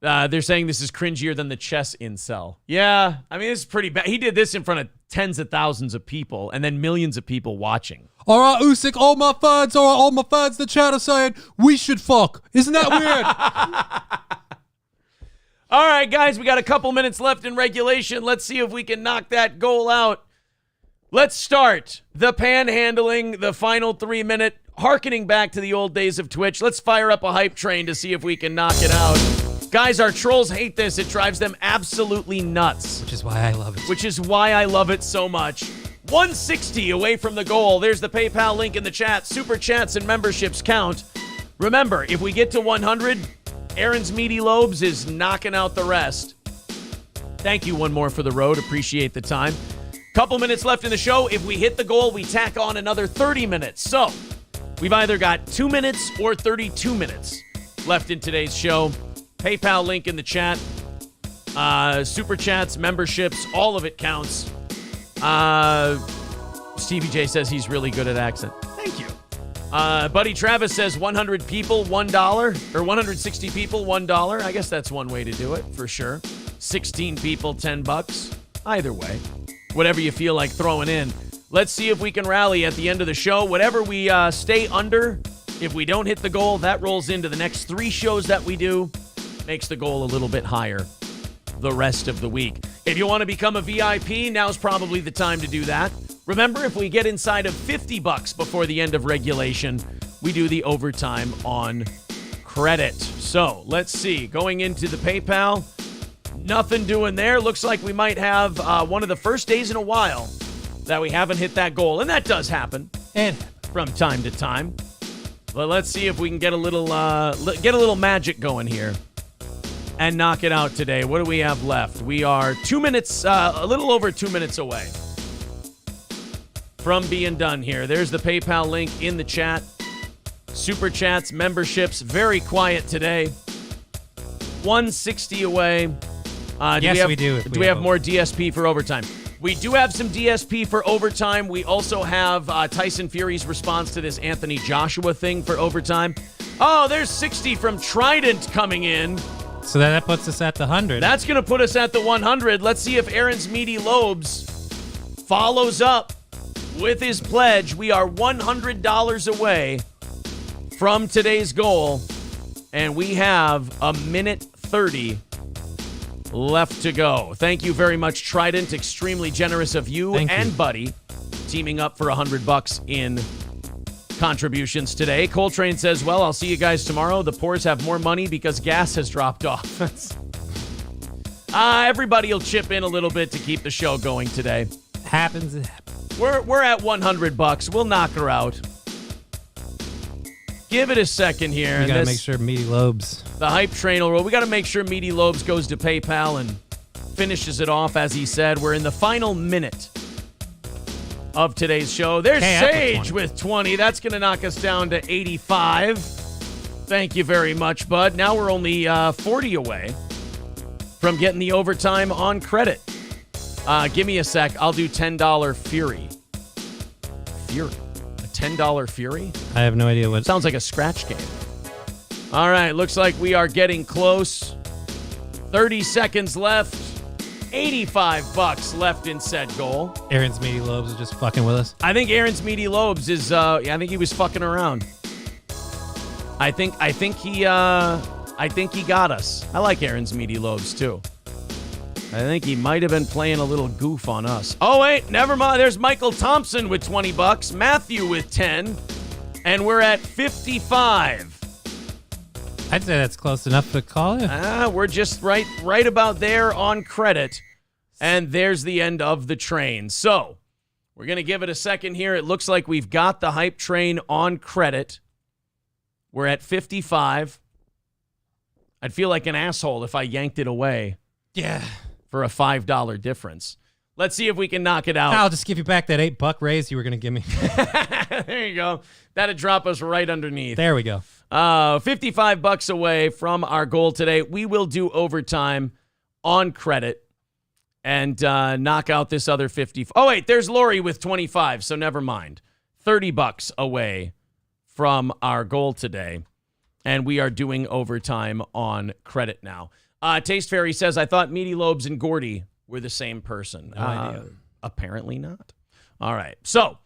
They're saying this is cringier than the chess incel. Yeah, I mean, this is pretty bad. He did this in front of tens of thousands of people and then millions of people watching. All right, Usyk, all my fans, the chat are saying we should fuck. Isn't that weird? All right, guys, we got a couple minutes left in regulation. Let's see if we can knock that goal out. Let's start the panhandling, the final 3 minute, hearkening back to the old days of Twitch. Let's fire up a hype train to see if we can knock it out. Guys, our trolls hate this. It drives them absolutely nuts. Which is why I love it. Which is why I love it so much. 160 away from the goal. There's the PayPal link in the chat. Super chats and memberships count. Remember, if we get to 100, Aaron's Meaty Lobes is knocking out the rest. Thank you one more for the road. Appreciate the time. Couple minutes left in the show. If we hit the goal, we tack on another 30 minutes. So We've either got 2 minutes or 32 minutes left in today's show. PayPal link in the chat. Super chats, memberships, all of it counts. Stevie J says he's really good at accent. Thank you. Buddy Travis says 100 people, $1. Or 160 people, $1. I guess that's one way to do it, for sure. 16 people, $10. Either way. Whatever you feel like throwing in. Let's see if we can rally at the end of the show. Whatever we stay under, if we don't hit the goal, that rolls into the next 3 shows that we do. Makes the goal a little bit higher the rest of the week. If you want to become a VIP, now's probably the time to do that. Remember, if we get inside of $50 before the end of regulation, we do the overtime on credit. So, let's see. Going into the PayPal, nothing doing there. Looks like we might have one of the first days in a while that we haven't hit that goal. And that does happen. And from time to time. But let's see if we can get a little magic going here and knock it out today. What do we have left? We are 2 minutes, a little over 2 minutes away from being done here. There's the PayPal link in the chat. Super chats, memberships, very quiet today. 160 away. Yes, we do. Do we have more DSP for overtime? We do have some DSP for overtime. We also have Tyson Fury's response to this Anthony Joshua thing for overtime. Oh, there's 60 from Trident coming in. So that puts us at the 100. That's going to put us at the 100. Let's see if Aaron's Meaty Lobes follows up with his pledge. We are $100 away from today's goal, and we have a minute 30 left to go. Thank you very much, Trident. Extremely generous of you and Buddy teaming up for $100 in contributions today. Coltrane says, well, I'll see you guys tomorrow. The poors have more money because gas has dropped off. Everybody will chip in a little bit to keep the show going today. Happens. We're at $100. We'll knock her out. Give it a second here. We gotta make sure Meaty Lobes. The hype train will roll. We gotta make sure Meaty Lobes goes to PayPal and finishes it off, as he said. We're in the final minute of today's show. There's Sage with 20. That's gonna knock us down to 85. Thank you very much, bud. Now we're only 40 away from getting the overtime on credit. Give me a sec. I'll do $10 Fury. A $10 Fury? I have no idea what. Sounds like a scratch game. All right, looks like we are getting close. 30 seconds left. $85 left in said goal. Aaron's Meaty Lobes is just fucking with us. I think Aaron's Meaty Lobes is. I think he was fucking around. I think he got us. I like Aaron's Meaty Lobes too. I think he might have been playing a little goof on us. Oh, wait, never mind. There's Michael Thompson with $20. Matthew with 10. And we're at 55. I'd say that's close enough to call it. We're just right about there on credit. And there's the end of the train. So we're going to give it a second here. It looks like we've got the hype train on credit. We're at 55. I'd feel like an asshole if I yanked it away. Yeah. For a $5 difference. Let's see if we can knock it out. I'll just give you back that $8 raise you were going to give me. There you go. That'd drop us right underneath. There we go. $55 away from our goal today. We will do overtime on credit and knock out this other 50. Oh, wait, there's Lori with 25, so never mind. $30 away from our goal today, and we are doing overtime on credit now. Taste Fairy says, I thought Meaty Lobes and Gordy were the same person. No idea. Apparently not. All right. So,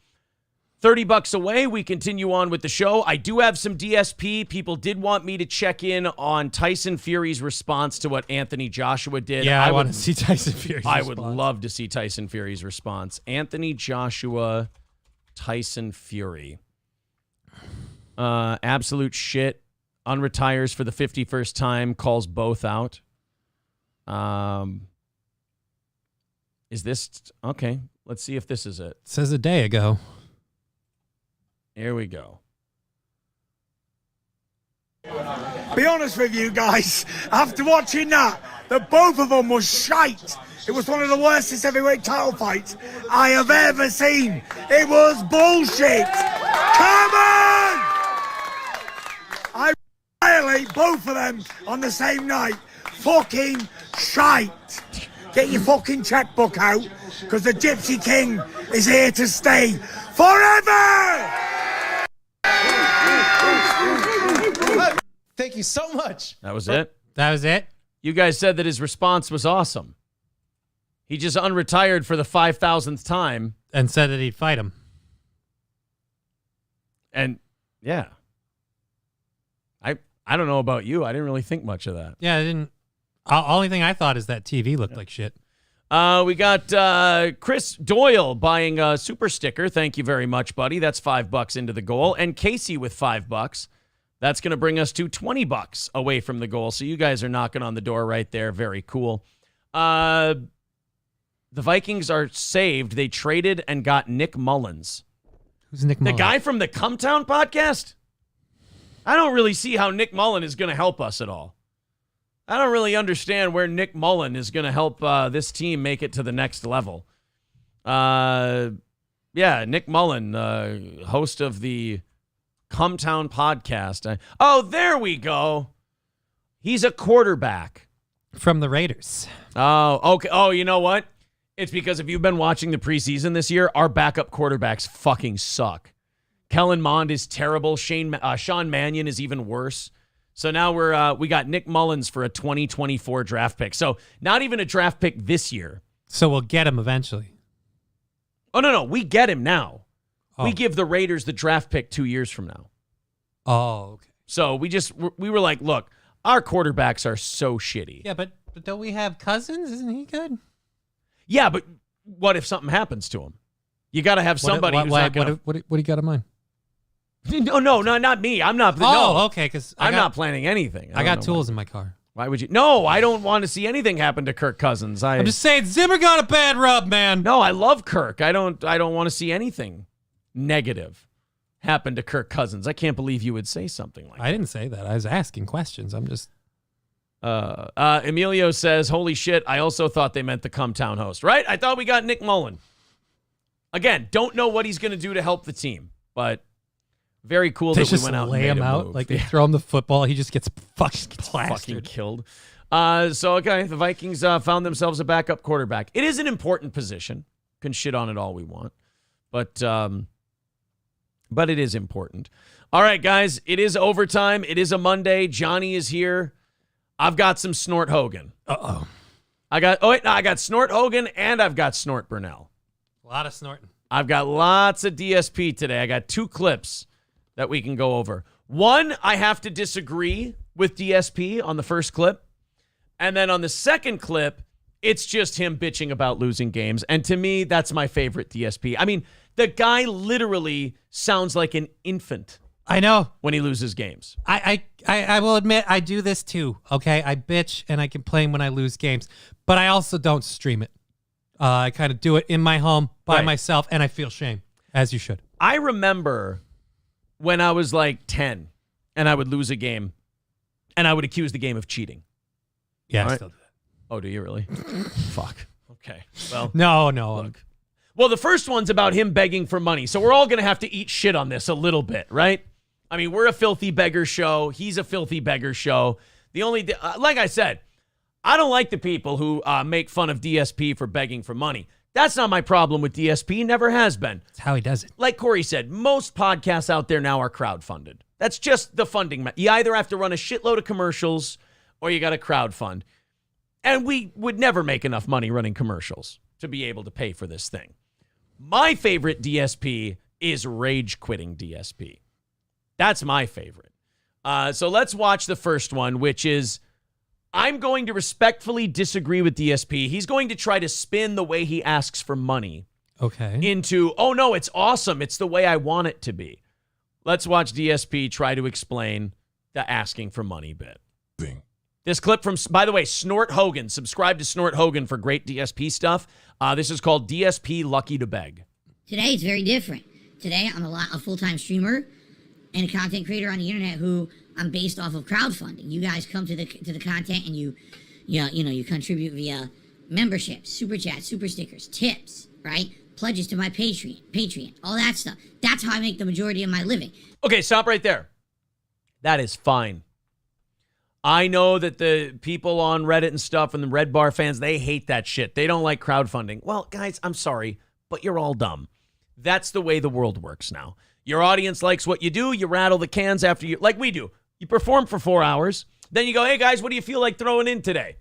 $30 away. We continue on with the show. I do have some DSP. People did want me to check in on Tyson Fury's response to what Anthony Joshua did. Yeah, I want to see Tyson Fury's response. I would love to see Tyson Fury's response. Anthony Joshua, Tyson Fury. Absolute shit. Unretires for the 51st time. Calls both out. Is this okay? Let's see if this is it. Says a day ago. Here we go. Be honest with you guys, after watching that both of them was shite. It was one of the worst heavyweight title fights I have ever seen. It was bullshit. Come on! annihilate both of them on the same night. Fucking shite. Get your fucking checkbook out, because the Gypsy King is here to stay forever! Thank you so much. That was it? That was it? You guys said that his response was awesome. He just unretired for the 5,000th time. And said that he'd fight him. And, yeah. I don't know about you. I didn't really think much of that. Yeah, I didn't. Only thing I thought is that TV looked like shit. We got Chris Doyle buying a super sticker. Thank you very much, buddy. That's $5 into the goal. And Casey with $5. That's going to bring us to $20 away from the goal. So you guys are knocking on the door right there. Very cool. The Vikings are saved. They traded and got Nick Mullins. Who's Nick Mullins? The guy from the Cumtown podcast? I don't really see how Nick Mullen is going to help us at all. I don't really understand where Nick Mullen is going to help this team make it to the next level. Yeah, Nick Mullen, host of the Cumtown podcast. Oh, there we go. He's a quarterback. From the Raiders. Oh, okay. Oh, you know what? It's because if you've been watching the preseason this year, our backup quarterbacks fucking suck. Kellen Mond is terrible. Sean Mannion is even worse. So now we got Nick Mullins for a 2024 draft pick. So not even a draft pick this year. So we'll get him eventually. Oh, no. We get him now. Oh. We give the Raiders the draft pick 2 years from now. Oh, okay. So we were like, look, our quarterbacks are so shitty. Yeah, but don't we have Cousins? Isn't he good? Yeah, but what if something happens to him? You got to have somebody who's not going to... What do you got in mind? No, not me. I'm not... Okay, because I'm not planning anything. I got tools in my car. Why would you? No, I don't want to see anything happen to Kirk Cousins. I'm just saying, Zimmer got a bad rub, man. No, I love Kirk. I don't want to see anything negative happen to Kirk Cousins. I can't believe you would say something like that. I didn't say that. I was asking questions. I'm just... Emilio says, holy shit, I also thought they meant the Cumtown host, right? I thought we got Nick Mullen. Again, don't know what he's going to do to help the team, but very cool they that we went out lay and made him a out. move. Like they throw him the football, he just gets fucking killed. Okay, the Vikings found themselves a backup quarterback. It is an important position. Can shit on it all we want, but it is important. All right, guys, it is overtime. It is a Monday. Johnny is here. I've got some Snort Hogan. Uh-oh. I got Snort Hogan and I've got Snort Burnell. A lot of snorting. I've got lots of DSP today. I got 2 clips that we can go over. One, I have to disagree with DSP on the first clip. And then on the second clip, it's just him bitching about losing games. And to me, that's my favorite DSP. I mean, the guy literally sounds like an infant. I know. When he loses games. I will admit I do this too, okay? I bitch and I complain when I lose games, but I also don't stream it. I kind of do it in my home by myself, and I feel shame, as you should. I remember when I was like 10 and I would lose a game and I would accuse the game of cheating. Yeah, I still do that. Oh, do you really? Fuck. Okay. Well, no. Look. Well, the first one's about him begging for money, so we're all going to have to eat shit on this a little bit, right? I mean, we're a filthy beggar show. He's a filthy beggar show. The only, like I said, I don't like the people who make fun of DSP for begging for money. That's not my problem with DSP. Never has been. That's how he does it. Like Corey said, most podcasts out there now are crowdfunded. That's just the funding. You either have to run a shitload of commercials or you got to crowdfund. And we would never make enough money running commercials to be able to pay for this thing. My favorite DSP is rage quitting DSP. That's my favorite. So let's watch the first one, which is, I'm going to respectfully disagree with DSP. He's going to try to spin the way he asks for money into, oh no, it's awesome. It's the way I want it to be. Let's watch DSP try to explain the asking for money bit. This clip from, by the way, Snort Hogan. Subscribe to Snort Hogan for great DSP stuff. This is called DSP Lucky to Beg. Today it's very different. Today I'm a full-time streamer and a content creator on the internet who I'm based off of crowdfunding. You guys come to the content and you contribute via memberships, super chats, super stickers, tips, right? Pledges to my Patreon, all that stuff. That's how I make the majority of my living. Okay, stop right there. That is fine. I know that the people on Reddit and stuff and the Red Bar fans, they hate that shit. They don't like crowdfunding. Well, guys, I'm sorry, but you're all dumb. That's the way the world works now. Your audience likes what you do. You rattle the cans after you, like we do. You perform for 4 hours. Then you go, hey, guys, what do you feel like throwing in today?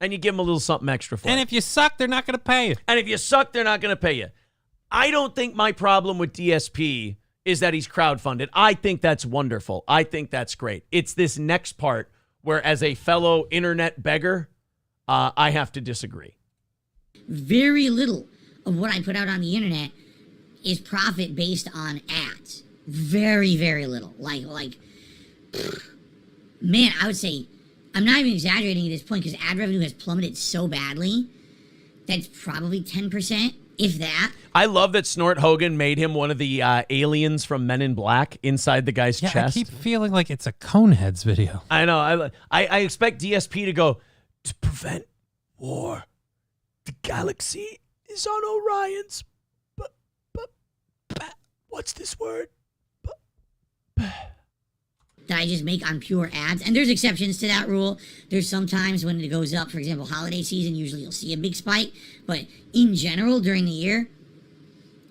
And you give them a little something extra for it. And if you suck, they're not going to pay you. And if you suck, they're not going to pay you. I don't think my problem with DSP is that he's crowdfunded. I think that's wonderful. I think that's great. It's this next part where, as a fellow internet beggar, I have to disagree. Very little of what I put out on the internet is profit based on ads. Very, very little. Man, I would say, I'm not even exaggerating at this point because ad revenue has plummeted so badly. That's probably 10%, if that. I love that Snort Hogan made him one of the aliens from Men in Black inside the guy's chest. I keep feeling like it's a Coneheads video. I know. I expect DSP to go, to prevent war, the galaxy is on Orion's. What's this word? That I just make on pure ads. And there's exceptions to that rule. There's sometimes when it goes up, for example, holiday season, usually you'll see a big spike. But in general, during the year,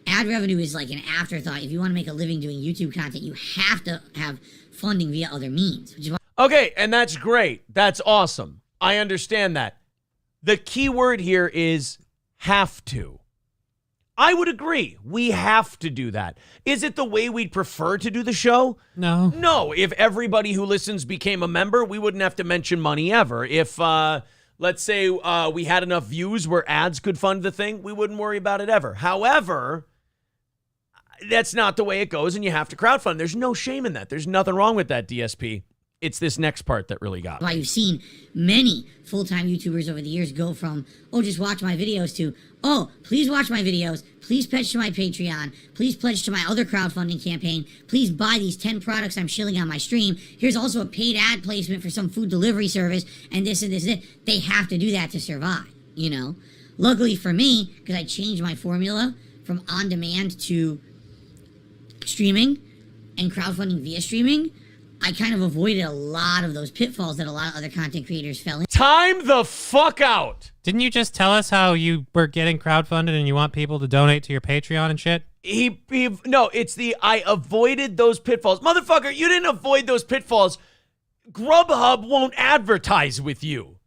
ad revenue is like an afterthought. If you want to make a living doing YouTube content, you have to have funding via other means. Which is okay, and that's great. That's awesome. I understand that. The key word here is have to. I would agree. We have to do that. Is it the way we'd prefer to do the show? No. No. If everybody who listens became a member, we wouldn't have to mention money ever. If, let's say, we had enough views where ads could fund the thing, we wouldn't worry about it ever. However, that's not the way it goes, and you have to crowdfund. There's no shame in that. There's nothing wrong with that, DSP. It's this next part that really got me. Why you've seen many full-time YouTubers over the years go from, oh, just watch my videos to, oh, please watch my videos, please pledge to my Patreon, please pledge to my other crowdfunding campaign, please buy these 10 products I'm shilling on my stream. Here's also a paid ad placement for some food delivery service, and this and this and this. They have to do that to survive, you know? Luckily for me, because I changed my formula from on-demand to streaming and crowdfunding via streaming, I kind of avoided a lot of those pitfalls that a lot of other content creators fell in. Time the fuck out. Didn't you just tell us how you were getting crowdfunded and you want people to donate to your Patreon and shit? No, it's I avoided those pitfalls. Motherfucker, you didn't avoid those pitfalls. Grubhub won't advertise with you.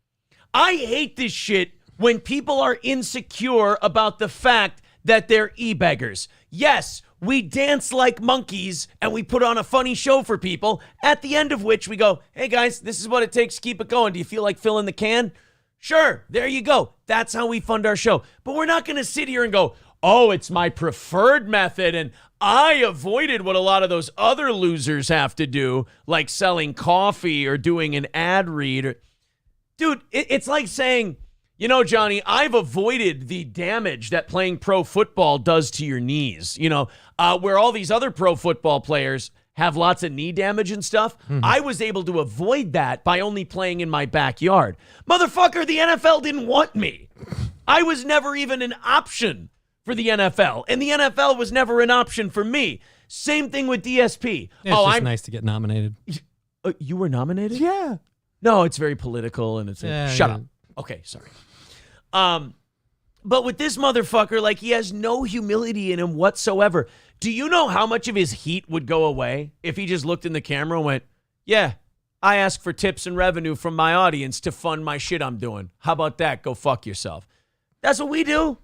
I hate this shit when people are insecure about the fact that they're e-beggars. Yes, we dance like monkeys and we put on a funny show for people, at the end of which we go, hey guys, this is what it takes to keep it going. Do you feel like filling the can? Sure, there you go. That's how we fund our show. But we're not going to sit here and go, oh, it's my preferred method and I avoided what a lot of those other losers have to do, like selling coffee or doing an ad read. Dude, it's like saying, you know, Johnny, I've avoided the damage that playing pro football does to your knees, you know, where all these other pro football players have lots of knee damage and stuff. Mm-hmm. I was able to avoid that by only playing in my backyard. Motherfucker, the NFL didn't want me. I was never even an option for the NFL, and the NFL was never an option for me. Same thing with DSP. It's just nice to get nominated. You were nominated? Yeah. No, it's very political, and it's shut up. Okay, sorry. But with this motherfucker, like, he has no humility in him whatsoever. Do you know how much of his heat would go away if he just looked in the camera and went, yeah, I ask for tips and revenue from my audience to fund my shit I'm doing. How about that? Go fuck yourself. That's what we do.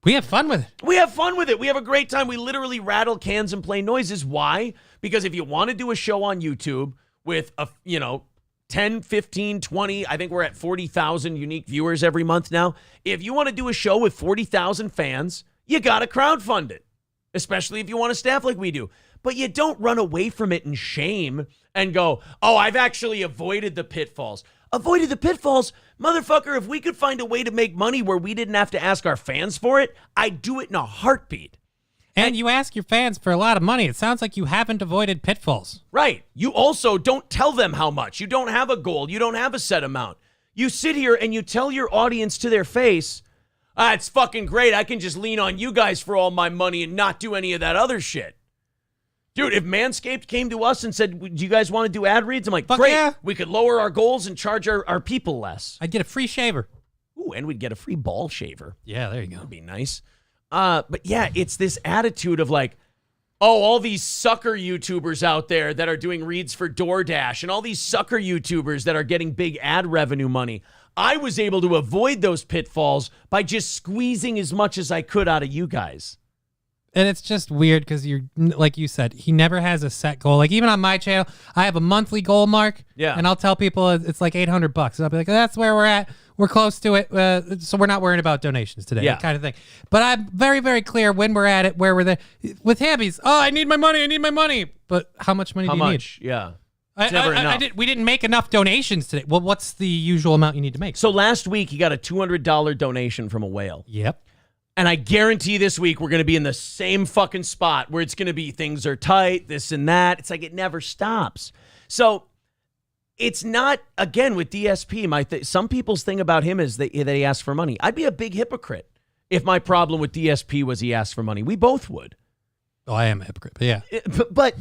We have fun with it. We have fun with it. We have a great time. We literally rattle cans and play noises. Why? Because if you want to do a show on YouTube with, 10, 15, 20, I think we're at 40,000 unique viewers every month now. If you want to do a show with 40,000 fans, you got to crowdfund it, especially if you want to staff like we do. But you don't run away from it in shame and go, oh, I've actually avoided the pitfalls. Avoided the pitfalls? Motherfucker, if we could find a way to make money where we didn't have to ask our fans for it, I'd do it in a heartbeat. And you ask your fans for a lot of money. It sounds like you haven't avoided pitfalls. Right. You also don't tell them how much. You don't have a goal. You don't have a set amount. You sit here and you tell your audience to their face, it's fucking great. I can just lean on you guys for all my money and not do any of that other shit. Dude, if Manscaped came to us and said, do you guys want to do ad reads? I'm like, Fuck great. yeah. We could lower our goals and charge our people less. I'd get a free shaver. Ooh, and we'd get a free ball shaver. Yeah, there you go. That'd be nice. But yeah, it's this attitude of like, oh, all these sucker YouTubers out there that are doing reads for DoorDash and all these sucker YouTubers that are getting big ad revenue money. I was able to avoid those pitfalls by just squeezing as much as I could out of you guys. And it's just weird because you're, like you said, he never has a set goal. Like even on my channel, I have a monthly goal mark. Yeah. And I'll tell people it's like $800. And I'll be like, that's where we're at. We're close to it. So we're not worrying about donations today. Yeah. That kind of thing. But I'm very, very clear when we're at it, where we're there. With him, he's, I need my money. I need my money. But how much money do you need? Yeah. It's never enough. We didn't make enough donations today. Well, what's the usual amount you need to make? So last week, he got a $200 donation from a whale. Yep. And I guarantee this week we're going to be in the same fucking spot where it's going to be things are tight, this and that. It's like it never stops. So it's not, again, with DSP, some people's thing about him is that he asks for money. I'd be a big hypocrite if my problem with DSP was he asked for money. We both would. Oh, I am a hypocrite, but yeah. But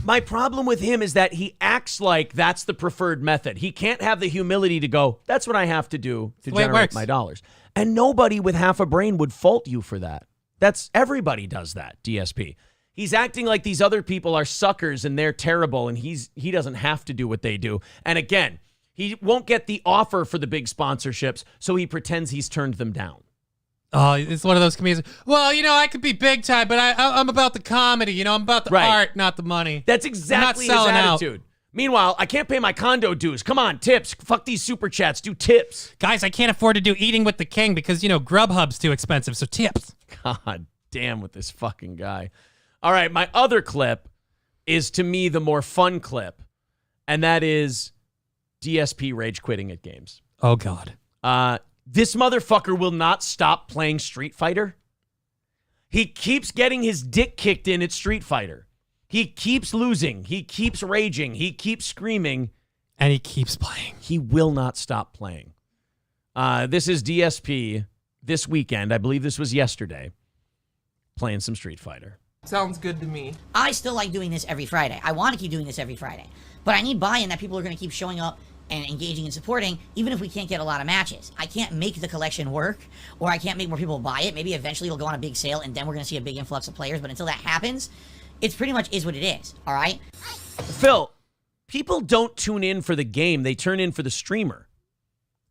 my problem with him is that he acts like that's the preferred method. He can't have the humility to go, that's what I have to do to generate my dollars. And nobody with half a brain would fault you for that. Everybody does that, DSP. He's acting like these other people are suckers and they're terrible and he doesn't have to do what they do. And again, he won't get the offer for the big sponsorships, so he pretends he's turned them down. Oh, it's one of those comedians. Well, I could be big time, but I'm about the comedy. I'm about the art, not the money. That's exactly his attitude. Meanwhile, I can't pay my condo dues. Come on, tips. Fuck these super chats. Do tips. Guys, I can't afford to do Eating with the King because, Grubhub's too expensive, so tips. God damn with this fucking guy. All right, my other clip is, to me, the more fun clip, and that is DSP rage quitting at games. Oh, God. This motherfucker will not stop playing Street Fighter. He keeps getting his dick kicked in at Street Fighter. He keeps losing. He keeps raging. He keeps screaming. And he keeps playing. He will not stop playing. This is DSP this weekend. I believe this was yesterday. Playing some Street Fighter. Sounds good to me. I still like doing this every Friday. I want to keep doing this every Friday. But I need buy-in that people are going to keep showing up and engaging and supporting, even if we can't get a lot of matches. I can't make the collection work, or I can't make more people buy it. Maybe eventually it'll go on a big sale, and then we're going to see a big influx of players. But until that happens, it's pretty much is what it is, all right? Phil, people don't tune in for the game. They turn in for the streamer.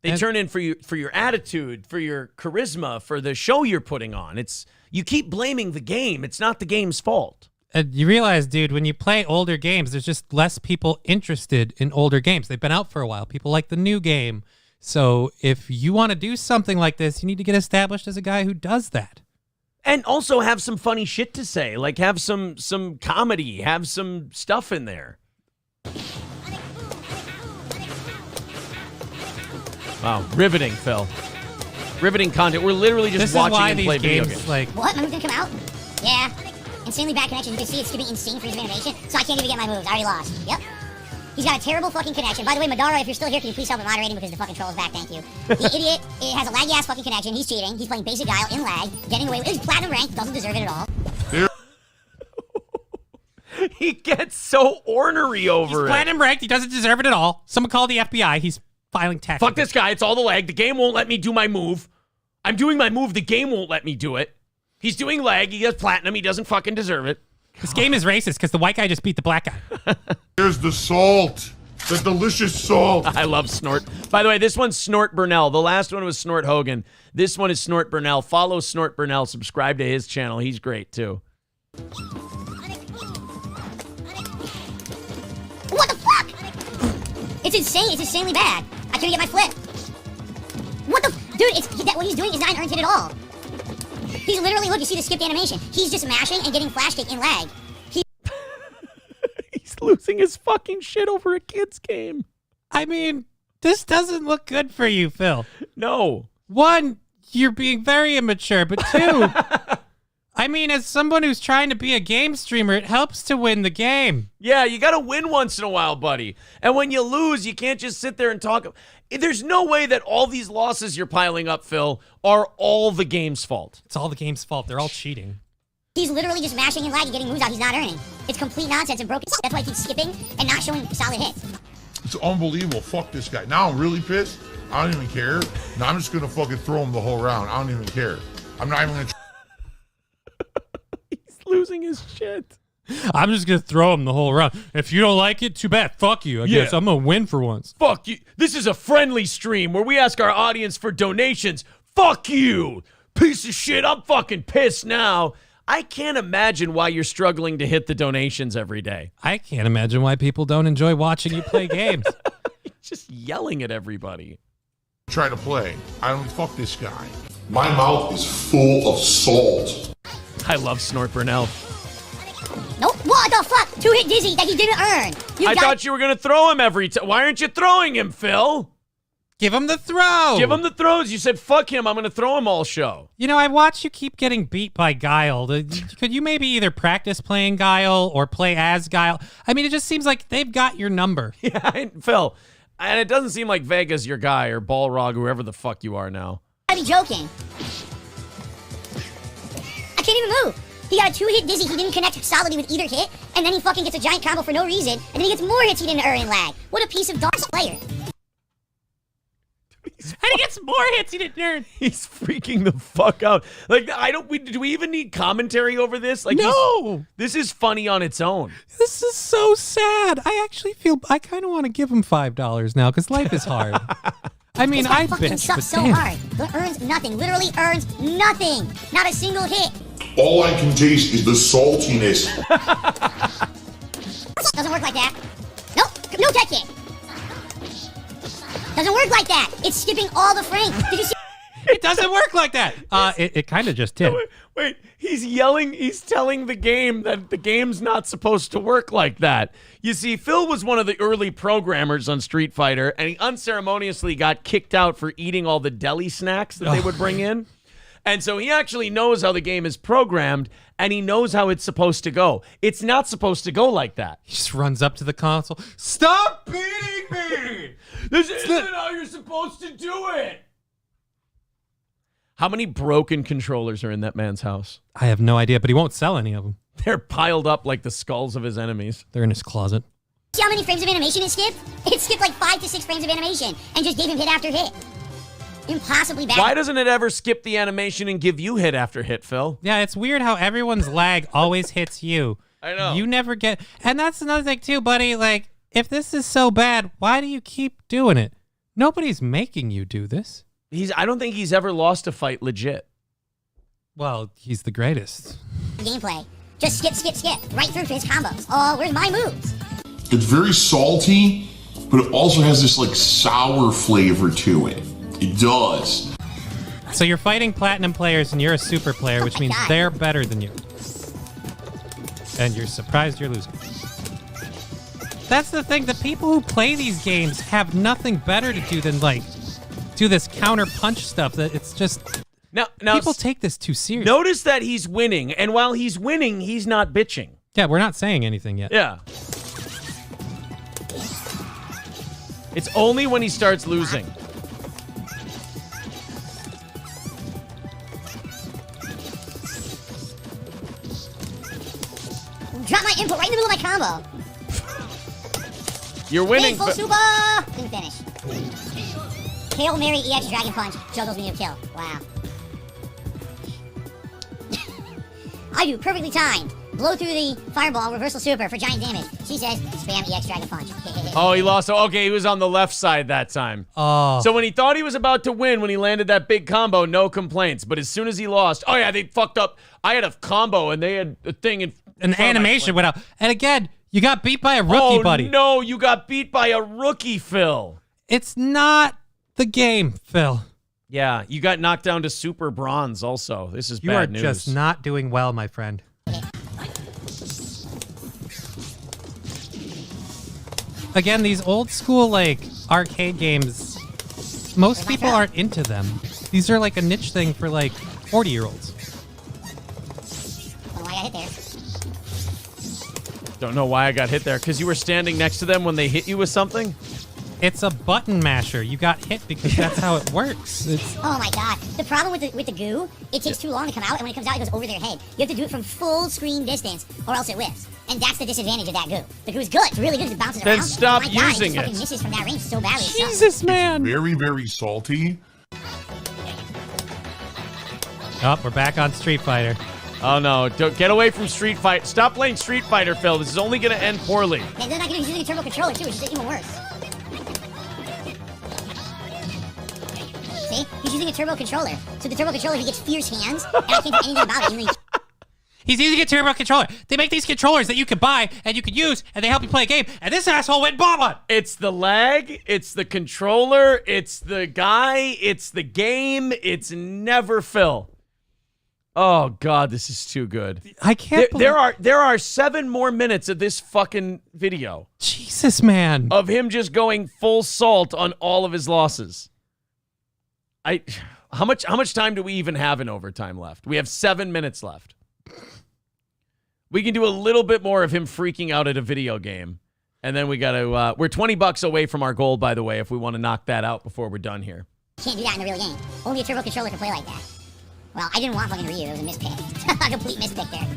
They turn in for your attitude, for your charisma, for the show you're putting on. You keep blaming the game. It's not the game's fault. And you realize, dude, when you play older games, there's just less people interested in older games. They've been out for a while. People like the new game. So if you want to do something like this, you need to get established as a guy who does that. And also have some funny shit to say. Like have some comedy. Have some stuff in there. Wow, riveting, Phil. Riveting content. We're literally just watching him play video games. What? My move's gonna come out? Yeah. Insanely bad connection. You can see it's gonna be insane freeze of animation, so I can't even get my moves. I already lost. Yep. He's got a terrible fucking connection. By the way, Madara, if you're still here, can you please help with moderating because the fucking troll is back? Thank you. The idiot has a laggy ass fucking connection. He's cheating. He's playing basic guile in lag, getting away with it. He's platinum ranked. Doesn't deserve it at all. He gets so ornery over it. He's platinum ranked. He doesn't deserve it at all. Someone call the FBI. He's filing tax. Fuck this guy. It's all the lag. The game won't let me do my move. I'm doing my move. The game won't let me do it. He's doing lag. He gets platinum. He doesn't fucking deserve it. This game is racist because the white guy just beat the black guy. Here's the salt. The delicious salt. I love Snort. By the way, this one's Snort Burnell. The last one was Snort Hogan. This one is Snort Burnell. Follow Snort Burnell. Subscribe to his channel. He's great, too. What the fuck? It's insane. It's insanely bad. I couldn't get my flip. What the... Dude, what he's doing is not an earned hit at all. He's literally, look, you see the skipped animation. He's just mashing and getting flash kick in lag. He's losing his fucking shit over a kid's game. I mean, this doesn't look good for you, Phil. No. One, you're being very immature, but two, I mean, as someone who's trying to be a game streamer, it helps to win the game. Yeah, you got to win once in a while, buddy. And when you lose, you can't just sit there and talk. There's no way that all these losses you're piling up, Phil, are all the game's fault. It's all the game's fault. They're all cheating. He's literally just mashing and lag and getting moves out he's not earning. It's complete nonsense and broken. That's why he keeps skipping and not showing solid hits. It's unbelievable. Fuck this guy. Now I'm really pissed. I don't even care. Now I'm just gonna fucking throw him the whole round. I don't even care. I'm not even gonna. He's losing his shit. I'm just going to throw him the whole round. If you don't like it, too bad. Fuck you. I guess I'm going to win for once. Fuck you. This is a friendly stream where we ask our audience for donations. Fuck you. Piece of shit. I'm fucking pissed now. I can't imagine why you're struggling to hit the donations every day. I can't imagine why people don't enjoy watching you play games. Just yelling at everybody. Try to play. I don't fuck this guy. My mouth is full of salt. I love Snort Burnell. Nope. What the fuck? 2-hit dizzy that he didn't earn. I thought you were going to throw him every time. Why aren't you throwing him, Phil? Give him the throw. Give him the throws. You said, fuck him. I'm going to throw him all show. You know, I watch you keep getting beat by Guile. Could you maybe either practice playing Guile or play as Guile? I mean, it just seems like they've got your number. Yeah, Phil. And it doesn't seem like Vega's your guy or Balrog, whoever the fuck you are now. I'd be joking. I can't even move. He got a 2-hit dizzy. He didn't connect solidly with either hit, and then he fucking gets a giant combo for no reason, and then he gets more hits he didn't earn in lag. What a piece of dog player. And he gets more hits he didn't earn. He's freaking the fuck out. Like, do we even need commentary over this? Like, no. This is funny on its own. This is so sad. I actually feel, I kind of want to give him $5 now, because life is hard. I mean, this guy I'd fucking bitch, sucks but so damn. hard. But earns nothing. Literally earns nothing. Not a single hit. All I can taste is the saltiness. Doesn't work like that. Nope. No tech hit. Doesn't work like that. It's skipping all the frames. Did you see? It doesn't work like that. It kind of just did. Wait, he's yelling. He's telling the game that the game's not supposed to work like that. You see, Phil was one of the early programmers on Street Fighter, and he unceremoniously got kicked out for eating all the deli snacks that they would bring in. And so he actually knows how the game is programmed, and he knows how it's supposed to go. It's not supposed to go like that. He just runs up to the console. Stop beating me! This isn't how you're supposed to do it. How many broken controllers are in that man's house? I have no idea, but he won't sell any of them. They're piled up like the skulls of his enemies. They're in his closet. See how many frames of animation it skipped? It skipped like 5 to 6 frames of animation and just gave him hit after hit. Impossibly bad. Why doesn't it ever skip the animation and give you hit after hit, Phil? Yeah, it's weird how everyone's lag always hits you. I know. You never get... And that's another thing too, buddy. Like, if this is so bad, why do you keep doing it? Nobody's making you do this. I don't think he's ever lost a fight legit. Well, he's the greatest. Gameplay. Just skip, skip, skip. Right through his combos. Oh, where's my moves? It's very salty, but it also has this like sour flavor to it. It does. So you're fighting platinum players and you're a super player, which means they're better than you. And you're surprised you're losing. That's the thing. The people who play these games have nothing better to do than like do this counter punch stuff. That it's just now people take this too seriously. Notice that he's winning, and while he's winning, he's not bitching. Yeah, we're not saying anything yet. Yeah. It's only when he starts losing. Drop my input right in the middle of my combo. You're winning. Full super! Didn't finish. Hail Mary EX Dragon Punch juggles me to kill. Wow. I do perfectly timed. Blow through the fireball, reversal super for giant damage. She says, spam EX Dragon Punch. Oh, he lost. Okay, he was on the left side that time. Oh. So when he thought he was about to win, when he landed that big combo, no complaints. But as soon as he lost, oh yeah, they fucked up. I had a combo and they had a thing in an animation went out. And again, you got beat by a rookie, buddy. Oh no, you got beat by a rookie, Phil. It's not the game, Phil. Yeah, you got knocked down to super bronze also. This is bad news. You are just not doing well, my friend. Again, these old school, like, arcade games, most people aren't into them. These are like a niche thing for, like, 40-year-olds. Oh, I got hit there. Don't know why I got hit there. Because you were standing next to them when they hit you with something? It's a button masher. You got hit because that's how it works. Oh my god. The problem with the goo, it takes too long to come out, and when it comes out, it goes over their head. You have to do it from full screen distance, or else it whiffs. And that's the disadvantage of that goo. The goo's good. It's really good. It bounces around. Then stop oh my god, using it. Fucking it. misses from that range so badly. Jesus, man. Very, very salty. Oh, we're back on Street Fighter. Oh no! Don't get away from Street Fighter. Stop playing Street Fighter, Phil. This is only going to end poorly. And they're not going to use a turbo controller too, which is even worse. See, he's using a turbo controller. So the turbo controller, he gets fierce hands, and I can't do anything about it. He's using a turbo controller. They make these controllers that you can buy and you can use, and they help you play a game. And this asshole went bottom. It's the lag. It's the controller. It's the guy. It's the game. It's never Phil. Oh God, this is too good. I can't. There are 7 more minutes of this fucking video. Jesus, man. Of him just going full salt on all of his losses. How much time do we even have in overtime left? We have 7 minutes left. We can do a little bit more of him freaking out at a video game, and then we got to. We're $20 away from our goal, by the way. If we want to knock that out before we're done here. You can't do that in a real game. Only a turbo controller can play like that. Well, I didn't want fucking Ryu. It was a mispick. A complete mispick there.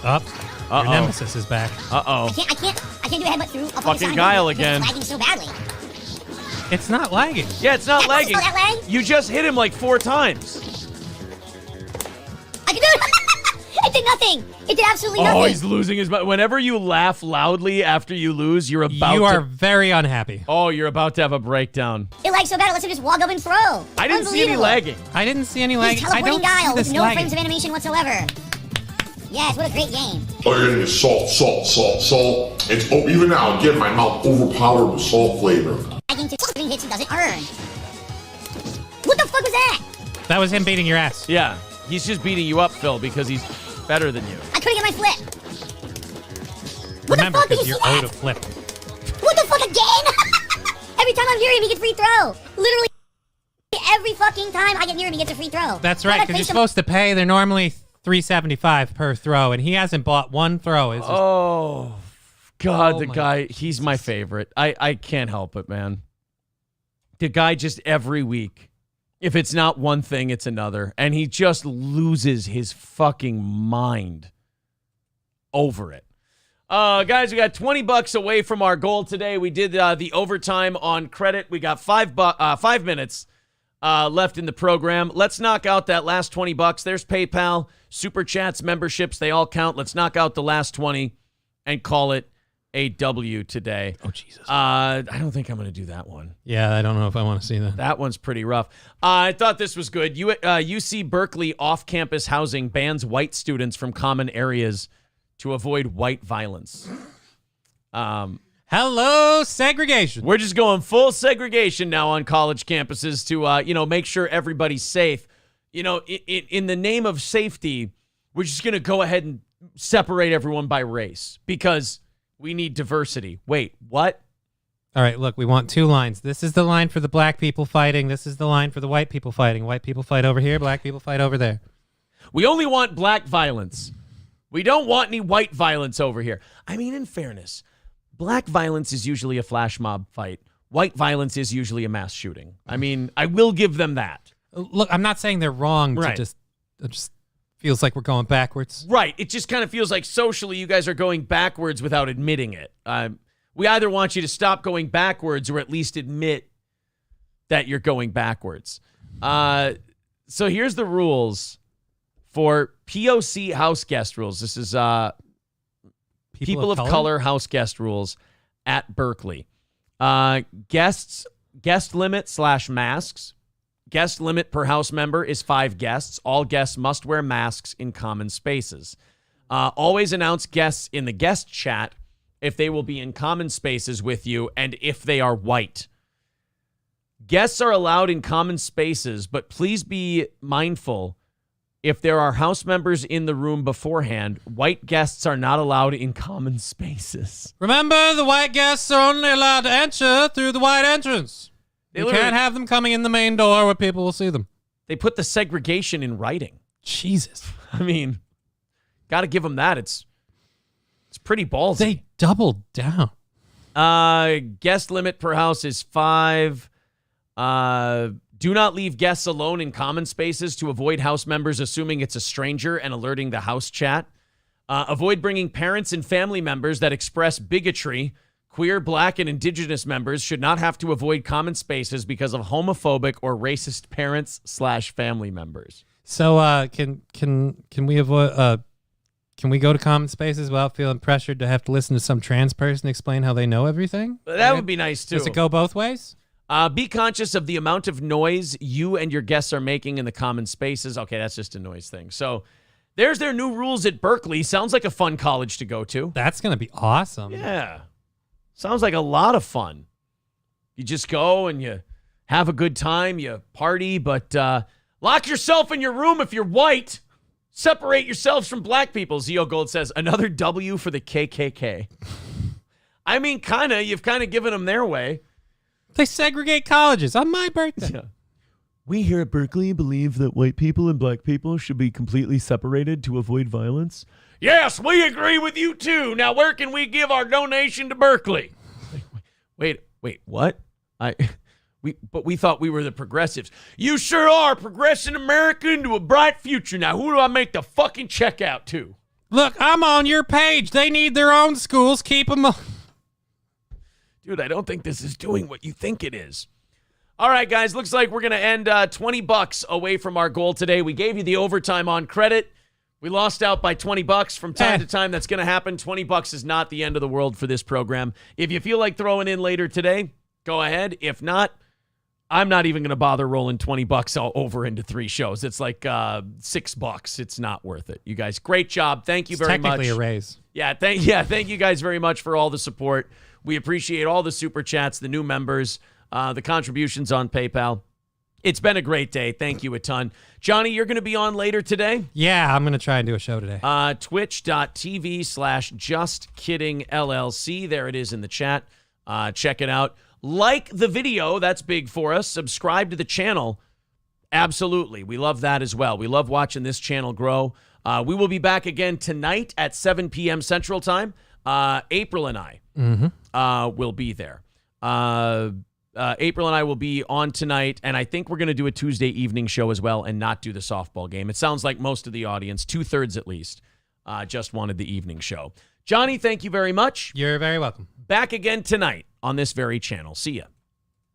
Up. Your nemesis is back. Uh-oh. I can't do a headbutt through. Fucking Guile again. It's lagging so badly. It's not lagging. Yeah, it's not lagging. That lag? You just hit him like 4 times. I can do it. It did nothing. It did absolutely nothing. Oh, he's losing his mind. Whenever you laugh loudly after you lose, you are very unhappy. Oh, you're about to have a breakdown. It lags so bad, it lets him just walk up and throw. I didn't see any lagging. I didn't see any lagging. He's teleporting Guile with no lagging. frames of animation whatsoever. Yes, what a great game. Oh, you're getting salt, salt, salt, salt. It's even now, again, my mouth overpowered with salt flavor. Lagging to 3 hits he doesn't earn. What the fuck was that? That was him beating your ass. Yeah, he's just beating you up, Phil, because he's better than you. I couldn't get my flip. Remember, What the fuck? Did because you you're see that? out of flip. What the fuck again? Every time I'm near him, he gets free throw. Literally every fucking time I get near him, he gets a free throw. That's right, because you're supposed to pay. They're normally $3.75 per throw, and he hasn't bought one throw. It's just, Oh, God, Oh the my guy, he's my favorite. I can't help it, man. The guy just every week, if it's not one thing, it's another. And he just loses his fucking mind over it. Guys, we got $20 away from our goal today. We did the overtime on credit. We got 5 minutes left in the program. Let's knock out that last $20. There's PayPal, Super Chats, memberships. They all count. Let's knock out the last 20 and call it a W today. Oh, Jesus. I don't think I'm going to do that one. yeah, I don't know if I want to see that. That one's pretty rough. I thought this was good. UC Berkeley off-campus housing bans white students from common areas to avoid white violence. Hello, segregation. We're just going full segregation now on college campuses to, make sure everybody's safe. In the name of safety, we're just going to go ahead and separate everyone by race because we need diversity. Wait, what? All right, look, we want 2 lines. This is the line for the black people fighting. This is the line for the white people fighting. White people fight over here. Black people fight over there. We only want black violence. We don't want any white violence over here. I mean, in fairness, black violence is usually a flash mob fight. White violence is usually a mass shooting. I mean, I will give them that. Look, I'm not saying they're wrong. Right. It just feels like we're going backwards. Right. It just kind of feels like socially you guys are going backwards without admitting it. We either want you to stop going backwards or at least admit that you're going backwards. So here's the rules for POC house guest rules. This is people of color house guest rules at Berkeley. Guest limit / masks. Guest limit per house member is 5 guests. All guests must wear masks in common spaces. Always announce guests in the guest chat if they will be in common spaces with you and if they are white. Guests are allowed in common spaces, but please be mindful if there are house members in the room beforehand, white guests are not allowed in common spaces. Remember, the white guests are only allowed to enter through the white entrance. You can't have them coming in the main door where people will see them. They put the segregation in writing. Jesus. I mean, got to give them that. It's It's pretty ballsy. They doubled down. Guest limit per house is 5. Do not leave guests alone in common spaces to avoid house members assuming it's a stranger and alerting the house chat. Avoid bringing parents and family members that express bigotry. Queer, black, and indigenous members should not have to avoid common spaces because of homophobic or racist parents/family members. So can we avoid? Can we go to common spaces without feeling pressured to have to listen to some trans person explain how they know everything? That would be nice too. Does it go both ways? Be conscious of the amount of noise you and your guests are making in the common spaces. Okay, that's just a noise thing. So there's their new rules at Berkeley. Sounds like a fun college to go to. That's going to be awesome. Yeah. Sounds like a lot of fun. You just go and you have a good time, you party, but lock yourself in your room if you're white. Separate yourselves from black people, Zio Gold says. Another W for the KKK. I mean, you've kind of given them their way. They segregate colleges on my birthday. Yeah. We here at Berkeley believe that white people and black people should be completely separated to avoid violence. Yes, we agree with you too. Now, where can we give our donation to Berkeley? Wait, what? We thought we were the progressives. You sure are progressing America into a bright future. Now, who do I make the fucking check out to? Look, I'm on your page. They need their own schools. Keep them. Dude, I don't think this is doing what you think it is. All right, guys, looks like we're going to end $20 away from our goal today. We gave you the overtime on credit. We lost out by $20 from time to time. That's going to happen. $20 is not the end of the world for this program. If you feel like throwing in later today, go ahead. If not, I'm not even going to bother rolling $20 all over into 3 shows. It's like $6. It's not worth it. You guys, great job. Thank you very much. Technically a raise. Yeah, thank you guys very much for all the support. We appreciate all the super chats, the new members, the contributions on PayPal. It's been a great day. Thank you a ton. Johnny, you're going to be on later today? Yeah, I'm going to try and do a show today. Twitch.tv/JustKiddingLLC. There it is in the chat. Check it out. Like the video. That's big for us. Subscribe to the channel. Absolutely. We love that as well. We love watching this channel grow. We will be back again tonight at 7 p.m. Central Time. April and I will be there. April and I will be on tonight, and I think we're going to do a Tuesday evening show as well and not do the softball game. It sounds like most of the audience, 2/3 at least, just wanted the evening show. Johnny, thank you very much. You're very welcome. Back again tonight on this very channel. See ya.